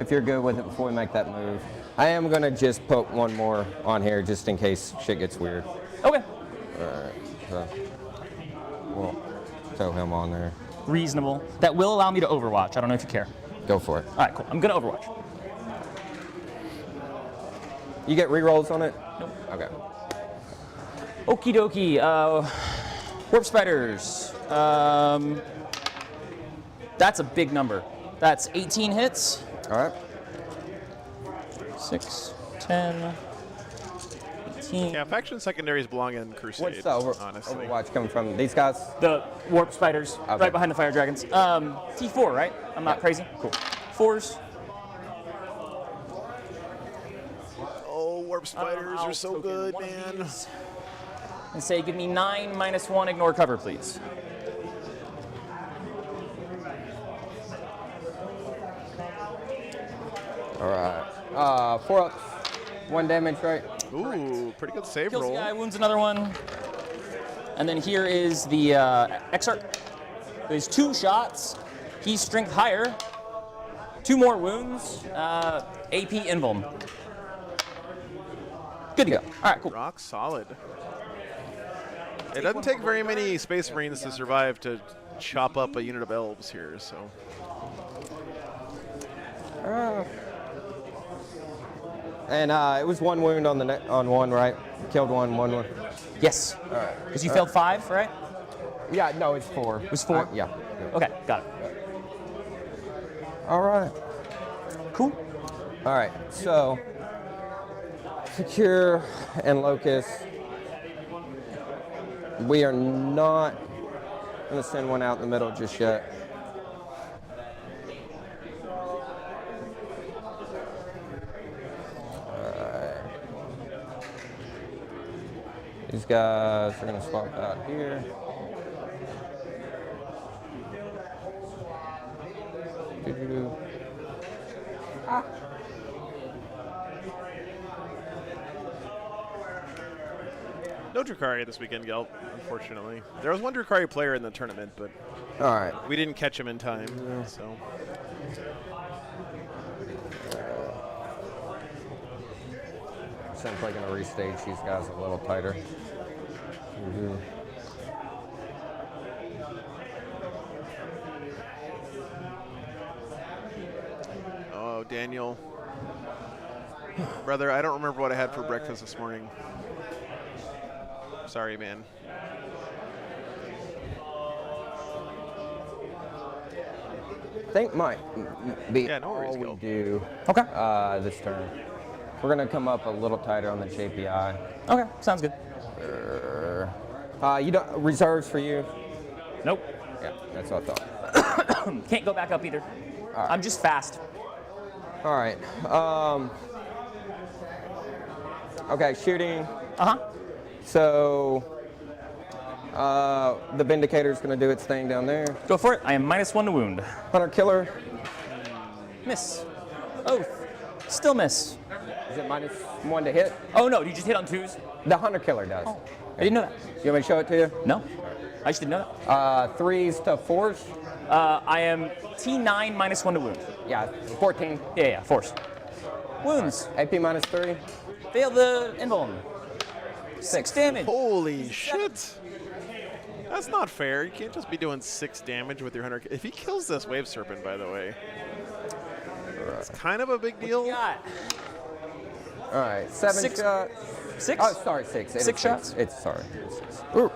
if you're good with it before we make that move, I am gonna just put 1 more on here just in case shit gets weird. Okay. Alright, so we'll throw him on there. Reasonable. That will allow me to Overwatch. I don't know if you care. Go for it. All right, cool. I'm gonna Overwatch. You get rerolls on it? Nope. Okay. Okie dokie. Warp Spiders. That's a big number. That's 18 hits. Alright. 6, 10, 18. Yeah, faction secondaries belong in Crusade. What's the honestly? Overwatch coming from? These guys? The Warp Spiders, Okay. right behind the Fire Dragons. T4, right? I'm not crazy. Cool. 4s. Oh, Warp Spiders I'll are so token good, 1 of man. these And say, give me 9 -1, ignore cover, please. Alright. 4 ups. 1 damage, right? Ooh, pretty good save Kills the roll. guy, wounds another one. And then here is the Exarch. There's 2 shots. He's strength higher. 2 more wounds. AP Invuln. Good to go. All right, cool. Rock solid. It doesn't take very many Space Marines to survive to chop up a unit of elves here, so. And it was 1 wound on the on 1, right? Killed 1 wound. Yes. All right. Because you failed 5, right? Yeah, no, it's 4. It was 4? Yeah. Okay, got it. All right. Cool. All right. So, secure and locus. We are not going to send one out in the middle just yet. These guys are going to swap out here. No Drukhari this weekend, Gelp, unfortunately. There was 1 Drukhari player in the tournament, but All right. we didn't catch him in time, so. simply going to restage these guys a little tighter. Oh, Daniel. Brother, I don't remember what I had for breakfast this morning. Sorry, man. I think might be Yeah, no worries, all we Gil. do Okay. this turn. We're going to come up a little tighter on the JPI. Okay, sounds good. You don't reserves for you? Nope. Yeah, that's what I thought. Can't go back up either. I'm just fast. All right. Okay, shooting. Uh-huh. So the Vindicator's going to do its thing down there. Go for it. I am -1 to wound. Hunter Killer. Miss. Oath. Still miss. Is it -1 to hit? Oh, no. You just hit on 2s? The Hunter Killer does. I didn't know that. You want me to show it to you? No. I just didn't know that. 3s to 4s? I am T9 -1 to wound. Yeah, 14. Yeah, force. Wounds. AP -3. Fail the invuln. 6 damage. Holy shit. That's not fair. You can't just be doing 6 damage with your hunter. If he kills this Wave Serpent, by the way, it's kind of a big deal. Got All right, 7 6 shots. 6? Oh, sorry, 6. It is 6 shots? It's sorry. It's 6. Ooh.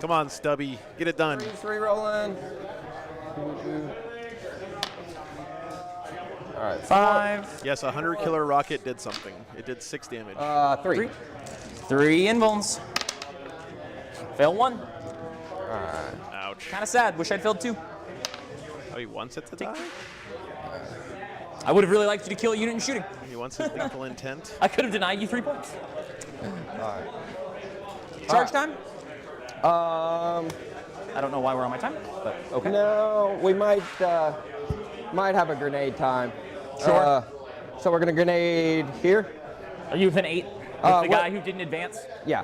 Come on, Stubby. Get it done. 3 rolling. All right, 5. Yes, a Hunter Killer Rocket did something. It did 6 damage. 3. 3 invulns. Fail 1. Ouch. Kind of sad. Wish I'd failed 2. Oh, he wants it to die? I would have really liked you to kill a unit in shooting. He wants his lethal intent? I could have denied you 3 points. Charge time? I don't know why we're on my time, but okay. No, we might have a grenade time. Sure. So we're gonna grenade here. Are you within 8? With the what- guy who didn't advance? Yeah.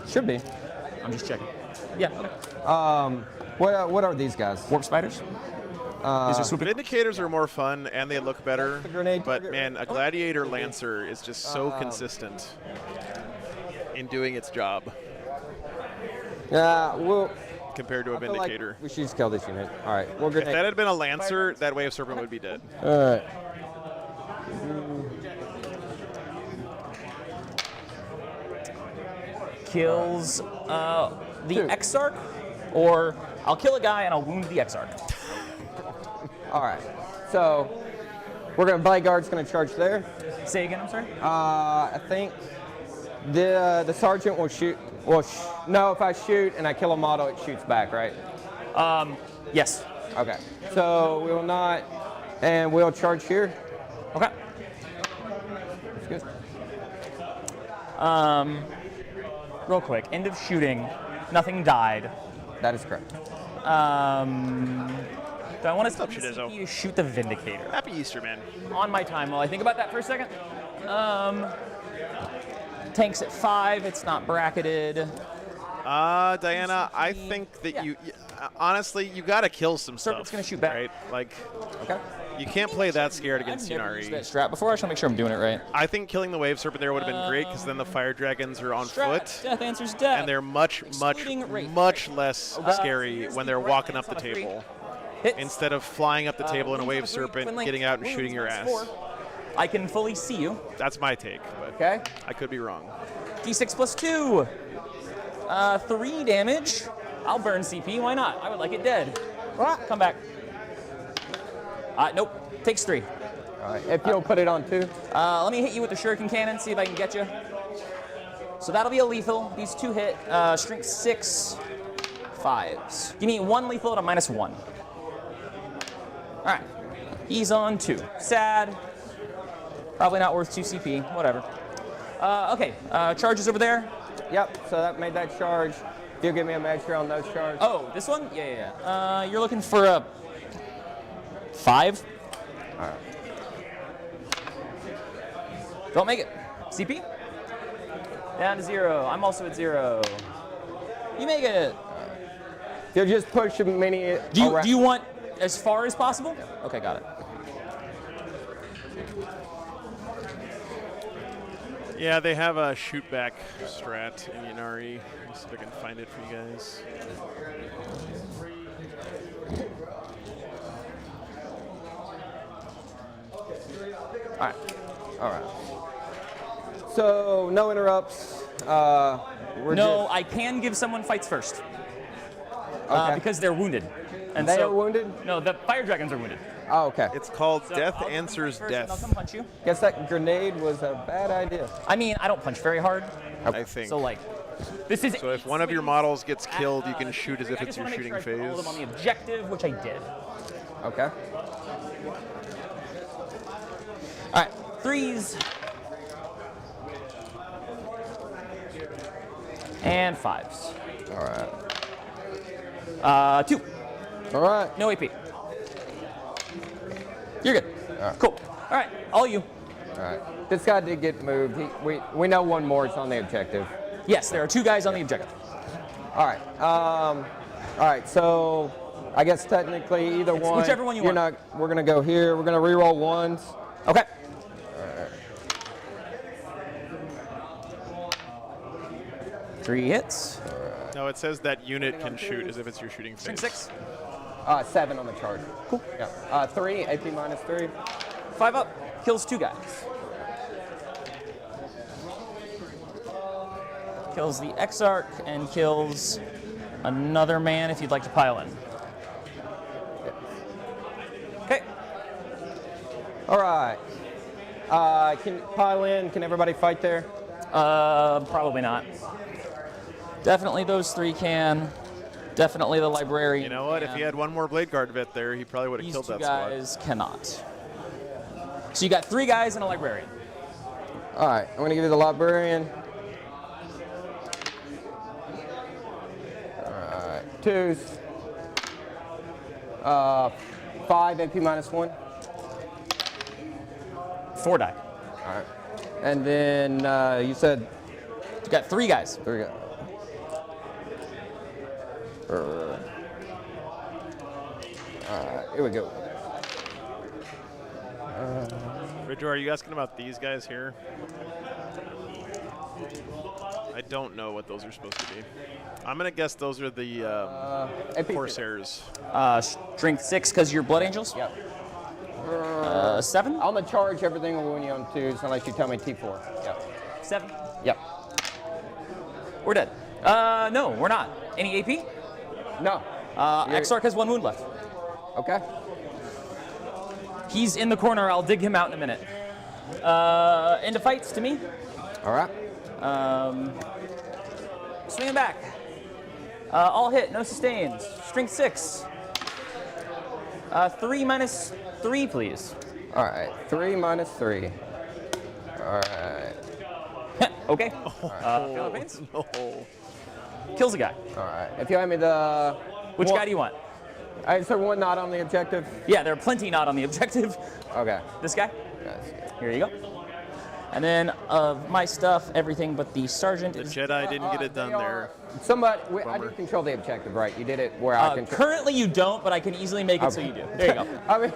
Should be. I'm just checking. Yeah. Okay. What are these guys? Warp spiders? These are swooping. Vindicators are more fun and they look better. grenade But target. man, a Gladiator Lancer is just so consistent in doing its job Yeah, well, compared to a I feel like Vindicator. we should just kill this unit. All right, we're If that grenade. had been a Lancer, that Wave Serpent would be dead. All right. Kills the 2. Exarch, or I'll kill a guy and I'll wound the Exarch. All right. So we're gonna Bodyguard's gonna charge there. Say again, I'm sorry? I think the sergeant will shoot. Well, no, if I shoot and I kill a model, it shoots back, right? Yes. Okay. So we will not, and we'll charge here. Okay. That's good. Real quick, end of shooting, nothing died. That is correct. Do I want to stop Shizzo. you shoot the Vindicator? Happy Easter, man. On my time, while I think about that for a second. Tank's at 5, it's not bracketed. Diana, I think that honestly, you got to kill some stuff. Serpent's gonna shoot back. Right? Like, Okay. you can't play that scared against I've never used that Yunari. strat before, I just want to make sure I'm doing it right. I think killing the Wave Serpent there would have been great because then the Fire Dragons are on foot. Death answers death. And they're much less scary when they're walking up the table. Hits. Instead of flying up the table in a Wave Serpent, getting out and shooting your ass. 4. I can fully see you. That's my take, but Okay. I could be wrong. D6 plus 2. 3 damage. I'll burn CP, why not? I would like it dead. Come back. Nope, takes 3. All right. If you'll put it on 2. Let me hit you with the shuriken cannon, see if I can get you. So that'll be a lethal. These 2 hit. Strength 6, 5s. Give me 1 lethal at a -1. All right, he's on 2. Sad. Probably not worth 2 CP, whatever. Okay, charges over there. Yep. So that made that charge. If you'll give me a measure on those charges. Oh, this one? Yeah. You're looking for a 5? All right. Don't make it. CP? Down to 0. I'm also at 0. You make it. If you'll just push a mini. Do you want as far as possible? Okay, got it. Yeah, they have a shoot back strat in Yanari. Let's see if I can find it for you guys. All right. So no interrupts. No, I can give someone fights first. Okay. Because they're wounded. And They so, are wounded? No, the fire dragons are wounded. Oh, okay. It's called So Death I'll give Answers fights first and I'll Death, come punch you. Guess that grenade was a bad idea. I mean, I don't punch very hard. I think. So like, this is. So if one of your models gets killed, you can shoot as if it's your shooting I put all of phase. them on the objective, which I did. Okay. All right, 3s. And 5s. All right. 2. All right. No AP. You're good. Cool. All right, all you. All right. This guy did get moved. We know one more is on the objective. Yes, there are 2 guys on the objective. All right. All right. So I guess technically either one. whichever one you you're want. Not. We're gonna go here. We're gonna reroll ones. Okay. Right. 3 hits. No, it says that unit can shoot as if it's your shooting String phase. 6. 7 on the chart. Cool. Yeah. 3 AP -3. 5 up. Kills 2 guys. Kills the Exarch and kills another man if you'd like to pile in. Okay. All right. Can pile in? Can everybody fight there? Probably not. Definitely those 3 can. Definitely the librarian. You know what? If can. he had one more Blade Guard vet there, he probably would have These killed 2 that squad. guys cannot. So you got 3 guys and a librarian. All right. I'm gonna give you the librarian. All right. 2s. 5 AP -1. 4 die. All right. And then you said You got 3 guys. 3. Here we go. Ridger, are you asking about these guys here? I don't know what those are supposed to be. I'm gonna guess those are the AP Corsairs. Strength 6 because you're Blood Angels. Yep. 7? On the charge, everything will win you on 2s unless you tell me T4. Yep. 7. Yep. We're dead. No, we're not. Any AP? No. Exarch has 1 wound left. Okay. He's in the corner. I'll dig him out in a minute. Into fights to me. All right. Swinging back. All hit, no sustains. Strength 6. 3 -3, please. All right. 3 -3. All right. Okay. Feeling pains? No. Kills a guy. All right. If you hand me the. Which guy do you want? Is there one not on the objective? Yeah, there are plenty not on the objective. Okay. This guy? Yes. Here you go. And then of my stuff, everything but the sergeant The is Jedi didn't get it done there. Somebody. I Bummer. did control the objective, right? You did it where I control. currently you don't, but I can easily make it so you do. There you go. I mean,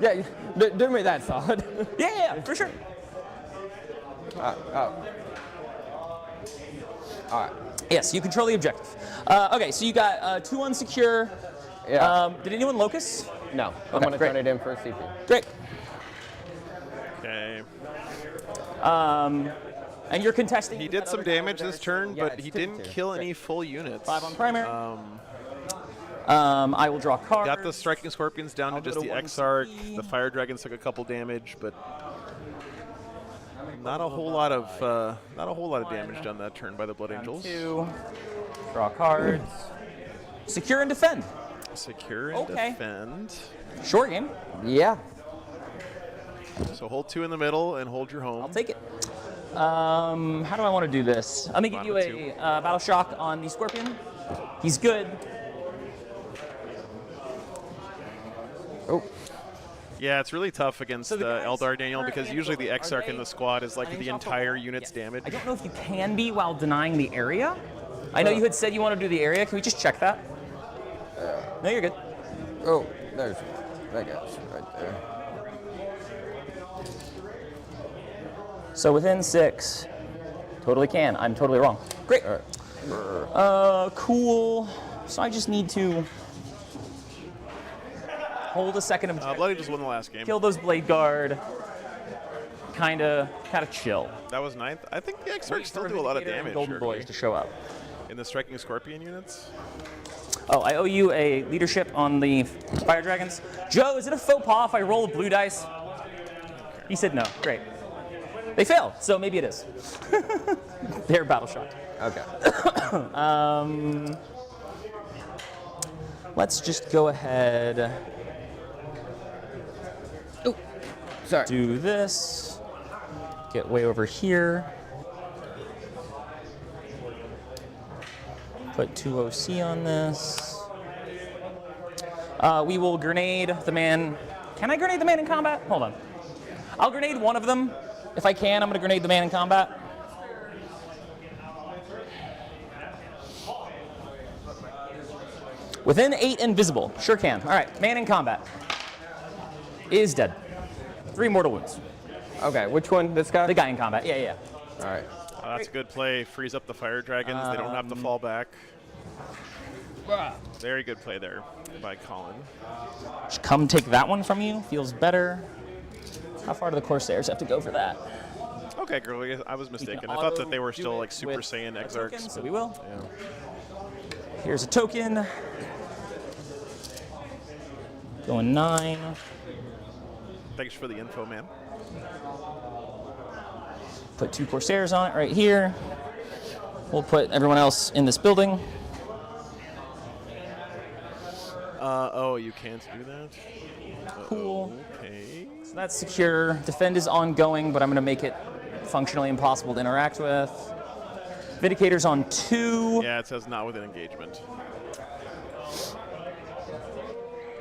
yeah. Do me that solid. Yeah, for sure. Oh. All right. Yes, you control the objective. Okay, so you got 2 unsecure. Yeah. Did anyone locus? No. I'm Okay, gonna great. turn it in for a CP. Great. Okay. And you're contesting. He with did that some other guy damage over this there. turn, Yeah, but it's he 2 didn't to 2. kill any full units. 5 on primary. I will draw cards. Got the Striking Scorpions down I'll to go just to the 1 Exarch. CP. The Fire Dragons took a couple damage, but not a whole lot of damage done that turn by the Blood Angels. 2. Draw cards. Secure and defend. Secure and Okay. defend. Short game. Yeah. So hold 2 in the middle and hold your home. I'll take it. How do I want to do this? I'm gonna give you Bottom a battle shock on the Scorpion. He's good. Oh. Yeah, it's really tough against So the guys Eldar Daniel currently because usually the are Exarch in they- the squad is like are they the shot for entire one? unit's Yes. damage. I don't know if you can be while denying the area. I know you had said you want to do the area. Can we just check that? No, you're good. Oh. There's that guy's right there. So within 6, totally can. I'm totally wrong. Great. Cool. So I just need to hold a second objective. Bloody just won the last game. Kill those Blade Guard. Kind of chill. That was 9th. I think the Exarchs still do a lot of damage. Golden Sure, Boys to show up. in the striking Scorpion units. Oh, I owe you a leadership on the Fire Dragons. Joe, is it a faux pas if I roll a blue dice? He said no. Great. They failed, so maybe it is. They're battle shocked. Okay. Let's just go ahead. Oh, sorry. Do this. Get way over here. Put 2 OC on this. We will grenade the man. Can I grenade the man in combat? Hold on. I'll grenade one of them. If I can, I'm going to grenade the man in combat. Within 8 invisible. Sure can. All right, man in combat is dead. 3 mortal wounds. Okay, which one? This guy? The guy in combat. Yeah, yeah. All right. Oh, that's a good play. Freeze up the Fire Dragons. They don't have to fall back. Very good play there by Colin. Just come take that one from you. Feels better. How far do the Corsairs have to go for that? Okay, girl, I was mistaken. I auto thought that they were do still it like Super with Saiyan a Exarchs. token, so we will. Yeah. Here's a token. Going 9. Thanks for the info, man. Put 2 Corsairs on it right here. We'll put everyone else in this building. Oh, you can't do that? Cool. Okay. So that's secure. Defend is ongoing, but I'm going to make it functionally impossible to interact with. Vindicator's on 2. Yeah, it says not within engagement.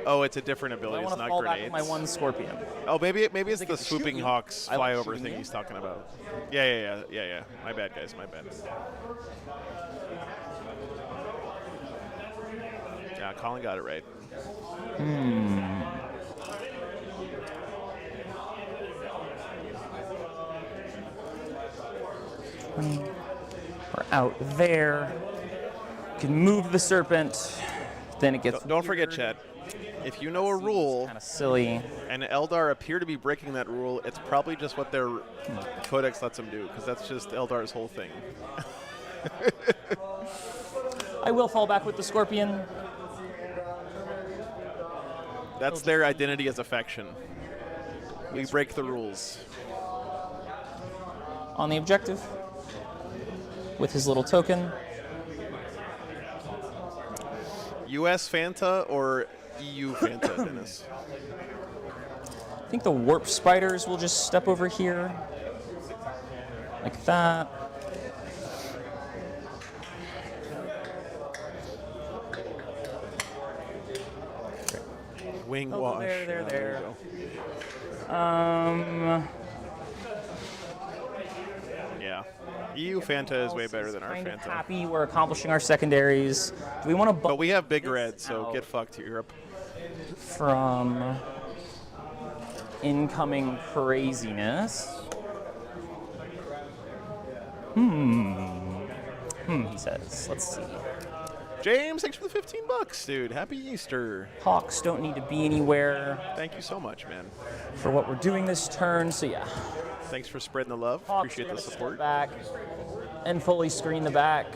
Oh, it's a different I ability. want It's to not fall back grenades. with my 1 Scorpion. Oh, maybe it's They the can shoot swooping you. hawks I like flyover shooting thing you. he's talking about. Yeah. My bad, guys. My bad. Yeah, Colin got it right. We're out there. Can move the serpent. Then it gets. Don't forget, Chet. If you know a rule Kind of silly. and Eldar appear to be breaking that rule, it's probably just what their codex lets them do, because that's just Eldar's whole thing. I will fall back with the Scorpion. That's their identity as a faction. We break the rules. On the objective with his little token. U.S. Fanta or EU Fanta, Dennis? I think the warp spiders will just step over here. Like that. Wing Oh, wash. there. Yeah, there you Yeah. EU Fanta is way better than our kind of Fanta. happy we're accomplishing our secondaries. Do we want to But we have Big Red, so out get fucked, Europe. from incoming craziness? He says. Let's see. James, thanks for the $15, dude. Happy Easter. Hawks don't need to be anywhere Thank you so much, man. for what we're doing this turn, so yeah. Thanks for spreading the love. Hawks Appreciate are the gonna support. step back and fully screen the back.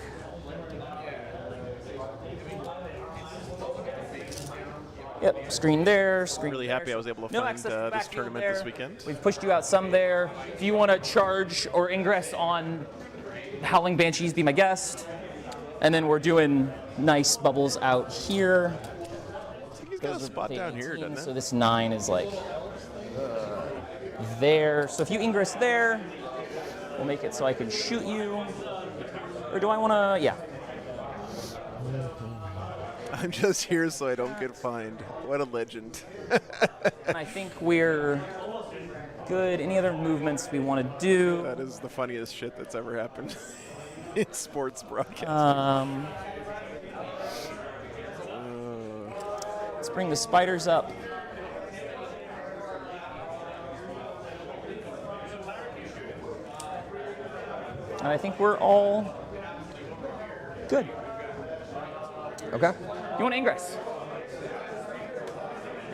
Yep, screen there, screen Really there. happy I was able to No find access to the this backfield tournament there. this weekend. We've pushed you out some there. If you want to charge or ingress on Howling Banshees, be my guest. And then we're doing nice bubbles out here. I think he's got a Those are spot the down here, 18, doesn't So it? this 9 is like there. So if you ingress there, we'll make it so I can shoot you. Or do I want to? Yeah. I'm just here so I don't get fined. What a legend. And I think we're good. Any other movements we want to do? That is the funniest shit that's ever happened in sports broadcasting. Let's bring the spiders up. And I think we're all good. Okay. You want Ingress?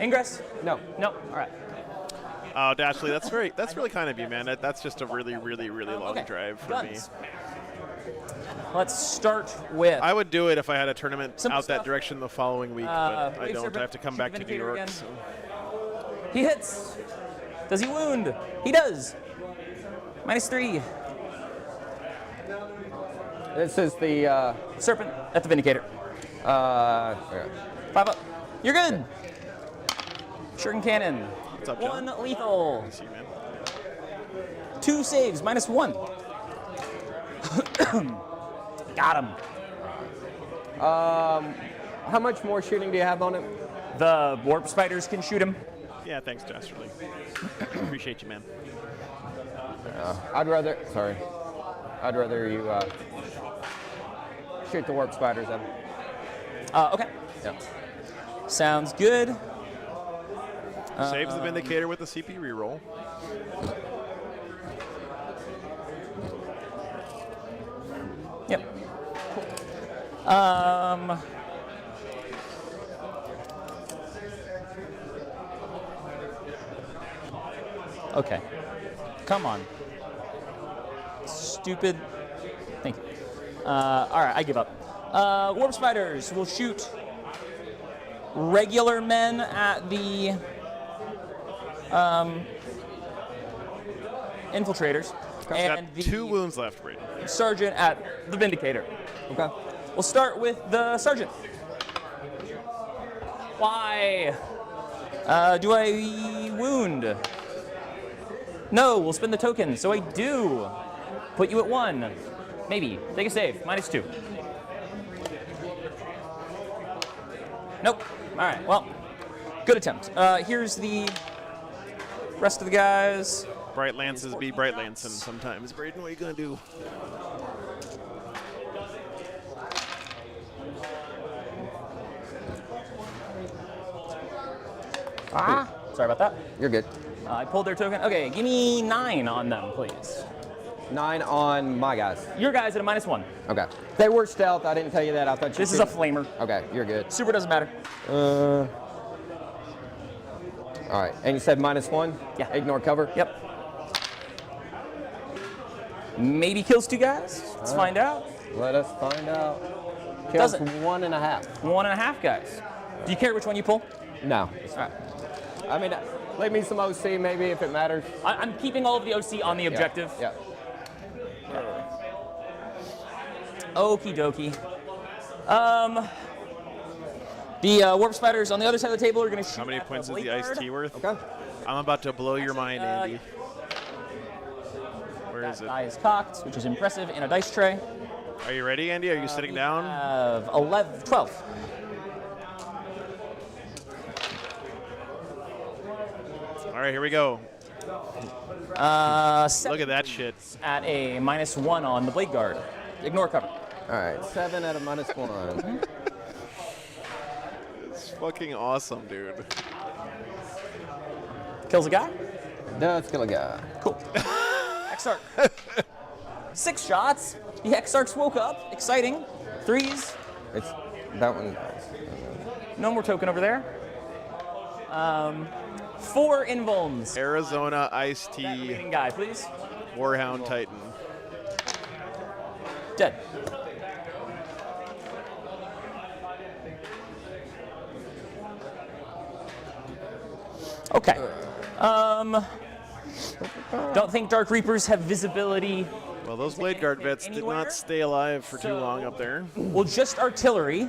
Ingress? No. No. All right. Oh, Dashley, that's really kind of you, man. That's just a really, really, really long Okay. drive for Guns. me. Let's start with. I would do it if I had a tournament Simple out that stuff. direction the following week, but I Wave don't. Serpent, I have to come shoot back the to New Vindicator York. again. So. He hits. Does he wound? He does. -3. This is the Serpent at the Vindicator. okay. 5 up. You're good. Shuriken Cannon. What's up, John? 1 lethal. See you, man. 2 saves, -1. Got him. How much more shooting do you have on it? The warp spiders can shoot him. Yeah, thanks, Dashley. Appreciate you, man. I'd rather you shoot the warp spiders at him. Okay. Yeah. Sounds good. Saves the Vindicator with the CP reroll. Yep. Okay. Come on. Stupid. Thank you. All right, I give up. Warp spiders will shoot regular men at the infiltrators, and Got the 2 wounds left, Brady. sergeant at the Vindicator. Okay. We'll start with the sergeant. Why? Do I wound? No, we'll spend the token, so I do. Put you at 1. Maybe. Take a save. -2. Nope. All right, well, good attempt. Here's the rest of the guys. Bright Lances be Bright Lancing sometimes. Braden, what are you going to do? Sorry about that. You're good. I pulled their token. Okay, give me 9 on them, please. 9 on my guys. Your guys at a -1. Okay. They were stealth. I didn't tell you that. I thought you. This is a flamer. Okay, you're good. Super doesn't matter. All right. And you said -1. Yeah. Ignore cover. Yep. Maybe kills 2 guys. Let's find out. Let us find out. Kills Doesn't. 1.5. 1.5 guys. Do you care which one you pull? No. All right. I mean, leave me some OC maybe if it matters. I'm keeping all of the OC on the objective. Yeah. Okie dokie. The warp spiders on the other side of the table are going to shoot. How many at points is blade the iced guard. tea worth? Okay. I'm about to blow your mind, Andy. Where is That it? die is cocked, which is impressive, in a dice tray. Are you ready, Andy? Are you sitting down? 12. All right, here we go. 7 Look at that shit. at a -1 on the blade guard. Ignore cover. All right. 7 at a -1. It's fucking awesome, dude. Kills a guy. Does kill a guy. Cool. Exarch. 6 shots. The Exarchs woke up. Exciting. 3s. It's that one. No more token over there. 4 invulns. Arizona iced tea, Remaining guy, please. Warhound Titan. Dead. Okay. Don't think Dark Reapers have visibility. Well, those Blade Guard vets did Anywhere? not stay alive for too long up there. Well, just artillery.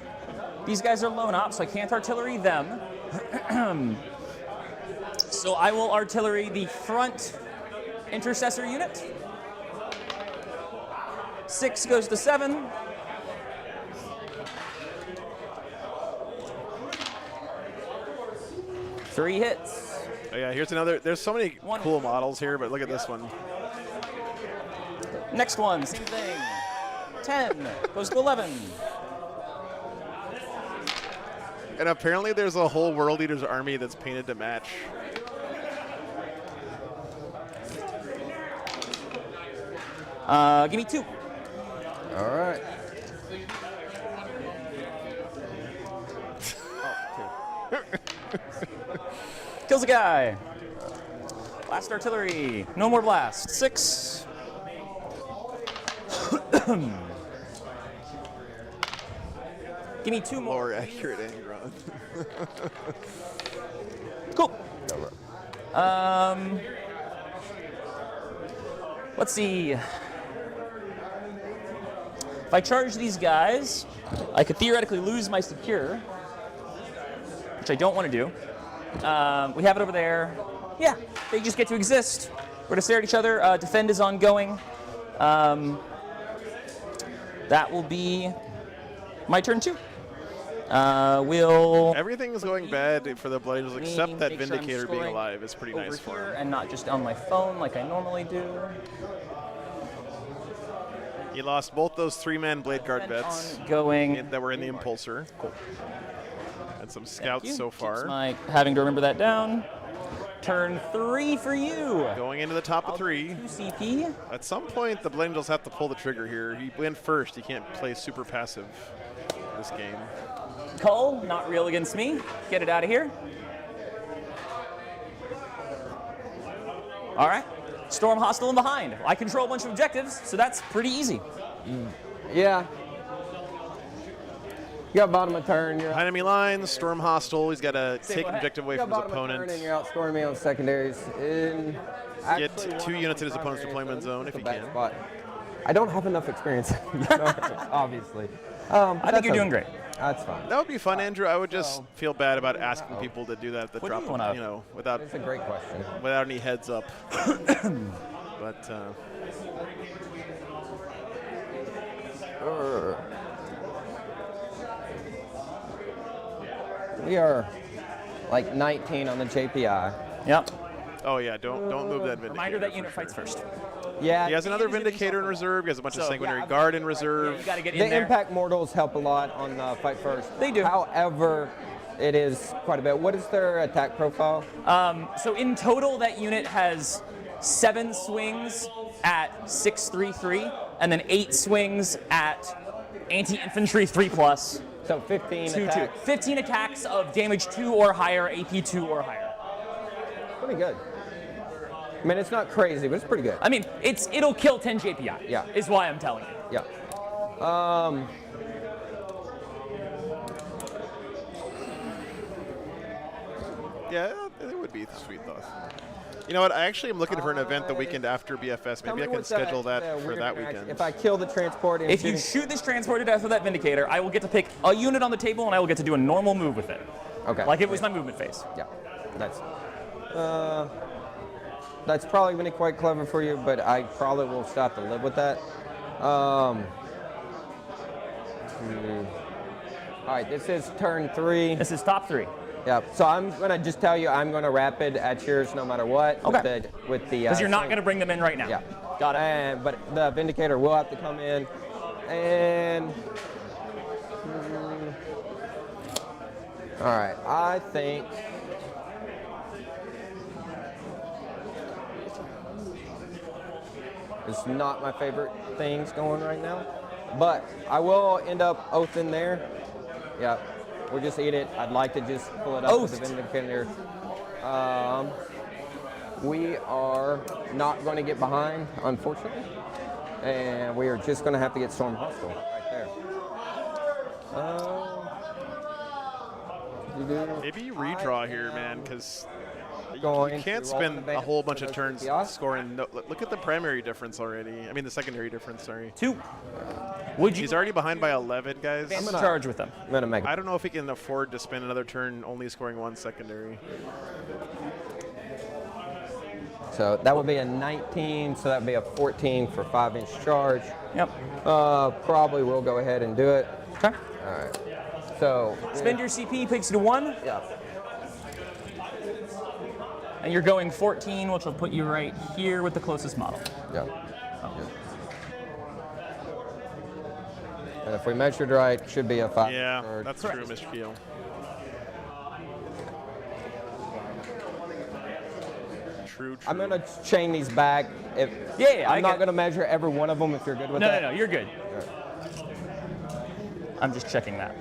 These guys are lone ops, so I can't artillery them. So I will artillery the front intercessor unit. 6 goes to 7. Three hits. Oh yeah, here's another. There's so many One. cool models here, but look at this one. Next one, same thing. 10 goes to 11. And apparently there's a whole World Eaters army that's painted to match. Give me 2. All right. Kills a guy. Blast artillery. No more blast. 6. Give me 2 more. More accurate Angron. Cool. Let's see. If I charge these guys, I could theoretically lose my secure, which I don't want to do. We have it over there. Yeah, they just get to exist. We're going to stare at each other. Defend is ongoing. That will be my turn 2. Everything is going bad for the Blood Angels except that Vindicator being alive is pretty nice for him. And not just on my phone like I normally do. He lost both those 3-man Blade Guard bets that were in the Impulsor. Cool. And some scouts so far. My having to remember that down. Turn 3 for you. Going into the top of 3. 2 CP. At some point, the Blood Angels have to pull the trigger here. He went first. He can't play super passive this game. Cull, not real against me. Get it out of here. All right. Storm hostile and behind. I control a bunch of objectives, so that's pretty easy. Yeah. You got bottom of turn. You're Behind enemy lines, Storm hostile. He's got to take an objective away you from got his bottom of turn opponent. and you're outscoring me on secondaries. Get 2 units in his opponent's deployment zone if he can. Spot. I don't have enough experience, obviously. I think you're doing great. That's fine. That would be fun, Andrew. I would just feel bad about asking people to do that at the drop of, without It's a great question. without any heads up. But we are like 19 on the JPI. Yep. oh yeah, don't move that Vindicator. Reminder that for unit sure. fights first. Yeah. He has another Vindicator in reserve. He has a bunch of Sanguinary Guard in reserve. You got to get in The there. impact mortals help a lot on Fight First. They do. However, it is quite a bit. What is their attack profile? So in total, that unit has 7 swings at 6/3/3, and then 8 swings at anti-infantry 3+. So 15 2/2. attacks. 15 attacks of damage 2 or higher, AP 2 or higher. Pretty good. I mean, it's not crazy, but it's pretty good. I mean, it'll kill 10 JPI. Yeah. Is why I'm telling you. Yeah. Yeah, it would be sweet though. You know what? I actually am looking for an event the weekend after BFS. Maybe I can schedule that for that weekend. If I kill the transport, If you shoot this transport to death with that Vindicator, I will get to pick a unit on the table and I will get to do a normal move with it. okay, Like it was my movement phase. yeah, that's probably been quite clever for you, but I probably will stop to live with that. All right, this is turn 3. This is top 3. Yeah, so I'm gonna just tell you I'm gonna rapid at yours no matter what. Okay. With the Because you're not going to bring them in right now. Yeah. Got it. But the Vindicator will have to come in, and all right, I think it's not my favorite things going right now, but I will end up oath in there. Yeah, we'll just eat it. I'd like to just pull it up with the Vindicator. We are not going to get behind, unfortunately, and we are just going to have to get Storm Hostile right there. Maybe redraw here, man, because you Going can't to roll spend the a whole band bunch for of those turns DPS. scoring. No, look at the primary difference already. I mean, the secondary difference, sorry. 2. Would you He's already behind by 11, guys. charge with them? I'm going to make I don't know if he can afford to spend another turn only scoring 1 secondary. So that would be a 19, so that would be a 14 for 5-inch charge. Yep. Probably will go ahead and do it. Okay. All right. So Spend your CP, takes you to 1, yeah. and you're going 14, which will put you right here with the closest model. Yeah. And if we measured right, should be a 5. Yeah, charge. that's true, Mr. Keel. True. I'm gonna chain these back. Yeah, I I'm get not it. gonna measure every one of them if you're good with that. No, you're good. I'm just checking that.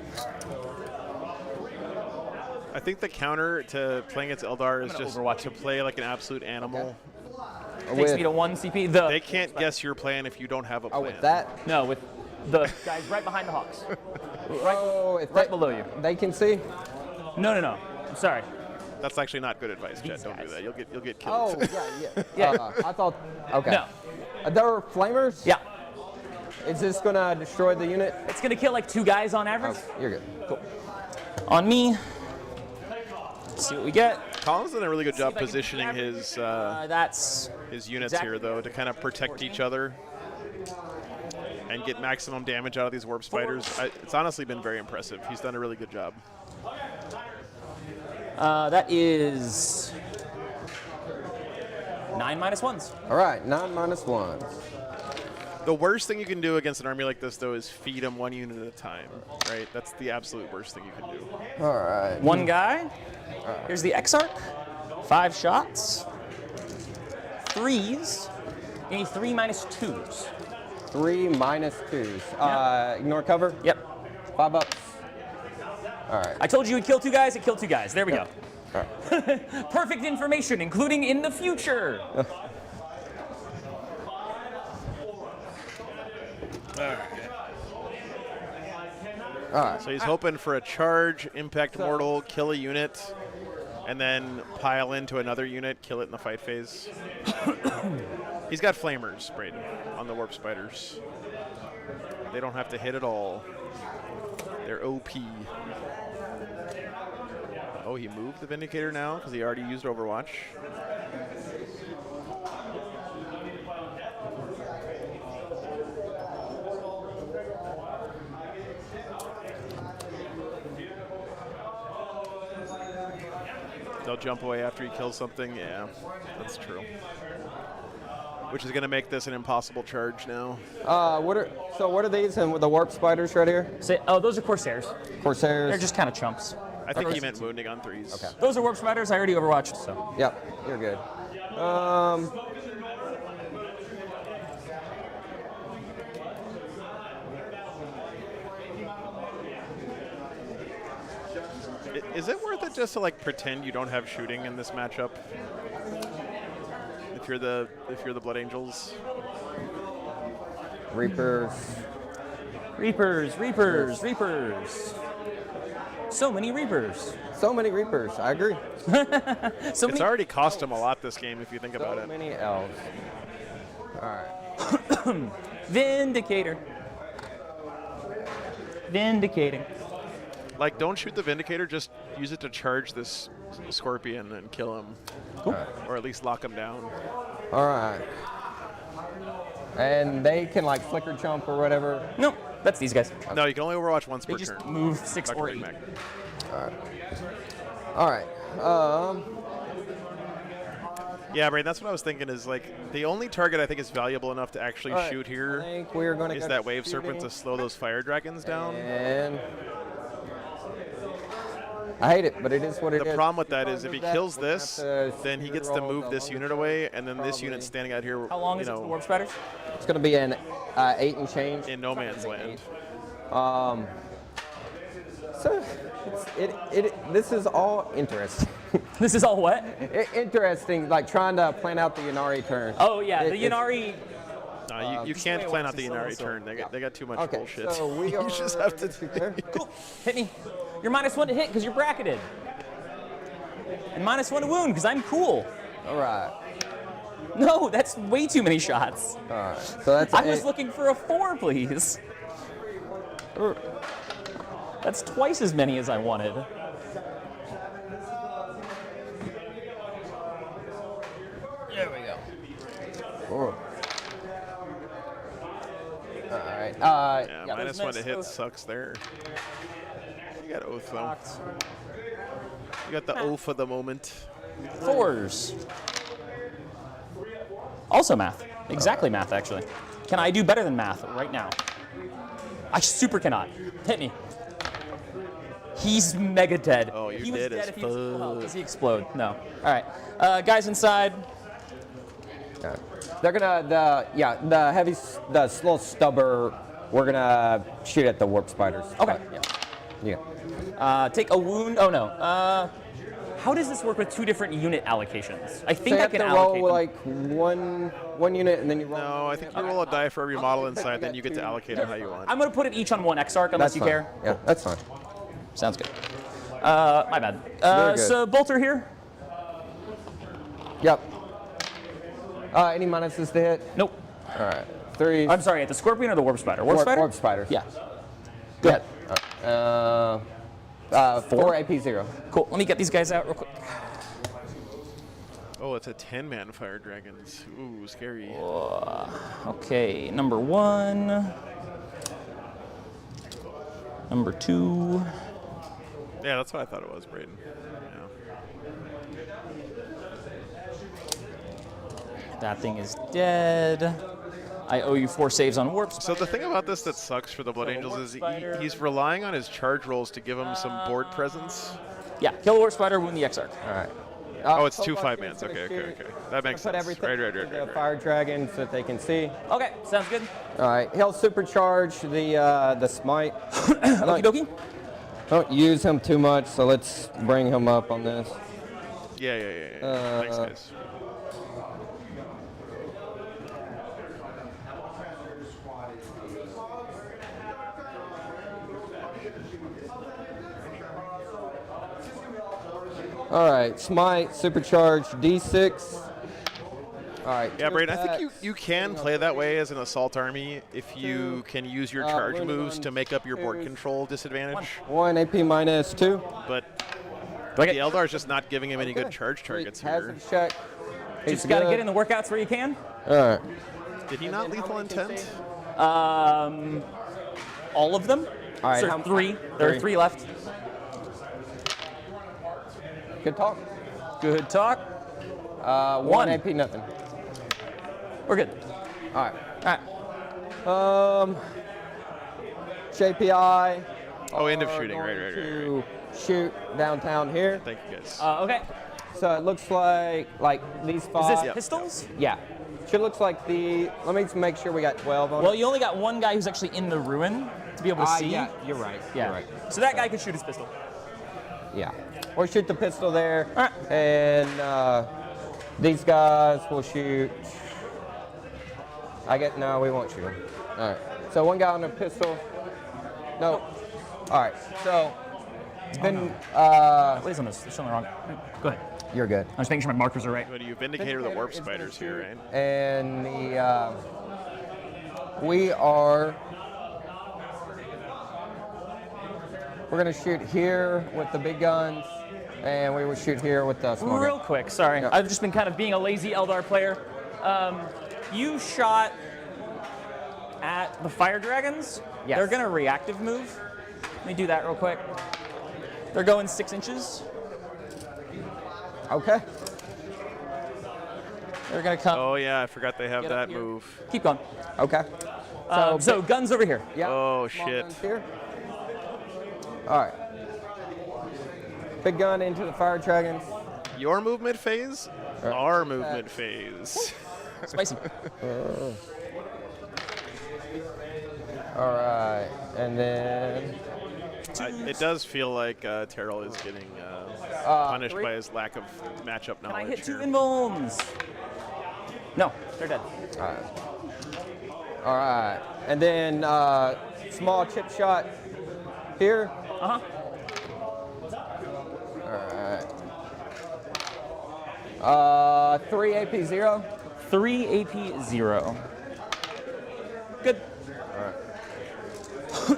I think the counter to playing against Eldar is gonna just Overwatch to him. play like an absolute animal. Takes me to 1 CP. They can't guess your plan if you don't have a plan. Oh, with that? No, with the guys right behind the Hawks. Oh, if Right below you. They can see. No. I'm sorry. That's actually not good advice, Jet. These Don't do guys. that. You'll get killed. Oh, Yeah. I thought. Okay. No. There are flamers. Yeah. Is this gonna destroy the unit? It's going to kill like 2 guys on average. Oh, you're good. Cool. On me. Let's see what we get. Colin's done a really good job if I can positioning average. his That's units exactly here, though, to kind of protect 14. each other and get maximum damage out of these warp spiders. It's honestly been very impressive. He's done a really good job. that is 9 minus 1s. All right, 9 minus 1. The worst thing you can do against an army like this, though, is feed them 1 unit at a time, right? That's the absolute worst thing you can do. All right. 1 guy. Here's the Exarch. 5 shots. 3s. You need 3 minus 2s. 3 minus 2s. Ignore cover. Yep. 5 ups. All right. I told you it'd kill 2 guys. It killed 2 guys. There we go. All right. Perfect information, including in the future. All right. So he's hoping for a charge, impact mortal, kill a unit, and then pile into another unit, kill it in the fight phase. He's got flamers, Braden, on the warp spiders. They don't have to hit at all. They're OP. Oh, he moved the Vindicator now because he already used Overwatch. They'll jump away after he kills something. Yeah, that's true. Which is going to make this an impossible charge now. What are these and with the warp spiders right here? Those are Corsairs. Corsairs. They're just kind of chumps. I think he meant wounding on 3s. Okay. Those are warp spiders. I already overwatched, so. Yep, you're good. Is it worth it just to like pretend you don't have shooting in this matchup? If you're the Blood Angels. Reapers. Reapers. So many Reapers. So many Reapers. I agree. So It's already cost him a lot this game if you think about So it. many elves. All right. Vindicator. Vindicating. Like, don't shoot the Vindicator, just use it to charge this Scorpion and kill him. Cool. Or at least lock him down. All right. And they can like flicker jump or whatever. No, that's these guys. No, you can only Overwatch once They per just turn. move 6 Dr. or Big 8. Mac. All right. Yeah, Braden, that's what I was thinking is like the only target I think is valuable enough to actually All right, shoot I here think we're gonna is go that to Wave Serpent shooting. to slow those Fire Dragons down. And I hate it, but it is what it is. The problem with that is if he Because of kills that, we're gonna this, have to then he gets to roll move the this longest unit away, and then this probably. unit standing out here, How long you is it to the know, warp spiders? It's going to be an 8 and change. in no man's land. So this is all interesting. This is all what? Interesting, like trying to plan out the Yanari turn. Oh, yeah, the It's- Yanari. No, you can't way it plan works out the is Inari also- turn. They got too much Okay, bullshit. so we you are. just have to. Cool. Hit me. You're -1 to hit because you're bracketed. And -1 to wound because I'm cool. All right. No, that's way too many shots. All right. So that's. I was looking for a 4, please. That's twice as many as I wanted. There we go. Oh. All right. Yeah, Yeah. -1 to missed. hit sucks there. You got Oath though. You got the Oath of the moment. 4s. Also math. Exactly math, actually. Can I do better than math right now? I super cannot. Hit me. He's mega dead. Oh, you're he was dead dead as if he was full health. fuck. Does he explode? No. All right. Guys inside. Yeah. They're gonna the little stubber. We're gonna shoot at the warp spiders. Okay. Yeah. Take a wound. Oh no. How does this work with two different unit allocations? I So think you I have can to allocate roll them. like one unit, and then you roll. No, I think you roll a die for every model inside, then you get to allocate it how you want. I'm gonna put it each on one Exarch unless That's you fine. care. Yeah, that's fine. Sounds good. My bad. Very good. So bolter here. Yep. Any minuses to hit? Nope. All right. 3. I'm sorry. At the scorpion or the warp spider? Warp spider. Warp spiders. Yeah. Good. 4 AP 0. Cool. Let me get these guys out real quick. Oh, it's a 10-man fire dragons. Ooh, scary. Okay. Number 1. Number 2. Yeah, that's what I thought it was, Braden. That thing is dead. I owe you 4 saves on warp So spider. the thing about this that sucks for the Blood Angels is he's relying on his charge rolls to give him some board presence. Yeah. Kill the warp spider. Wound the Exarch. All right. Oh, it's 2 Cobalt 5-mans. is gonna Okay. shoot. That makes Put sense. everything Right. to the fire dragon so that they can see. Okay. Sounds good. All right. He'll supercharge the smite. Okie dokie. Don't use him too much, so let's bring him up on this. Yeah. Thanks, guys. All right. Smite, supercharge, D6. All right. Yeah, 2 Braden, I think attacks. you can play that way as an assault army if you can use your charge wounding moves on to make up your board twos. control disadvantage. 1 AP minus 2. But Do I the get? Eldar is just not giving him any good charge targets here. Hazard check. Just gotta get in the workouts where you can. All right. Did he not lethal intent? All of them. All right, So how- 3. There are 3. 3 left. Good talk. Good talk. 1 AP nothing. We're good. All right. All right. JPI. Oh, end of are shooting. Right. going to shoot downtown here. Thank you, guys. Okay. So it looks like these Is 5. this pistols? Yeah. Should looks like let me just make sure we got 12 on Well, it. you only got one guy who's actually in the ruin to be able to see. Yeah, you're right. Yeah. You're right. So that guy could shoot his pistol. Yeah. Or shoot the pistol there. All right. And these guys will shoot. No, we won't shoot them. All right. So one guy on the pistol. No. All right. So then Wait, on this. It's on the wrong. Go ahead. you're good. I'm just making sure my markers are right. What do you Vindicator the warp spiders here, right? And we're gonna shoot here with the big guns, and we will shoot here with the small Real guns. quick, sorry. Yeah. I've just been kind of being a lazy Eldar player. You shot at the fire dragons. Yes. They're gonna reactive move. Let me do that real quick. They're going 6 inches. Okay. They're gonna come. Oh, yeah, I forgot they have Get up that here. move. Keep going. Okay. So guns over here. Yeah. Oh, small shit. guns here. All right. Big gun into the fire dragons. Your movement phase? Our movement phase. Spicy. All right. And then It does feel like Terrell is getting punished 3. by his lack of matchup Can I knowledge hit 2 here. invulns? No, they're dead. All right. And then small chip shot here. Uh huh. All right. 3 AP 0. 3 AP 0. Good.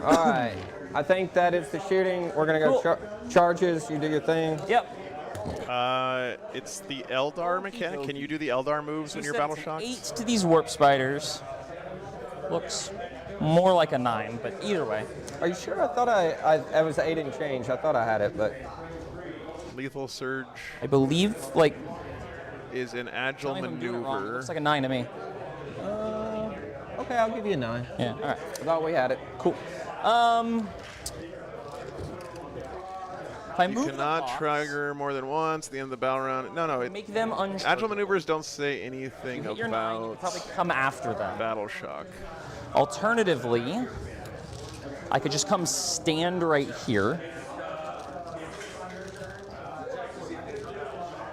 All right. I think that is the shooting. We're gonna go Cool. charges. You do your thing. Yep. It's the Eldar mechanic. Can you do the Eldar moves when you're battle shocked? 8 to these warp spiders. Looks more like a 9, but either way. Are you sure? I thought I was 8 and change. I thought I had it, but Lethal Surge I believe, like, is an agile tell me if I'm doing it wrong. It maneuver. looks like a 9 to me. okay, I'll give you a 9. Yeah, all right. I thought we had it. Cool. If I You move the cannot Hawks, trigger more than once at the end of the battle round. No, no. make them unchargeable. Agile maneuvers don't say anything You hit your 9, you can about probably come after them. battle shock. Alternatively, I could just come stand right here.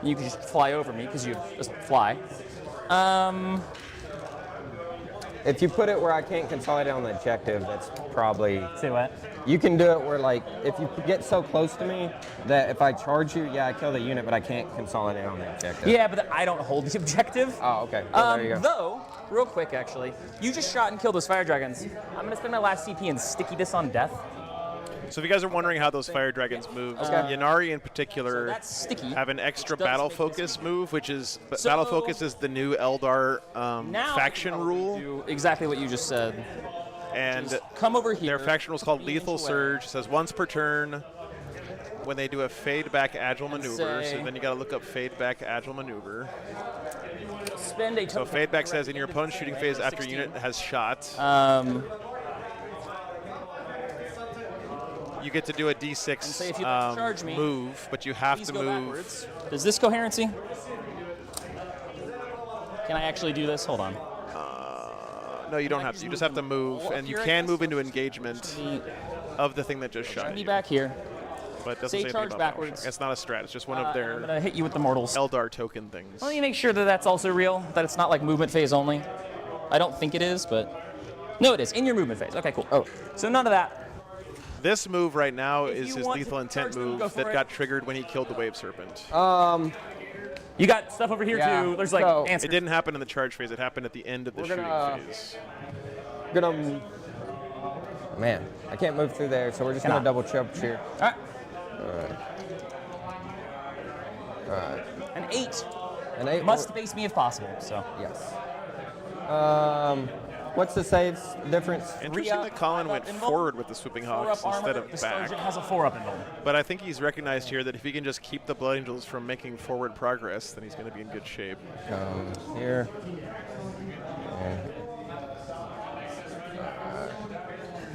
You could just fly over me because you just fly. If you put it where I can't consolidate on the objective, that's probably. Say what? You can do it where, like, if you get so close to me that if I charge you, yeah, I kill the unit, but I can't consolidate on the objective. Yeah, but I don't hold the objective. Oh, okay. Well, there you go. Though, real quick, actually, you just shot and killed those fire dragons. I'm gonna spend my last CP and sticky this on death. So if you guys are wondering how those fire dragons move, Yanari in particular So that's sticky, have an extra which does battle make focus this move, which is So- battle focus is the new Eldar Now faction I can probably rule, do exactly what you just said. and Just come over here. their faction rule is called 20 Lethal inch away. Surge. It says once per turn when they do a fade back agile maneuver. say- So then you got to look up fade back agile maneuver. Spend a So token. fade back says in your opponent's shooting phase after a unit has shot, you get to do a D6 say if you'd like to charge me, move, but you have Please to go move. backwards. Does this coherency? Can I actually do this? Hold on. No, you don't have to. You just have to move, up and you here, I can guess? move into engagement of the thing that just shot Be you. back here. But it doesn't Say say anything charge about battle backwards. shock. It's not a strat. It's just one of I'm their gonna hit you with the mortals. Eldar token things. Let me make sure that that's also real. That it's not like movement phase only. I don't think it is, but no, it is in your movement phase. Okay, cool. Oh. So none of that. This move right now If is you his want lethal to intent charge them, go move for that it. got triggered when he killed the wave serpent. You got stuff over here Yeah, too. There's like so- answers. It didn't happen in the charge phase. It happened at the end of the We're shooting gonna- phase. Gonna. Man, I can't move through there, so we're just gonna double charge here. All right. All right. An 8 An 8 must face me if possible. So Yes. What's the saves difference? Interesting up, that Colin 5 went up invuln, forward with the swooping 4 hawks up armor. instead of This back. version has a 4 up invuln. But I think he's recognized here that if he can just keep the Blood Angels from making forward progress, then he's going to be in good shape. Here. And,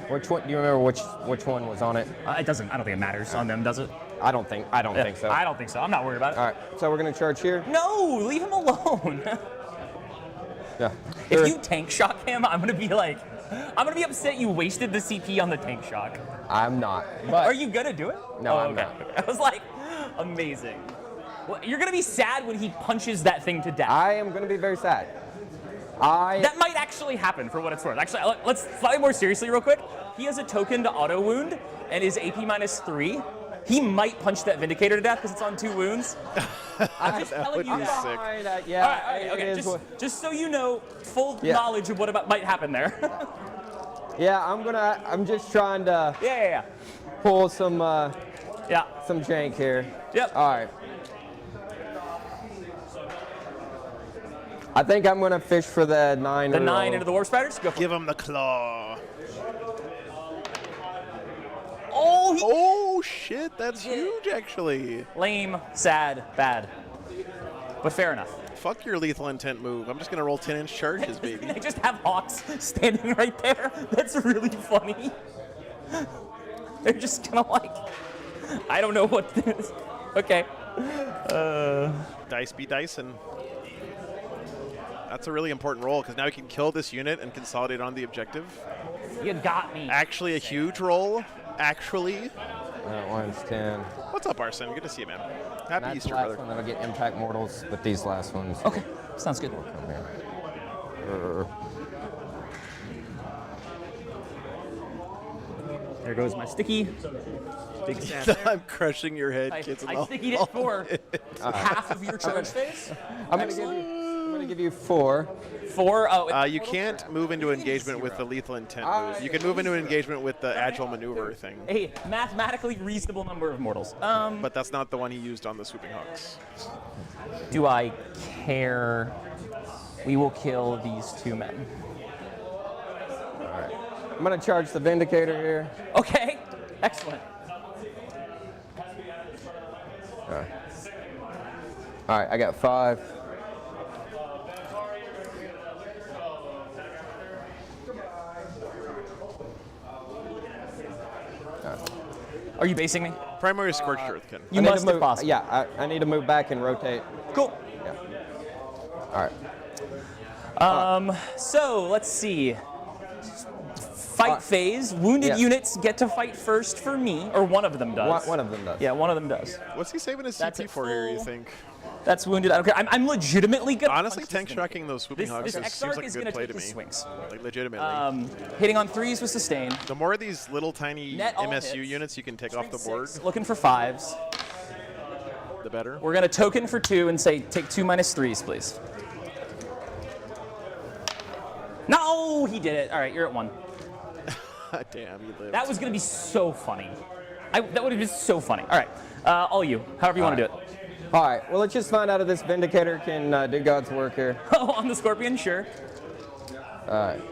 which one? Do you remember which one was on it? It doesn't. I don't think it matters on them, does it? I don't think so. I don't think so. I'm not worried about it. All right, so we're gonna charge here. No, leave him alone. Yeah. If you tank shock him, I'm gonna be upset you wasted the CP on the tank shock. I'm not. But Are you gonna do it? No, Oh, I'm okay. not. I was like, amazing. Well, you're gonna be sad when he punches that thing to death. I am gonna be very sad. That might actually happen for what it's worth. Actually, let's slightly more seriously real quick. He has a token to auto wound and is AP -3. He might punch that Vindicator to death because it's on 2 wounds. I'm just telling would you be that. sick. Yeah. All right, it okay. is Just so you know, full Yeah. knowledge of what might happen there. Yeah, I'm just trying to yeah. pull some Yeah. jank here. Yep. All right. I think I'm gonna fish for the 9. The 9 into the Warp Spiders? Go for it. Give him the claw. Oh, Oh, shit. That's huge, actually. lame, sad, bad. But fair enough. Fuck your lethal intent move. I'm just going to roll 10-inch charges, baby. They just have Hawks standing right there. That's really funny. They're just kind of like, I don't know what this. Okay. Dice be dicing. That's a really important roll because now you can kill this unit and consolidate on the objective. You got me. Actually, a huge roll. Actually. That one's 10. What's up, Arson? Good to see you, man. Happy That's Easter, the last brother. one that'll get impact mortals, but these last ones. Okay, sounds good. Come here. There goes my sticky. Big sand there. I'm crushing your head, I kids. stickied it for half of your charge phase. I'm gonna give you 4. 4. Oh, You can't move into engagement with the lethal intent move. You can move into engagement with the agile maneuver thing, a mathematically reasonable number of mortals. but that's not the one he used on the swooping hawks. Do I care? We will kill these 2 men. I'm gonna charge the Vindicator here. Okay, excellent. All right, I got 5. Are you basing me? Primary Scorched Earth, Ken. You I need must to if move, possible. Yeah, I need to move back and rotate. Cool. Yeah. All right. So let's see. Fight phase. Wounded Yeah. units get to fight first for me, or one of them does. One of them does. Yeah, one of them does. What's he saving his That's CP at for here, you full. think? That's wounded. I don't care. I'm legitimately good. Honestly, tank shocking those swooping This hogs Exarch seems like a is good going to play take to his me. swings. Like, legitimately. Hitting on 3s with sustain. The more of these little tiny Net all MSU hits. units you can take off the Swing board, 6, looking for 5s. the better. We're going to token for 2 and say take 2 minus 3s, please. No, he did it. All right, you're at 1. Damn, you lived. That was going to be so funny. That would have been so funny. All right, all you, however you want to do it. All right. Well, let's just find out if this Vindicator can do God's work here. Oh, on the Scorpion, sure. All right.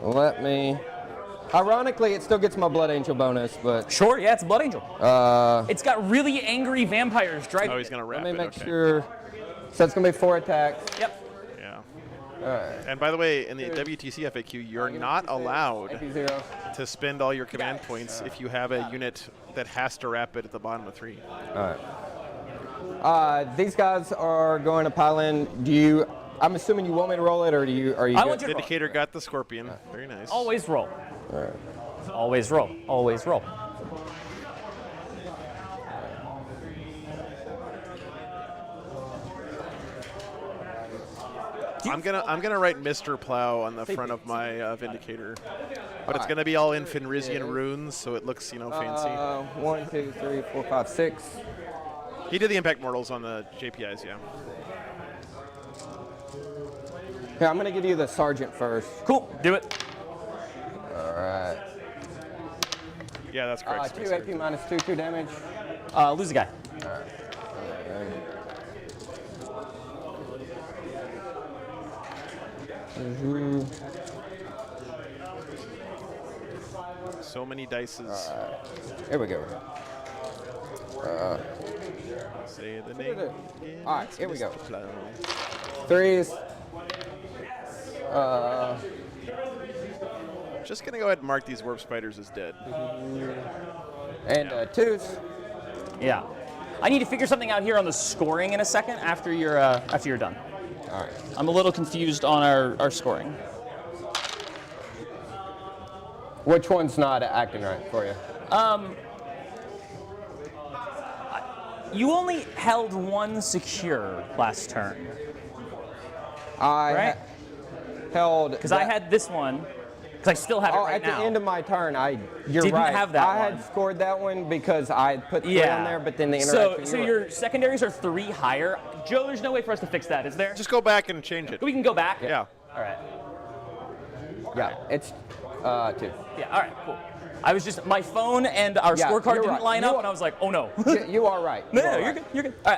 Let me. Ironically, it still gets my Blood Angel bonus, but Sure, yeah, it's a Blood Angel. It's got really angry vampires driving Oh, he's going to wrap let me it. make Okay. sure. So it's gonna be 4 attacks. Yep. Yeah. All right. And by the way, in the WTC FAQ, you're not allowed AP0. to spend all your command points if you have a unit that has to wrap it at the bottom of 3. All right. These guys are going to pile in. I'm assuming you want me to roll it, or are you I good? want you to roll. Vindicator got the Scorpion. Very nice. Always roll. Always roll. Always roll. I'm gonna write Mr. Plow on the front of my Vindicator, but it's gonna be all in Fenrisian runes, so it looks fancy. 1, 2, 3, 4, 5, 6. He did the Impact Mortals on the JPIs, yeah. Here, I'm gonna give you the Sergeant first. Cool. Do it. All right. Yeah, that's correct. 2 AP minus 2, 2 damage. Lose a guy. So many dices. Here we go. Say the name. All right, here we go. Mr. Plow. 3s. Just gonna go ahead and mark these warp spiders as dead. And 2s. Yeah. I need to figure something out here on the scoring in a second after you're done. All right. I'm a little confused on our scoring. Which one's not acting right for you? You only held 1 secure last turn, I right? held. Because I had this one. Because I still have it right at now. the end of my turn, you're Didn't right. have that I one. had scored that one because I put 3 on there, but then the interaction. So your secondaries are 3 higher. Joe, there's no way for us to fix that, is there? Just go back and change it. We can go back. Yeah. All right. Yeah, it's 2. Yeah. All right. Cool. I was just my phone and our Yeah, scorecard you're didn't right. line You up, are- and I was like, oh no. You are right. No, You are you're right. good. You're good. All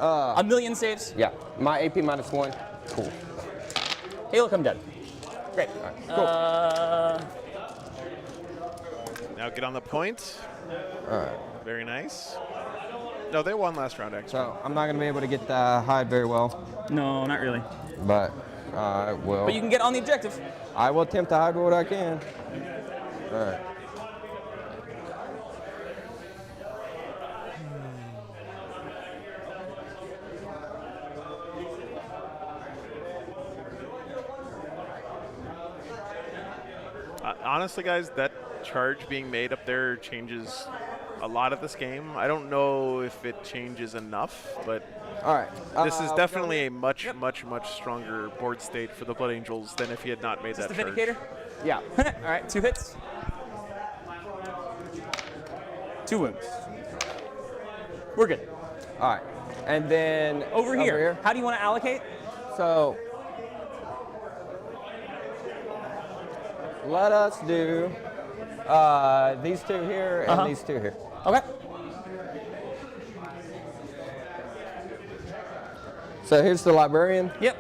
right. A million saves. Yeah, my AP minus 1. Cool. Hey, look, I'm dead. Great. Cool. Now get on the point. All right. Very nice. No, they won last round, actually. So I'm not gonna be able to get the hide very well, No, not really. but I will. But you can get on the objective. I will attempt to hide what I can. All right. Honestly, guys, that charge being made up there changes a lot of this game. I don't know if it changes enough, but All right. this is definitely a much stronger board state for the Blood Angels than if he had not made Is this that the charge. Vindicator? Yeah. All right, 2 hits. 2 wounds. We're good. All right. And then Over here. How do you want to allocate? So let us do these 2 here and these 2 here. Okay. So here's the librarian. Yep.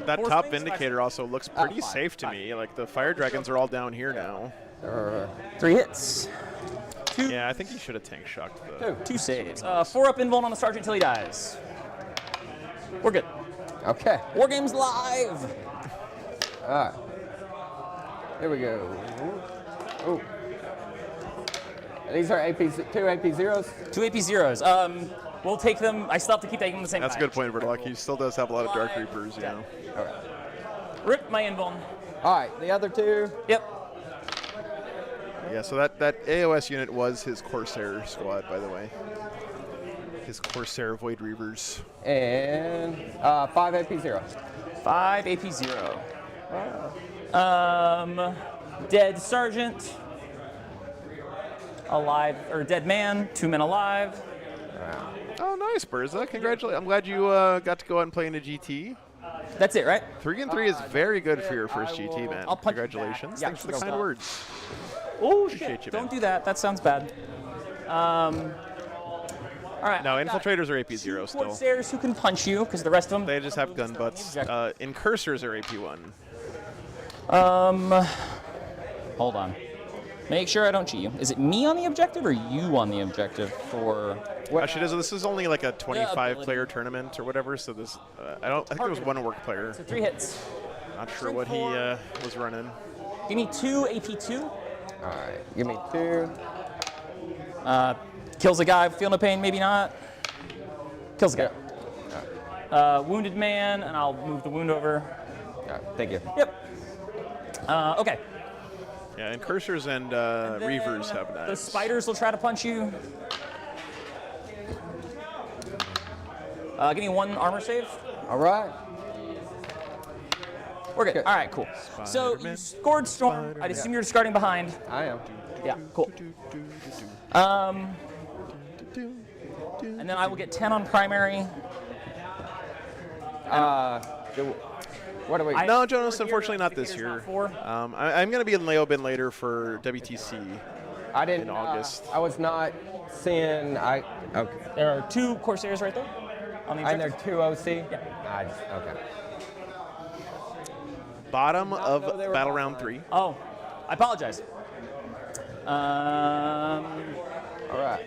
That Force top wings, Vindicator also looks pretty fine, safe to me. Like the Fire Dragons are all down here now. 3 hits. Yeah, I think he should have tank shocked the. 2 saves. 4 up invuln on the sergeant until he dies. We're good. Okay. War Games live. All right. Here we go. Oh. These are two AP zeros. 2 AP zeros. We'll take them. I still have to keep taking them the same That's a time. good point, Vertlock. He still does have a lot of Dark Reapers, you know. All right. Rip my invuln. All right. The other two. Yep. Yeah, so that AOS unit was his Corsair squad, by the way. His Corsair Void Reavers. And 5 AP zero. 5 AP zero. Dead sergeant. Alive, or dead man, 2 men alive. Oh, nice, Berza. Congratulations. I'm glad you got to go out and play in a GT. That's it, right? 3 and 3 is very good for your first GT, man. I'll punch you back. Congratulations. Yeah, Thanks for the no kind problem. words. Oh, Appreciate shit. you, Don't man. do that. That sounds bad. All right. No, I've got Infiltrators are AP 2 0 still. Corsairs who can punch you, because the rest of them. They just have gun butts. Incursors are AP 1. Hold on. Make sure I don't cheat you. Is it me on the objective or you on the objective for? Actually, this is only like a 25-player tournament or whatever, so this I think there was 1 work player. So 3 hits. Not sure what he was running. Give me 2 AP2. All right. Give me 2. Kills a guy. Feel no pain. Maybe not. Kills a guy. Wounded man, and I'll move the wound over. All right. Thank you. Yep. Okay. Yeah, Incursors and Then Reavers have The knives. spiders will try to punch you. Give me 1 armor save. All right. We're good. Okay. All right, cool. So you scored Storm. I'd assume you're discarding behind. I am. Yeah, cool. And then I will get 10 on primary. What are we? No, Jonas, unfortunately not this year. Not 4. I'm going to be in Leobin later for WTC. I didn't. in August. I was not seeing. Okay. There are 2 Corsairs right there. On the And they're objective. 2 OC. Yeah. Okay. Bottom of know they were Battle Round 3. Oh, I apologize. All right.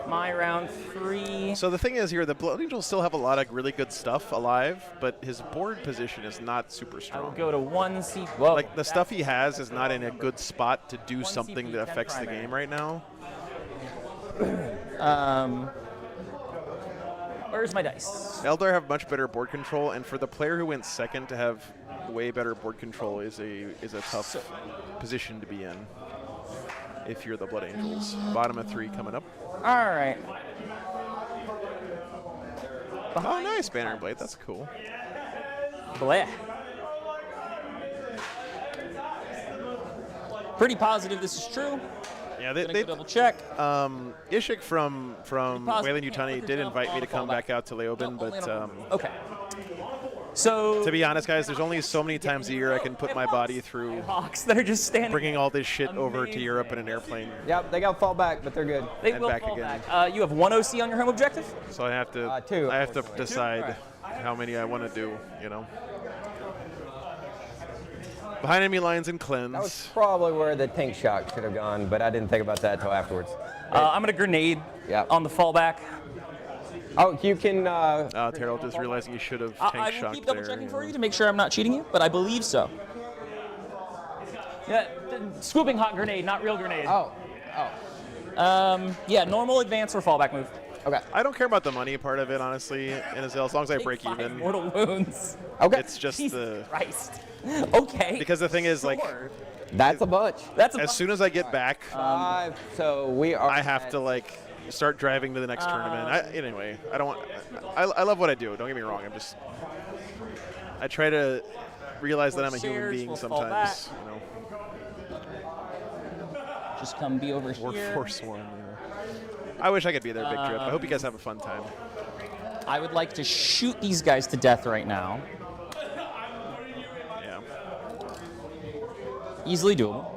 My round 3. So the thing is here, the Blood Angels still have a lot of really good stuff alive, but his board position is not super I will strong. go to 1 C. Whoa. Like the stuff he has is not in a good spot to do 1 something CP, that 10 affects the primary. game right now. Where's my dice? Eldar have much better board control, and for the player who went second to have way better board control is a tough position to be in. If you're the Blood Angels, bottom of 3 coming up. All right. Oh, nice Banner Blade. That's cool. Bleh. Pretty positive this is true. Yeah, Gonna they go double check. Ishik from positive. Wayland Yutani did invite me to come back out to Leobin, No, only but on a- okay. So to be honest, guys, there's only so many times a year I can put my body through Hawks that are just standing. bringing all this shit over to Amazing. Europe in an airplane. Yep. They got to fall back, but they're good. They and will back fall again. back. You have 1 OC on your home objective. So I have to 2. I have to decide how many I want to do, you know. Behind enemy lines and cleanse. That was probably where the tank shock should have gone, but I didn't think about that until afterwards. I'm gonna grenade Yep. on the fallback. Oh, you can. Terrell just realizing you should have I tank will shocked keep double there. checking for you to make sure I'm not cheating you, but I believe so. Yeah, swooping hot grenade, not real grenade. Oh. Yeah, normal advance or fallback move. Okay. I don't care about the money part of it, honestly, and as long as I break Take 5 even. mortal wounds. Okay. It's just Jesus the Christ. Okay. because the thing is like Sure. That's a bunch. That's a as soon as I get back, 5. So we are. I have to like start driving to the next tournament. Anyway, I don't want. I love what I do. Don't get me wrong. I try to realize that I'm a human Corsairs being will fall sometimes. back. You know, just come be over here. Workforce 1. You know. I wish I could be there, Big Trip. I hope you guys have a fun time. I would like to shoot these guys to death right now. Yeah. Easily doable.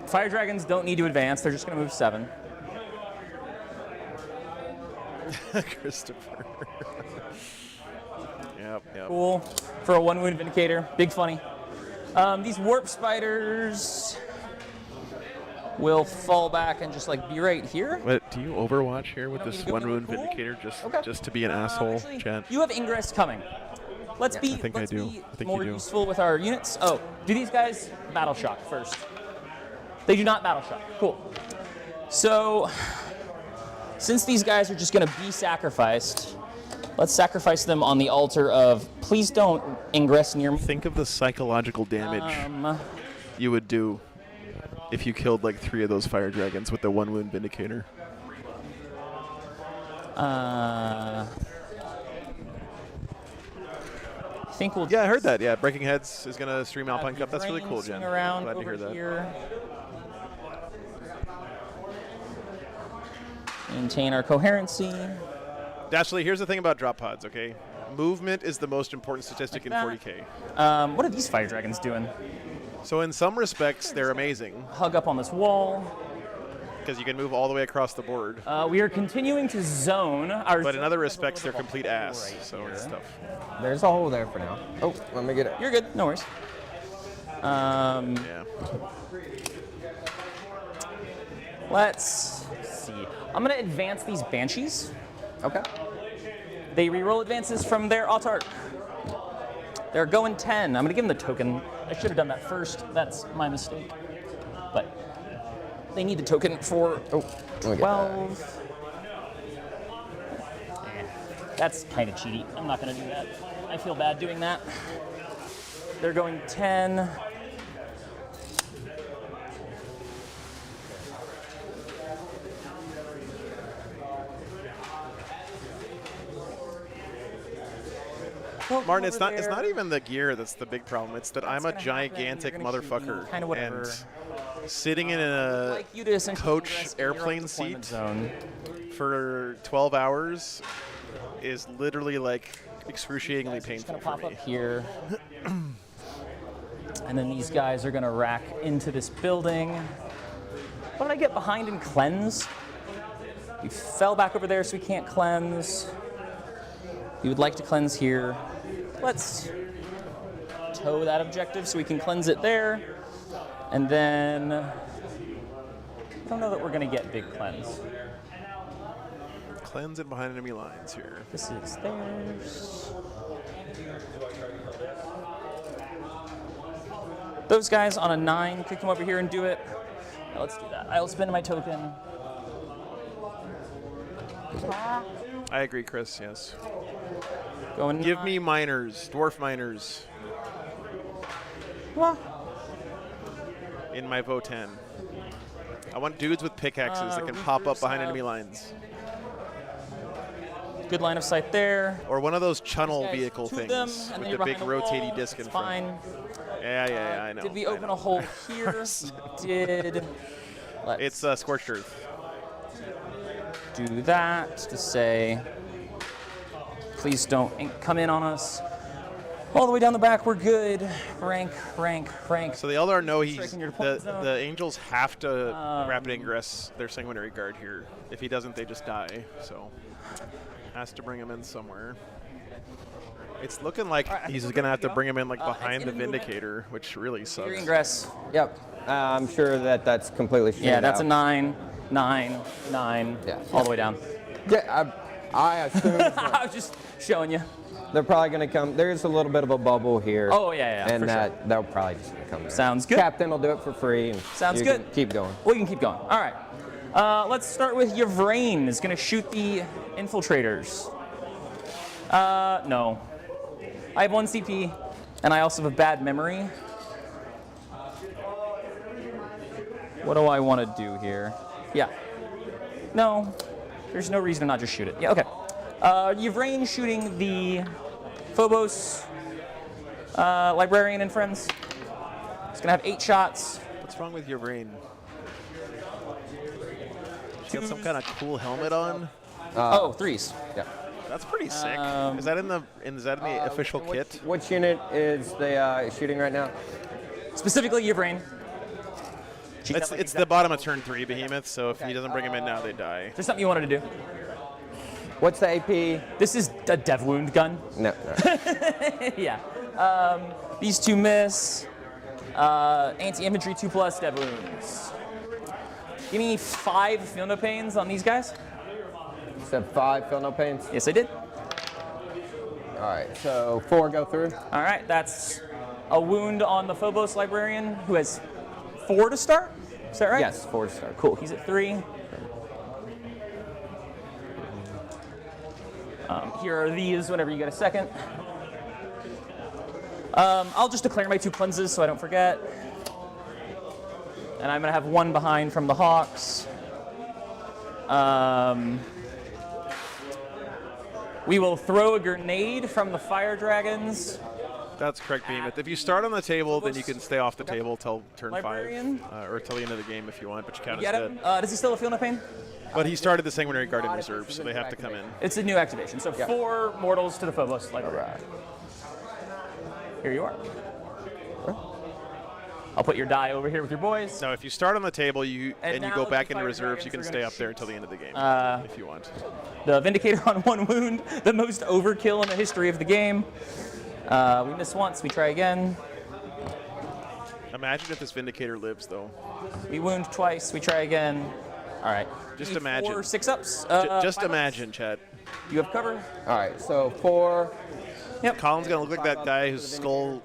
Fire dragons don't need to advance. They're just going to move 7. Christopher. Yep. Cool. For a 1 wound vindicator. Big funny. These warp spiders will fall back and just like be right here. What do you Overwatch here with You want this me to go 1 wound cool? vindicator Okay. just to be an asshole, Actually, Chad? you have ingress coming. let's be, think I let's do. be I think more you do. useful with our units. Oh, do these guys battle shock first? They do not battle shock. Cool. So, since these guys are just going to be sacrificed, let's sacrifice them on the altar of please don't ingress near me. Think of the psychological damage you would do if you killed like 3 of those fire dragons with the 1 wound vindicator. I think we'll. Yeah, I heard that. Yeah, Breaking Heads is gonna stream have Alpine Cup. That's really cool, swing Jen. around Glad to over hear that. here. Maintain our coherency. Dashley, here's the thing about drop pods, okay? Movement is the most important statistic Like in that. 40K. What are these fire dragons doing? So in some respects, they're amazing Hug up on this wall. because you can move all the way across the board. We are continuing to zone. Our But in zone other has a little respects, they're bit of a complete hole ass. right So here. it's tough. There's a hole there for now. Oh, let me get it. You're good. No worries. Yeah. Let's see. I'm going to advance these banshees. Okay. They reroll advances from their autarch. They're going 10. I'm going to give them the token. I should have done that first. That's my mistake. But they need the token for Oh, let me get 12. That's kind of cheaty. I'm not going to do that. I feel bad doing that. They're going 10. Martin, it's not even the gear that's the big problem. It's that I'm a gonna happen. gigantic You're gonna shoot me. motherfucker. Kinda whatever. And sitting in a Like you to essentially coach ingress in your own airplane deployment seat zone. for 12 hours is literally like excruciatingly Just painful gonna for pop me. up here. And then these guys are gonna rack into this building. What did I get behind and cleanse? We fell back over there, so we can't cleanse. We would like to cleanse here. Let's tow that objective so we can cleanse it there. And then I don't know that we're gonna get big cleanse. Cleansing behind enemy lines here. This is theirs. Those guys on a 9 could come over here and do it. Now let's do that. I'll spend my token. I agree, Chris, yes. Going Give me miners, dwarf miners, Well, in my Votan. I want dudes with pickaxes that can pop up behind enemy lines. good line of sight there. Or one of those channel Guys, vehicle two of things them, and then with you're the big behind a wall. rotating disc in It's front. fine. Yeah, I know. Did we I open know. a hole here? Did. Let's It's Scorched Earth. do that to say, please don't come in on us. All the way down the back, we're good. Rank. So the Eldar know Striking your deployment zone. the Angels have to rapid ingress their sanguinary guard here. If he doesn't, they just die. So has to bring him in somewhere. It's looking like he's gonna have to bring him in like behind the enemy movement. Vindicator, which really sucks. Your ingress. Yep. I'm sure that's completely straight Yeah, that's a out. 9, Yeah. all the way down. Yeah, I assume I was just showing you. they're probably going to come. There's a little bit of a bubble here. Oh, yeah, And for sure. they'll probably just come there. Sounds good. Captain will do it for free. And Sounds you good. can keep going. We can keep going. All right. Let's start with Yvrain. Is going to shoot the infiltrators. No. I have 1 CP, and I also have a bad memory. What do I want to do here? Yeah. No. There's no reason to not just shoot it. Yeah, okay. Yvrain shooting the Phobos Librarian and Friends. It's going to have 8 shots. What's wrong with your brain? He's got some kind of cool helmet on. Oh, 3s. Yeah. That's pretty sick. Is that in the official kit? Which unit is they shooting right now? Specifically Yvrain. It's the bottom of turn 3 behemoth. So if he doesn't bring him in now, they die. There's something you wanted to do. What's the AP? This is a dev wound gun. No. Yeah. These 2 miss. Anti-infantry 2+ dev wounds. Give me 5 feel no pains on these guys. You said 5 feel no pains? Yes, I did. All right, so 4 go through. All right, that's a wound on the Phobos Librarian, who has 4 to start. Is that right? Yes, 4 to start. Cool. He's at 3. Here are these whenever you get a second. I'll just declare my 2 cleanses so I don't forget. And I'm going to have 1 behind from the Hawks. We will throw a grenade from the Fire Dragons. That's correct, Behemoth. If you start on the table, then you can stay off the table till turn Librarian. 5, or till the end of the game if you want, but you count as Get dead. him. Does he still feel no pain? But he started the Sanguinary Guard in reserve, so they have to come in. It's a new activation. So 4 mortals to the Phobos Librarian. Here you are. I'll put your die over here with your boys. No, if you start on the table and you now go the back into Fire reserves, you Dragons can are stay gonna up there shoot. until the end of the game if you want. The Vindicator on 1 wound, the most overkill in the history of the game. We miss once, we try again. Imagine if this Vindicator lives, though. We wound twice, we try again. All right. Just Need imagine. 4 6-ups. Just 5 imagine, Chad. ups. You have cover. All right, so 4. Colin's gonna look like that guy whose skull,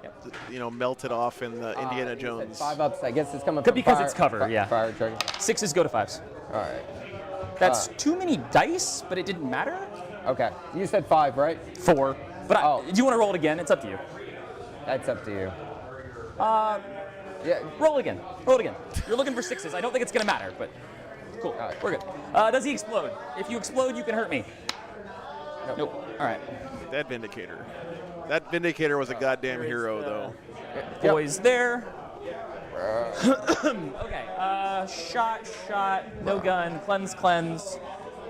melted off in the Indiana Jones. 5 ups, I guess it's coming from Because it's cover, yeah. Fire Dragon. 6s go to 5s. All right. That's too many dice, but it didn't matter. Okay. You said 5, right? 4. But Oh. do you want to roll it again? It's up to you. That's up to you. Yeah. Roll again. Roll it again. You're looking for 6s. I don't think it's going to matter, but cool. right. We're good. Does he explode? If you explode, you can hurt me. Nope. All right. That Vindicator. That Vindicator was a goddamn hero, though. Boys there. Okay. Shot. No gun. Cleanse.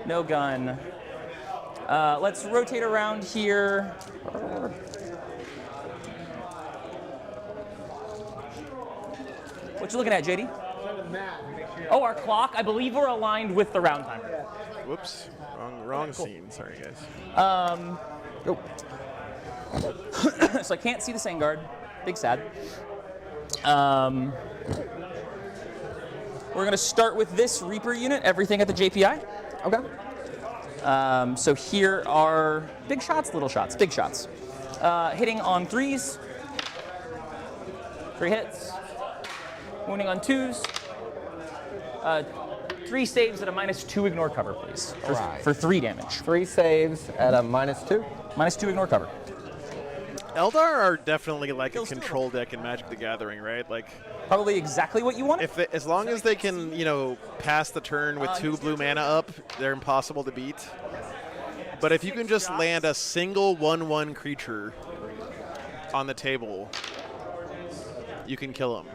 No gun. Let's rotate around here. What you looking at, JD? Oh, our clock. I believe we're aligned with the round timer. Whoops. Wrong scene. Sorry, guys. So I can't see the Sangard. Big sad. We're going to start with this Reaper unit, everything at the JPI. Okay. So here are big shots, little shots, big shots. Hitting on 3s. 3 hits. Wounding on 2s. 3 saves at a -2 ignore cover, please. For 3 damage. 3 saves at a -2. -2 ignore cover. Eldar are definitely like a control deck in Magic the Gathering, right? Like, Probably exactly what you want. as long as they can, pass the turn with 2 blue mana up, they're impossible to beat. But if you can just land a single 1/1 creature on the table, you can kill them.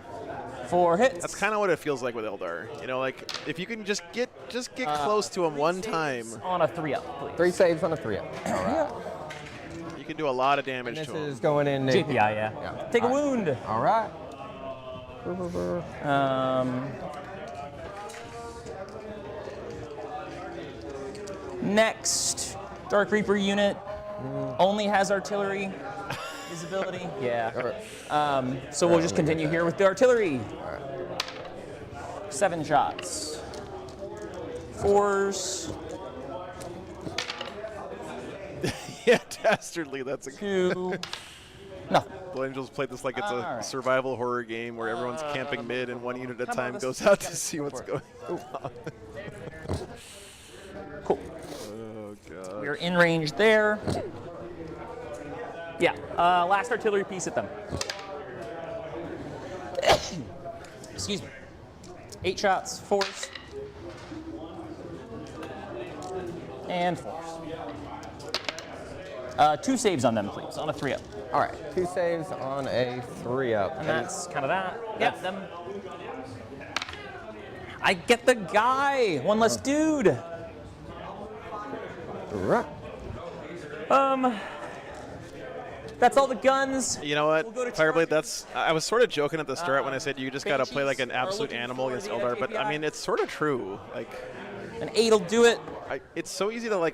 4 hits. That's kind of what it feels like with Eldar. Like if you can just get close to him one time, On a 3-up, please. 3 saves on a 3-up. All right. you can do a lot of damage This to him. is going in. JPI, yeah. Take a wound. All right. Next, Dark Reaper unit only has artillery visibility. Yeah. So we'll just continue here with the artillery. 7 shots. 4s. Yeah, dastardly. That's a 2. Nothing. Blue Angels played this like it's a Alright. survival horror game where everyone's camping mid and 1 unit at a time goes out to see what's going on. Cool. Oh god. We're in range there. Yeah. Last artillery piece at them. Excuse me. 8 shots, 4s. And 4s. 2 saves on them, please, on a 3-up. All right. 2 saves on a 3-up. And that's kind of that. Yep, them. I get the guy. 1 less dude. Right. That's all the guns. You know what, We'll go to Fireblade, I was sort of joking at the start when I said you just got to play like an Banshees are absolute looking animal for against the Eldar, but I JPI. mean, it's sort of true. Like, An 8 will do it. it's so easy to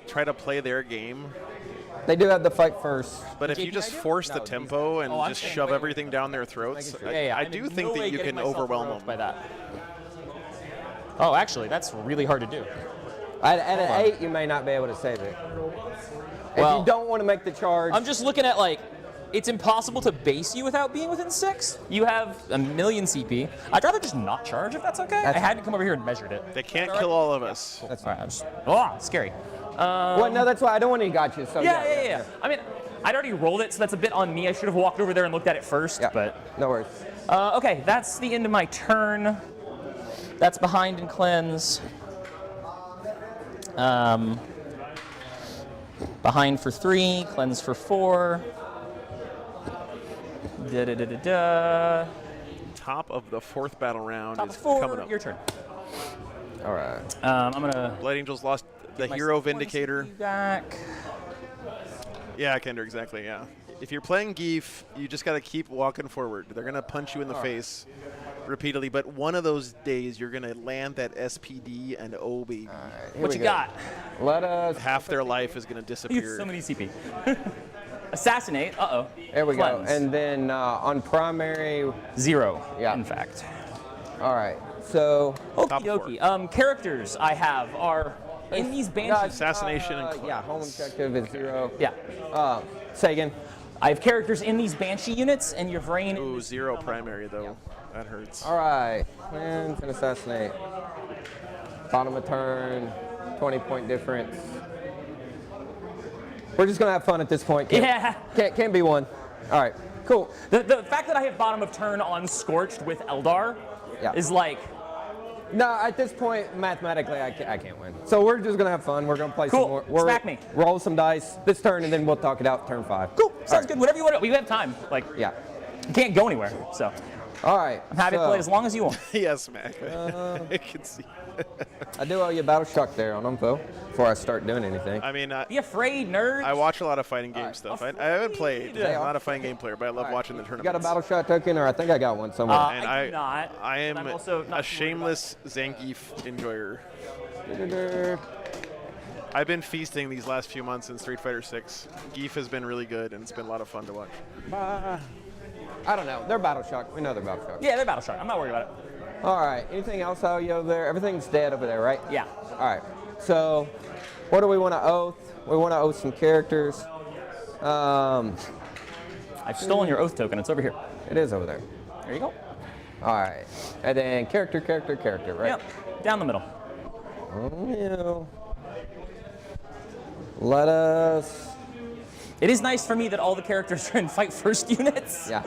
try to play their game, They do have the fight first. but if you JPI just do? force the tempo and I'm just saying shove wait. everything down their throats, I I'm do in think no way that you getting can myself overwhelm roped them. by that. Oh, actually, that's really hard to do. At an 8, you may not be able to save it. Well, if you don't want to make the charge, I'm just looking at like, it's impossible to base you without being within 6. You have a million CP. I'd rather just not charge if that's okay. I hadn't come over here and measured it. They can't kill all of us. that's All right, fine. I'm just, oh, scary. Well, no, that's why I don't want any gotchas. So Yeah. I mean, I'd already rolled it, so that's a bit on me. I should have walked over there and looked at it first, Yeah, but. no worries. Okay, that's the end of my turn. That's behind and cleanse. Behind for 3, cleanse for 4. Top of the 4th battle round Top is 4, coming up. your turn. All right. I'm gonna. Blood Angels lost the my Hero 1 Vindicator. CP back. Yeah, Kender, exactly, yeah. If you're playing Geef, you just got to keep walking forward. They're going to punch you in the face repeatedly, but one of those days you're going to land that SPD and oh, baby. What you got? Let us. Half their life is going to You disappear. have so many CP. Assassinate. Uh-oh. There we Cleanse. go. And then on primary, 0, Yeah. in fact. all right. So. Top Okie dokie. Characters I have are in these banshees. Assassination and Yeah, home objective is 0. Yeah. Say again. I have characters in these banshee units, and your brain. Ooh, 0 primary, though. That hurts. All right. Cleanse and assassinate. Bottom of turn. 20-point difference. We're just gonna have fun at this point. Can't be one. All right. Cool. The fact that I have bottom of turn on Scorched with Eldar Yeah. is like. No, at this point, mathematically, I can't win. So we're just gonna have fun. We're gonna play Cool. some more. We're Smack me. Roll some dice this turn, and then we'll talk it out turn 5. Cool. Sounds right. good. Whatever you want. We have time. Like, Yeah. you can't go anywhere. So All right. I'm happy to play as long as you want. Yes, Mac. I can see. I do owe you a battle shock there on info before I start doing anything. I mean, Be afraid, nerd. I watch a lot of fighting game stuff. I haven't played. Afraid. I'm not a fighting game player, but I love watching the You tournaments. got a battle shot token, or I think I got one somewhere. And I do not. I am I'm also not a shameless Zangief enjoyer. I've been feasting these last few months in Street Fighter 6. Geef has been really good, and it's been a lot of fun to watch. I don't know. They're battle shock. We know they're battle shock. Yeah, they're battle shark. I'm not worried about it. All right. Anything else I owe you over there? Everything's dead over there, right? Yeah. All right. So, what do we want to oath? We want to oath some characters. I've stolen your oath token. It's over here. It is over there. There you go. All right. And then character, right? Yep. Down the middle. You. Let us. It is nice for me that all the characters are in fight first units. Yeah.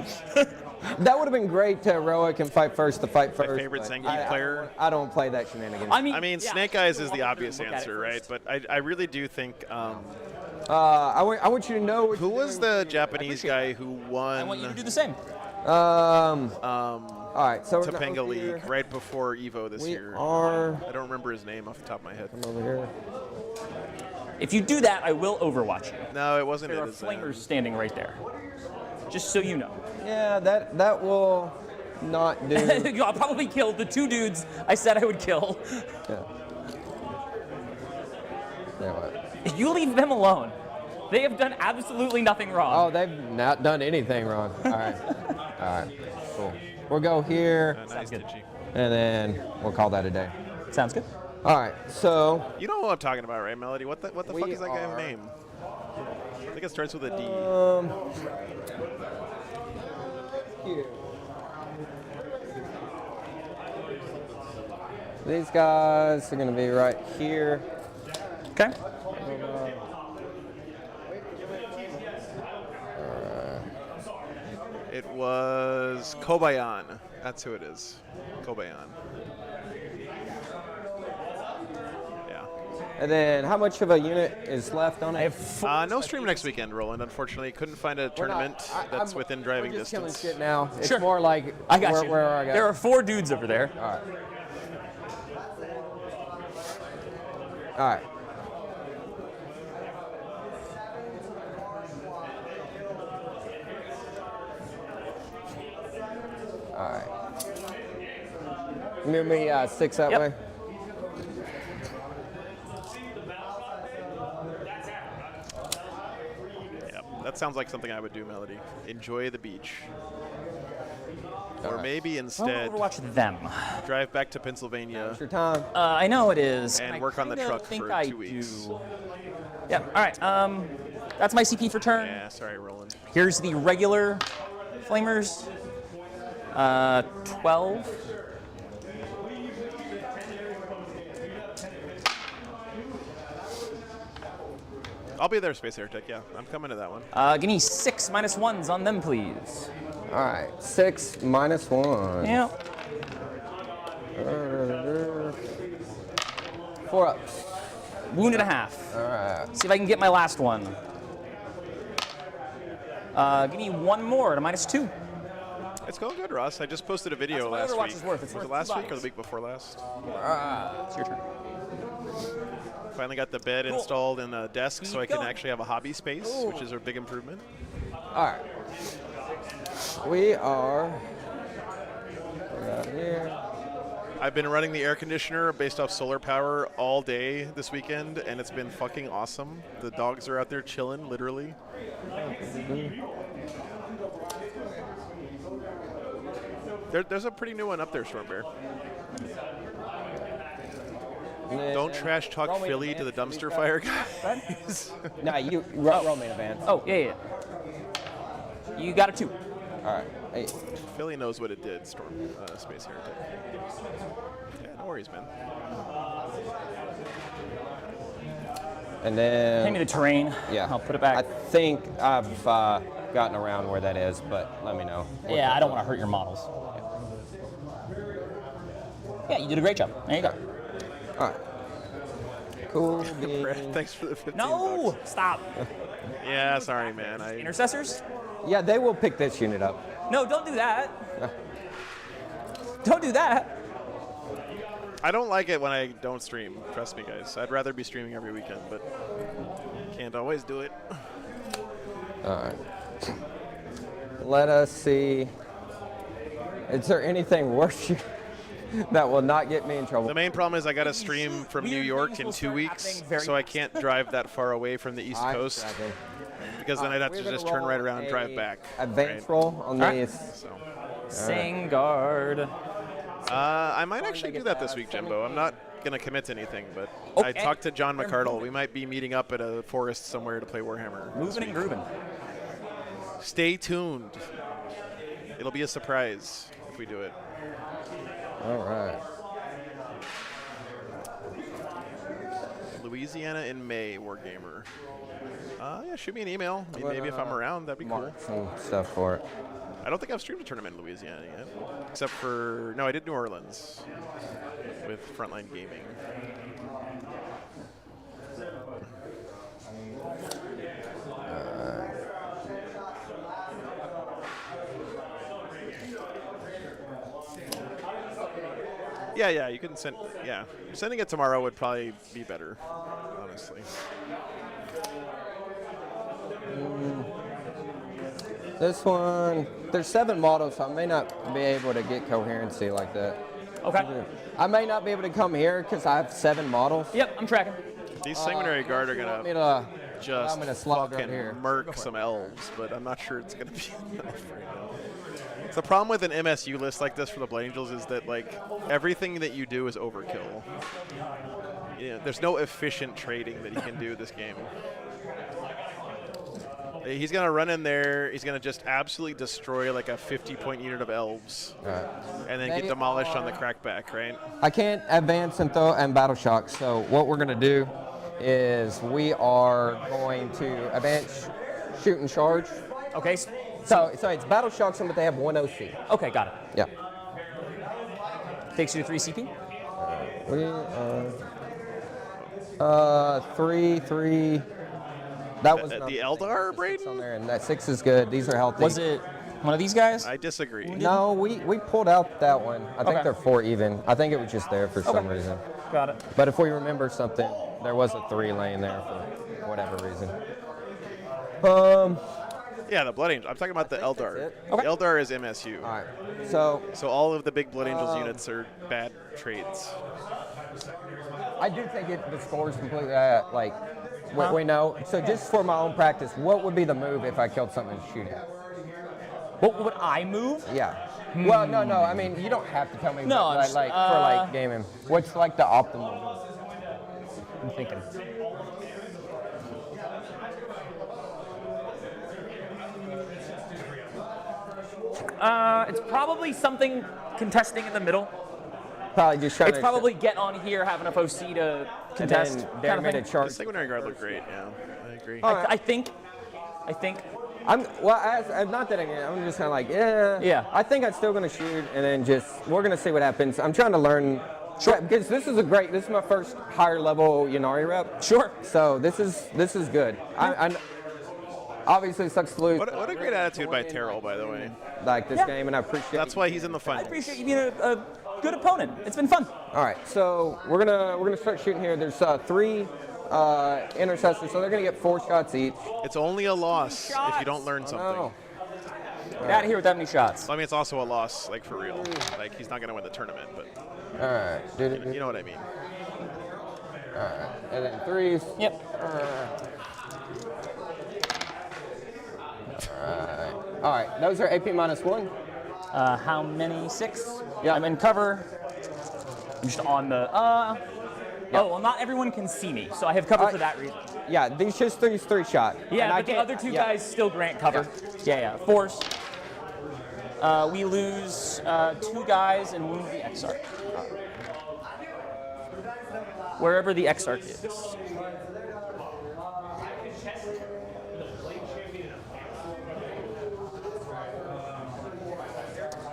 That would have been great to heroic and fight first to fight first. favorite but Zangief player. I don't play that shenanigans. I mean, I mean, yeah, Snake Eyes is the walk over obvious and look at it answer, right? first. But I really do think I want you to know. What who you're was doing. the Japanese guy who won I want you to do the same. All right. So we're gonna Topanga oath here. League right before Evo this We year? are I don't remember his name off the top of my head. over here. If you do that, I will overwatch you. No, it wasn't. There it. are It's, flamers standing right there. Just so you know. Yeah, that will not do. I'll probably kill the 2 dudes I said I would kill. Yeah. Yeah, what? You leave them alone. They have done absolutely nothing Oh, wrong. they've not done anything wrong. All right. All right. Cool. We'll go here, nice, good. Digi. and then we'll call that a day. Sounds good. All right. So. You know what I'm talking about, right, Melody? What the We fuck is that guy's are- name? I think it starts with a D. Here. These guys are going to be right here. Okay. It was Kobayan. That's who it is. Kobayan. Yeah. And then how much of a unit is left on it? I have 4. No stream next weekend, Roland. Unfortunately, couldn't find a tournament that's within driving we're just distance. killing shit now. It's Sure. more like I got you. where I got. There are 4 dudes over there. All right. All right. All right. Move me 6 that Yep. way. Yeah, that sounds like something I would do, Melody. Enjoy the beach. Or Alright. maybe I'll instead overwatch them. drive back to Pennsylvania. It's your time. I know it is. And I work on the kinda truck think for I 2 weeks. do. Yep. All right. That's my CP for turn. Yeah, sorry, Roland. Here's the regular flamers. 12. I'll be there, Space Heretic. Yeah, I'm coming to that one. Give me 6 -1s on them, please. All right, 6 -1. Yeah. 4 ups. Wound and a half. All right. See if I can get my last one. Give me 1 more to -2. It's going good, Ross. I just posted a video That's what last Overwatch week. is worth. It's Was worth it last $2. week or the week before last? It's your turn. Finally got the bed installed in a desk so I Keep can going. actually have a hobby space, which is a big improvement. All right. We are right here. I've been running the air conditioner based off solar power all day this weekend, and it's been fucking awesome. The dogs are out there chilling, literally. There's a pretty new one up there, Storm Bear. Don't trash talk Roll me Philly advance, to the please, dumpster bro. fire guys. Nah, you roll me in advance. Oh, yeah. You got a 2. All right. Hey. Philly knows what it did, Storm Space Heretic. Yeah, no worries, man. And then. Hand me the terrain. Yeah. I'll put it back. I think I've gotten around where that is, but let me know. Yeah, I don't want to hurt your models. Yeah, you did a great job. There you go. All right. Cool. Brad, thanks for the 15 No! bucks. Stop. Yeah, sorry, man. Intercessors? Yeah, they will pick this unit up. No, don't do that. Don't do that. I don't like it when I don't stream. Trust me, guys. I'd rather be streaming every weekend, but can't always do it. All right. Let us see. Is there anything worse that will not get me in trouble? The main problem is I got to stream from New York in 2 weeks, so I can't drive that far away from the East Coast because then I'd have to just turn right around and drive back. Advance right? roll on these. So, Sangard. I might actually do that this week, Jimbo. I'm not going to commit to anything, but I Okay. talked to John McCardle. We might be meeting up at a forest somewhere to play Warhammer. Moving and grooving. Stay tuned. It'll be a surprise if we do it. All right. Louisiana in May, Wargamer. Yeah, shoot me an email. I mean, maybe if I'm around, that'd be cool. Mark some stuff for it. I don't think I've streamed a tournament in Louisiana yet, except for no, I did New Orleans with Frontline Gaming. Yeah, you can send. Yeah, sending it tomorrow would probably be better, honestly. This one, there's 7 models, so I may not be able to get coherency like that. Okay. I may not be able to come here because I have 7 models. Yep, I'm tracking. These Sanguinary Guard are Me gonna to, just I'm gonna slog right fucking here. murk some elves, but I'm not sure it's gonna be enough right now. The problem with an MSU list like this for the Blood Angels is that like everything that you do is overkill. Yeah, there's no efficient trading that he can do this game. He's gonna run in there. He's gonna just absolutely destroy like a 50-point unit of elves, and then get They demolished on the crackback, right? I can't advance and throw and battle shock, so what we're going to do is we are going to advance, shoot, and charge. Okay. So it's battle shocks, but they have 1 OC. Okay, got it. Yeah. Takes you to 3 CP. We are 3. That was The Eldar, Braden? on there, and that 6 is good. These are healthy. Was it one of these guys? I disagree. No, we pulled out that one. I think Okay. they're 4 even. I think it was just there for some reason. Got it. But if we remember something, there was a 3 laying there for whatever reason. Yeah, the Blood Angel. I'm talking about the Eldar. it. The Eldar is MSU. All right. So So all of the big Blood Angels units are bad trades. I do think the score is completely like we know. So just for my own practice, what would be the move if I killed something shooting? What would I move? Yeah. Well, no. I mean, you don't have to tell me. No, but, I'm just, for like gaming. What's like the optimal move? I'm thinking. It's probably something contesting in the middle. Probably just trying It's to. probably get on here, have enough OC to contest. And then they're made a The charge. sanguinary guard looked great. Yeah, I agree. I think. I'm not that I'm just kind of like, Yeah. I think I'm still gonna shoot, and then we're gonna see what happens. I'm trying to learn. Sure. Because this is my first higher level Yanari rep. Sure. So this is good. I obviously it sucks to lose. What a great attitude by Terrell, by the way. Like this Yeah. game, and I appreciate. That's why he's in the I finals. appreciate you being a good opponent. It's been fun. All right, so we're gonna start shooting here. There's 3 intercessors, so they're gonna get 4 shots each. It's only a loss if you don't learn something. Oh, Get out of here with that many shots. I mean, it's also a loss, like for real. Like he's not gonna win the tournament, but all right. you know what I mean. All right, and then 3s. Yep. All right, those are AP -1. How many? 6? Yeah. I'm in cover. I'm just on the. Oh, well, not everyone can see me, so I have cover for that reason. Yeah, these just 3 shot. Yeah, And I but the can't- other 2 yeah. guys still grant cover. Yeah. Force. We lose 2 guys and wound the Exarch. Wherever the Exarch is.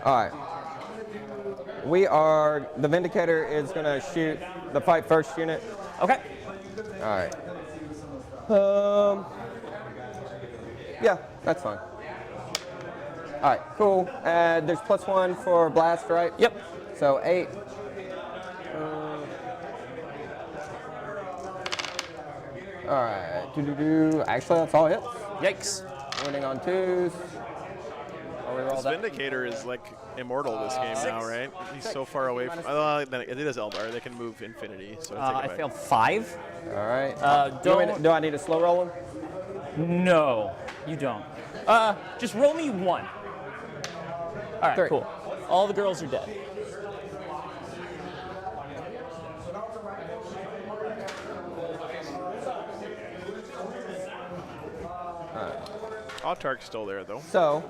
All right. The Vindicator is gonna shoot the fight first unit. Okay. All right. Yeah, that's fine. All right, cool. There's +1 for blast, right? Yep. So 8. All right. Actually, that's all hits. Yikes. Winning on 2s. I'll reroll This that. Vindicator is like immortal this game now, right? He's so far away from. It is Eldar. They can move infinity. So I failed 5. All right. Don't. Do I need to slow roll him? No, you don't. Just roll me 1. All right, 3. cool. All the girls are dead. Autark's still there though. So,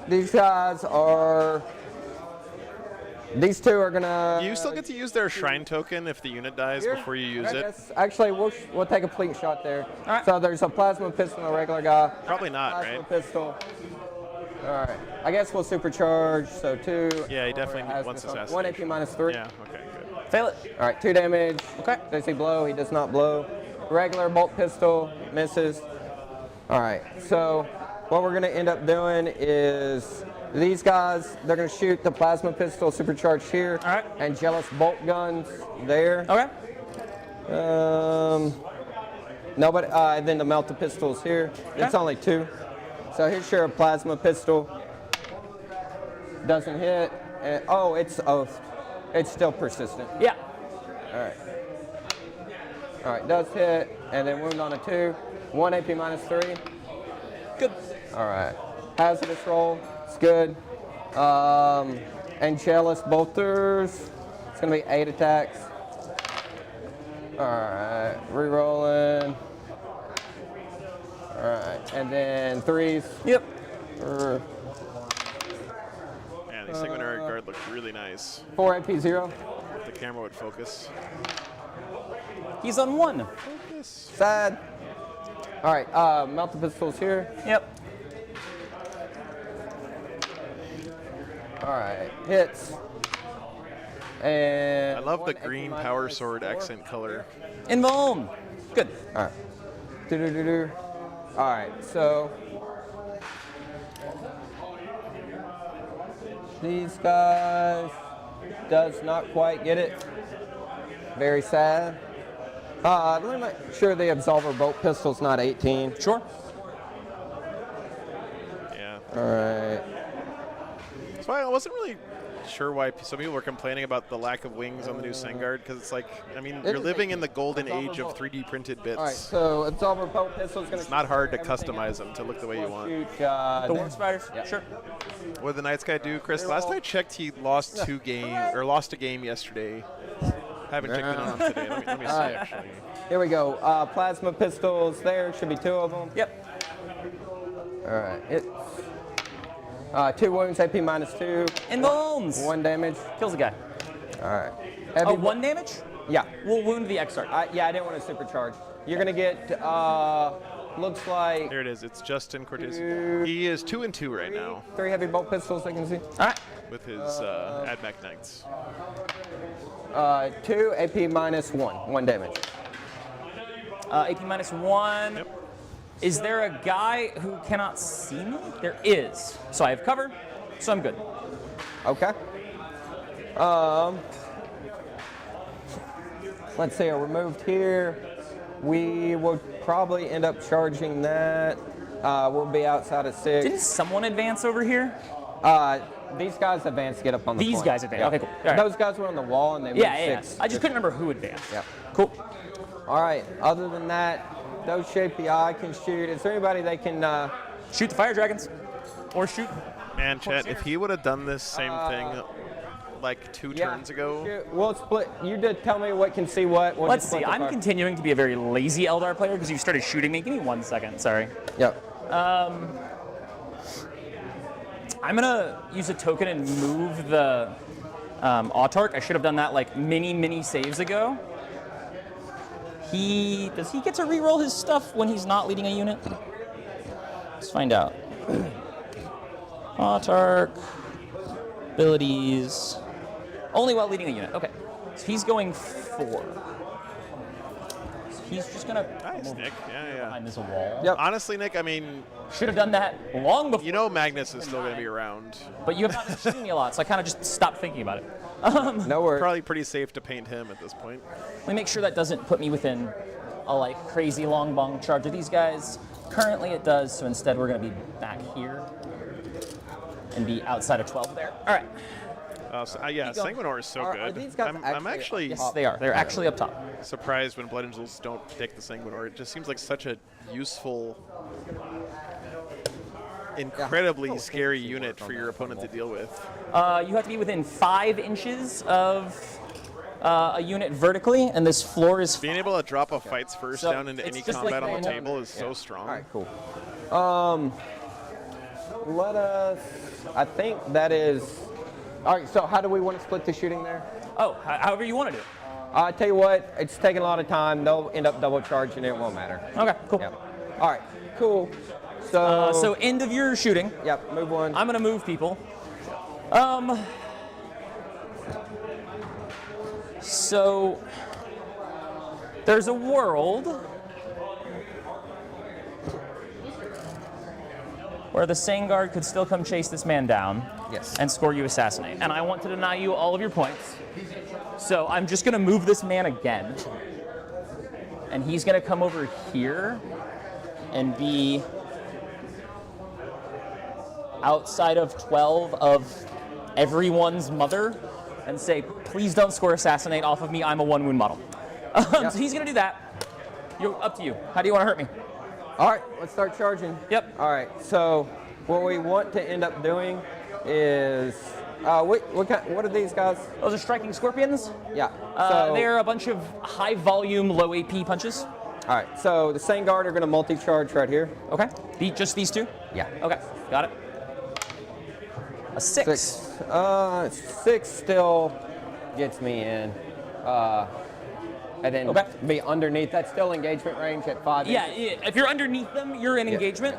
these guys are. These 2 are gonna. You still get to use their shrine token if the unit dies before you use it. Actually, we'll take a fleet shot there. All right. So there's a plasma pistol and a regular guy. Probably not, Plasma right? pistol. All right. I guess we'll supercharge. So 2. Yeah, he definitely Has wants this on. assassination. 1 AP -3. Yeah. Okay. Good. Fail it. All right. 2 damage. Okay. Does he blow? He does not blow. Regular bolt pistol misses. All right. So what we're gonna end up doing is these guys. They're gonna shoot the plasma pistol supercharged here. All right. And jealous bolt guns there. Okay. No, but then the melta pistols here. It's only 2. So here's your plasma pistol. Doesn't hit. And, it's still persistent. Yeah. All right. All right, does hit, and then wound on a 2. 1 AP -3. Good. All right. Hazardous roll. It's good. And jealous bolters. It's gonna be 8 attacks. All right. Rerolling. All right, and then 3s. Yep. Man, the sanguinary guard looked really nice. 4 AP 0. If the camera would focus. He's on 1. Sad. All right, melta pistols here. Yep. All right, hits. And I love the 1 green AP power -4. sword accent color. Invuln. Good. All right. Do-do-do-do. All right, so these guys does not quite get it. Very sad. Let me make sure the Absolver bolt pistol's not 18. Sure. Yeah. All right. That's why I wasn't really sure why some people were complaining about the lack of wings on the new Sengard, because it's like, I mean, you're is living a- in the golden Absolver age of bolt. 3D printed bits. All right, so Absolver bolt pistol's gonna. It's not hard to everything customize else. them to look the way you want. Shoot, The War Spiders. Yeah. Sure. What did the Knights guy do, Chris? Last I checked, he lost a game yesterday. Haven't checked in on him today. Let me see, actually. Here we go. Plasma pistols there. Should be 2 of them. Yep. All right. 2 wounds, AP -2. In bones. 1 damage. Kills the guy. All right. Oh, Heavy 1 damage? Yeah. We'll wound the Exarch. Yeah, I didn't want to supercharge. You're gonna get. Looks like There it is. It's Justin Cortez. He is 2 and 2 right now 3 heavy bolt pistols. I can see. All right. with his AdMac Knights. 2 AP -1. 1 damage. AP -1. Yep. Is there a guy who cannot see me? There is. So I have cover, so I'm good. Okay. Let's see. I removed here. We will probably end up charging that. We'll be outside at 6. Didn't someone advance over here? These guys advance to get up on the These point. guys advance. Yeah. Okay, cool. All right. Those guys were on the wall and they moved Yeah. 6. I just couldn't remember who advanced. Yeah. Cool. All right. Other than that, those shapy eye can shoot. Is there anybody they can? Shoot the fire dragons. Or shoot. Man, Chet, if he would have done this same thing like 2 turns ago. Shoot. We'll split. You did tell me what can see what. We'll Let's just see. split the I'm fire. continuing to be a very lazy Eldar player because you started shooting me. Give me 1 second. Sorry. Yep. I'm gonna use a token and move the Autarch. I should have done that like many saves ago. Does he get to reroll his stuff when he's not leading a unit? Let's find out. Autarch abilities only while leading a unit. Okay, so he's going 4. So he's just gonna Nice, Nick. Yeah. behind this wall. Yep. Honestly, Nick, I mean, Should have done that long before. you know Magnus is still going to be around. But you have not been shooting me a lot, so I kind of just stopped thinking about it. No worries. Probably pretty safe to paint him at this point. Let me make sure that doesn't put me within a like crazy long bong charge of these guys. Currently it does, so instead we're gonna be back here and be outside of 12 there. All right. Yeah, going. Sanguinor is so Are good. these guys I'm actually Yes, they are. They're actually up top. surprised when Blood Angels don't take the Sanguinor. It just seems like such a useful, incredibly scary unit for your opponent to deal with. You have to be within 5 inches of a unit vertically, and this floor is. Being able to drop a fights first So down into it's any just combat like on the the- table is so strong. All right, cool. Let us. I think that is. All right. So how do we want to split the shooting there? Oh, however you want to do it. I tell you what, it's taking a lot of time. They'll end up double charging. It won't matter. Okay, cool. Yep. All right. Cool. So. So end of your shooting. Yep. Move one. I'm gonna move people. So there's a world where the Sangard could still come chase this man down Yes. and score you assassinate. And I want to deny you all of your points. So I'm just gonna move this man again. And he's gonna come over here and be outside of 12 of everyone's mother and say, please don't score assassinate off of me, I'm a 1 wound model. So he's gonna do that. Up to you. How do you wanna hurt me? All right. Let's start charging. Yep. All right. So what we want to end up doing is. What are these guys? Those are striking scorpions. Yeah. They're a bunch of high volume, low AP punches. All right. So the Sangard are going to multi-charge right here. Okay. Just these 2? Yeah. Okay, got it. A 6. 6 still gets me in. And then Okay. be underneath. That's still engagement range at 5. Yeah, if you're underneath them, you're in engagement.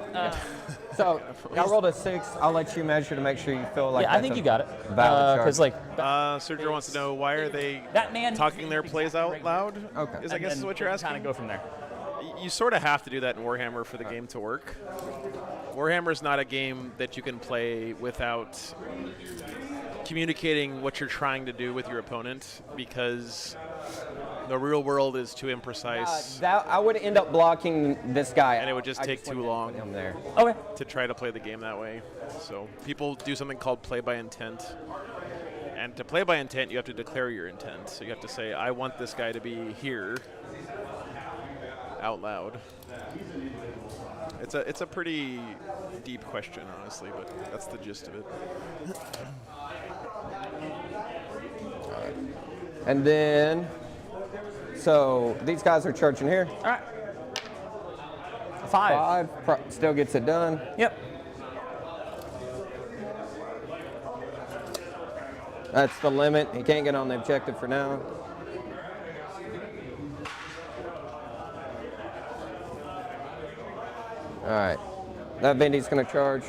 So I rolled a 6. I'll let you measure to make sure you feel like Yeah, I that's think a you got it. valid charge. Because like Sergio wants to know, why are they that man talking their plays out loud? Okay. I guess is what you're asking. Kind of go from there. You sort of have to do that in Warhammer for the game to work. Warhammer's not a game that you can play without communicating what you're trying to do with your opponent, because the real world is too imprecise I would end up blocking this guy. and it would just take too long him there. Okay. to try to play the game that way. So people do something called play by intent. And to play by intent, you have to declare your intent. So you have to say, I want this guy to be here out loud. It's a pretty deep question, honestly, but that's the gist of it. And then, so these guys are charging here. All right. 5. Still gets it done. Yep. That's the limit. He can't get on the objective for now. All right. That Bendy's going to charge.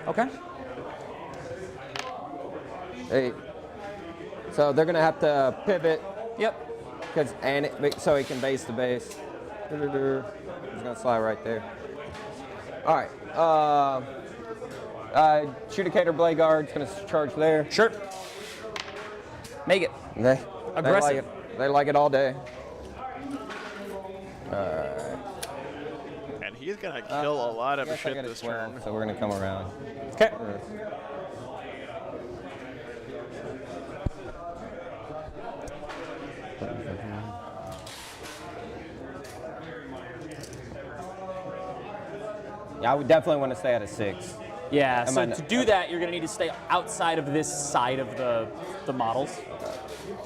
Okay. 8. So they're going to have to pivot. Yep. So he can base the base. He's going to slide right there. All right. Judicator Blade Guard's going to charge there. Sure. Make it. They Aggressive. They like it all day. And he's going to kill a lot of Yes, I shit got a this 12, turn. so we're going to come around. Okay. Yeah, I would definitely want to stay at a 6. Yeah, so might to not- do that, you're going to need to stay outside of this side of the models.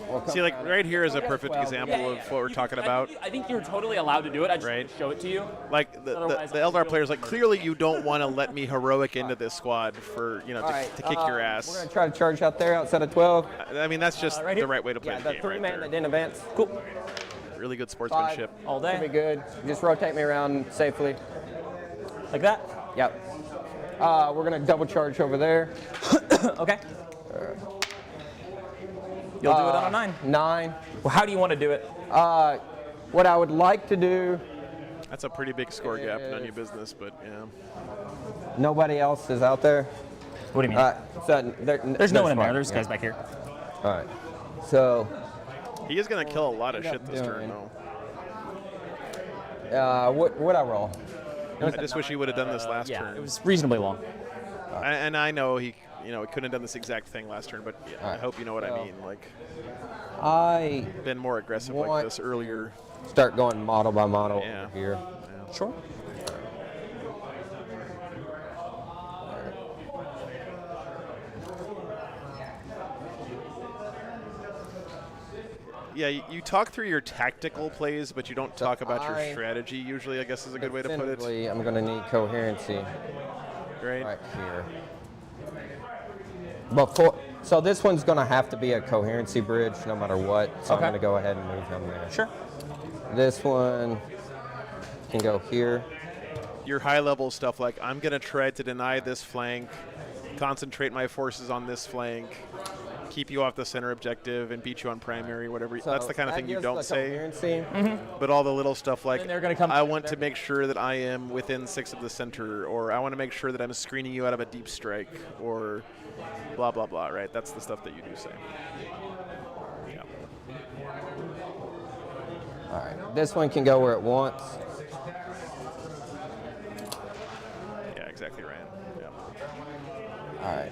We'll come See, like around. right here is a perfect 12. example of what we're talking about. I think you're totally allowed to do it. I just Right. didn't show it to you. Like the Otherwise, Eldar I'll players, like feel- clearly you don't want to let me heroic into this squad for All right, to kick your We're ass. going to try to charge out there outside of 12. I mean, that's just right the here? right way to play Yeah, the the game. 3-man Right that there. didn't advance. Cool. Really good sportsmanship. All Should be day. good. Just rotate me around safely. Like that? Yep. We're going to double charge over there. Okay. You'll do it on a 9. 9. Well, how do you want to do it? What I would like to do, That's a pretty big score gap. None of your business, but yeah. nobody else is out there. What do you mean? So There's no one in there. There's guys back here. All right. So, He is going to kill a lot of What shit I'm this turn, doing. though. what I roll? I just wish he would have done this last Yeah, turn. it was reasonably long. And I know he couldn't have done this exact thing last turn, but yeah, I right. hope you know what I mean. Like, I been more aggressive like Want- this earlier. start going model by model Yeah. over here. Sure. Yeah, you talk through your tactical plays, but you don't talk about your I- strategy. Usually, I guess is a good way to put it. Definitively, I'm going to need coherency Right? right here. So this one's going to have to be a coherency bridge no matter what. So Okay. I'm going to go ahead and move him there. Sure. This one can go here. Your high-level stuff, like I'm going to try to deny this flank, concentrate my forces on this flank, keep you off the center objective, and beat you on primary, whatever. So That's the kind of that thing you gives don't the say. coherency. But all the little stuff like, And they're gonna come I want together. to make sure that I am within 6 of the center, or I want to make sure that I'm screening you out of a deep strike, or blah, blah, blah, right? That's the stuff that you do say. Yeah. All right. This one can go where it wants. Yeah, exactly, Ryan. Yeah. All right.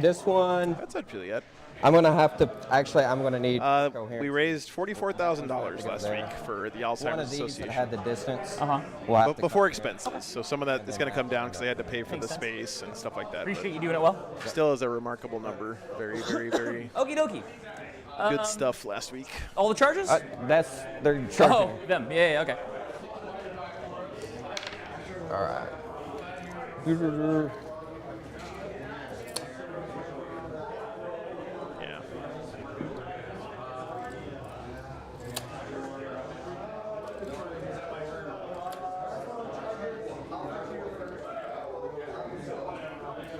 This one, That's not Juliet. I'm going to have to, actually, I'm going to need coherency. We raised $44,000 last there. week for the One Alzheimer's of these that Association. had the distance. Uh-huh. We'll have But to before cut. expenses. So some of that is going to come down because they had to pay for the space and stuff like that. Appreciate you doing it well. But still is a remarkable number. Very, very, very Okie dokie. good stuff last week. All the charges? They're charging. Oh, them. Yeah, okay. All right. Yeah.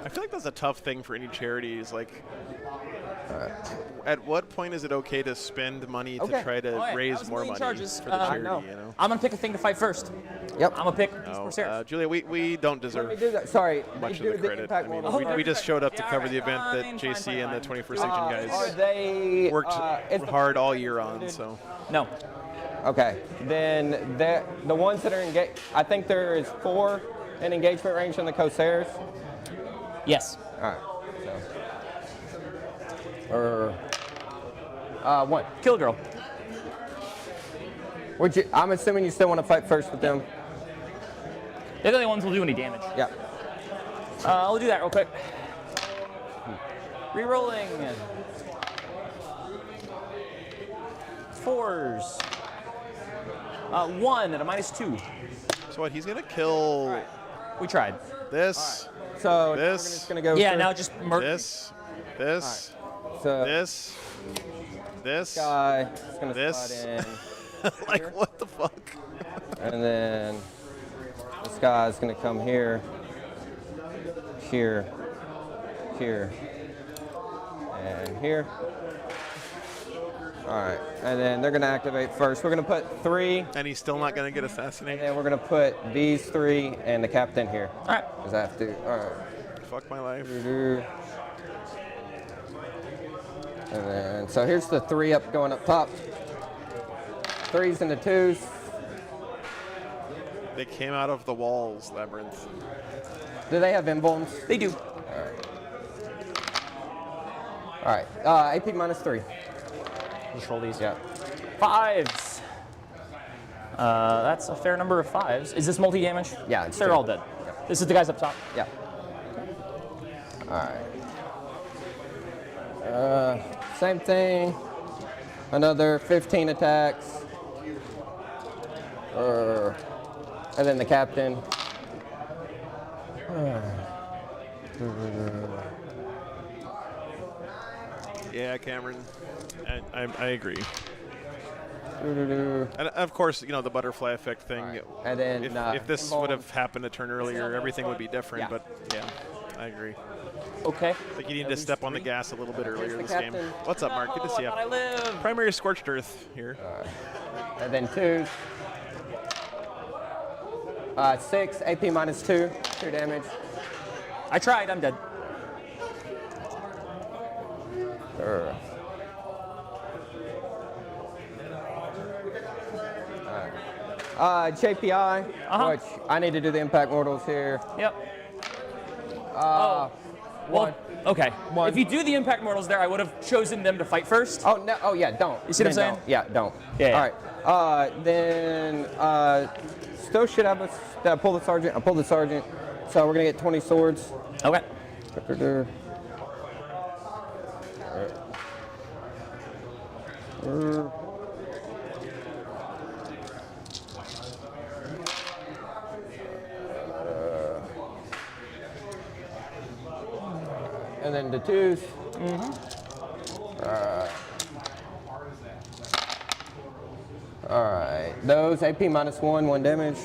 I feel like that's a tough thing for any charity. Is like, at what point is it okay to spend money to Okay. try to Oh, yeah. That raise was a more million money charges. for the I charity? know. You know. I'm going to pick a thing to fight first. Yep. I'm going to pick No, Corsairs. Julia, we don't deserve Let me do that. Sorry. much they of do the credit. impact I mean, model. we just showed up to Yeah, cover all the right. event that Fine, JC fine, and the fine. 21st Legion Are guys they worked is the hard all first year on. included? So No. Okay. Then the ones that are engaged, I think there is 4 in engagement range in the Corsairs. Yes. All right. So, 1. Kill girl. I'm assuming you still want to fight first with them. They're the only ones who will do any damage. Yeah. I'll do that real quick. Rerolling. 4s. 1 at a -2. So what? He's gonna kill We tried. this, So This- we're just gonna go. Yeah, through. now just murder. this, So This guy is gonna this. slide in, like what the fuck? and then this guy's gonna come here, here, and here. All right, and then they're gonna activate first. We're gonna put 3, And he's still not gonna get and assassinated. then we're gonna put these 3 and the captain here. All right. Does that have to? All right. Fuck my life. And then, so here's the 3 up going up top. 3s and the 2s. They came out of the walls, Labyrinth. Do they have invulns? They do. All right. AP -3. Just roll these. Yeah. 5s. That's a fair number of 5s. Is this multi-damage? Yeah, it's They're 2. all dead. This is the guys up top. Yeah. All right. Same thing. Another 15 attacks. And then the captain. Yeah, Cameron. I agree. And of course, you know, the butterfly effect thing. Right. And then If this would have happened a turn earlier, everything would be different. Yeah. But yeah, I agree. Okay. I think you need to step on the gas a little bit earlier the this game. captain. What's up, Mark? Good to see you. Oh, I live. Primary Scorched Earth here. And then 2s. 6, AP -2, 2 damage. I tried. I'm dead. JPI, which I need to do the impact mortals here. Yep. Well, okay. One. If you do the impact mortals there, I would have chosen them to fight first. Oh no! Oh yeah, don't. You see what I'm Then saying? don't. Yeah, don't. Yeah. All right. Then still should have us pull the sergeant. I pulled the sergeant, so we're gonna get 20 swords. Okay. And then the 2s. All right. Those AP -1, 1 damage.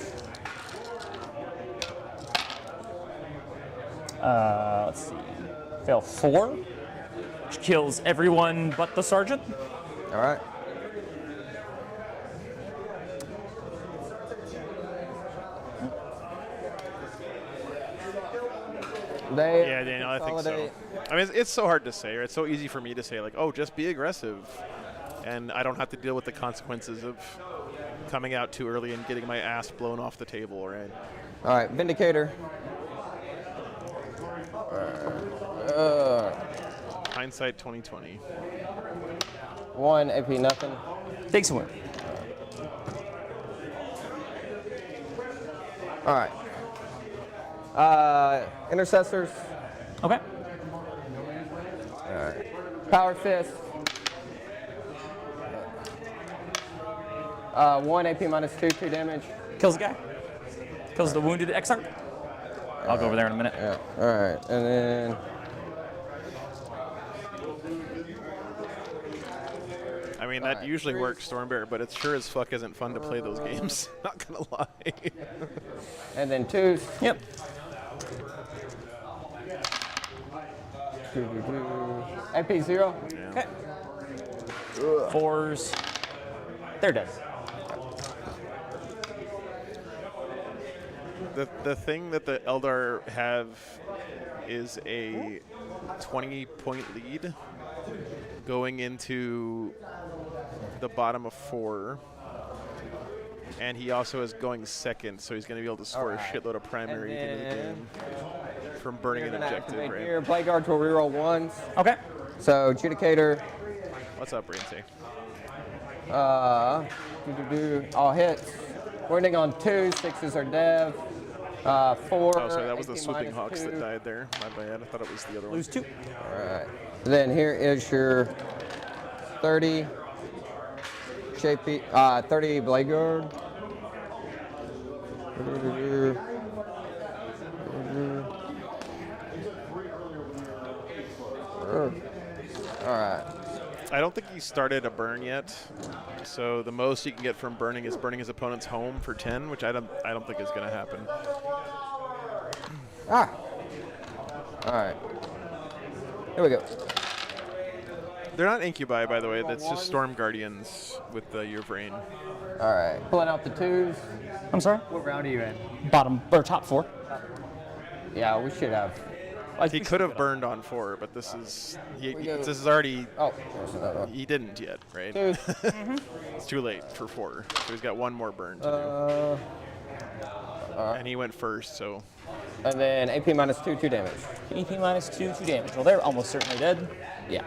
Let's see. Fail 4, which kills everyone but the sergeant. All right. They Yeah, Daniel, I think so. consolidate. I mean, it's so hard to say, right? It's so easy for me to say, like, oh, just be aggressive. And I don't have to deal with the consequences of coming out too early and getting my ass blown off the table, right? All right, Vindicator. Hindsight 2020. 1 AP nothing. Takes a win. All right. Intercessors. Okay. Power Fist. 1 AP -2, 2 damage. Kills the guy. Kills the wounded Exarch. I'll go over there in a minute. Yeah. All right, and then. I mean, that usually works, Stormbear, but it sure as fuck isn't fun to play those games. Not gonna lie. And then 2s. Yep. AP 0. Okay. 4s. They're dead. The thing that the Eldar have is a 20-point lead going into the bottom of 4. And he also is going second, so he's going to be able to score a shitload of primary at the end of the game from burning an objective, right? Here, Blade Guards will reroll 1s. Okay. So, Judicator, What's up, Brainty? all hits. Wounding on 2, 6s are dev. 4. Oh, sorry, that was the AP Swooping Hawks -2. that died there. My bad. I thought it was the other one. Lose 2. All right. Then here is your 30 JP, 30 Blade Guard. All right. I don't think he started a burn yet, so the most he can get from burning is burning his opponent's home for 10, which I don't think is going to happen. Ah. All right. Here we go. They're not incubi, by the way. That's just Storm Guardians with the Year of Rain. All right. Pulling out the 2s. I'm sorry? What round are you in? Bottom, or top 4. Yeah, we should have. He could have burned on 4, but this is go. this is already. Oh, there's another one. He didn't yet, right? 2s. It's too late for 4, so he's got one more burn to do. And he went first, so. And then AP minus 2, 2 damage. AP minus 2, 2 damage. Well, they're almost certainly dead. Yeah.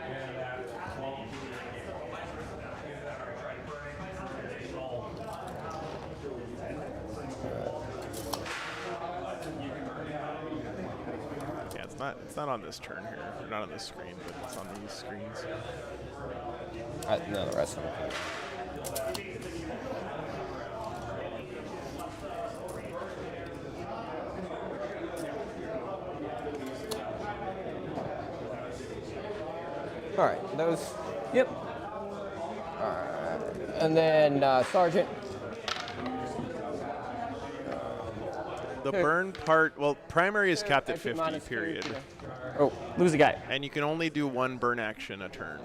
Yeah, it's not on this turn here. Or not on this screen, but it's on these screens. No, the rest of them. All right, those. Yep. And then Sergeant. The burn part, well, primary is capped at AP 50, minus 2, period. 2. Oh, Lose a guy. And you can only do one burn action a turn.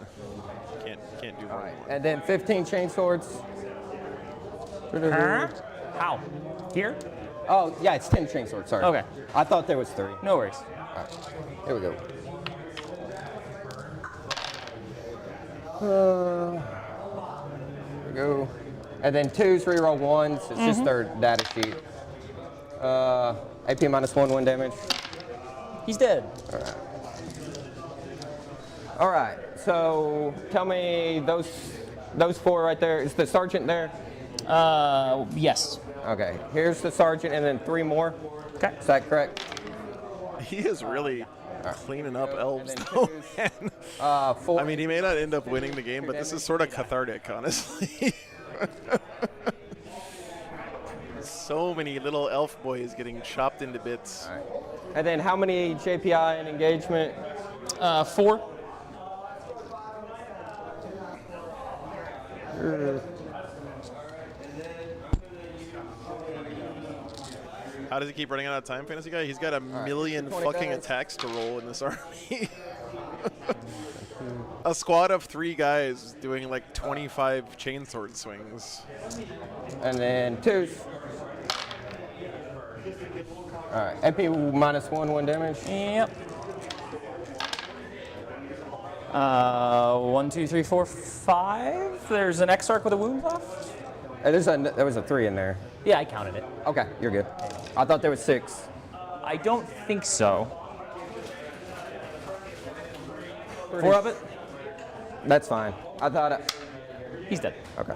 Can't do all one right. more. And then 15 chain swords. Huh? How? Here? Oh, yeah, it's 10 chain swords, sorry. Okay. I thought there was 3. No worries. All right, here we go. Here we go. And then 2s, reroll 1s. It's just their data sheet. AP minus 1, 1 damage. He's dead. All right, so tell me those 4 right there. Is the sergeant there? Yes. Okay, here's the sergeant and then 3 more. Okay. Is that correct? He is really cleaning up elves, And then though, 2s. man. 4. I mean, he may not end up winning the game, but this is sort of cathartic, honestly. So many little elf boys getting chopped into bits. All right. And then how many JPI in engagement? 4. How does he keep running out of time, Fantasy Guy? He's got a million 20 fucking minutes. attacks to roll in this army. A squad of 3 guys doing like 25 chainsword swings. And then 2s. All right, AP minus 1, 1 damage. Yep. 1, 2, 3, 4, 5. There's an Exarch with a wound buff. There was a 3 in there. Yeah, I counted it. Okay, you're good. I thought there was 6. I don't think so. 4 of it. That's fine. I thought. He's dead. Okay.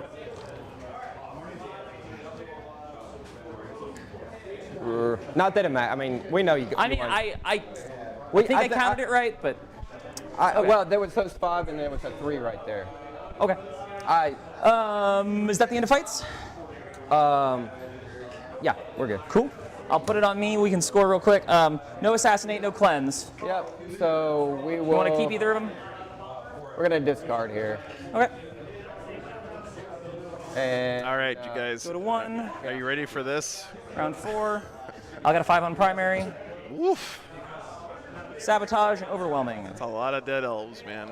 Not that it matters. I mean, we know you. I mean, I think I counted it right, but okay. Well, there was those 5, and there was a 3 right there. okay. Is that the end of fights? Yeah, we're good. Cool. I'll put it on me. We can score real quick. No assassinate, no cleanse. Yep. So we will. You want to keep either of them? We're gonna discard here. Okay. And All right, you guys. Go to 1. Are you ready for this? Round 4. I got a 5 on primary. Woof. Sabotage and overwhelming. That's a lot of dead elves, man.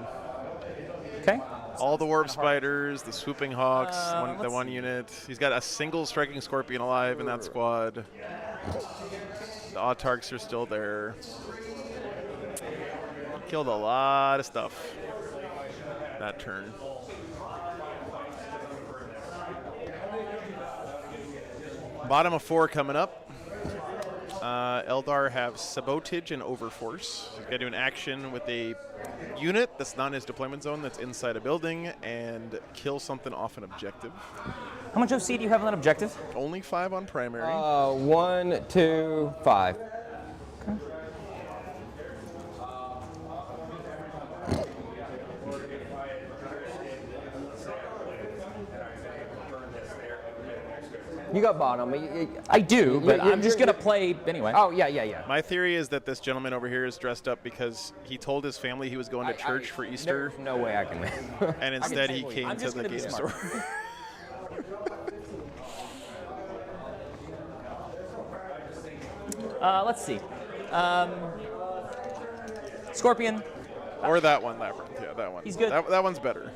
Okay. All the warp spiders, the swooping hawks, the let's one unit. He's got a single striking scorpion alive in that squad. The autarchs are still there. He killed a lot of stuff that turn. Bottom of 4 coming up. Eldar have Sabotage and Overforce. He's got to do an action with a unit that's not in his deployment zone that's inside a building and kill something off an objective. How much OC do you have on that objective? Only 5 on primary. 1, 2, 5. You got bottom. I do, but you're- I'm just gonna you're- play anyway. Oh yeah. My theory is that this gentleman over here is dressed up because he told his family he was going to church for Easter, There's no way I can win. and instead he came I'm to just the gonna be game smart. store. Let's see. Scorpion. Or that one, Labyrinth. Yeah, that one. He's good. That one's better.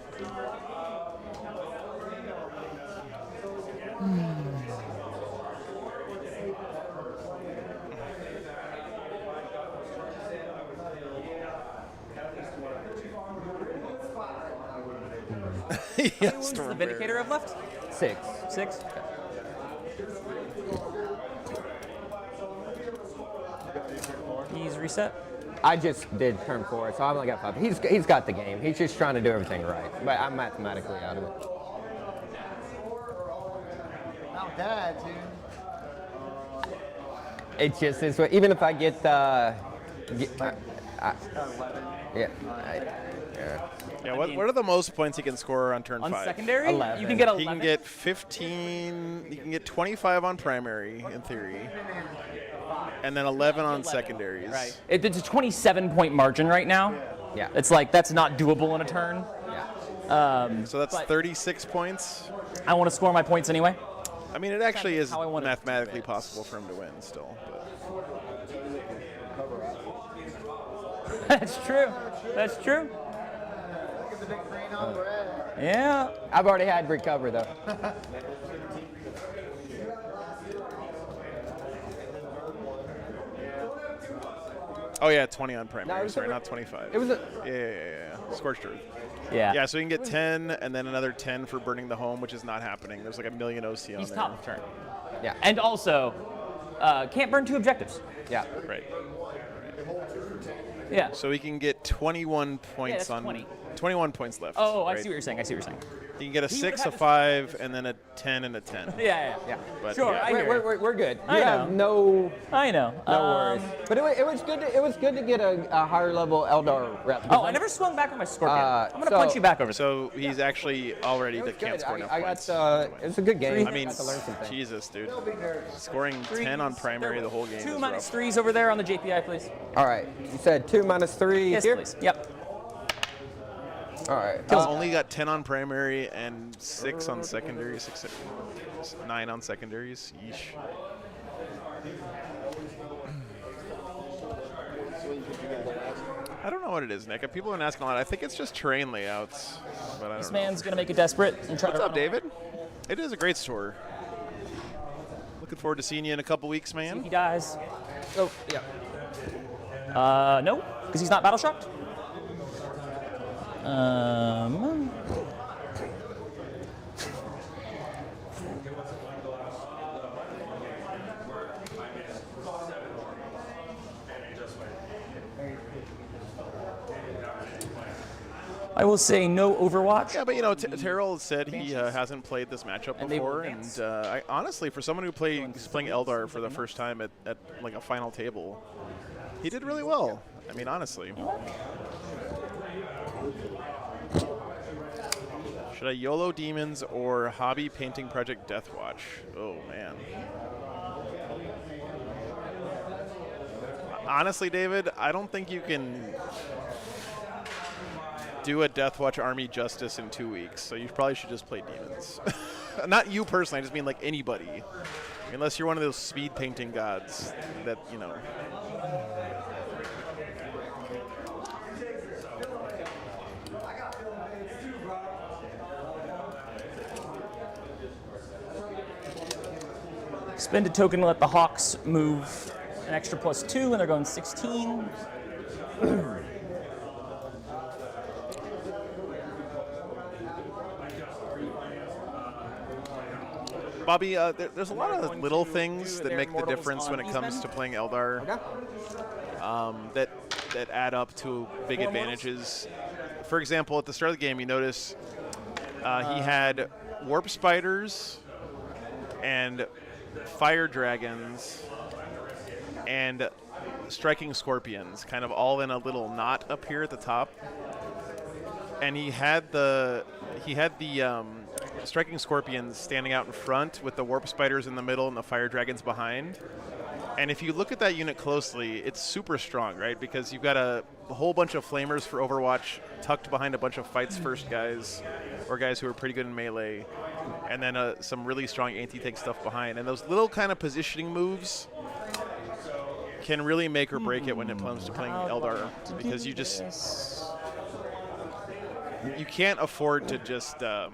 How many wounds does the Vindicator have left? 6. 6. He's reset. I just did turn 4, so I only got 5. He's got the game. He's just trying to do everything right, but I'm mathematically out of it. Not with that attitude. It's just this way. Even if I get yeah. Yeah, what are the most points he can score on turn On 5? secondary, 11. you can get 11. He can get 15. He can get 25 on primary in theory, and then 11 on secondaries. Right. It's a 27-point margin right now. Yeah. It's like that's not doable in a turn. Yeah. So that's But- 36 points. I want to score my points anyway. I mean, it actually is how I wanna mathematically possible for him to win still. But. That's true. That's true. Yeah. I've already had recover though. Oh yeah, 20 on No, primary. it was Sorry, a- not 25. It was a Yeah. Scorched Earth. Yeah. Yeah, so you can get 10 and then another 10 for burning the home, which is not happening. There's like a million OC on He's there. top of turn. yeah. And also, can't burn 2 objectives. Yeah. Right. Yeah. So he can get 21 points that's on 20. 21 points left. Oh, I right? see what you're saying. I see what you're saying. He can get a He 6, a would've had 5, and then a 10 and a 10. Yeah. Yeah. But, Sure. yeah. I hear you. We're good. I You have know. no I know. worries. But it was good. It was good to get a higher level Eldar rep. Oh, I never swung back with my Scorpion. I'm gonna so- punch you back over. So he's actually already It was that can't good. score enough I points. got. It was a good game. I mean, got to learn some things. Jesus, dude. Scoring 10 on primary the whole game 2 is minus rough. 3s over there on the JPI, please. All right. You said 2 minus 3 Yes, here. please. Yep. All right. He's only got 10 on primary and 6 on secondary, 9 on secondaries. Yeesh. I don't know what it is, Nick. People have been asking a lot. I think it's just terrain layouts, but I This don't know. man's gonna make it desperate and try What's to up, David? It is a great store. Looking forward to seeing you in a couple weeks, He man. dies. Oh, yeah. No, because he's not battle shocked. I will say no Overwatch. Yeah, but you know, Terrell said he hasn't played this matchup And they will before, and advance. I, honestly, for someone who's playing Eldar for the first time at like a final table, he did really well. I mean, honestly. Should I YOLO Demons or Hobby Painting Project Deathwatch? Oh man. Honestly, David, I don't think you can do a Deathwatch army justice in 2 weeks, so you probably should just play Demons. Not you personally, I just mean like anybody. Unless you're one of those speed painting gods that, you know. Spend a token to let the Hawks move an extra +2, and they're going 16. Bobby, there's a lot of little things that their make the Immortals difference when on it comes Eastmen. to playing Eldar that add up to big Four advantages. For example, at the start of the game, you notice he had warp spiders and fire dragons and striking scorpions, kind of all in a little knot up here at the top. And he had the striking scorpions standing out in front with the warp spiders in the middle and the fire dragons behind. And if you look at that unit closely, it's super strong, right? Because you've got a whole bunch of flamers for Overwatch tucked behind a bunch of fights first guys, or guys who are pretty good in melee, and then some really strong anti-tank stuff behind. And those little kind of positioning moves can really make or break it when it comes to playing Eldar, because you just you can't afford to just I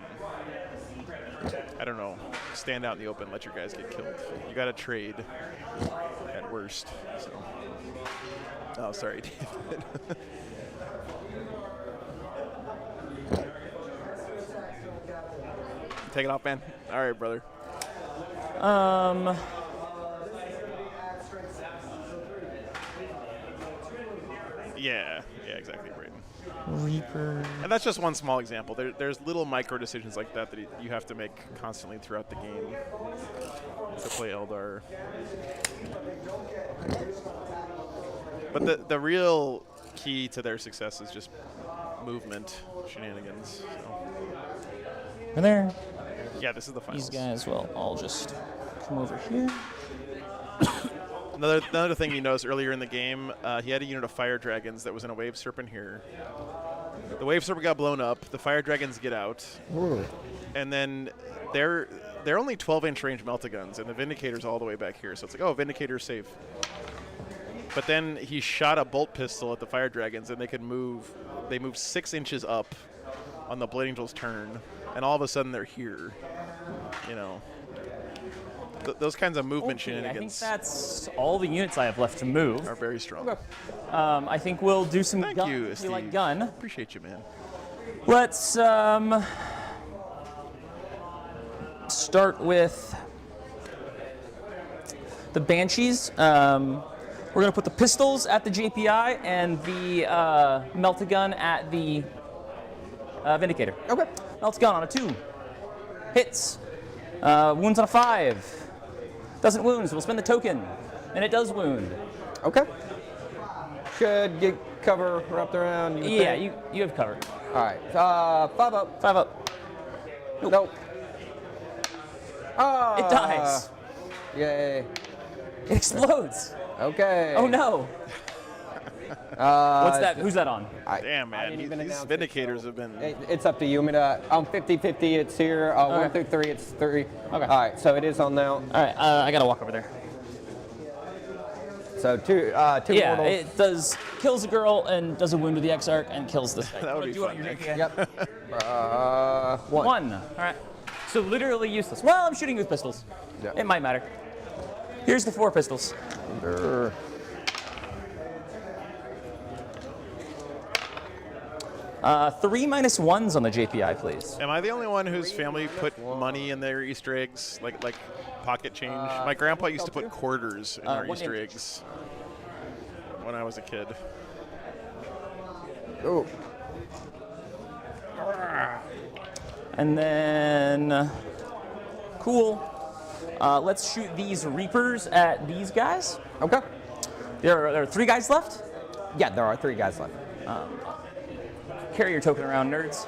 don't know, stand out in the open and let your guys get killed. You got to trade at worst. So. Oh, sorry, David. Take it off, man. All right, brother. Yeah, exactly, Brayden. Reaper. And that's just one small example. There's little micro decisions like that that you have to make constantly throughout the game to play Eldar. But the real key to their success is just movement shenanigans. So. We're there. Yeah, this is the finals. These guys will all just come over here. Another thing you noticed earlier in the game, he had a unit of fire dragons that was in a wave serpent here. The wave serpent got blown up. The fire dragons get out, and then they're only 12-inch range meltaguns, and the Vindicator's all the way back here. So it's like, oh, Vindicator's safe. But then he shot a bolt pistol at the fire dragons, and they could move. They moved 6 inches up on the Blade Angel's turn, and all of a sudden they're here. You know. Those kinds of movement shenanigans. I think that's all the units I have left to move. Are very strong. I think we'll do some Thank gun. you, You Steve. like gun? Appreciate you, man. Let's start with the Banshees. We're going to put the pistols at the JPI and the Meltagun at the Vindicator. Okay. Meltagun on a 2. Hits. Wounds on a 5. Doesn't wound, so we'll spend the token. And it does wound. Okay. Should get cover wrapped around. Yeah, you have cover. All right. 5 up. 5 up. Nope. Ah. It dies. Yay. It explodes. Okay. Oh no. What's that? Who's that on? Damn, man. didn't even These announce it, Vindicators have been... It's up to you. I'm 50-50. It's here. 1 through 3. It's 3. Okay. All right. So it is on now. All right, I gotta walk over there. So two Yeah, mortals. it kills a girl and does a wound to the X-Arc and kills this guy. That would be Do it on fun, your Nick. JPI. Yep. 1. 1. All right. So literally useless. Well, I'm shooting with pistols. Yeah. It might matter. Here's the 4 pistols. Grr. 3 -1s on the JPI, please. Am I the only one whose family put money in their Easter eggs, like pocket change? My grandpa used to put quarters in our 1 Easter damage. eggs when I was a kid. Oh. And then, cool. Let's shoot these Reapers at these guys. Okay. There are 3 guys left. Yeah, there are 3 guys left. Carry your token around, nerds.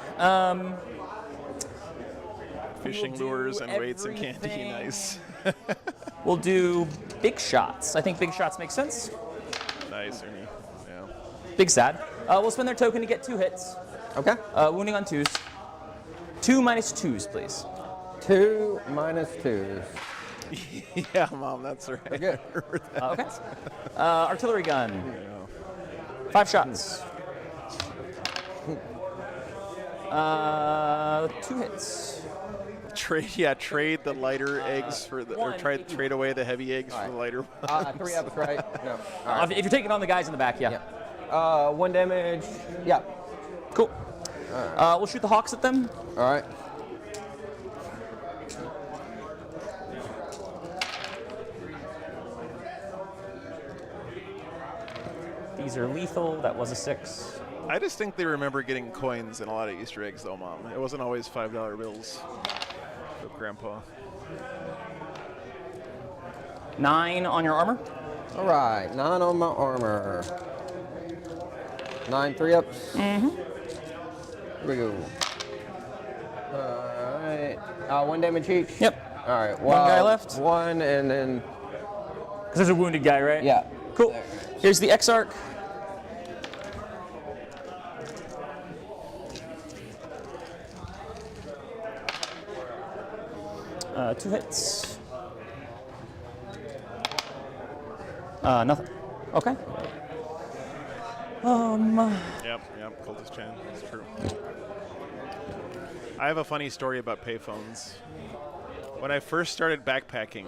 Fishing do lures and weights and candy, everything. nice. We'll do big shots. I think big shots make sense. Nice, Ernie. Yeah. Big sad. We'll spend their token to get 2 hits. Okay. Wounding on 2s. 2 -2s, please. 2 -2s. Yeah, Mom, that's right. Okay. Okay. Artillery gun. 5 shots. 2 hits. Trade the lighter eggs for the, or 1. trade away the heavy eggs for the lighter ones. 3 ups, right? No. All right. If you're taking on the guys in the back, yeah. Yeah. 1 damage. Yeah. Cool. We'll shoot the Hawks at them. All right. These are lethal. That was a 6. I distinctly remember getting coins in a lot of Easter eggs, though, Mom. It wasn't always $5 bills with Grandpa. 9 on your armor. All right. 9 on my armor. 9 3 ups. Mm-hmm. Here we go. One damage each? Yep. All right. Well, guy left? One, and then... Because there's a wounded guy, right? Yeah. Cool. Here's the Exarch. Two hits. Nothing. Okay. Yep, Cultist Chan. That's true. I have a funny story about payphones. When I first started backpacking,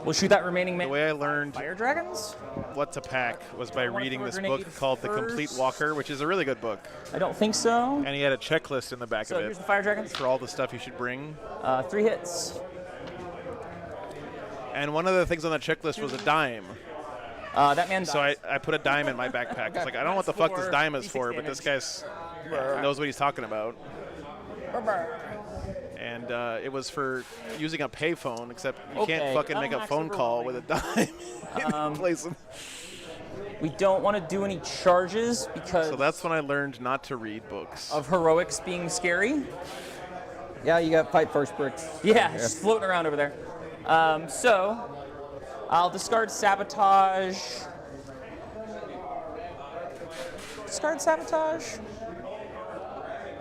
We'll shoot that remaining the man. way I learned Fire dragons? what to pack was by wanna reading throw a this grenade book called The Complete first? Walker, which is a really good book. I don't think so. And he had a checklist in the back So of here's it the fire dragons. for all the stuff you should bring. 3 hits. And one of the things on that checklist was a dime. That man So dies. I put a dime in my backpack. I was like, I don't know what the fuck this dime is for, but this guy's knows what he's talking about. And it was for using a payphone, except you Okay, can't fucking make a max phone call with a dime. Place them. We don't want to do any charges because So that's when I learned not to read books. of heroics being scary. Yeah, you got fight first bricks. Yeah, just floating around over there. So I'll discard sabotage. Discard sabotage.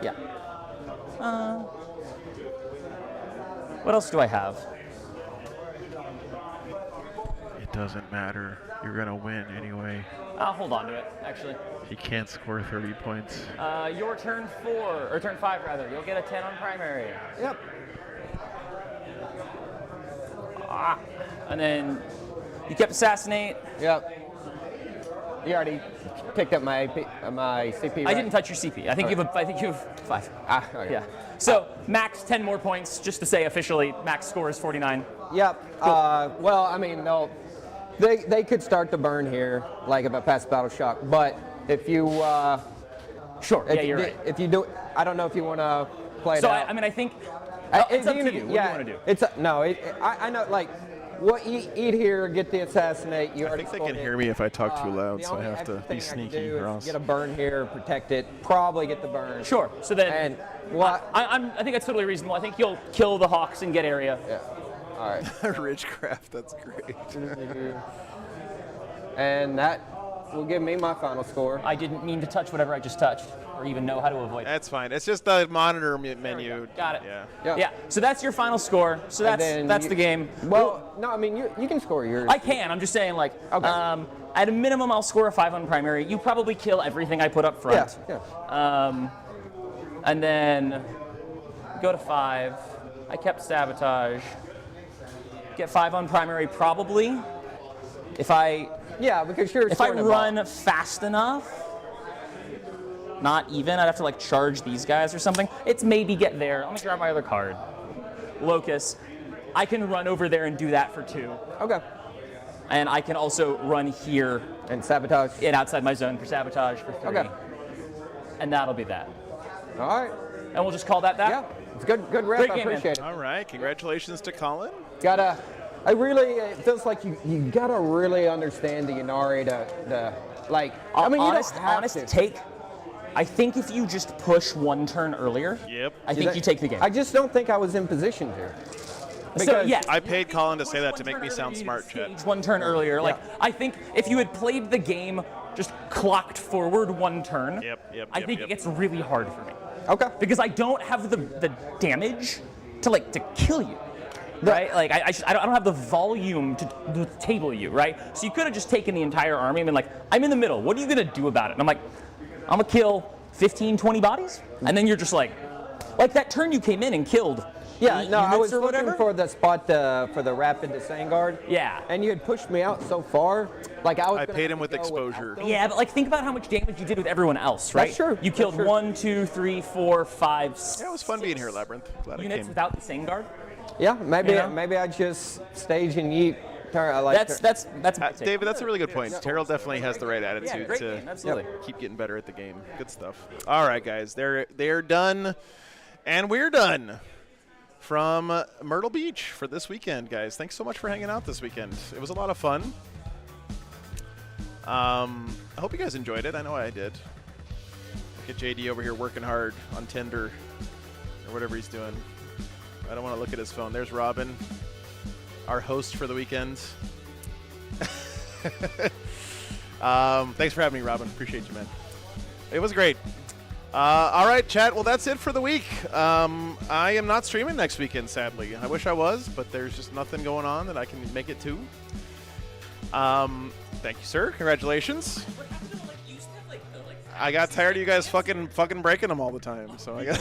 Yeah. What else do I have? It doesn't matter. You're gonna win anyway. I'll hold on to it, actually. He can't score 30 points. Your turn 4, or turn 5 rather. You'll get a 10 on primary. Yep. And then you kept assassinate. Yep. You already picked up my my CP. I right? didn't touch your CP. I think you have 5. Ah, okay. Yeah. So max 10 more points, just to say officially, max score is 49. Yep. Well, I mean, no, they could start to burn here, like if I pass battle shock. But if you Sure. if Yeah, you you're do, right. I don't know if you want to play it So out. I mean, I think I- it's up to even you. if- What do you want to do? It's no. I know. Like, what eat here, get the assassinate. You I already think they scored can it. hear me if I talk too loud, The so I only have to extra thing be I can sneaky do or is else. get a burn here, protect it. Probably get the burn. Sure. So then, And what? I think that's totally reasonable. I think you'll kill the hawks and get area. Yeah. All right. Ridgecraft, that's great. And that will give me my final score. I didn't mean to touch whatever I just touched, or even know how to avoid it. That's fine. It's just the monitor menu. Got it. Yeah. Yeah. So that's your final score. So And then that's you- the game. Well, no, I mean you can score yours. I can. I'm just saying, like, Okay. at a minimum, I'll score a 5 on primary. You probably kill everything I put up front. Yeah. And then go to 5. I kept sabotage. Get 5 on primary probably. If I Because you're. if I sorting them run fast enough, not even, I'd have to like charge these guys or something. It's maybe get there. Let me grab my other card. Locus. I can run over there and do that for 2. off. Okay. And I can also run here And sabotage. and outside my zone for sabotage for 3. Okay. And that'll be that. All right. And we'll just call that that? Yeah. It's good. Good rep. Great I game, man. appreciate it. All right. Congratulations to Colin. Gotta. I really. It feels like you gotta really understand the Inari to like. I mean, honest you don't have to. take. I think if you just push 1 turn earlier, Yep. I think you take the game. I just don't think I was in position here. So Because- yeah, I paid Colin to say that to Push make one me turn sound earlier, smart, you Chet. stage 1 turn earlier. Like Yeah. I think if you had played the game, just clocked forward 1 turn, Yep, I think it gets really hard for me Okay. because I don't have the damage to kill you. Right, like I don't have the volume to table you, right? So you could have just taken the entire army and been like, I'm in the middle. What are you gonna do about it? And I'm like, I'm gonna kill 15, 20 bodies, and then you're just like that turn you came in and killed. Yeah, 8 no, I units was or looking whatever. for the spot for the rapid descent guard. Yeah. And you had pushed me out so far, like I was. I gonna paid have him with to go exposure. without them. Yeah, but think about how much damage you did with everyone else, right? That's true. You killed That's true. 1, 2, 3, 4, 5, Yeah, it was fun being here, Labyrinth. Glad I units came. without the same guard. Yeah, maybe You know? maybe I just stage and yeet. Turn. I like. That's my take. David, that's a really good point. Terrell definitely has the right attitude great to game, absolutely. keep getting better at the game. Good stuff. All right, guys, they're done, and we're done from Myrtle Beach for this weekend, guys. Thanks so much for hanging out this weekend. It was a lot of fun. I hope you guys enjoyed it. I know I did. Get JD over here working hard on Tinder. or whatever he's doing. I don't want to look at his phone. There's Robin, our host for the weekend. Thanks for having me, Robin. Appreciate you, man. It was great. All right, chat. Well, that's it for the week. I am not streaming next weekend, sadly. I wish I was, but there's just nothing going on that I can make it to. Thank you, sir. Congratulations. What happened to like you used to have like the like? I got tired of you guys fucking breaking them all the time, so I got.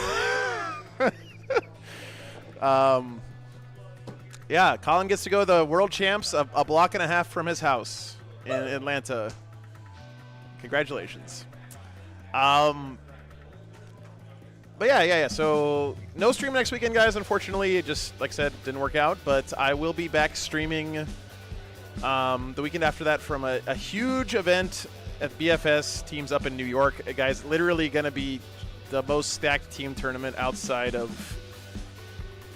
Yeah, Colin gets to go to the World Champs a block and a half from his house in Atlanta. Congratulations. But yeah. So no stream next weekend, guys. Unfortunately, it just, like I said, didn't work out. But I will be back streaming the weekend after that from a huge event at BFS Teams up in New York. Guys, literally going to be the most stacked team tournament outside of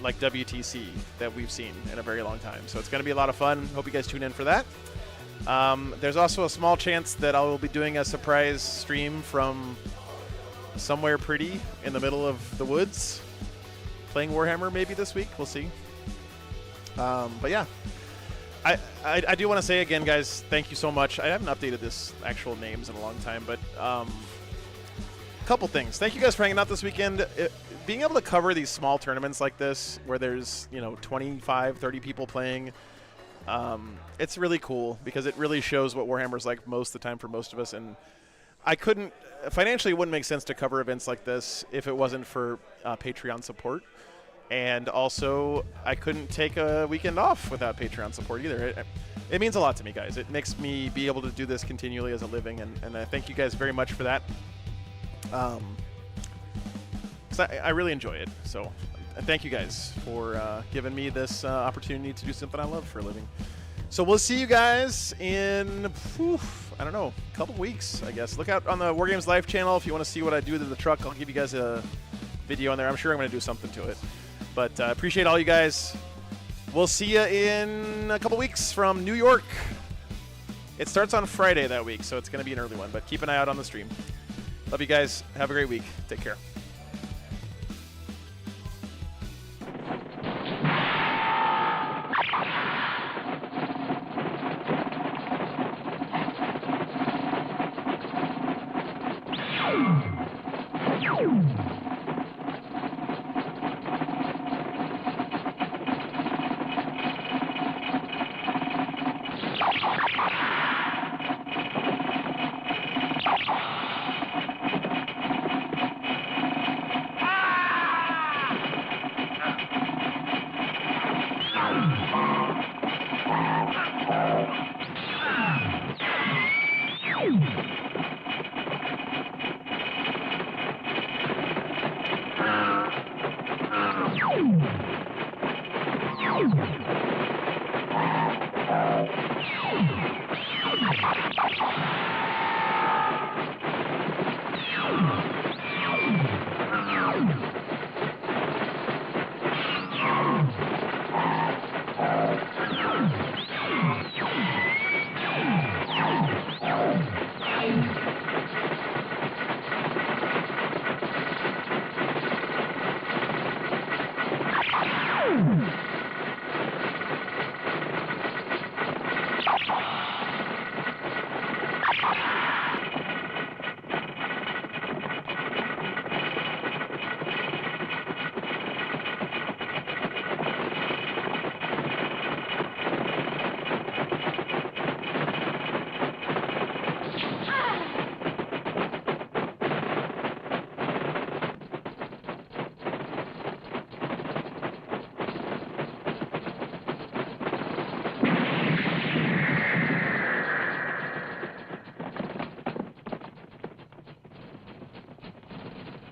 like WTC that we've seen in a very long time. So it's going to be a lot of fun. Hope you guys tune in for that. There's also a small chance that I will be doing a surprise stream from somewhere pretty in the middle of the woods, playing Warhammer maybe this week. We'll see. But yeah, I do want to say again, guys, thank you so much. I haven't updated this actual names in a long time, but a couple things. Thank you guys for hanging out this weekend. Being able to cover these small tournaments like this where there's 25, 30 people playing, it's really cool because it really shows what Warhammer's like most of the time for most of us. And I couldn't financially, it wouldn't make sense to cover events like this if it wasn't for Patreon support. And also, I couldn't take a weekend off without Patreon support either. It means a lot to me, guys. It makes me be able to do this continually as a living, and I thank you guys very much for that. I really enjoy it. So thank you guys for giving me this opportunity to do something I love for a living. So we'll see you guys in, I don't know, a couple weeks, I guess. Look out on the War Games Live channel if you want to see what I do to the truck. I'll give you guys a video on there. I'm sure I'm going to do something to it. But appreciate all you guys. We'll see you in a couple weeks from New York. It starts on Friday that week, so it's going to be an early one. But keep an eye out on the stream. Love you guys. Have a great week. Take care.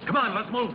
Come on, let's move.